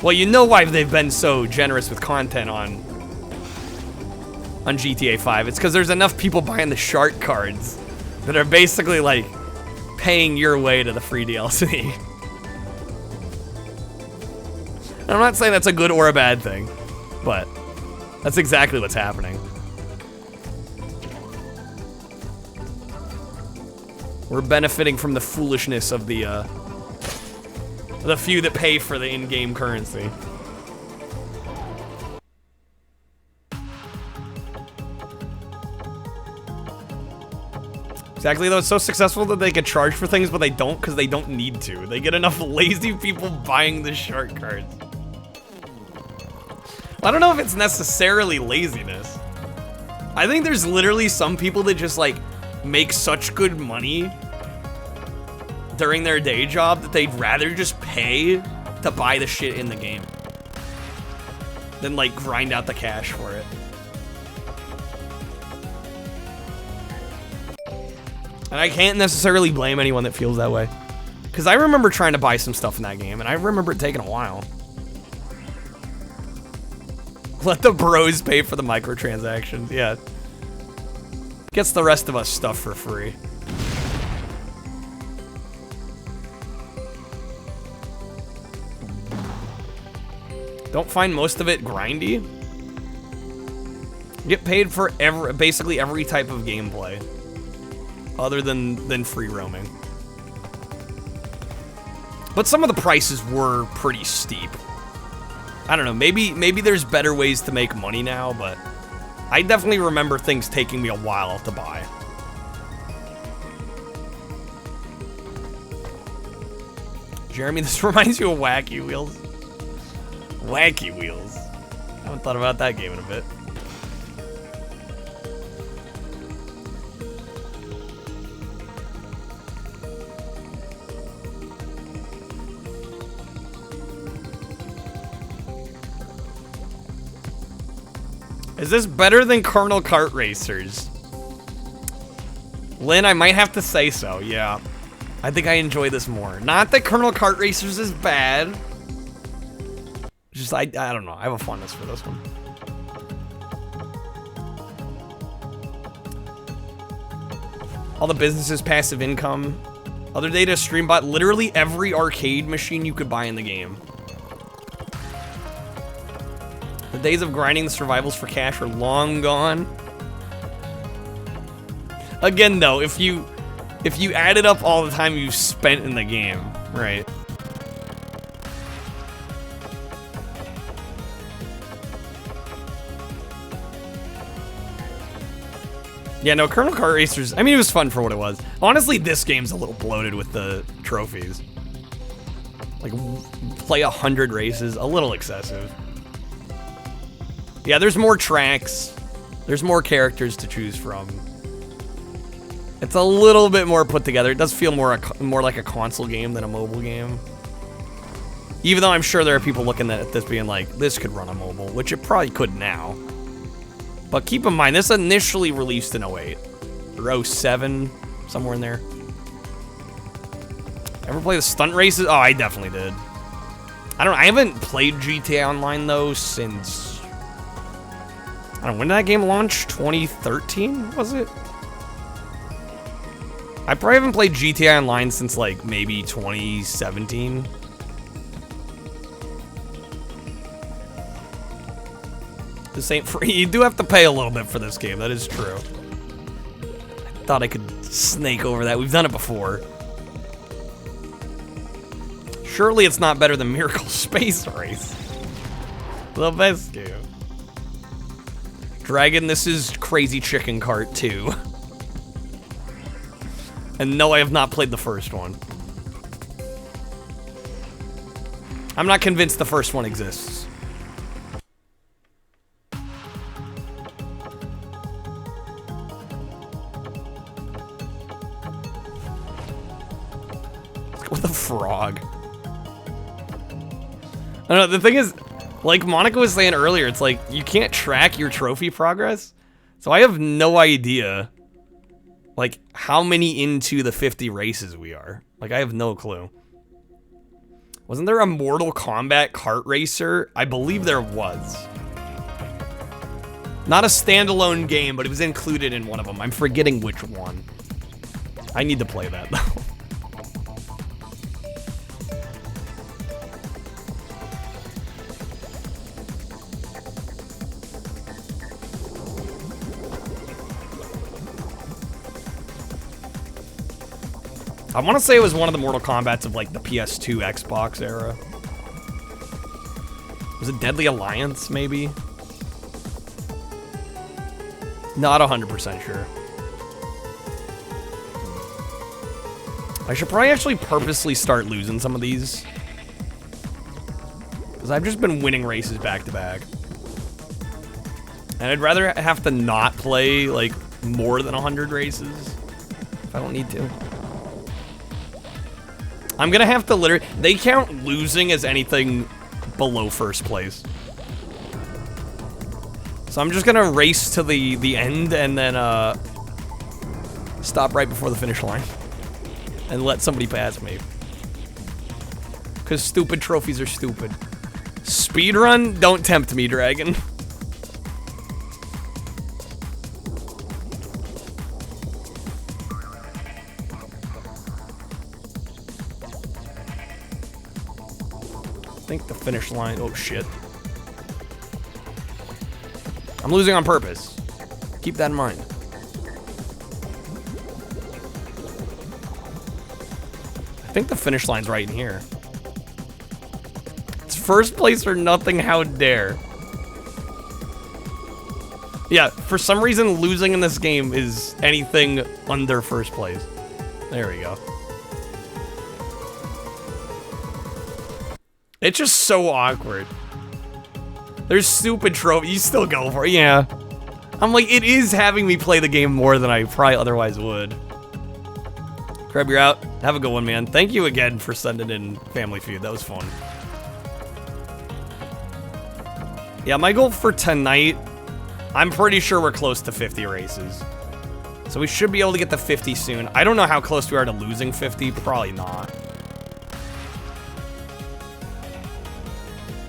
Well, you know why they've been so generous with content on GTA 5. It's because there's enough people buying the shark cards that are basically like paying your way to the free DLC. I'm not saying that's a good or a bad thing, but that's exactly what's happening. We're benefiting from the foolishness of the few that pay for the in-game currency. Exactly, though, it's so successful that they could charge for things, but they don't because they don't need to. They get enough lazy people buying the shark cards. I don't know if it's necessarily laziness. I think there's literally some people that just, like, make such good money during their day job that they'd rather just pay to buy the shit in the game than, like, grind out the cash for it. And I can't necessarily blame anyone that feels that way. Because I remember trying to buy some stuff in that game, and I remember it taking a while. Let the bros pay for the microtransactions, yeah. Gets the rest of us stuff for free. Don't find most of it grindy. Get paid for basically every type of gameplay. Other than free roaming. But some of the prices were pretty steep. I don't know, maybe there's better ways to make money now, but I definitely remember things taking me a while to buy. Jeremy, this reminds you of Wacky Wheels. Wacky Wheels. I haven't thought about that game in a bit. Is this better than Colonel Kart Racers? Lynn, I might have to say so, yeah. I think I enjoy this more. Not that Colonel Kart Racers is bad. Just, I don't know. I have a fondness for this one. All the businesses, passive income. Other data, Streambot, literally every arcade machine you could buy in the game. The days of grinding the survivals for cash are long gone. Again, though, if you added up all the time you've spent in the game, right? Yeah, no, Colonel Kart Racers, I mean, it was fun for what it was. Honestly, this game's a little bloated with the trophies. Like, play 100 races, a little excessive. Yeah, there's more tracks. There's more characters to choose from. It's a little bit more put together. It does feel more like a console game than a mobile game. Even though I'm sure there are people looking at this being like, this could run on mobile, which it probably could now. But keep in mind, this initially released in 08. Or 07, somewhere in there. Ever play the stunt races? Oh, I definitely did. I haven't played GTA Online, though, since... I don't know, when did that game launch? 2013, was it? I probably haven't played GTA Online since, like, maybe 2017. This ain't free. You do have to pay a little bit for this game. That is true. I thought I could snake over that. We've done it before. Surely it's not better than Miracle Space Race. The best game. Dragon, this is Crazy Chicken Kart 2. And no, I have not played the first one. I'm not convinced the first one exists. With a frog. I don't know, the thing is, like Monica was saying earlier, it's like, you can't track your trophy progress. So I have no idea, like, how many into the 50 races we are. Like, I have no clue. Wasn't there a Mortal Kombat kart racer? I believe there was. Not a standalone game, but it was included in one of them. I'm forgetting which one. I need to play that, though. I want to say it was one of the Mortal Kombats of like the PS2 Xbox era. Was it Deadly Alliance, maybe? Not 100% sure. I should probably actually purposely start losing some of these. Because I've just been winning races back to back. And I'd rather have to not play like more than 100 races if I don't need to. I'm gonna have to literally... They count losing as anything below first place. So I'm just gonna race to the end and then stop right before the finish line. And let somebody pass me. Because stupid trophies are stupid. Speedrun? Don't tempt me, Dragon. I think the finish line... Oh, shit. I'm losing on purpose. Keep that in mind. I think the finish line's right in here. It's first place or nothing, how dare. Yeah, for some reason, losing in this game is anything under first place. There we go. It's just so awkward. There's stupid trophies. You still go for it, yeah. I'm like, it is having me play the game more than I probably otherwise would. Crab, you're out. Have a good one, man. Thank you again for sending in Family Feud. That was fun. Yeah, my goal for tonight, I'm pretty sure we're close to 50 races. So we should be able to get to 50 soon. I don't know how close we are to losing 50. Probably not.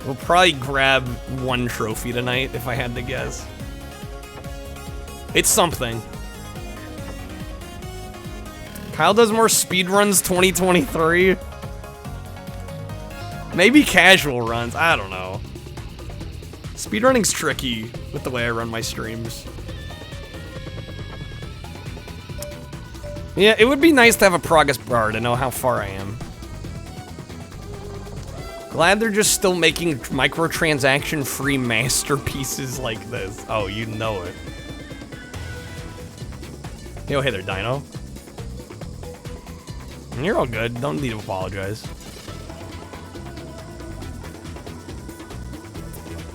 We'll probably grab one trophy tonight, if I had to guess. It's something. Kyle does more speedruns 2023? Maybe casual runs, I don't know. Speedrunning's tricky with the way I run my streams. Yeah, it would be nice to have a progress bar to know how far I am. Glad they're just still making microtransaction-free masterpieces like this. Oh, you know it. Yo, hey there, Dino. You're all good. Don't need to apologize.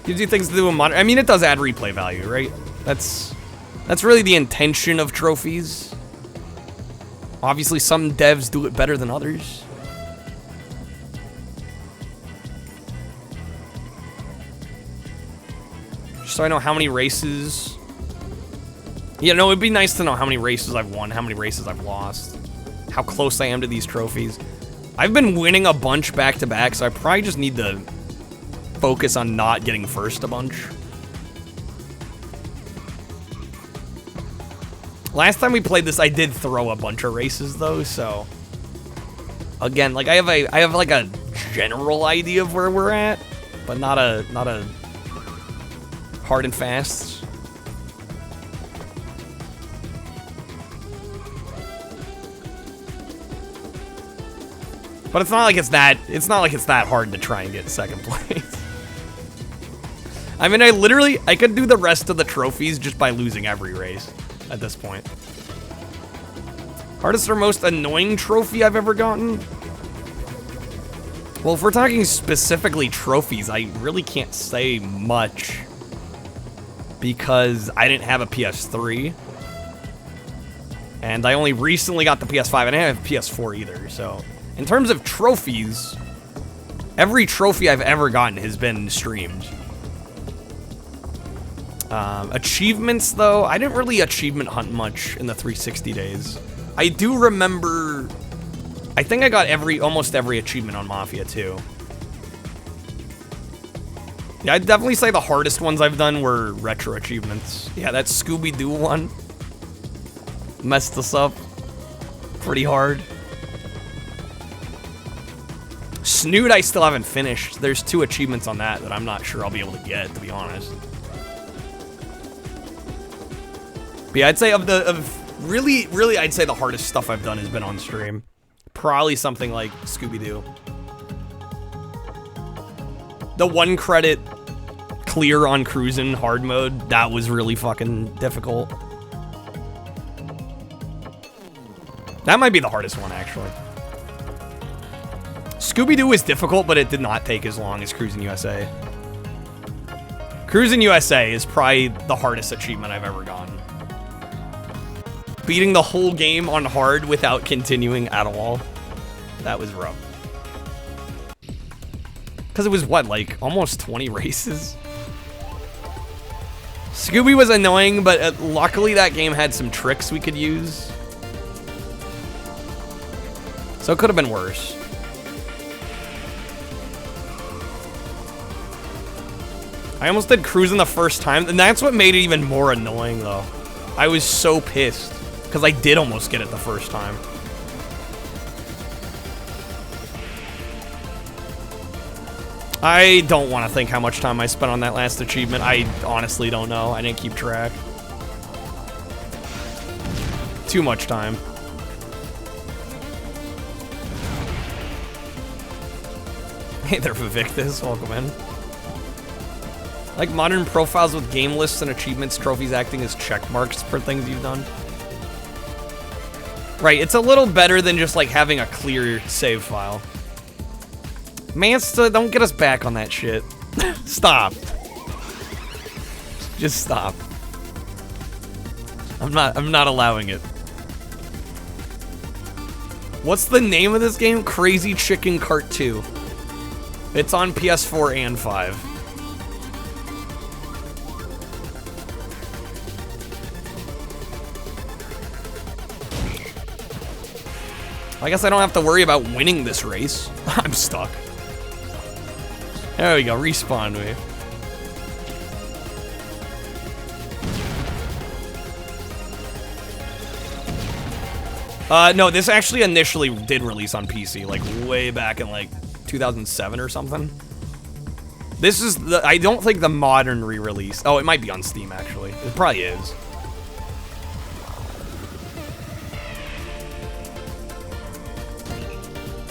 Gives you things to do in modern... I mean, it does add replay value, right? That's really the intention of trophies. Obviously, some devs do it better than others. So I know how many races... Yeah, no, it'd be nice to know how many races I've won, how many races I've lost, how close I am to these trophies. I've been winning a bunch back-to-back, so I probably just need to focus on not getting first a bunch. Last time we played this, I did throw a bunch of races, though, so... Again, like, I have like a general idea of where we're at, but not a Hard and fast. But it's not like it's that hard to try and get second place. I mean, I could do the rest of the trophies just by losing every race at this point. Hardest or most annoying trophy I've ever gotten? Well, if we're talking specifically trophies, I really can't say much because I didn't have a PS3. And I only recently got the PS5. I didn't have a PS4 either, so... In terms of trophies, every trophy I've ever gotten has been streamed. Achievements, though, I didn't really achievement hunt much in the 360 days. I do remember... I think I got almost every achievement on Mafia 2. Yeah, I'd definitely say the hardest ones I've done were retro achievements. Yeah, that Scooby-Doo one messed us up pretty hard. Snood I still haven't finished. There's 2 achievements on that I'm not sure I'll be able to get, to be honest. But yeah, I'd say really, I'd say the hardest stuff I've done has been on stream. Probably something like Scooby-Doo. The 1 credit clear on cruising hard mode, that was really fucking difficult. That might be the hardest one, actually. Scooby-Doo was difficult, but it did not take as long as Cruising USA. Cruising USA is probably the hardest achievement I've ever gotten. Beating the whole game on hard without continuing at all. That was rough. Because it was, what, like, almost 20 races? Scooby was annoying, but luckily that game had some tricks we could use. So it could have been worse. I almost did Cruising the first time, and that's what made it even more annoying, though. I was so pissed, because I did almost get it the first time. I don't want to think how much time I spent on that last achievement. I honestly don't know. I didn't keep track. Too much time. Hey there, Vivictus. Welcome in. Like modern profiles with game lists and achievements, trophies acting as check marks for things you've done. Right, it's a little better than just like having a clear save file. Mansta, don't get us back on that shit. Stop. Just stop. I'm not allowing it. What's the name of this game? Crazy Chicken Kart 2. It's on PS4 and 5. I guess I don't have to worry about winning this race. I'm stuck. There we go, respawn me. No, this actually initially did release on PC, like way back in like 2007 or something. This is the, I don't think the modern re-release. Oh, it might be on Steam actually. It probably is.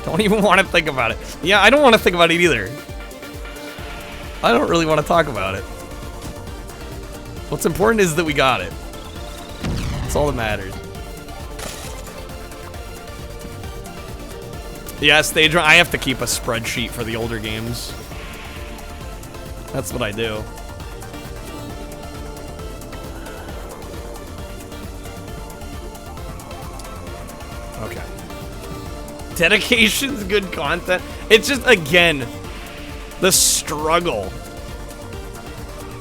Don't even want to think about it. Yeah, I don't want to think about it either. I don't really want to talk about it. What's important is that we got it. That's all that matters. Yeah, stage run. I have to keep a spreadsheet for the older games. That's what I do. Okay. Dedication's good content. It's just, again, the struggle.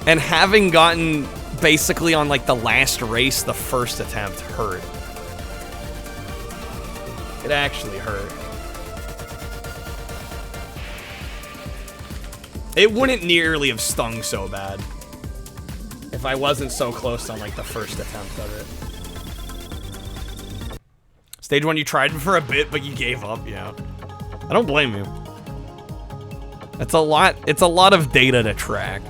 And having gotten basically on like the last race, the first attempt hurt. It actually hurt. It wouldn't nearly have stung so bad if I wasn't so close on like the first attempt of it. Stage 1, you tried for a bit, but you gave up, yeah. I don't blame you. It's a lot of data to track.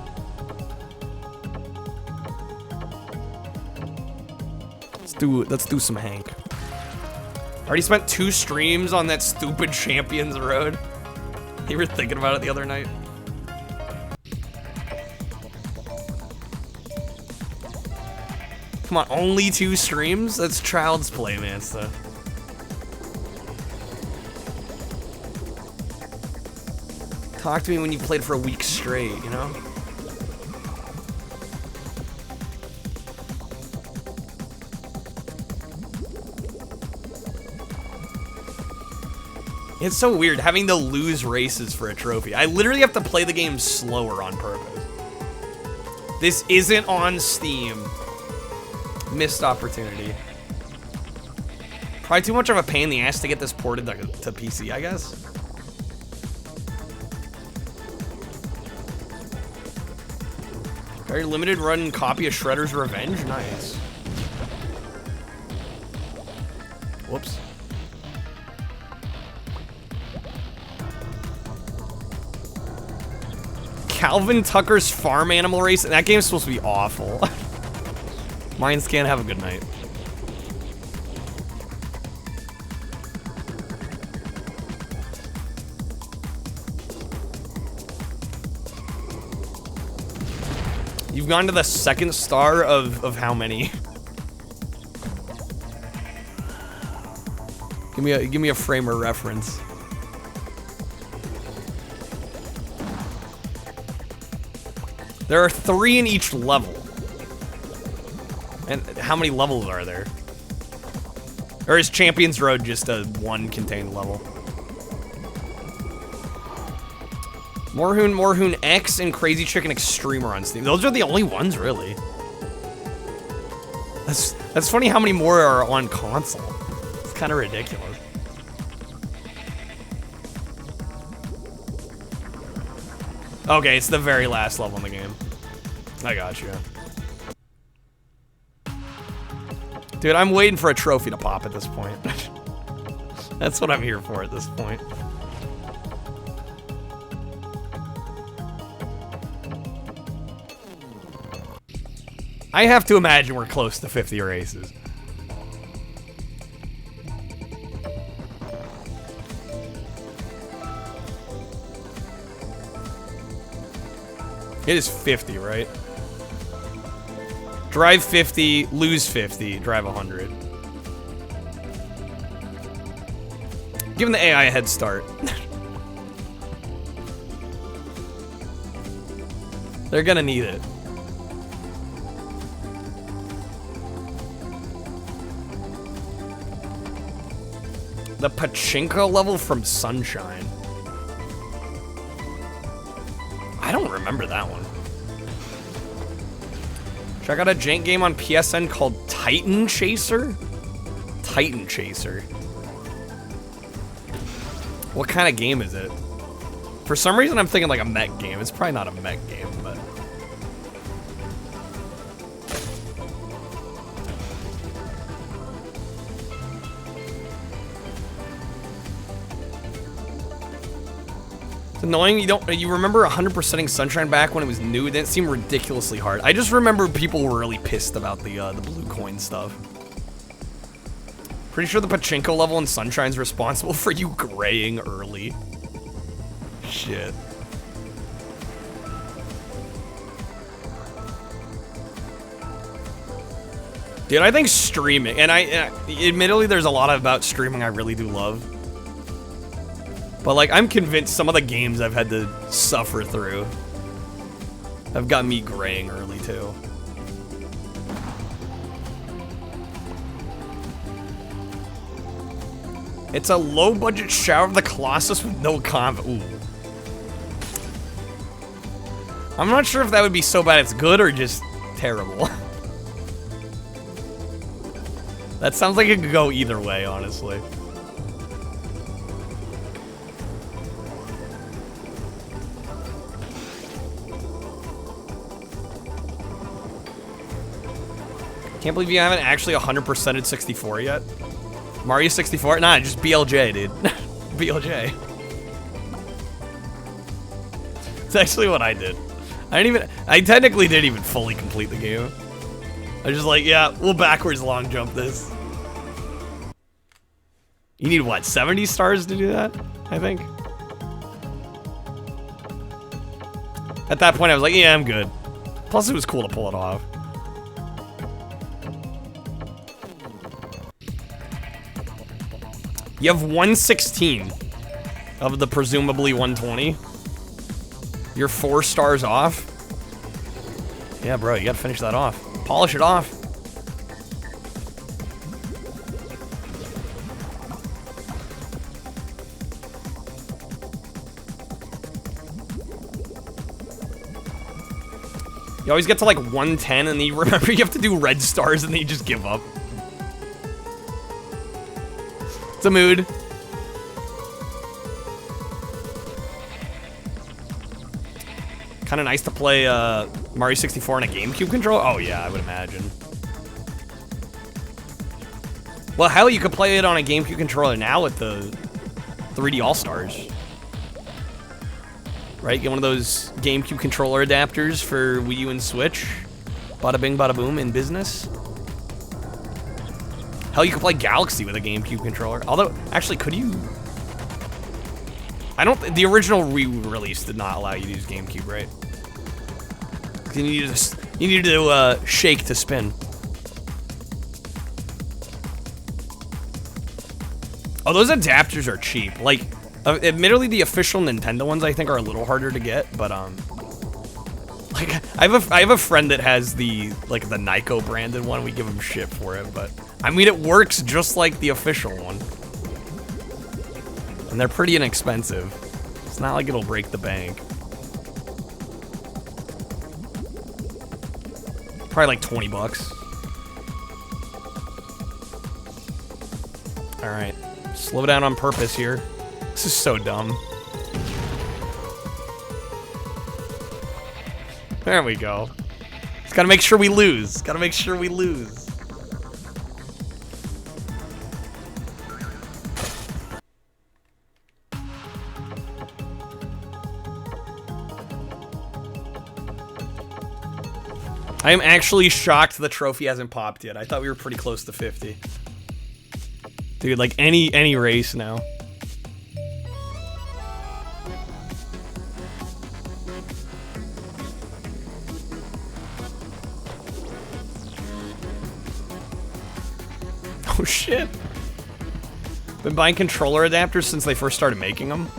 Let's do some Hank. Already spent 2 streams on that stupid Champions Road. You were thinking about it the other night? Come on, only 2 streams? That's child's play, man, stuff. Talk to me when you played for a week straight, you know? It's so weird having to lose races for a trophy. I literally have to play the game slower on purpose. This isn't on Steam. Missed opportunity. Probably too much of a pain in the ass to get this ported to PC, I guess. Very limited run copy of Shredder's Revenge. Nice. Whoops. Calvin Tucker's Farm Animal Race. That game's supposed to be awful. Mines can't have a good night. You've gone to the 2nd star of how many? Give me a frame of reference. There are 3 in each level. And how many levels are there? Or is Champions Road just a 1 contained level? Morhoon X and Crazy Chicken Extreme are on Steam. Those are the only ones, really. That's funny how many more are on console. It's kind of ridiculous. Okay, it's the very last level in the game. I got you. Dude, I'm waiting for a trophy to pop at this point. That's what I'm here for at this point. I have to imagine we're close to 50 races. It is 50, right? Drive 50, lose 50, drive 100. Giving the AI a head start. They're gonna need it. The pachinko level from Sunshine. I don't remember that one. Check out a jank game on PSN called Titan Chaser? Titan Chaser. What kind of game is it? For some reason I'm thinking like a mech game. It's probably not a mech game, but... It's annoying you remember 100%ing Sunshine back when it was new. It didn't seem ridiculously hard. I just remember people were really pissed about the blue coin stuff. Pretty sure the pachinko level in Sunshine's responsible for you graying early. Shit. Dude, I think streaming, and admittedly there's a lot about streaming I really do love. But like, I'm convinced some of the games I've had to suffer through have got me graying early too. It's a low-budget Shadow of the Colossus with no combat. Ooh. I'm not sure if that would be so bad it's good or just terrible. That sounds like it could go either way, honestly. Can't believe you haven't actually 100%ed 64 yet. Mario 64? Nah, just BLJ, dude. BLJ. It's actually what I did. I technically didn't even fully complete the game. I was just like, yeah, we'll backwards long jump this. You need what, 70 stars to do that? I think. At that point, I was like, yeah, I'm good. Plus, it was cool to pull it off. You have 116 of the presumably 120. You're 4 stars off. Yeah, bro, you gotta finish that off. Polish it off. You always get to like 110 and then you remember you have to do red stars and then you just give up. It's a mood. Kind of nice to play Mario 64 on a GameCube controller. Oh yeah, I would imagine. Well, hell, you could play it on a GameCube controller now with the 3D All-Stars. Right, get one of those GameCube controller adapters for Wii U and Switch. Bada bing, bada boom, in business. Hell, you could play Galaxy with a GameCube controller. Although, actually, could you? I don't. The original re-release did not allow you to use GameCube, right? You needed to shake to spin. Oh, those adapters are cheap. Like, admittedly, the official Nintendo ones I think are a little harder to get, but like I have a friend that has the Nyko branded one. We give him shit for it, but I mean it works just like the official one, and they're pretty inexpensive. It's not like it'll break the bank. Probably like 20 bucks. All right, slow down on purpose here. This is so dumb. There we go. Just gotta make sure we lose. Gotta make sure we lose. I am actually shocked the trophy hasn't popped yet. I thought we were pretty close to 50. Dude, like any race now. Oh shit. Been buying controller adapters since they first started making them.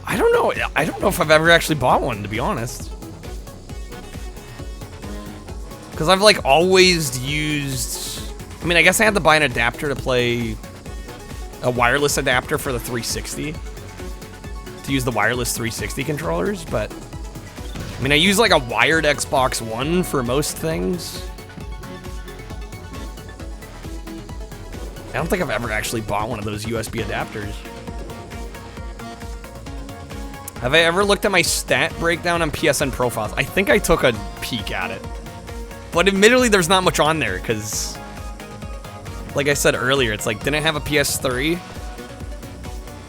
I don't know if I've ever actually bought one, to be honest. Because I've like always used, I mean, I guess I had to buy an adapter to play a wireless adapter for the 360 to use the wireless 360 controllers, but I mean, I use like a wired Xbox One for most things. I don't think I've ever actually bought one of those USB adapters. Have I ever looked at my stat breakdown on PSN profiles? I think I took a peek at it. But admittedly, there's not much on there, because, like I said earlier, it's like, didn't have a PS3,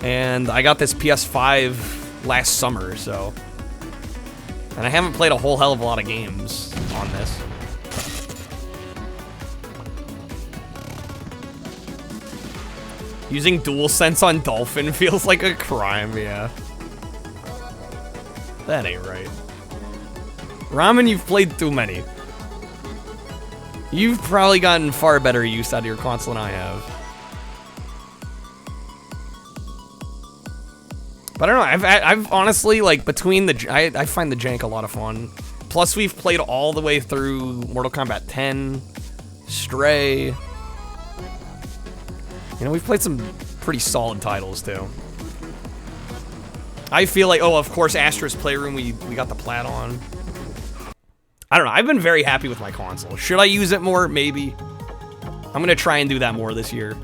and I got this PS5 last summer, so, and I haven't played a whole hell of a lot of games on this. Using DualSense on Dolphin feels like a crime, yeah. That ain't right. Ramen, you've played too many. You've probably gotten far better use out of your console than I have. But I don't know, I've honestly, like, between the, I find the jank a lot of fun. Plus, we've played all the way through Mortal Kombat 10, Stray. You know, we've played some pretty solid titles, too. I feel like, oh, of course, Astra's Playroom, we got the plat on. I don't know, I've been very happy with my console. Should I use it more? Maybe. I'm gonna try and do that more this year.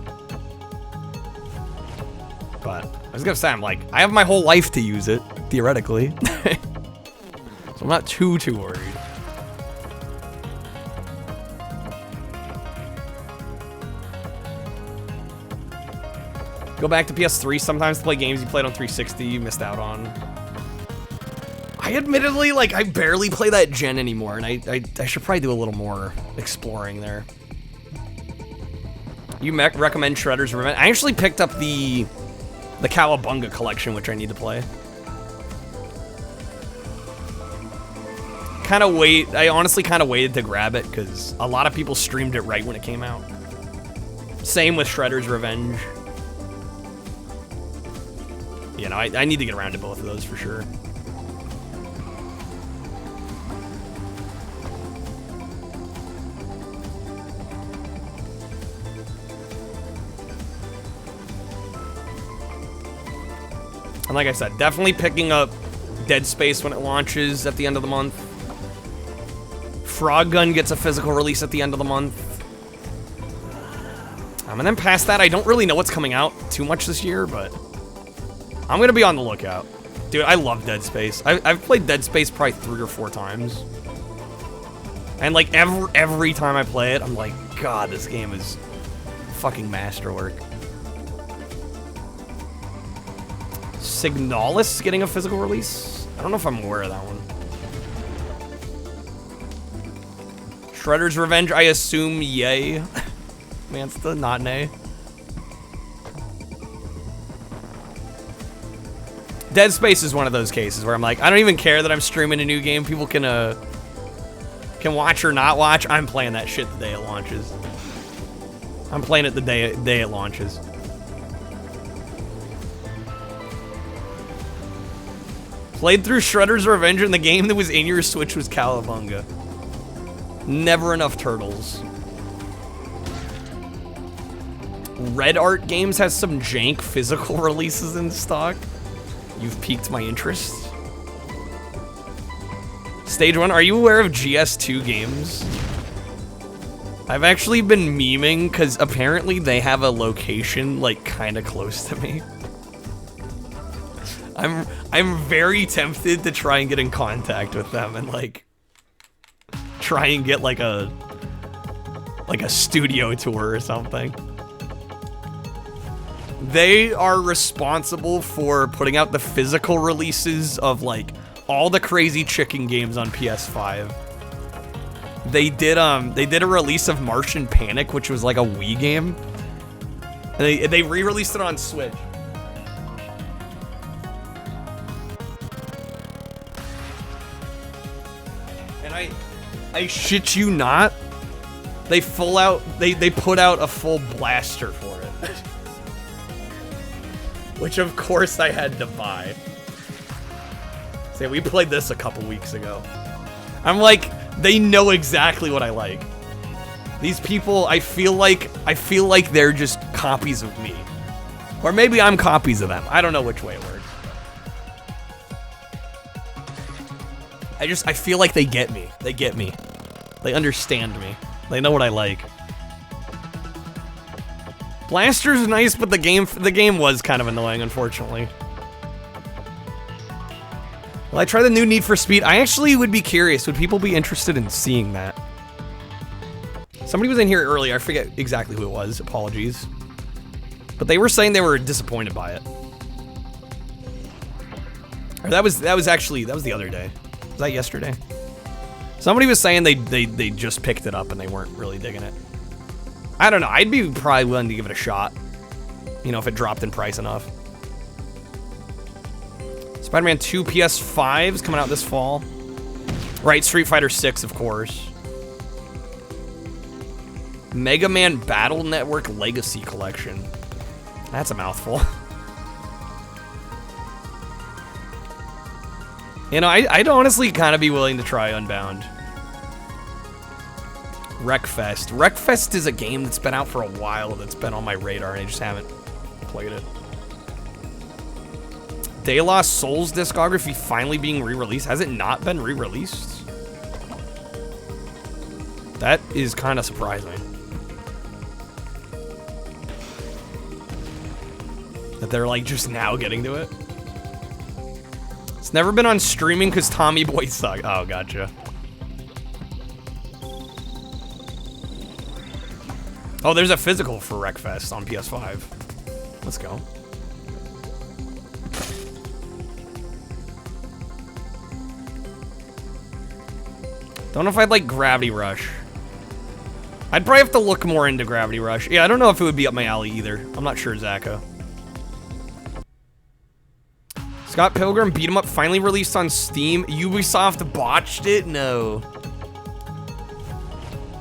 But, I was gonna say, I'm like, I have my whole life to use it, theoretically. So I'm not too worried. Go back to PS3 sometimes to play games you played on 360 you missed out on. I admittedly, like, I barely play that gen anymore, and I should probably do a little more exploring there. You recommend Shredder's Revenge? I actually picked up the Cowabunga collection, which I need to play. I honestly kind of waited to grab it, because a lot of people streamed it right when it came out. Same with Shredder's Revenge. You know, I need to get around to both of those for sure. And like I said, definitely picking up Dead Space when it launches at the end of the month. Frog Gun gets a physical release at the end of the month. And then past that, I don't really know what's coming out too much this year, but I'm gonna be on the lookout. Dude, I love Dead Space. I've played Dead Space probably 3 or 4 times. And like every time I play it, I'm like, God, this game is fucking masterwork. Signalis getting a physical release? I don't know if I'm aware of that one. Shredder's Revenge, I assume yay. Man, it's the not nay. Dead Space is one of those cases where I'm like, I don't even care that I'm streaming a new game. People can watch or not watch. I'm playing that shit the day it launches. I'm playing it the day it launches. Played through Shredder's Revenge, and the game that was in your Switch was Cowabunga. Never enough turtles. Red Art Games has some jank physical releases in stock. You've piqued my interest. Stage 1, are you aware of GS2 Games? I've actually been memeing because apparently they have a location like kind of close to me. I'm very tempted to try and get in contact with them and like try and get like a studio tour or something. They are responsible for putting out the physical releases of like all the crazy chicken games on PS5. They did a release of Martian Panic, which was like a Wii game. And they re-released it on Switch. And I shit you not, they put out a full blaster for it. Which of course I had to buy. See, we played this a couple weeks ago. I'm like, they know exactly what I like. These people, I feel like they're just copies of me. Or maybe I'm copies of them. I don't know which way it works. I feel like they get me. They get me. They understand me. They know what I like. Blaster's nice, but the game was kind of annoying, unfortunately. Will I try the new Need for Speed? I actually would be curious. Would people be interested in seeing that? Somebody was in here earlier. I forget exactly who it was. Apologies. But they were saying they were disappointed by it. Or that was the other day. Was that yesterday? Somebody was saying they just picked it up and they weren't really digging it. I don't know. I'd be probably willing to give it a shot. You know, if it dropped in price enough. Spider-Man 2 PS5 is coming out this fall. Right, Street Fighter 6, of course. Mega Man Battle Network Legacy Collection. That's a mouthful. You know, I'd honestly kind of be willing to try Unbound. Wreckfest. Wreckfest is a game that's been out for a while that's been on my radar and I just haven't played it. De La Soul's discography finally being re-released. Has it not been re-released? That is kind of surprising. That they're like just now getting to it. It's never been on streaming because Tommy Boy suck. Oh, gotcha. Oh, there's a physical for Wreckfest on PS5. Let's go. Don't know if I'd like Gravity Rush. I'd probably have to look more into Gravity Rush. Yeah, I don't know if it would be up my alley either. I'm not sure, Zaka. Scott Pilgrim Beat 'em Up finally released on Steam. Ubisoft botched it? No.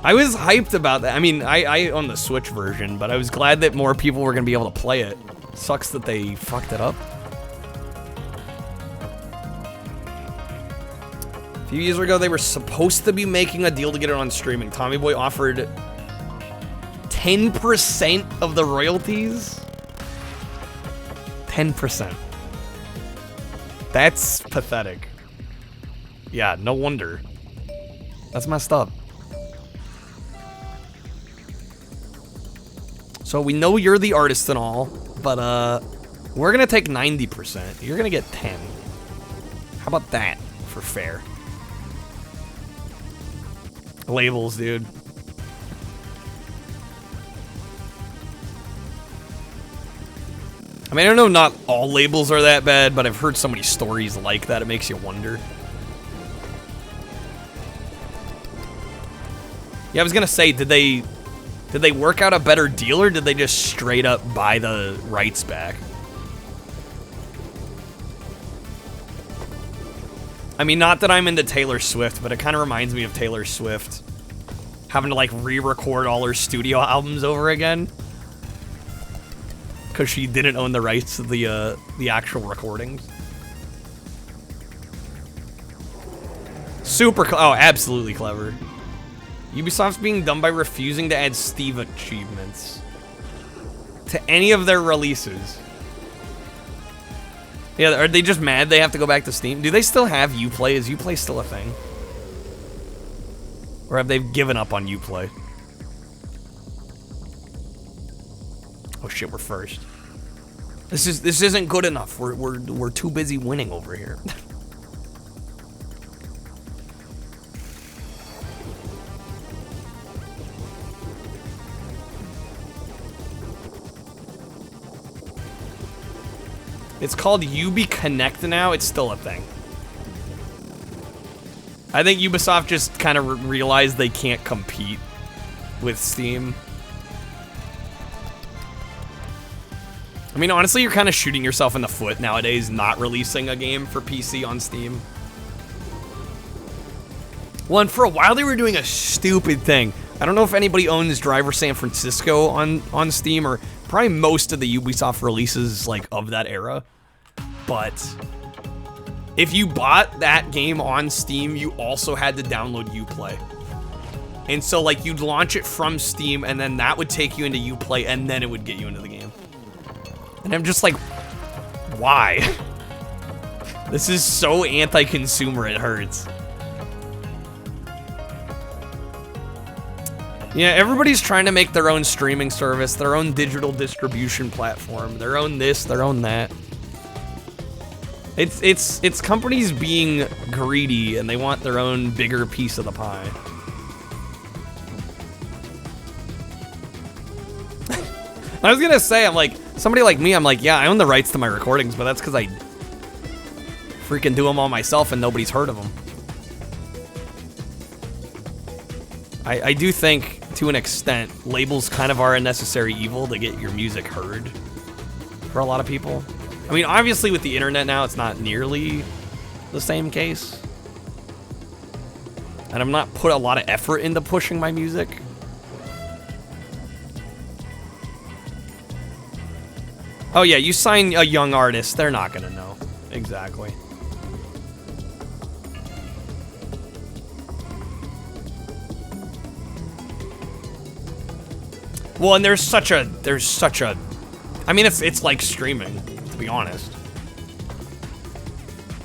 I was hyped about that. I mean, I own the Switch version, but I was glad that more people were going to be able to play it. Sucks that they fucked it up. A few years ago, they were supposed to be making a deal to get it on streaming. Tommy Boy offered 10% of the royalties. 10%. That's pathetic. Yeah, no wonder. That's messed up. So we know you're the artist and all, but we're gonna take 90%. You're gonna get 10. How about that for fair? Labels, dude. I mean, I don't know, not all labels are that bad, but I've heard so many stories like that, it makes you wonder. Yeah, I was gonna say, did they work out a better deal, or did they just straight up buy the rights back? I mean, not that I'm into Taylor Swift, but it kind of reminds me of Taylor Swift having to, like, re-record all her studio albums over again. Because she didn't own the rights to the actual recordings. Super oh, absolutely clever. Ubisoft's being dumb by refusing to add Steve achievements to any of their releases. Yeah, are they just mad they have to go back to Steam? Do they still have Uplay? Is Uplay still a thing? Or have they given up on Uplay? Oh shit, we're first. This isn't good enough. We're too busy winning over here. It's called Ubi Connect now. It's still a thing. I think Ubisoft just kind of realized they can't compete with Steam. I mean, honestly, you're kind of shooting yourself in the foot nowadays not releasing a game for PC on Steam. Well, and for a while they were doing a stupid thing. I don't know if anybody owns Driver San Francisco on Steam, or probably most of the Ubisoft releases like of that era. But if you bought that game on Steam, you also had to download Uplay. And so like you'd launch it from Steam, and then that would take you into Uplay, and then it would get you into the game. And I'm just like, why? This is so anti-consumer, it hurts. Yeah, everybody's trying to make their own streaming service, their own digital distribution platform, their own this, their own that. It's companies being greedy, and they want their own bigger piece of the pie. I was gonna say, I'm like, somebody like me, I'm like, yeah, I own the rights to my recordings, but that's because I freaking do them all myself and nobody's heard of them. I do think, to an extent, labels kind of are a necessary evil to get your music heard for a lot of people. I mean, obviously with the internet now, it's not nearly the same case. And I'm not put a lot of effort into pushing my music. Oh yeah, you sign a young artist, they're not gonna know. Exactly. Well, and there's such a, I mean, it's like streaming, to be honest.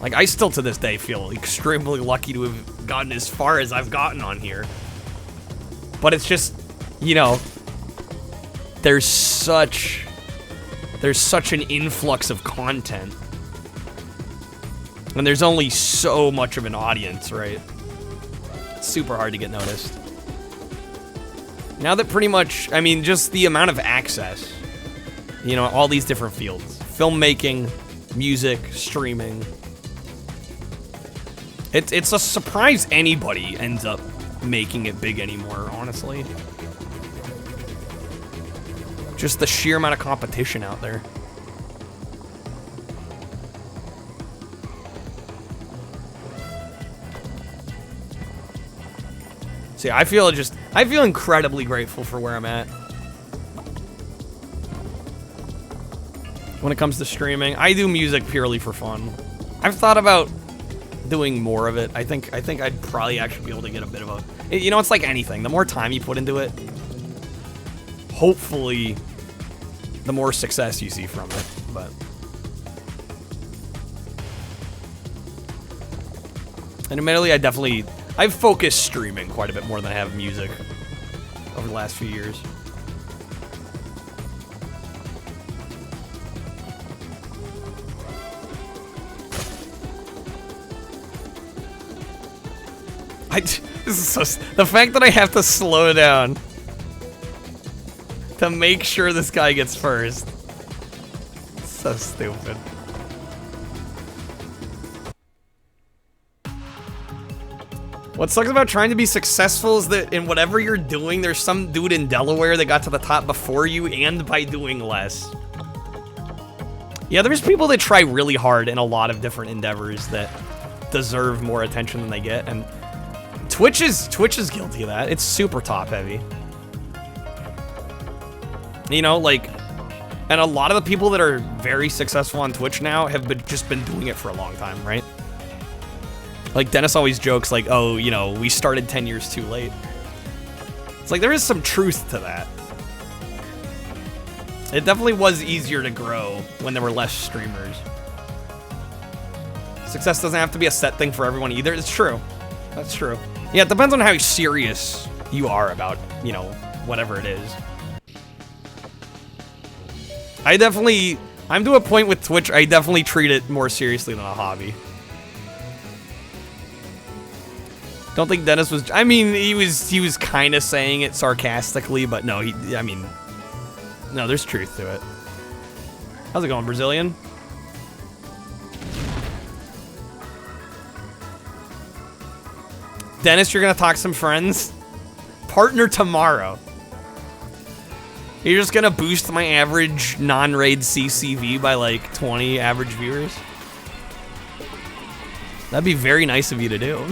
Like, I still to this day feel extremely lucky to have gotten as far as I've gotten on here. But it's just, you know, there's such an influx of content. And there's only so much of an audience, right? It's super hard to get noticed. Now that pretty much, I mean, just the amount of access, you know, all these different fields. Filmmaking, music, streaming. It's a surprise anybody ends up making it big anymore, honestly. Just the sheer amount of competition out there. See, I feel incredibly grateful for where I'm at. When it comes to streaming, I do music purely for fun. I've thought about doing more of it. I think I'd probably actually be able to get a bit of a... You know, it's like anything. The more time you put into it, hopefully, the more success you see from it. But... And admittedly, I've focused streaming quite a bit more than I have music over the last few years. This is so... The fact that I have to slow down to make sure this guy gets first. So stupid. What sucks about trying to be successful is that in whatever you're doing, there's some dude in Delaware that got to the top before you and by doing less. Yeah, there's people that try really hard in a lot of different endeavors that deserve more attention than they get, and Twitch is guilty of that. It's super top heavy. You know, like, and a lot of the people that are very successful on Twitch now have just been doing it for a long time, right? Like, Dennis always jokes, like, oh, you know, we started 10 years too late. It's like, there is some truth to that. It definitely was easier to grow when there were less streamers. Success doesn't have to be a set thing for everyone either. It's true. That's true. Yeah, it depends on how serious you are about, you know, whatever it is. I'm to a point with Twitch, I definitely treat it more seriously than a hobby. Don't think Dennis was, I mean, he was kind of saying it sarcastically, but no, no, there's truth to it. How's it going, Brazilian? Dennis, you're gonna talk some friends? Partner tomorrow. You're just gonna boost my average non-raid CCV by like 20 average viewers? That'd be very nice of you to do.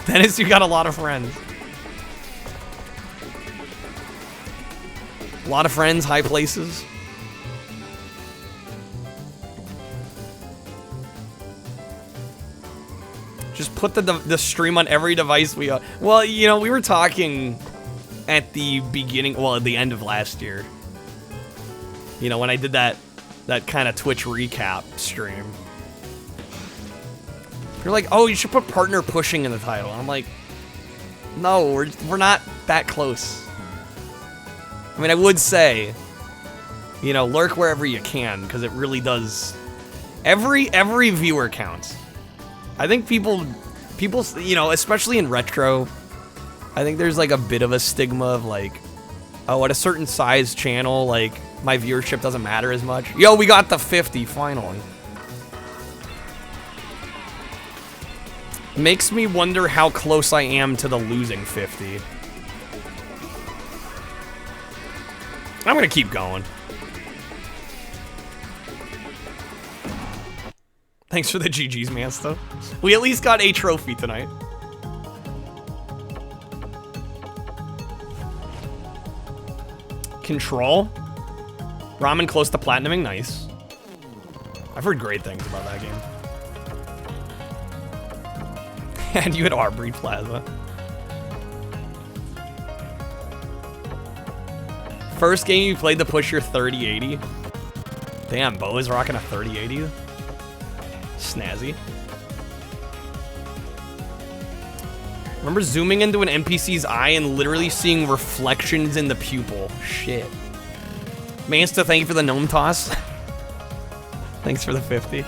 Dennis, you got a lot of friends. A lot of friends, high places. Just put the stream on every device we... Well, you know, we were talking at the beginning... Well, at the end of last year. You know, when I did that kind of Twitch recap stream. You're like, oh, you should put partner pushing in the title. I'm like, no, we're not that close. I mean, I would say, you know, lurk wherever you can, because it really does... Every viewer counts. I think people, you know, especially in retro, I think there's like a bit of a stigma of like, oh, at a certain size channel, like, my viewership doesn't matter as much. Yo, we got the 50, finally. Makes me wonder how close I am to the losing 50. I'm gonna keep going. Thanks for the GG's, man, stuff. We at least got a trophy tonight. Control. Ramen close to platinuming, nice. I've heard great things about that game. And you had Arbery Plaza. First game you played to push your 3080. Damn, Bo is rocking a 3080. Snazzy. Remember zooming into an NPC's eye and literally seeing reflections in the pupil? Shit. Mansta, thank you for the gnome toss. Thanks for the 50.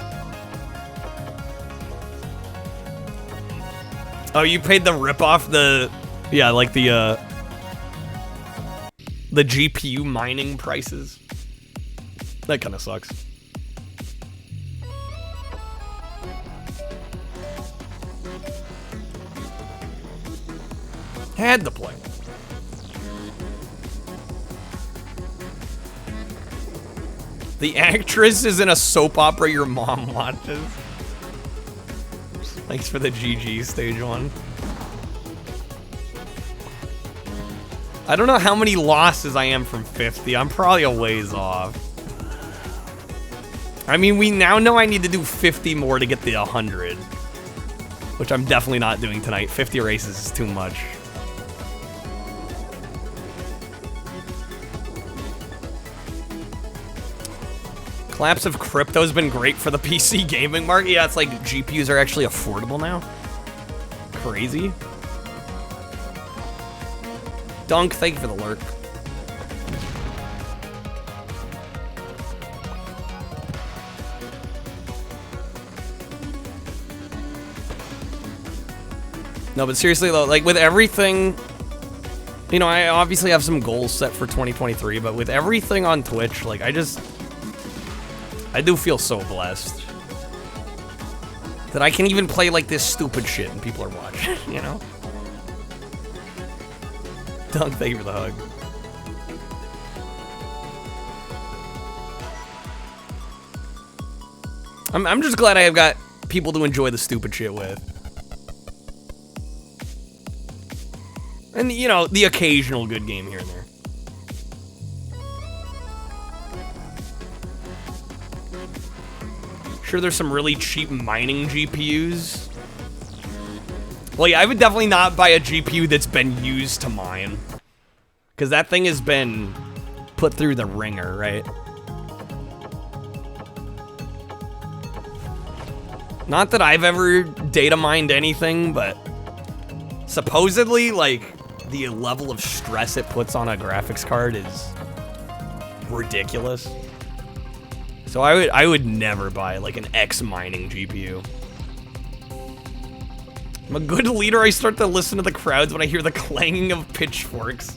Oh, you paid the rip-off yeah, like the GPU mining prices. That kind of sucks. Had to play. The actress is in a soap opera your mom watches. Thanks for the GG stage 1. I don't know how many losses I am from 50. I'm probably a ways off. I mean, we now know I need to do 50 more to get the 100. Which I'm definitely not doing tonight. 50 races is too much. Collapse of crypto has been great for the PC gaming market. Yeah, it's like GPUs are actually affordable now. Crazy. Dunk, thank you for the lurk. No, but seriously though, like with everything, you know, I obviously have some goals set for 2023, but with everything on Twitch, like I do feel so blessed that I can even play like this stupid shit and people are watching, you know? Doug, thank you for the hug. I'm just glad I have got people to enjoy the stupid shit with. And, you know, the occasional good game here and there. Sure, there's some really cheap mining GPUs. Well, yeah, I would definitely not buy a GPU that's been used to mine. Because that thing has been put through the ringer, right? Not that I've ever data mined anything, but supposedly, like, the level of stress it puts on a graphics card is ridiculous. So I would never buy like an X mining GPU. I'm a good leader. I start to listen to the crowds when I hear the clanging of pitchforks.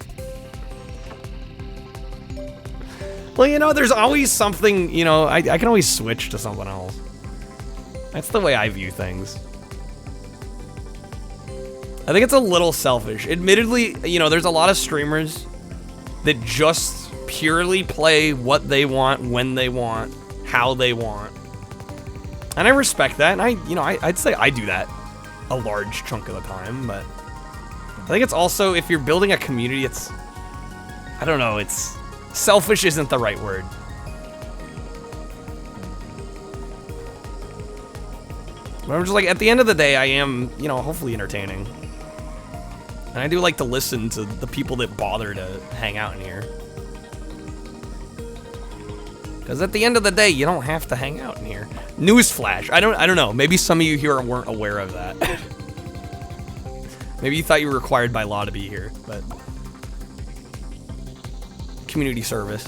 Well, you know, there's always something, you know, I can always switch to something else. That's the way I view things. I think it's a little selfish. Admittedly, you know, there's a lot of streamers that just purely play what they want, when they want, how they want. And I respect that, and I'd say I do that a large chunk of the time, but I think it's also, if you're building a community, it's, I don't know, it's, selfish isn't the right word. But I'm just like, at the end of the day, I am, you know, hopefully entertaining. And I do like to listen to the people that bother to hang out in here. Because at the end of the day, you don't have to hang out in here. Newsflash, I don't know. Maybe some of you here weren't aware of that. Maybe you thought you were required by law to be here, but community service.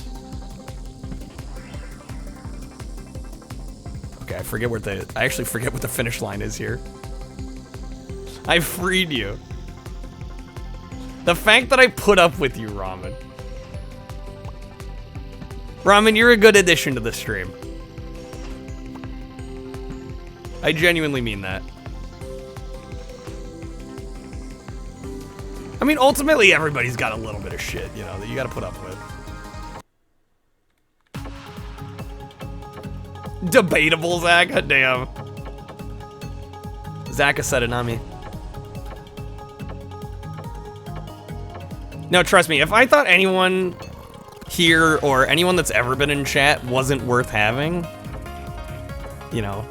Okay, I actually forget what the finish line is here. I freed you. The fact that I put up with you, Ramen. Ramen, you're a good addition to the stream. I genuinely mean that. I mean, ultimately, everybody's got a little bit of shit, you know, that you gotta put up with. Debatable, Zach? Damn. Zach has said it, not me. No, trust me, if I thought anyone here or anyone that's ever been in chat wasn't worth having, you know,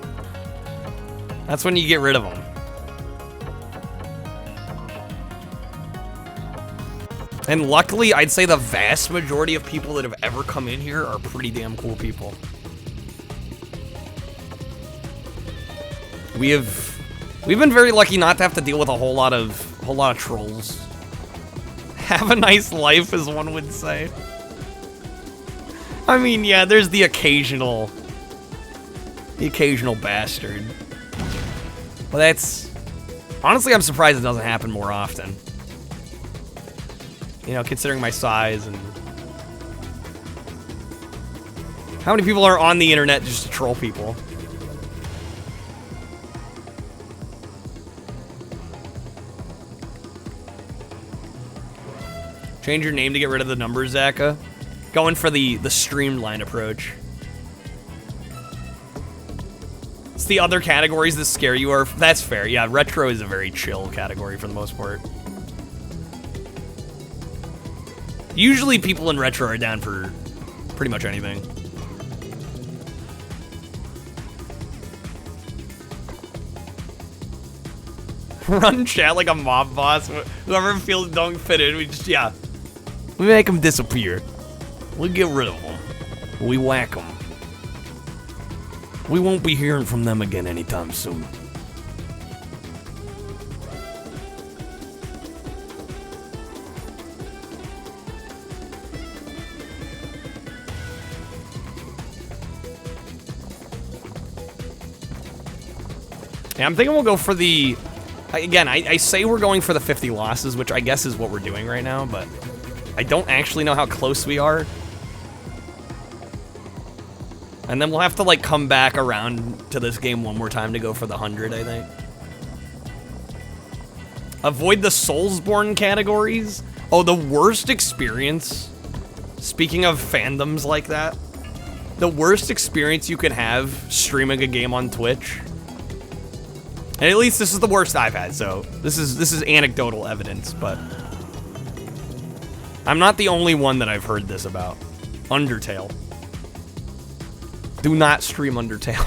that's when you get rid of them. And luckily, I'd say the vast majority of people that have ever come in here are pretty damn cool people. We've been very lucky not to have to deal with a whole lot of trolls. Have a nice life, as one would say. I mean, yeah, there's the occasional bastard. But that's, honestly, I'm surprised it doesn't happen more often. You know, considering my size and how many people are on the internet just to troll people. Change your name to get rid of the numbers, Zaka. Going for the streamlined approach. It's the other categories that scare you, or that's fair. Yeah, retro is a very chill category for the most part. Usually people in retro are down for pretty much anything. Run chat like a mob boss. Whoever feels don't fit in, we just, yeah. We make them disappear. We get rid of them. We whack them. We won't be hearing from them again anytime soon. Yeah, I'm thinking we'll go for the... Again, I say we're going for the 50 losses, which I guess is what we're doing right now, but I don't actually know how close we are. And then we'll have to, like, come back around to this game one more time to go for the 100, I think. Avoid the Soulsborne categories. Oh, the worst experience. Speaking of fandoms like that, the worst experience you could have streaming a game on Twitch. And at least this is the worst I've had, so this is anecdotal evidence, but I'm not the only one that I've heard this about. Undertale. Do not stream Undertale.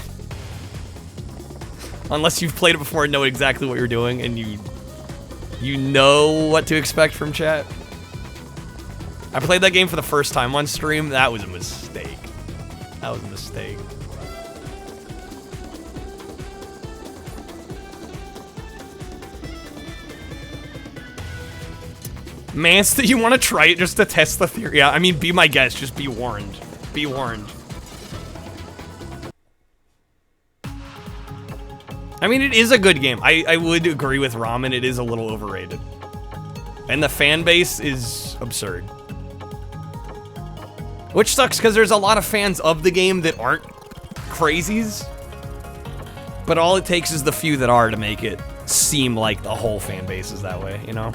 Unless you've played it before and know exactly what you're doing and you know what to expect from chat. I played that game for the first time on stream. That was a mistake. That was a mistake. Mance, that you want to try it just to test the theory? Yeah, I mean, be my guest. Just be warned. Be warned. I mean, it is a good game. I would agree with Ramen. It is a little overrated. And the fan base is absurd. Which sucks, because there's a lot of fans of the game that aren't crazies. But all it takes is the few that are to make it seem like the whole fan base is that way, you know?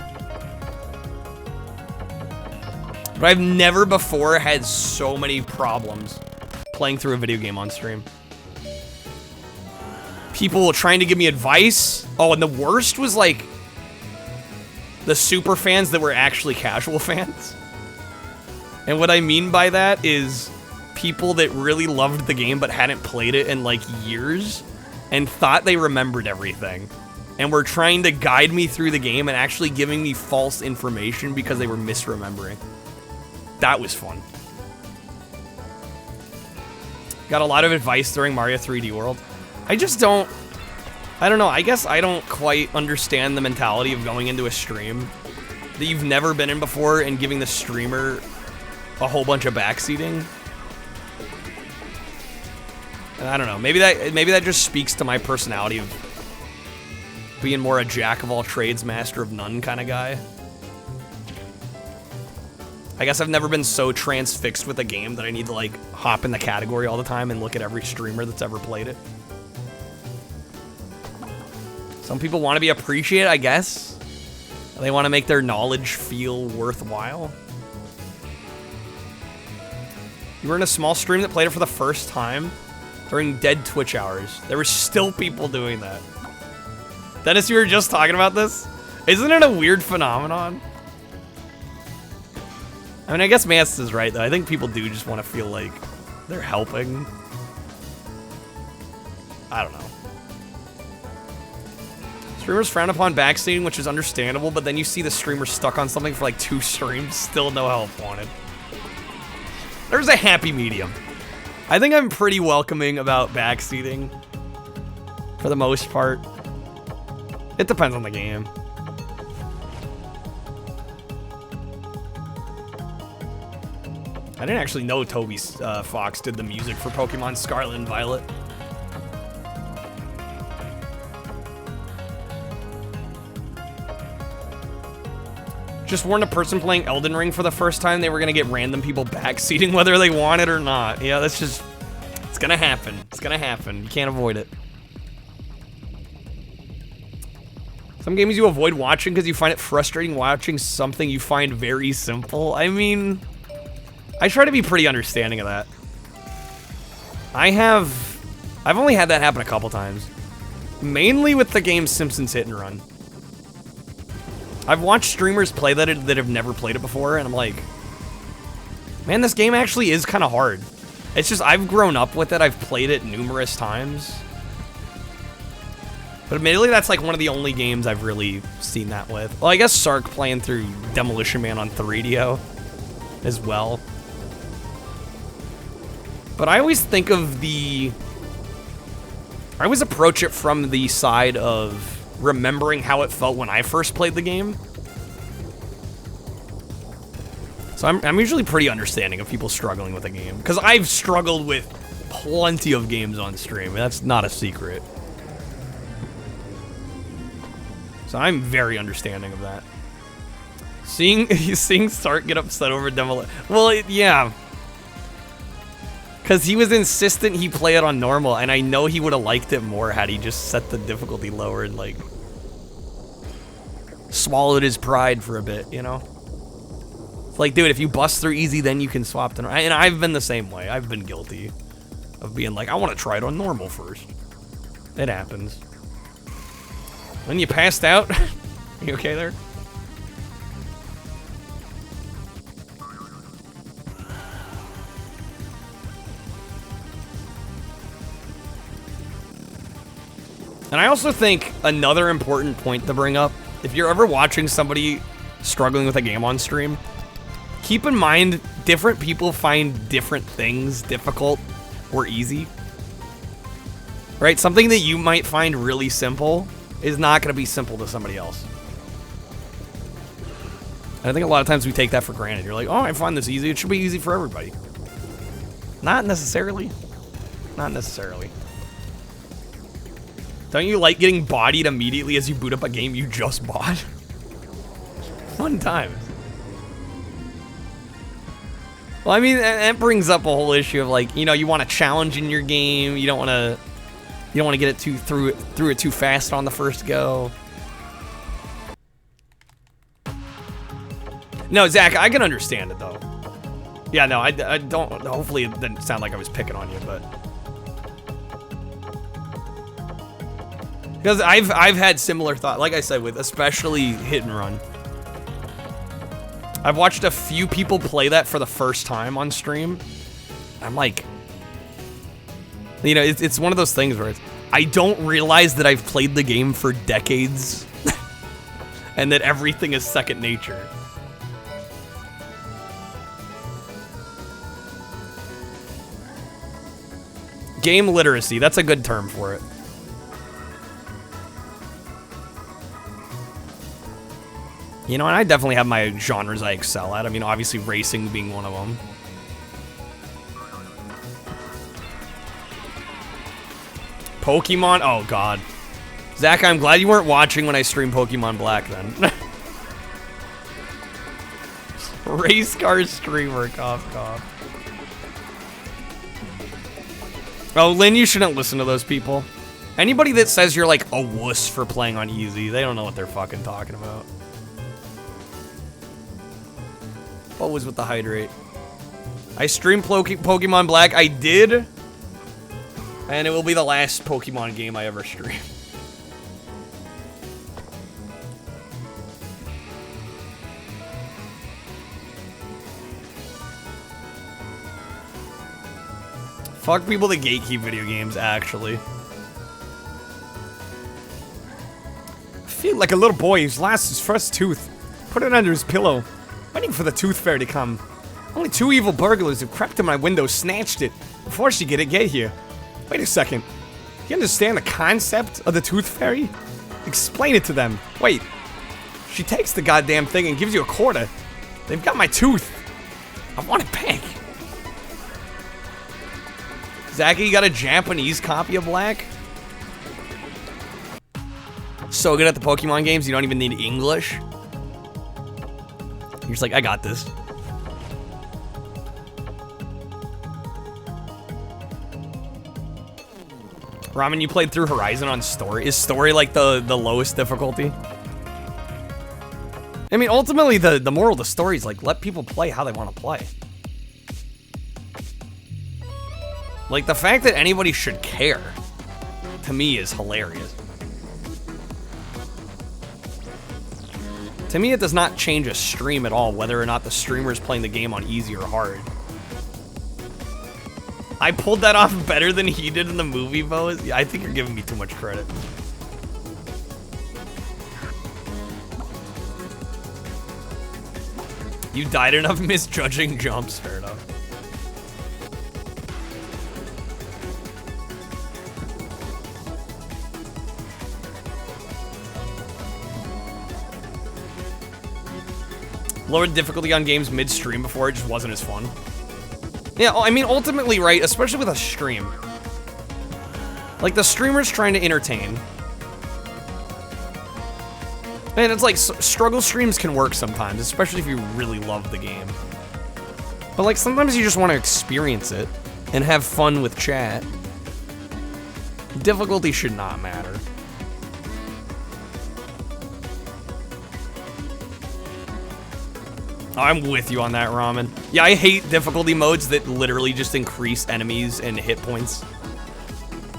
But I've never before had so many problems playing through a video game on stream. People trying to give me advice. Oh, and the worst was like the super fans that were actually casual fans. And what I mean by that is people that really loved the game but hadn't played it in like years and thought they remembered everything. And were trying to guide me through the game and actually giving me false information because they were misremembering. That was fun. Got a lot of advice during Mario 3D World. I just don't... I don't know, I guess I don't quite understand the mentality of going into a stream that you've never been in before and giving the streamer a whole bunch of backseating. And I don't know, maybe that just speaks to my personality of being more a jack of all trades, master of none kind of guy. I guess I've never been so transfixed with a game that I need to, like, hop in the category all the time and look at every streamer that's ever played it. Some people want to be appreciated, I guess. They want to make their knowledge feel worthwhile. You were in a small stream that played it for the first time during dead Twitch hours. There were still people doing that. Dennis, you were just talking about this? Isn't it a weird phenomenon? I mean, I guess Mance is right, though. I think people do just want to feel like they're helping. I don't know. Streamers frown upon backseating, which is understandable, but then you see the streamer stuck on something for like 2 streams, still no help wanted. There's a happy medium. I think I'm pretty welcoming about backseating, for the most part. It depends on the game. I didn't actually know Toby Fox did the music for Pokemon Scarlet and Violet. Just warned a person playing Elden Ring for the first time they were gonna get random people backseating whether they want it or not. Yeah, that's just... It's gonna happen. It's gonna happen. You can't avoid it. Some games you avoid watching because you find it frustrating watching something you find very simple. I mean, I try to be pretty understanding of that. I've only had that happen a couple times. Mainly with the game Simpsons Hit and Run. I've watched streamers play that have never played it before, and I'm like, man, this game actually is kind of hard. It's just, I've grown up with it, I've played it numerous times. But admittedly, that's like one of the only games I've really seen that with. Well, I guess Sark playing through Demolition Man on 3DO as well. But I always think of I always approach it from the side of remembering how it felt when I first played the game. So I'm usually pretty understanding of people struggling with a game. Because I've struggled with plenty of games on stream. That's not a secret. So I'm very understanding of that. Seeing Sark get upset over Demolition. Well, yeah. Because he was insistent he play it on normal, and I know he would have liked it more had he just set the difficulty lower and, like, swallowed his pride for a bit, you know? It's like, dude, if you bust through easy, then you can swap to normal. And I've been the same way. I've been guilty of being like, I want to try it on normal first. It happens. When you passed out? You okay there? And I also think another important point to bring up, if you're ever watching somebody struggling with a game on stream, keep in mind different people find different things difficult or easy. Right? Something that you might find really simple is not going to be simple to somebody else. And I think a lot of times we take that for granted. You're like, oh, I find this easy. It should be easy for everybody. Not necessarily. Not necessarily. Don't you like getting bodied immediately as you boot up a game you just bought? Fun times. Well, I mean, that brings up a whole issue of, like, you know, you want a challenge in your game. You don't want to get it through it too fast on the first go. No, Zach, I can understand it though. Yeah, no, I don't. Hopefully, it didn't sound like I was picking on you, but. Because I've had similar thought, like I said, with especially Hit and Run. I've watched a few people play that for the first time on stream. I'm like, you know, it's one of those things where I don't realize that I've played the game for decades, and that everything is second nature. Game literacy, that's a good term for it. You know, and I definitely have my genres I excel at. I mean, obviously racing being one of them. Pokemon? Oh, God. Zach, I'm glad you weren't watching when I streamed Pokemon Black then. Race car streamer, cough, cough. Oh, Lynn, you shouldn't listen to those people. Anybody that says you're like a wuss for playing on easy, they don't know what they're fucking talking about. What was with the hydrate? I streamed Pokemon Black. I did. And it will be the last Pokemon game I ever stream. Fuck people that gatekeep video games, actually. I feel like a little boy who's lost his first tooth. Put it under his pillow, waiting for the tooth fairy to come. Only two evil burglars who crept to my window snatched it before she could get here. Wait a second. Do you understand the concept of the tooth fairy? Explain it to them. Wait. She takes the goddamn thing and gives you a quarter. They've got my tooth. I want it back. Zachy, you got a Japanese copy of Black? So good at the Pokemon games, you don't even need English. You're just like, I got this. Ramen, you played through Horizon on story? Is story like the lowest difficulty? I mean, ultimately, the moral of the story is, like, let people play how they want to play. Like, the fact that anybody should care, to me, is hilarious. To me, it does not change a stream at all, whether or not the streamer is playing the game on easy or hard. I pulled that off better than he did in the movie, Bo. I think you're giving me too much credit. You died enough misjudging jumps, fair enough. Lowered difficulty on games midstream before, it just wasn't as fun. Yeah, I mean, ultimately, right, especially with a stream. Like, the streamer's trying to entertain. And it's like, struggle streams can work sometimes, especially if you really love the game. But, like, sometimes you just want to experience it and have fun with chat. Difficulty should not matter. I'm with you on that, Ramen. Yeah, I hate difficulty modes that literally just increase enemies and hit points.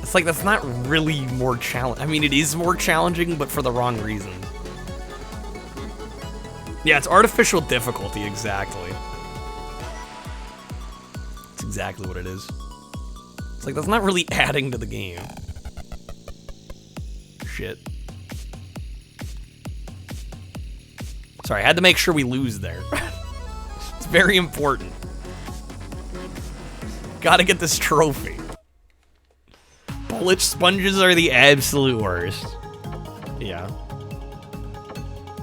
It's like, that's not really more challenging. I mean, it is more challenging, but for the wrong reason. Yeah, it's artificial difficulty, exactly. That's exactly what it is. It's like, that's not really adding to the game. Shit. Sorry, I had to make sure we lose there. It's very important. Gotta get this trophy. Bullet sponges are the absolute worst. Yeah.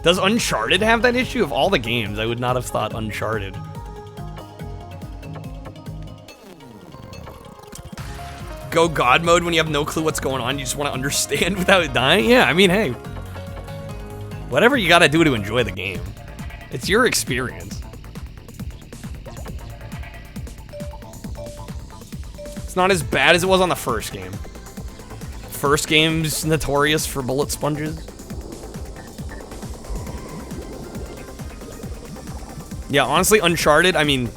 Does Uncharted have that issue? Of all the games, I would not have thought Uncharted. Go God mode when you have no clue what's going on, you just want to understand without dying? Yeah, I mean, hey. Whatever you gotta do to enjoy the game. It's your experience. It's not as bad as it was on the first game. First game's notorious for bullet sponges. Yeah, honestly, Uncharted, I mean,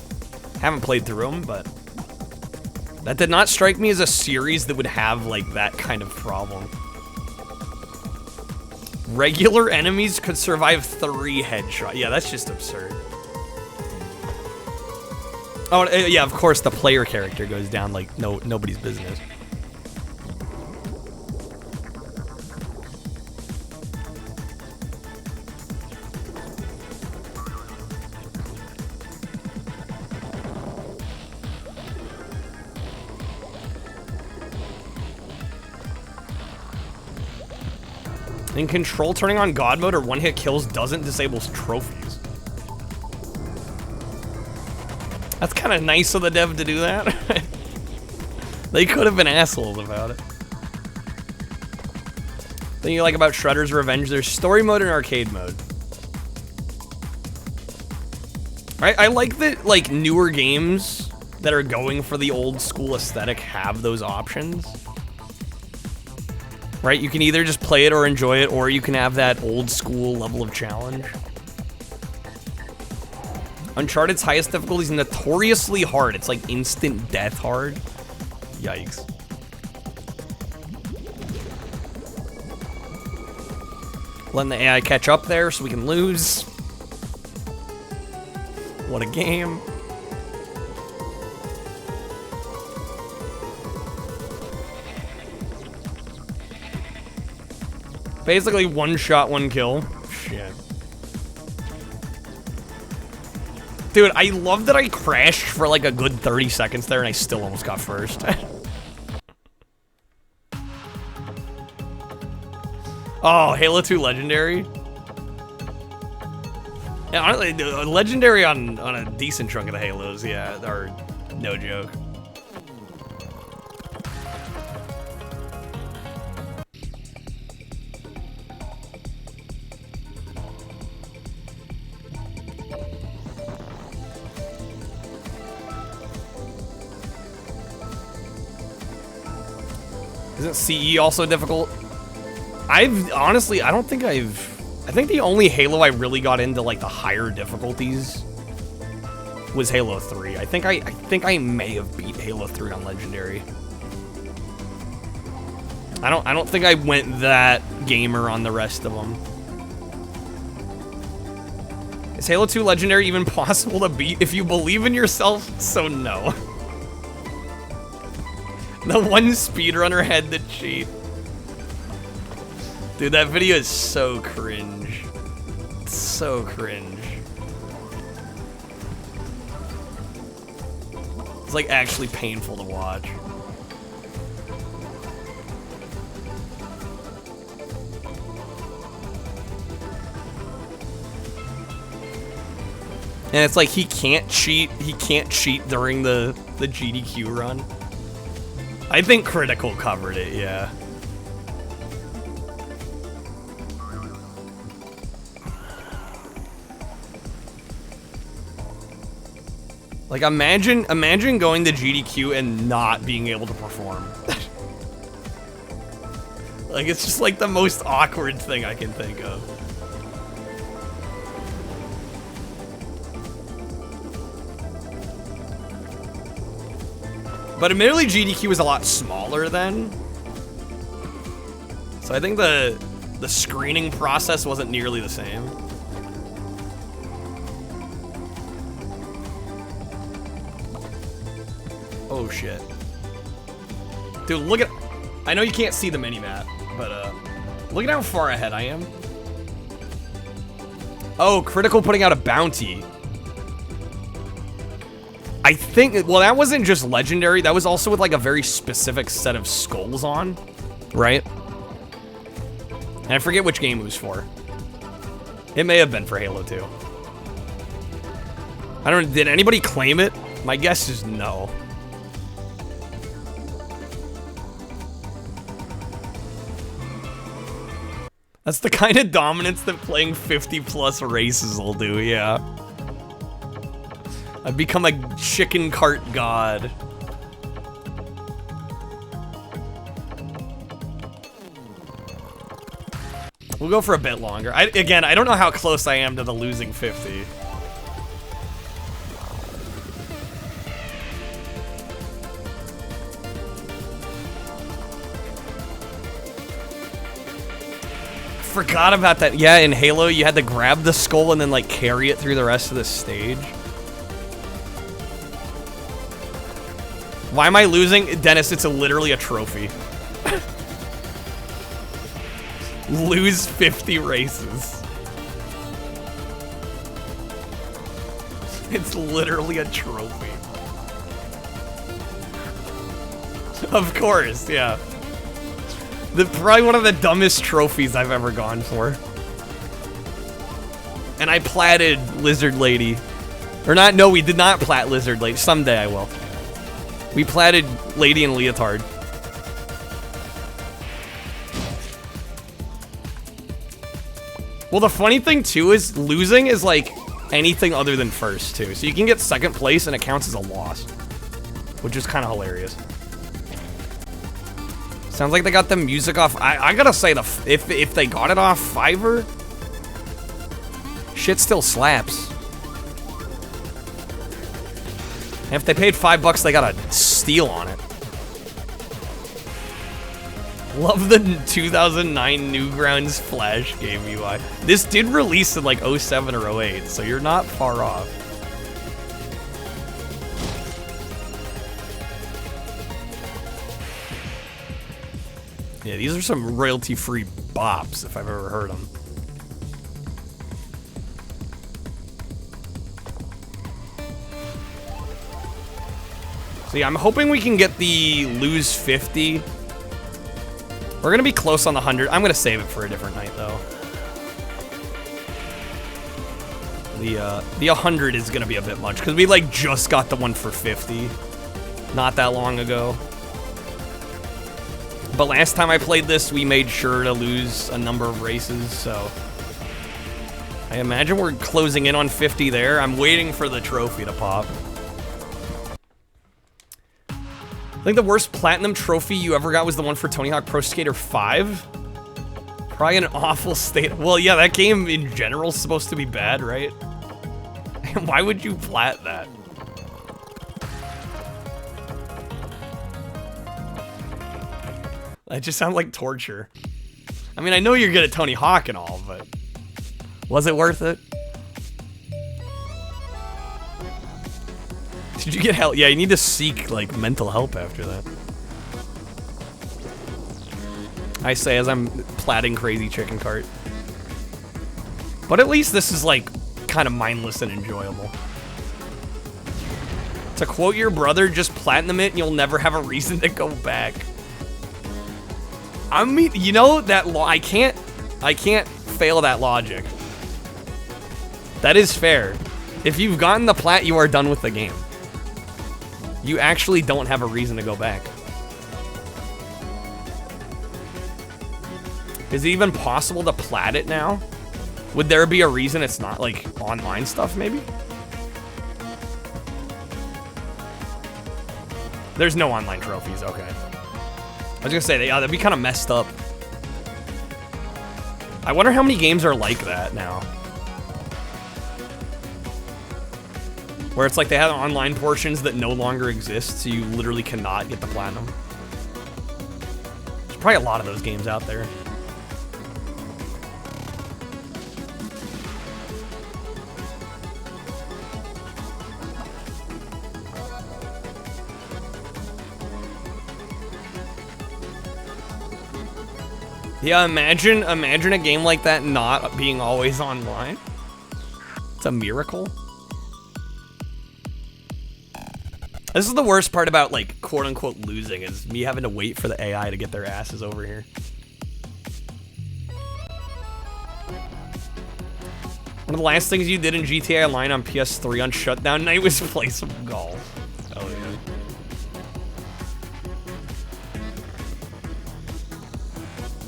haven't played through them, but that did not strike me as a series that would have, like, that kind of problem. Regular enemies could survive 3 headshots. Yeah, that's just absurd. Oh, yeah, of course the player character goes down like nobody's business. In Control, turning on God mode or one-hit kills doesn't disable trophies. That's kind of nice of the dev to do that. They could have been assholes about it. Thing you like about Shredder's Revenge, there's story mode and arcade mode. I like that, like, newer games that are going for the old school aesthetic have those options. Right, you can either just play it or enjoy it, or you can have that old school level of challenge. Uncharted's highest difficulty is notoriously hard. It's like instant death hard. Yikes. Letting the AI catch up there so we can lose. What a game. Basically, one shot, one kill. Shit. Dude, I love that I crashed for like a good 30 seconds there and I still almost got first. Oh, Halo 2 Legendary? Yeah, honestly, Legendary on a decent chunk of the Halos, yeah, are no joke. Isn't CE also difficult? Honestly, I don't think I've I think the only Halo I really got into like the higher difficulties was Halo 3. I think I may have beat Halo 3 on Legendary. I don't think I went that gamer on the rest of them. Is Halo 2 Legendary even possible to beat if you believe in yourself? So no. The one speedrunner had to cheat. Dude, that video is so cringe. It's so cringe. It's like actually painful to watch. And it's like he can't cheat during the GDQ run. I think Critical covered it, yeah. Like imagine going to GDQ and not being able to perform. Like it's just like the most awkward thing I can think of. But admittedly, GDQ was a lot smaller then. So I think the screening process wasn't nearly the same. Oh shit. Dude, look at... I know you can't see the mini-map, but look at how far ahead I am. Oh, Critical putting out a bounty. I think, well, that wasn't just Legendary. That was also with like a very specific set of skulls on, right? And I forget which game it was for. It may have been for Halo 2. I don't, did anybody claim it? My guess is no. That's the kind of dominance that playing 50+ races will do, yeah. I've become a chicken cart god. We'll go for a bit longer. Again, I don't know how close I am to the losing 50. Forgot about that. Yeah, in Halo, you had to grab the skull and then like carry it through the rest of the stage. Why am I losing? Dennis, it's literally a trophy. Lose 50 races. It's literally a trophy. Of course, yeah. Probably one of the dumbest trophies I've ever gone for. And I platted Lizard Lady. Or not, no, we did not plat Lizard Lady. Someday I will. We platted Lady and Leotard. Well, the funny thing, too, is losing is, like, anything other than first, too. So you can get second place and it counts as a loss. Which is kind of hilarious. Sounds like they got the music off. I gotta say, if they got it off Fiverr, shit still slaps. And if they paid $5, they got a steal on it. Love the 2009 Newgrounds Flash game UI. This did release in like 07 or 08, so you're not far off. Yeah, these are some royalty-free bops, if I've ever heard them. So yeah, I'm hoping we can get the lose 50. We're gonna be close on the 100. I'm gonna save it for a different night, though. The 100 is gonna be a bit much, because we, like, just got the one for 50 not that long ago. But last time I played this, we made sure to lose a number of races, so... I imagine we're closing in on 50 there. I'm waiting for the trophy to pop. I think the worst platinum trophy you ever got was the one for Tony Hawk Pro Skater 5. Probably an awful state. Well, yeah, that game in general is supposed to be bad, right? Why would you plat that? That just sounds like torture. I mean, I know you're good at Tony Hawk and all, but was it worth it? Did you get help? Yeah, you need to seek, like, mental help after that. I say as I'm platting Crazy Chicken Kart. But at least this is, like, kind of mindless and enjoyable. To quote your brother, just platinum it and you'll never have a reason to go back. I mean, you know, that I can't fail that logic. That is fair. If you've gotten the plat, you are done with the game. You actually don't have a reason to go back. Is it even possible to plat it now? Would there be a reason it's not, like, online stuff, maybe? There's no online trophies, okay. I was gonna say, that'd be kind of messed up. I wonder how many games are like that now. Where it's like they have online portions that no longer exist, so you literally cannot get the platinum. There's probably a lot of those games out there. Yeah, imagine a game like that not being always online. It's a miracle. This is the worst part about, like, quote-unquote losing, is me having to wait for the AI to get their asses over here. One of the last things you did in GTA Online on PS3 on shutdown night was play some golf. Hell yeah.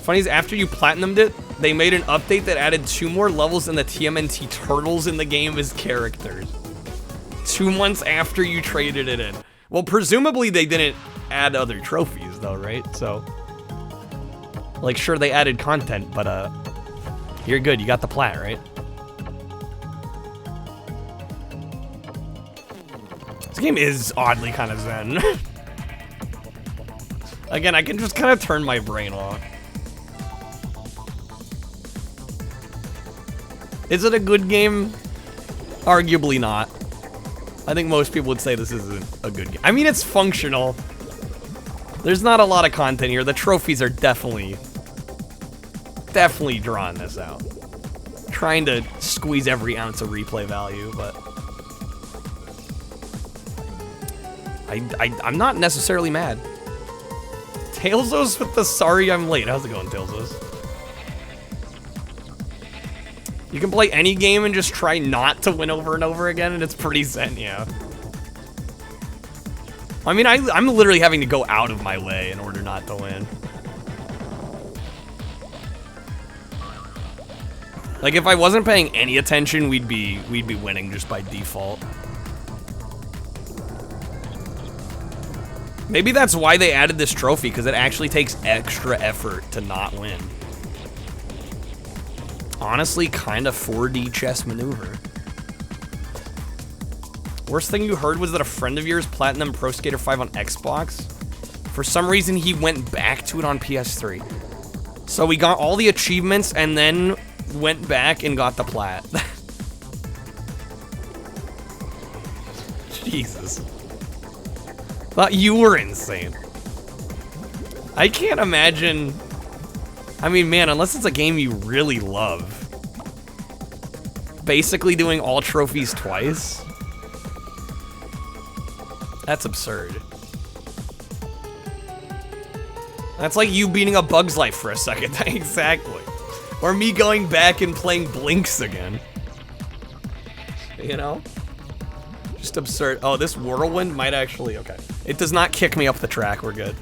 Funny is, after you platinumed it, they made an update that added 2 more levels in the TMNT turtles in the game as characters. 2 months after you traded it in. Well, presumably they didn't add other trophies though, right? So, like, sure, they added content, but you're good, you got the plat, right? This game is oddly kind of zen. Again, I can just kind of turn my brain off. Is it a good game? Arguably not. I think most people would say this isn't a good game. I mean, it's functional. There's not a lot of content here. The trophies are definitely drawing this out. Trying to squeeze every ounce of replay value, but I'm not necessarily mad. Tailsos with the sorry I'm late. How's it going, Tailsos? You can play any game and just try not to win over and over again, and it's pretty zen, yeah. I mean, I'm literally having to go out of my way in order not to win. Like, if I wasn't paying any attention, we'd be winning just by default. Maybe that's why they added this trophy, because it actually takes extra effort to not win. Honestly, kind of 4D chess maneuver. Worst thing you heard was that a friend of yours platinum Pro Skater 5 on Xbox. For some reason, he went back to it on PS3. So we got all the achievements and then went back and got the plat. Jesus. Thought you were insane. I can't imagine. I mean, man, unless it's a game you really love. Basically doing all trophies twice? That's absurd. That's like you beating a Bug's Life for a second. Exactly. Or me going back and playing Blinks again. You know? Just absurd. Oh, this whirlwind might actually... Okay. It does not kick me up the track. We're good.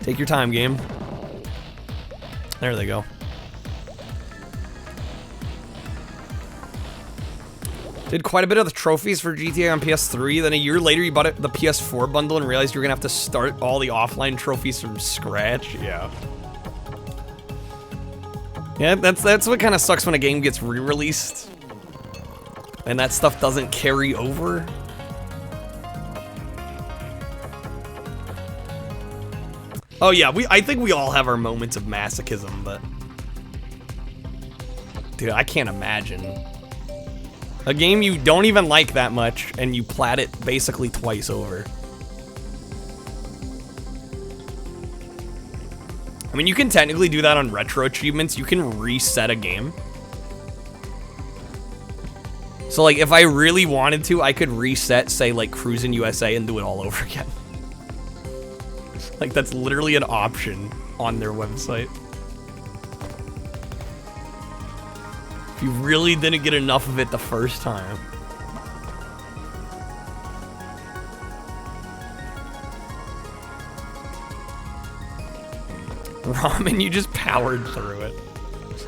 Take your time, game. There they go. Did quite a bit of the trophies for GTA on PS3. Then a year later, you bought the PS4 bundle and realized you were gonna have to start all the offline trophies from scratch. Yeah. Yeah, that's what kind of sucks when a game gets re-released and that stuff doesn't carry over. Oh yeah, I think we all have our moments of masochism, but dude, I can't imagine a game you don't even like that much and you plat it basically twice over. I mean, you can technically do that on retro achievements. You can reset a game. So like if I really wanted to, I could reset, say like Cruisin' USA and do it all over again. Like that's literally an option on their website. If you really didn't get enough of it the first time. Ramen, you just powered through it.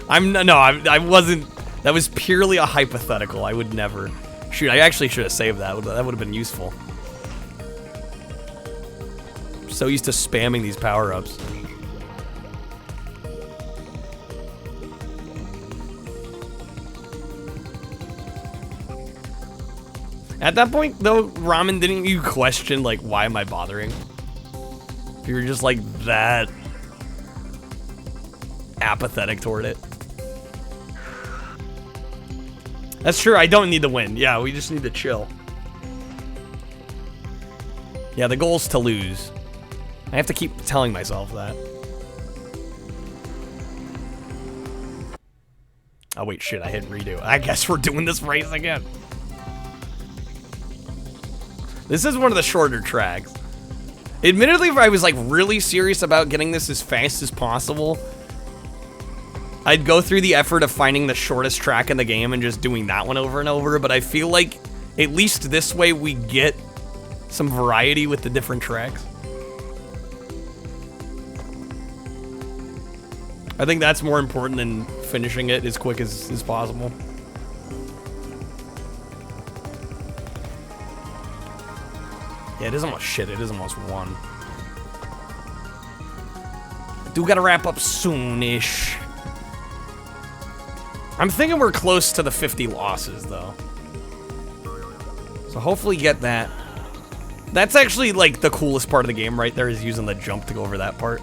I wasn't. That was purely a hypothetical. I would never. Shoot, I actually should have saved that. That would have been useful. I'm so used to spamming these power-ups. At that point, though, Ramen, didn't you question, like, why am I bothering? If you were just, like, that apathetic toward it. That's true, I don't need to win. Yeah, we just need to chill. Yeah, the goal's to lose. I have to keep telling myself that. Oh, wait, shit, I hit redo. I guess we're doing this race again. This is one of the shorter tracks. Admittedly, if I was like really serious about getting this as fast as possible, I'd go through the effort of finding the shortest track in the game and just doing that one over and over, but I feel like at least this way we get some variety with the different tracks. I think that's more important than finishing it as quick as possible. Yeah, it is almost shit. It is almost one. Do gotta wrap up soonish. I'm thinking we're close to the 50 losses, though. So hopefully get that. That's actually, like, the coolest part of the game right there is using the jump to go over that part.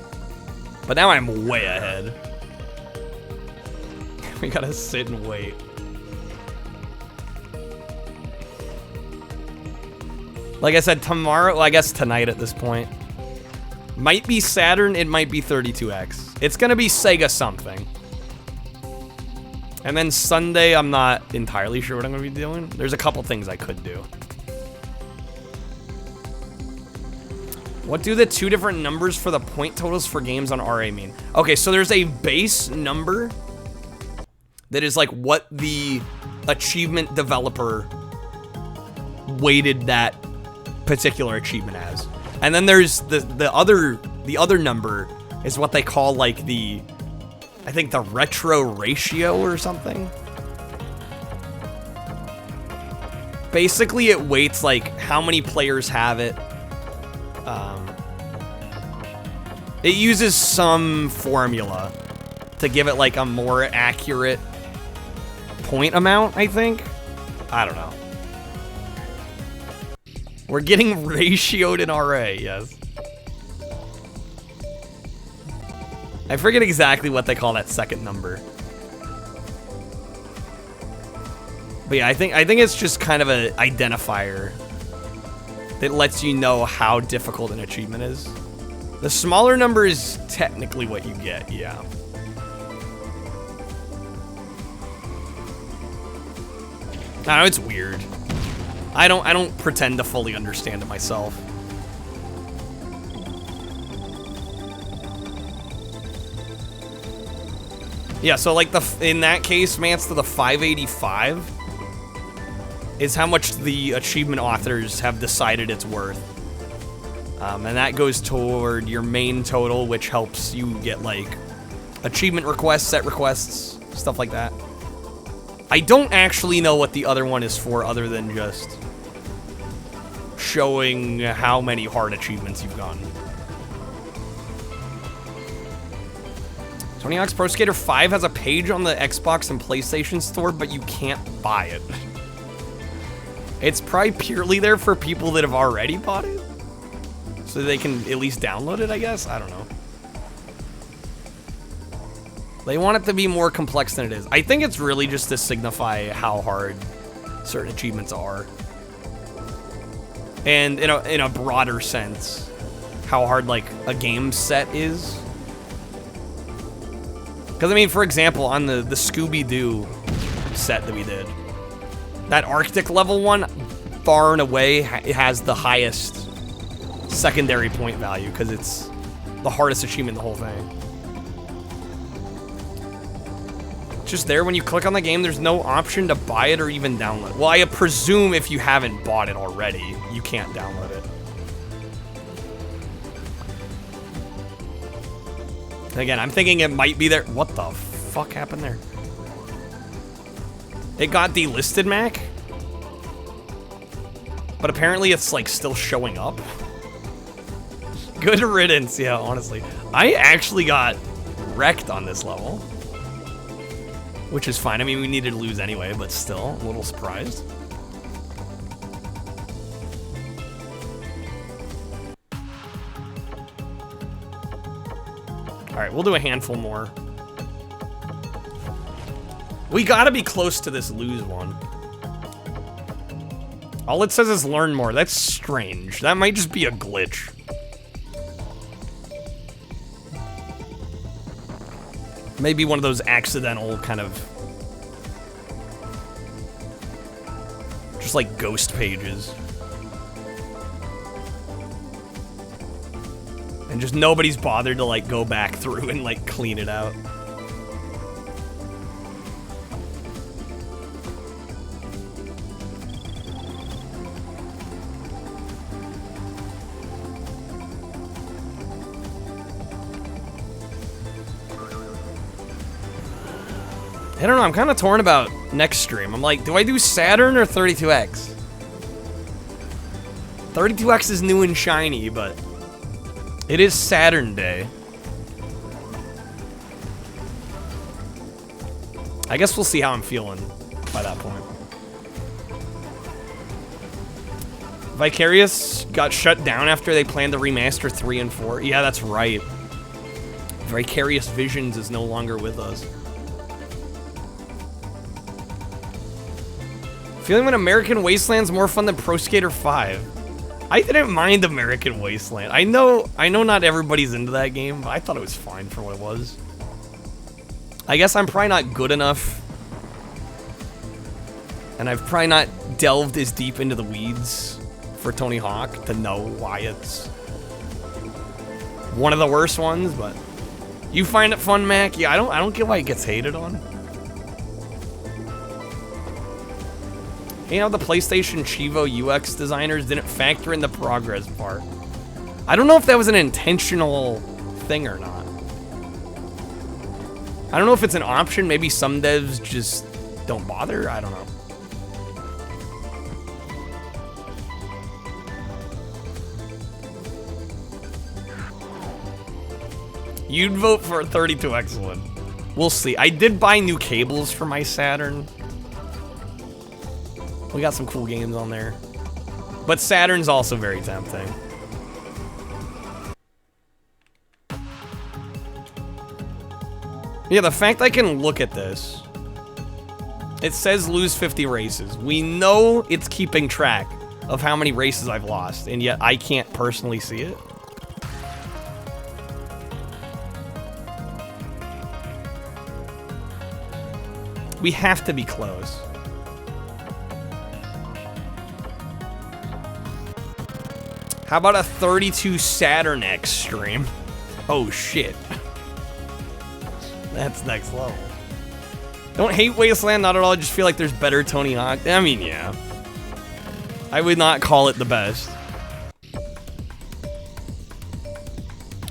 But now I'm way ahead. We gotta sit and wait. Like I said, tomorrow, well, I guess tonight at this point. Might be Saturn, it might be 32X. It's gonna be Sega something. And then Sunday, I'm not entirely sure what I'm gonna be doing. There's a couple things I could do. What do the two different numbers for the point totals for games on RA mean? Okay, so there's a base number that is like what the achievement developer weighted that particular achievement as. And then there's the other number is what they call like the, I think the retro ratio or something. Basically it weights like how many players have it. It uses some formula to give it like a more accurate point amount, I think. I don't know. We're getting ratioed in RA, yes. I forget exactly what they call that second number. But yeah, I think it's just kind of an identifier that lets you know how difficult an achievement is. The smaller number is technically what you get, yeah. I know, it's weird. I don't pretend to fully understand it myself. Yeah, so like in that case, Mance, to the 585 is how much the achievement authors have decided it's worth. And that goes toward your main total, which helps you get like achievement requests, set requests, stuff like that. I don't actually know what the other one is for other than just showing how many hard achievements you've gotten. Tony Hawk's Pro Skater 5 has a page on the Xbox and PlayStation Store, but you can't buy it. It's probably purely there for people that have already bought it, so they can at least download it, I guess? I don't know. They want it to be more complex than it is. I think it's really just to signify how hard certain achievements are. And in a broader sense, how hard, like, a game set is. Because, I mean, for example, on the Scooby-Doo set that we did, that Arctic level one, far and away, it has the highest secondary point value, because it's the hardest achievement in the whole thing. It's just there when you click on the game, there's no option to buy it or even download it. Well, I presume if you haven't bought it already, you can't download it. Again, I'm thinking it might be there. What the fuck happened there? It got delisted, Mac? But apparently it's, like, still showing up. Good riddance, yeah, honestly. I actually got wrecked on this level. Which is fine. I mean, we needed to lose anyway, but still, a little surprised. Alright, we'll do a handful more. We gotta be close to this lose one. All it says is learn more. That's strange. That might just be a glitch. Maybe one of those accidental kind of... just like ghost pages. And just nobody's bothered to, like, go back through and, like, clean it out. I don't know, I'm kind of torn about next stream. I'm like, do I do Saturn or 32X? 32X is new and shiny, but... it is Saturn Day. I guess we'll see how I'm feeling by that point. Vicarious got shut down after they planned to remaster 3 and 4. Yeah, that's right. Vicarious Visions is no longer with us. Feeling when American Wasteland's more fun than Pro Skater 5. I didn't mind American Wasteland. I know not everybody's into that game, but I thought it was fine for what it was. I guess I'm probably not good enough. And I've probably not delved as deep into the weeds for Tony Hawk to know why it's one of the worst ones, but you find it fun, Mac? Yeah, I don't get why it gets hated on. You know, the PlayStation Chivo UX designers didn't factor in the progress part. I don't know if that was an intentional thing or not. I don't know if it's an option. Maybe some devs just don't bother. I don't know. You'd vote for a 32X one. We'll see. I did buy new cables for my Saturn. We got some cool games on there. But Saturn's also very tempting. Yeah, the fact I can look at this. It says lose 50 races. We know it's keeping track of how many races I've lost, and yet I can't personally see it. We have to be close. How about a 32 Saturn X stream? Oh shit. That's next level. Don't hate Wasteland, not at all. I just feel like there's better Tony Hawk. I mean, yeah. I would not call it the best.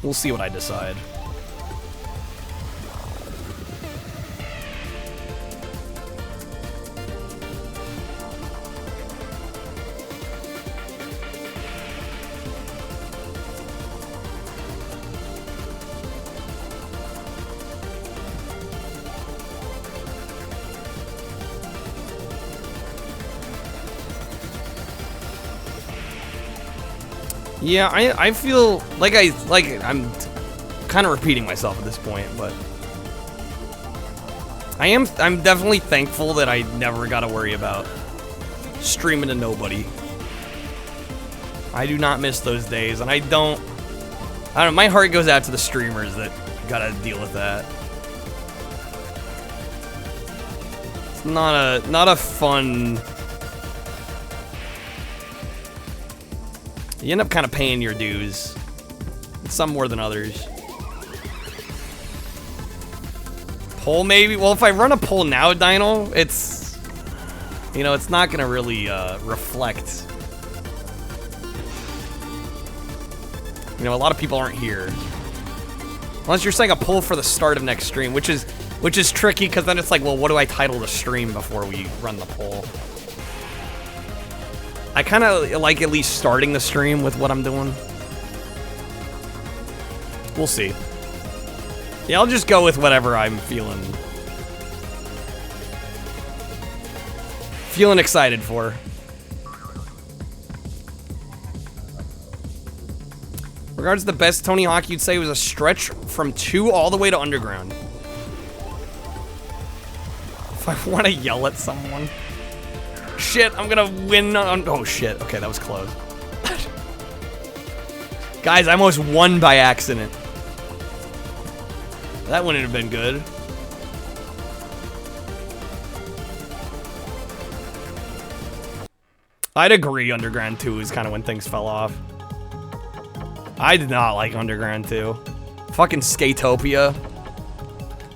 We'll see what I decide. Yeah, I feel like I'm kind of repeating myself at this point, but I'm definitely thankful that I never got to worry about streaming to nobody. I do not miss those days, and I don't know, my heart goes out to the streamers that gotta deal with that. It's not a fun. You end up kind of paying your dues. Some more than others. Poll maybe? Well, if I run a poll now, Dino, it's, you know, it's not gonna really reflect. You know, a lot of people aren't here. Unless you're saying a poll for the start of next stream, which is tricky, because then it's like, well, what do I title the stream before we run the poll? I kind of like at least starting the stream with what I'm doing. We'll see. Yeah, I'll just go with whatever I'm feeling excited for. Regards to the best Tony Hawk, you'd say it was a stretch from 2 all the way to Underground. If I want to yell at someone. Shit, I'm gonna win on. Oh shit, okay, that was close. Guys, I almost won by accident. That wouldn't have been good. I'd agree Underground 2 is kind of when things fell off. I did not like Underground 2. Fucking Skatopia.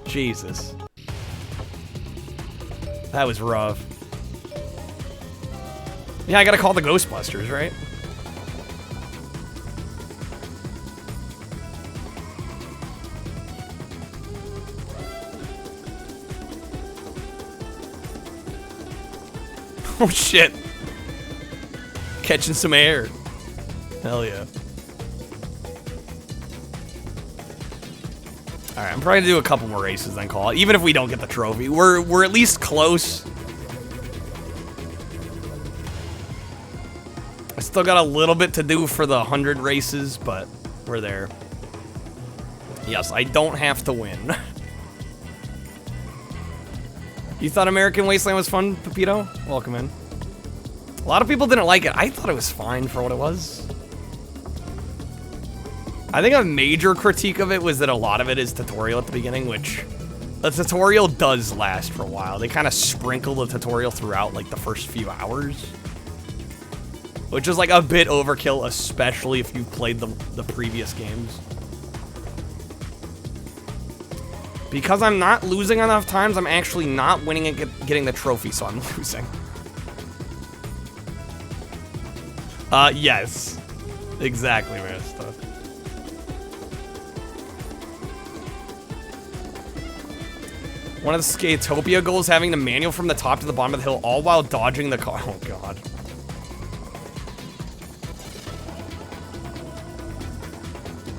Jesus. That was rough. Yeah, I gotta call the Ghostbusters, right? Oh shit. Catching some air. Hell yeah. Alright, I'm probably gonna do a couple more races then call it. Even if we don't get the trophy. We're at least close. I still got a little bit to do for the 100 races, but we're there. Yes, I don't have to win. You thought American Wasteland was fun, Pepito? Welcome in. A lot of people didn't like it. I thought it was fine for what it was. I think a major critique of it was that a lot of it is tutorial at the beginning, which the tutorial does last for a while. They kind of sprinkle the tutorial throughout like the first few hours, which is like a bit overkill, especially if you've played the previous games. Because I'm not losing enough times, I'm actually not winning and getting the trophy, so I'm losing. Yes. Exactly, Rasta. One of the Skatopia goals having the manual from the top to the bottom of the hill, all while dodging the car. Oh, God.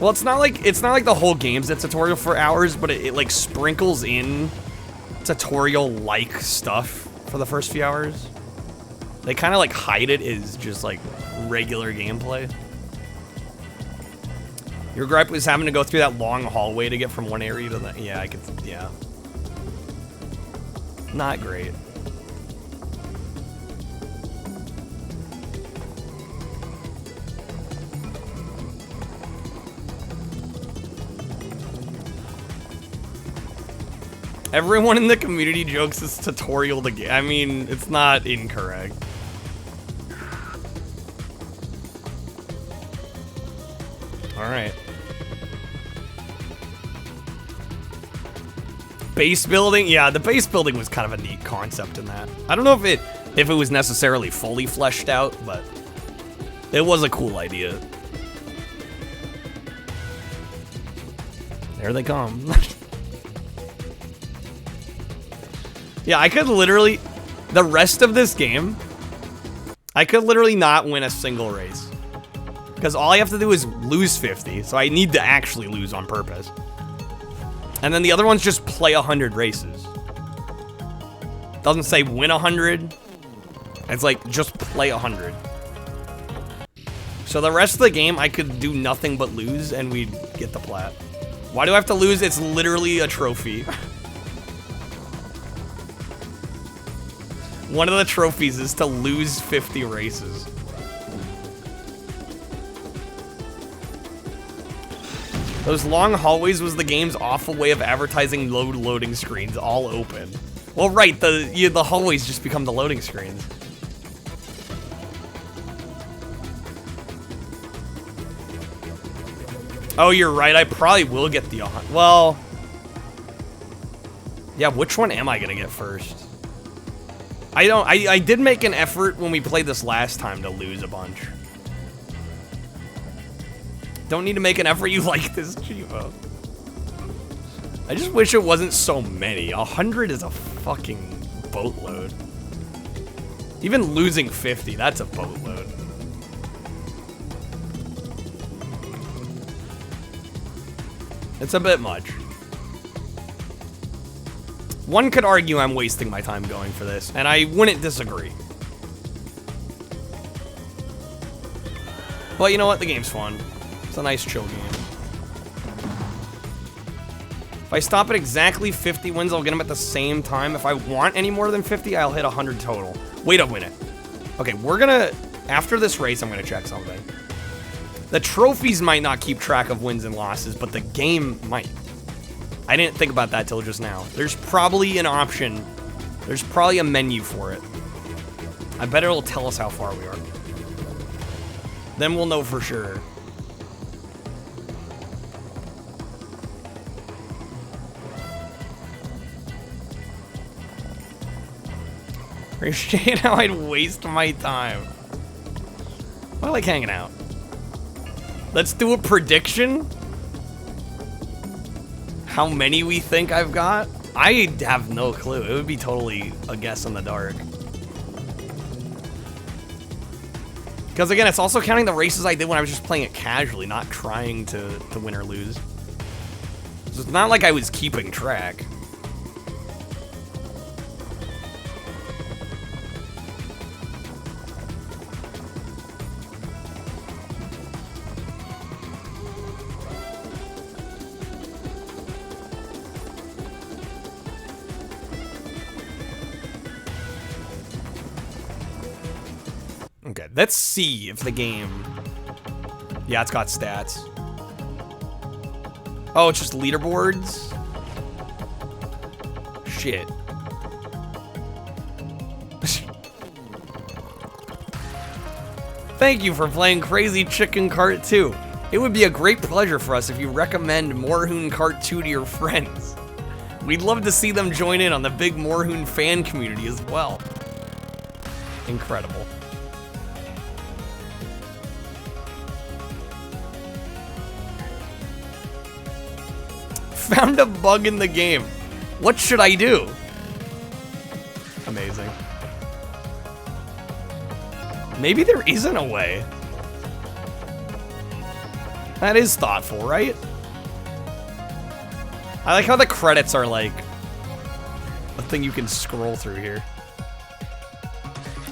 Well, it's not like the whole game's a tutorial for hours, but it like sprinkles in tutorial-like stuff for the first few hours. They kind of like hide it as just like regular gameplay. Your gripe was having to go through that long hallway to get from one area to the. Yeah, yeah. Not great. Everyone in the community jokes it's tutorial to get. I mean, it's not incorrect. Alright. Base building? Yeah, the base building was kind of a neat concept in that. I don't know if it was necessarily fully fleshed out, but it was a cool idea. There they come. Yeah, I could literally, the rest of this game, I could literally not win a single race. Because all I have to do is lose 50, so I need to actually lose on purpose. And then the other ones just play 100 races. Doesn't say win 100. It's like, just play 100. So the rest of the game, I could do nothing but lose, and we'd get the plat. Why do I have to lose? It's literally a trophy. One of the trophies is to lose 50 races. Those long hallways was the game's awful way of advertising loading screens, all open. Well, right, the hallways just become the loading screens. Oh, you're right. I probably will get the... Well... Yeah, which one am I gonna get first? I did make an effort when we played this last time to lose a bunch. Don't need to make an effort. You like this, Chivo. I just wish it wasn't so many. 100 is a fucking boatload. Even losing 50, that's a boatload. It's a bit much. One could argue I'm wasting my time going for this, and I wouldn't disagree. But you know what? The game's fun. It's a nice chill game. If I stop at exactly 50 wins, I'll get them at the same time. If I want any more than 50, I'll hit 100 total. Wait a minute. Okay, we're gonna... After this race, I'm gonna check something. The trophies might not keep track of wins and losses, but the game might. I didn't think about that till just now. There's probably an option. There's probably a menu for it. I bet it'll tell us how far we are. Then we'll know for sure. Appreciate how I'd waste my time. I like hanging out. Let's do a prediction. How many we think I've got? I have no clue. It would be totally a guess in the dark. Because again, it's also counting the races I did when I was just playing it casually, not trying to win or lose. So it's not like I was keeping track. Okay, let's see if the game... Yeah, it's got stats. Oh, it's just leaderboards? Shit. Thank you for playing Crazy Chicken Kart 2. It would be a great pleasure for us if you recommend Moorhoon Kart 2 to your friends. We'd love to see them join in on the big Moorhoon fan community as well. Incredible. Found a bug in the game. What should I do? Amazing. Maybe there isn't a way. That is thoughtful, right? I like how the credits are like a thing you can scroll through here.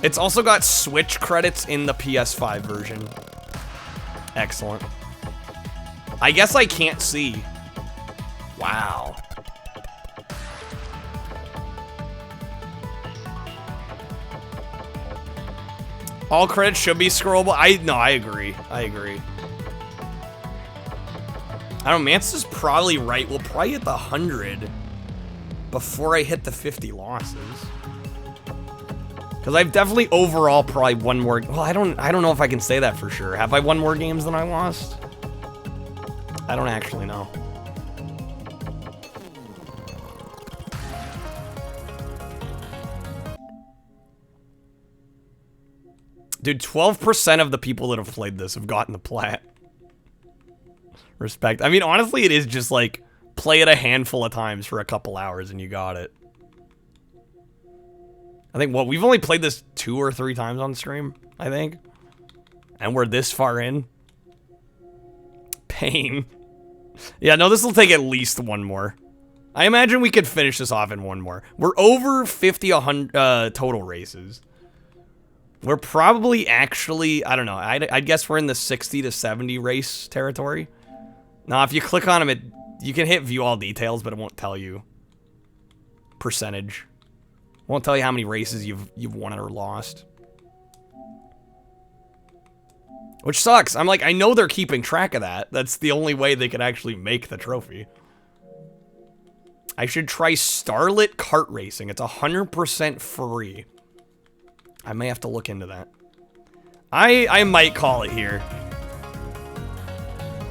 It's also got Switch credits in the PS5 version. Excellent. I guess I can't see. Wow. All credits should be scrollable. I agree. I agree. I don't know, Mance is probably right. We'll probably hit the 100 before I hit the 50 losses. Because I've definitely overall probably won more. Well, I don't know if I can say that for sure. Have I won more games than I lost? I don't actually know. Dude, 12% of the people that have played this have gotten the plat. Respect. I mean, honestly, it is just like, play it a handful of times for a couple hours and you got it. I think, what, we've only played this 2 or 3 times on stream, I think. And we're this far in. Pain. Yeah, no, this will take at least one more. I imagine we could finish this off in one more. We're over 50 total races. We're probably actually, I don't know, I'd guess we're in the 60 to 70 race territory. Now, if you click on them, you can hit view all details, but it won't tell you percentage. Won't tell you how many races you've won or lost. Which sucks. I'm like, I know they're keeping track of that. That's the only way they could actually make the trophy. I should try Starlit Kart Racing. It's 100% free. I may have to look into that. I might call it here.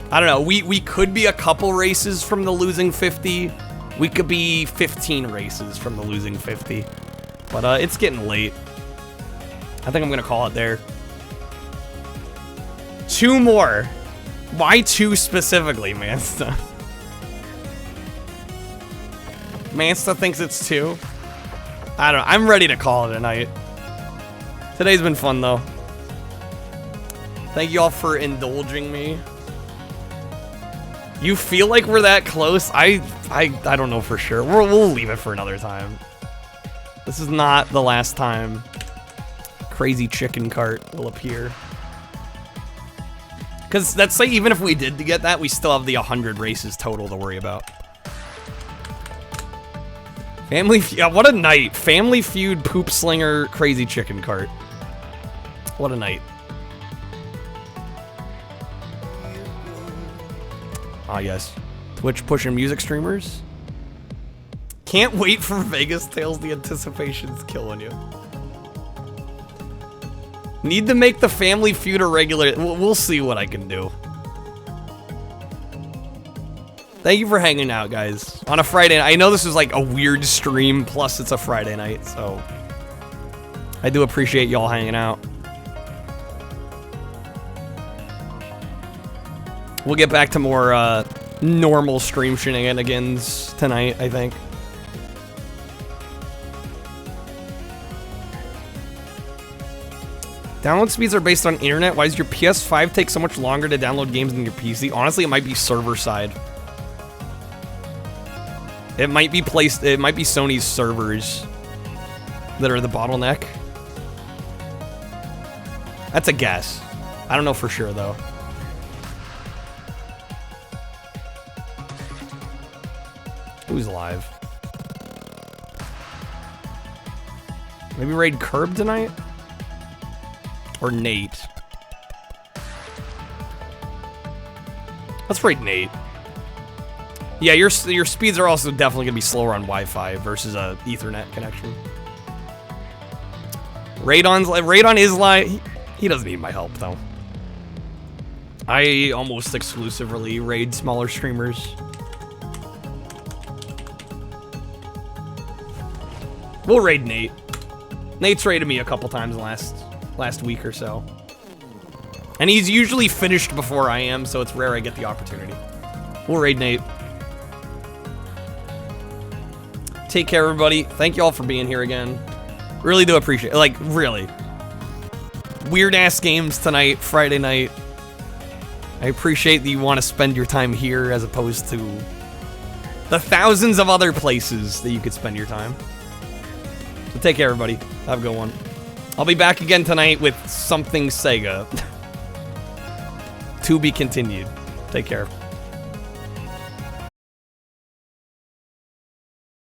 I don't know. We could be a couple races from the losing 50. We could be 15 races from the losing 50. But it's getting late. I think I'm going to call it there. 2 more. Why 2 specifically, Mansta? Mansta thinks it's 2. I don't know. I'm ready to call it a night. Today's been fun, though. Thank you all for indulging me. You feel like we're that close? I don't know for sure. We'll leave it for another time. This is not the last time Crazy Chicken Cart will appear. Because let's say even if we did to get that, we still have the 100 races total to worry about. Yeah, what a night. Family Feud, Poop Slinger, Crazy Chicken Cart. What a night. Ah, yes. Twitch pushing music streamers. Can't wait for Vegas Tales. The anticipation's killing you. Need to make the Family Feud a regular. We'll see what I can do. Thank you for hanging out, guys. On a Friday night. I know this is like a weird stream, plus it's a Friday night, so I do appreciate y'all hanging out. We'll get back to more normal stream shenanigans tonight, I think. Download speeds are based on internet. Why does your PS5 take so much longer to download games than your PC? Honestly, it might be server side. It might be Sony's servers that are the bottleneck. That's a guess. I don't know for sure, though. Who's live? Maybe raid Curb tonight? Or Nate? Let's raid Nate. Yeah, your speeds are also definitely gonna be slower on Wi-Fi versus a Ethernet connection. Radon is live. He doesn't need my help though. I almost exclusively raid smaller streamers. We'll raid Nate. Nate's raided me a couple times last week or so. And he's usually finished before I am, so it's rare I get the opportunity. We'll raid Nate. Take care, everybody. Thank you all for being here again. Really do appreciate it. Like, really. Weird-ass games tonight, Friday night. I appreciate that you want to spend your time here as opposed to the thousands of other places that you could spend your time. So take care, everybody. Have a good one. I'll be back again tonight with something Sega. To be continued. Take care.